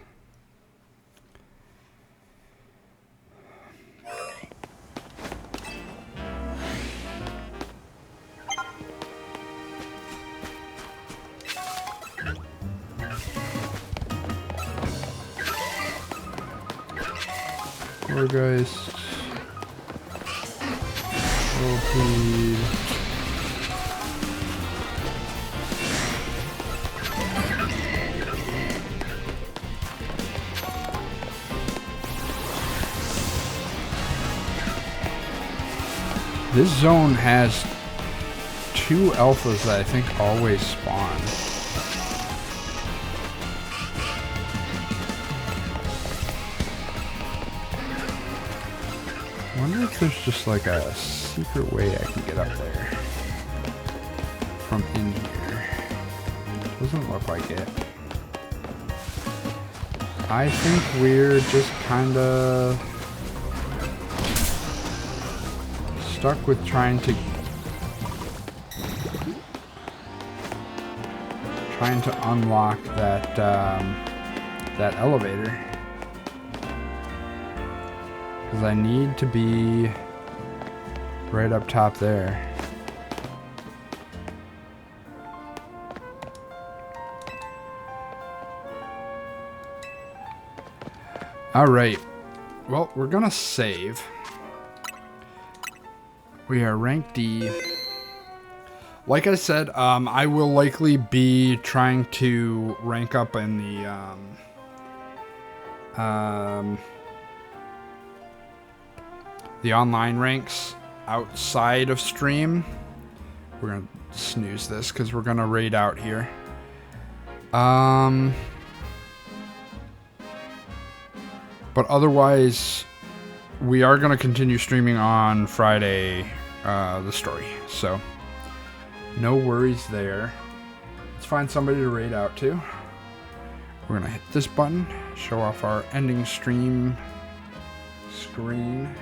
Guys. Whirlpeed. This zone has 2 alphas that I think always spawn. I wonder if there's just like a secret way I can get up there from in here. Doesn't look like it. I think we're just kinda stuck with trying to unlock that that elevator. Because I need to be right up top there. Alright. Well, we're gonna save. We are rank D. Like I said, I will likely be trying to rank up in the online ranks outside of stream. We're gonna snooze this because we're gonna raid out here. But otherwise, we are gonna continue streaming on Friday, the story. So no worries there. Let's find somebody to raid out to. We're gonna hit this button, show off our ending stream screen.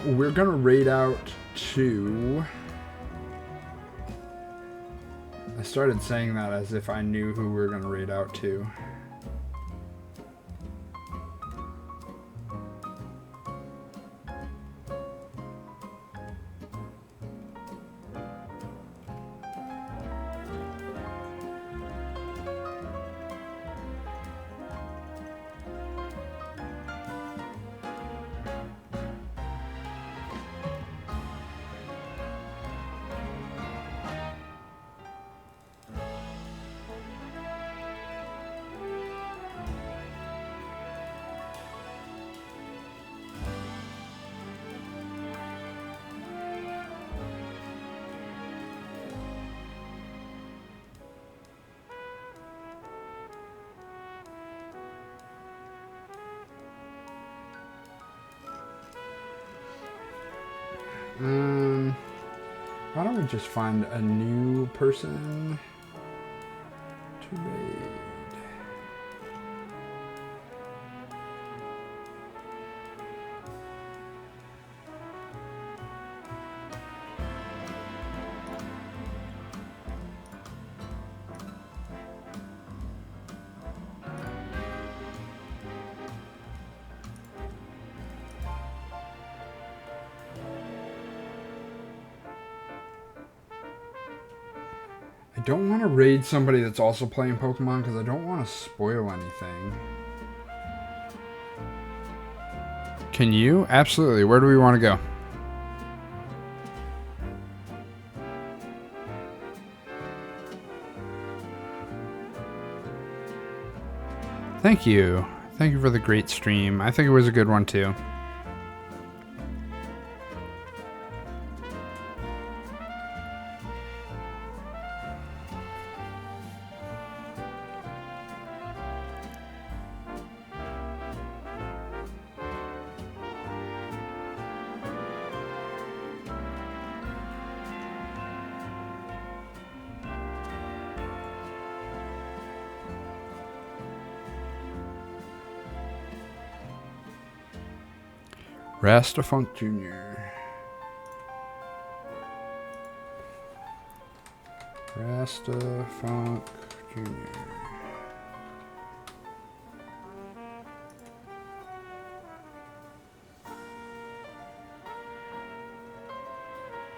We're gonna raid out to... I started saying that as if I knew who we were gonna raid out to. Why don't we just find a new person to raid? I don't want to raid somebody that's also playing Pokemon because I don't want to spoil anything. Can you? Absolutely. Where do we want to go? Thank you. Thank you for the great stream. I think it was a good one too. Rastafunk Jr. Rastafunk Jr.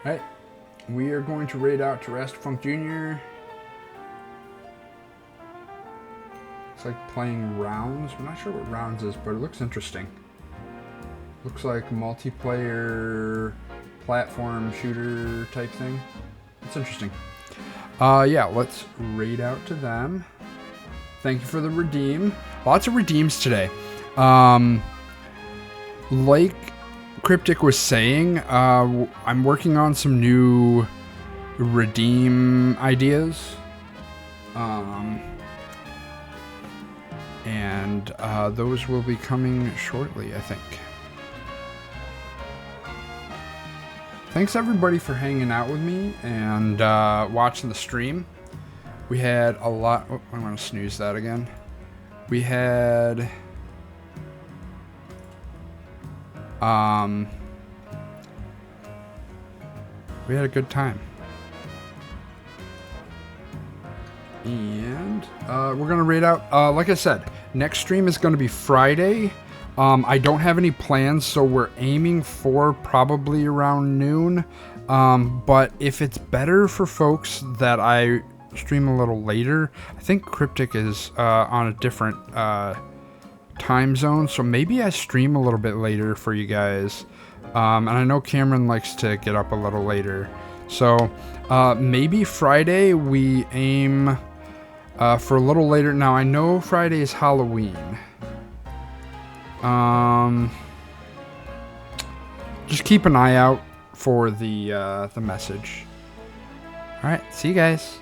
Alright, we are going to raid out to Rastafunk Jr. It's like playing rounds. I'm not sure what rounds is, but it looks interesting. Looks like multiplayer platform shooter type thing. It's interesting. Yeah, let's raid out to them. Thank you for the redeem. Lots of redeems today. Like Cryptic was saying, I'm working on some new redeem ideas. And those will be coming shortly, I think. Thanks everybody for hanging out with me and watching the stream. We had a lot. Oh, I'm gonna snooze that again. We had a good time. And we're gonna raid out. Like I said, next stream is gonna be Friday. I don't have any plans, so we're aiming for probably around noon. But if it's better for folks that I stream a little later, I think Cryptic is on a different time zone, so maybe I stream a little bit later for you guys. And I know Cameron likes to get up a little later. So maybe Friday we aim for a little later. Now, I know Friday is Halloween. Just keep an eye out for the message. All right, see you guys.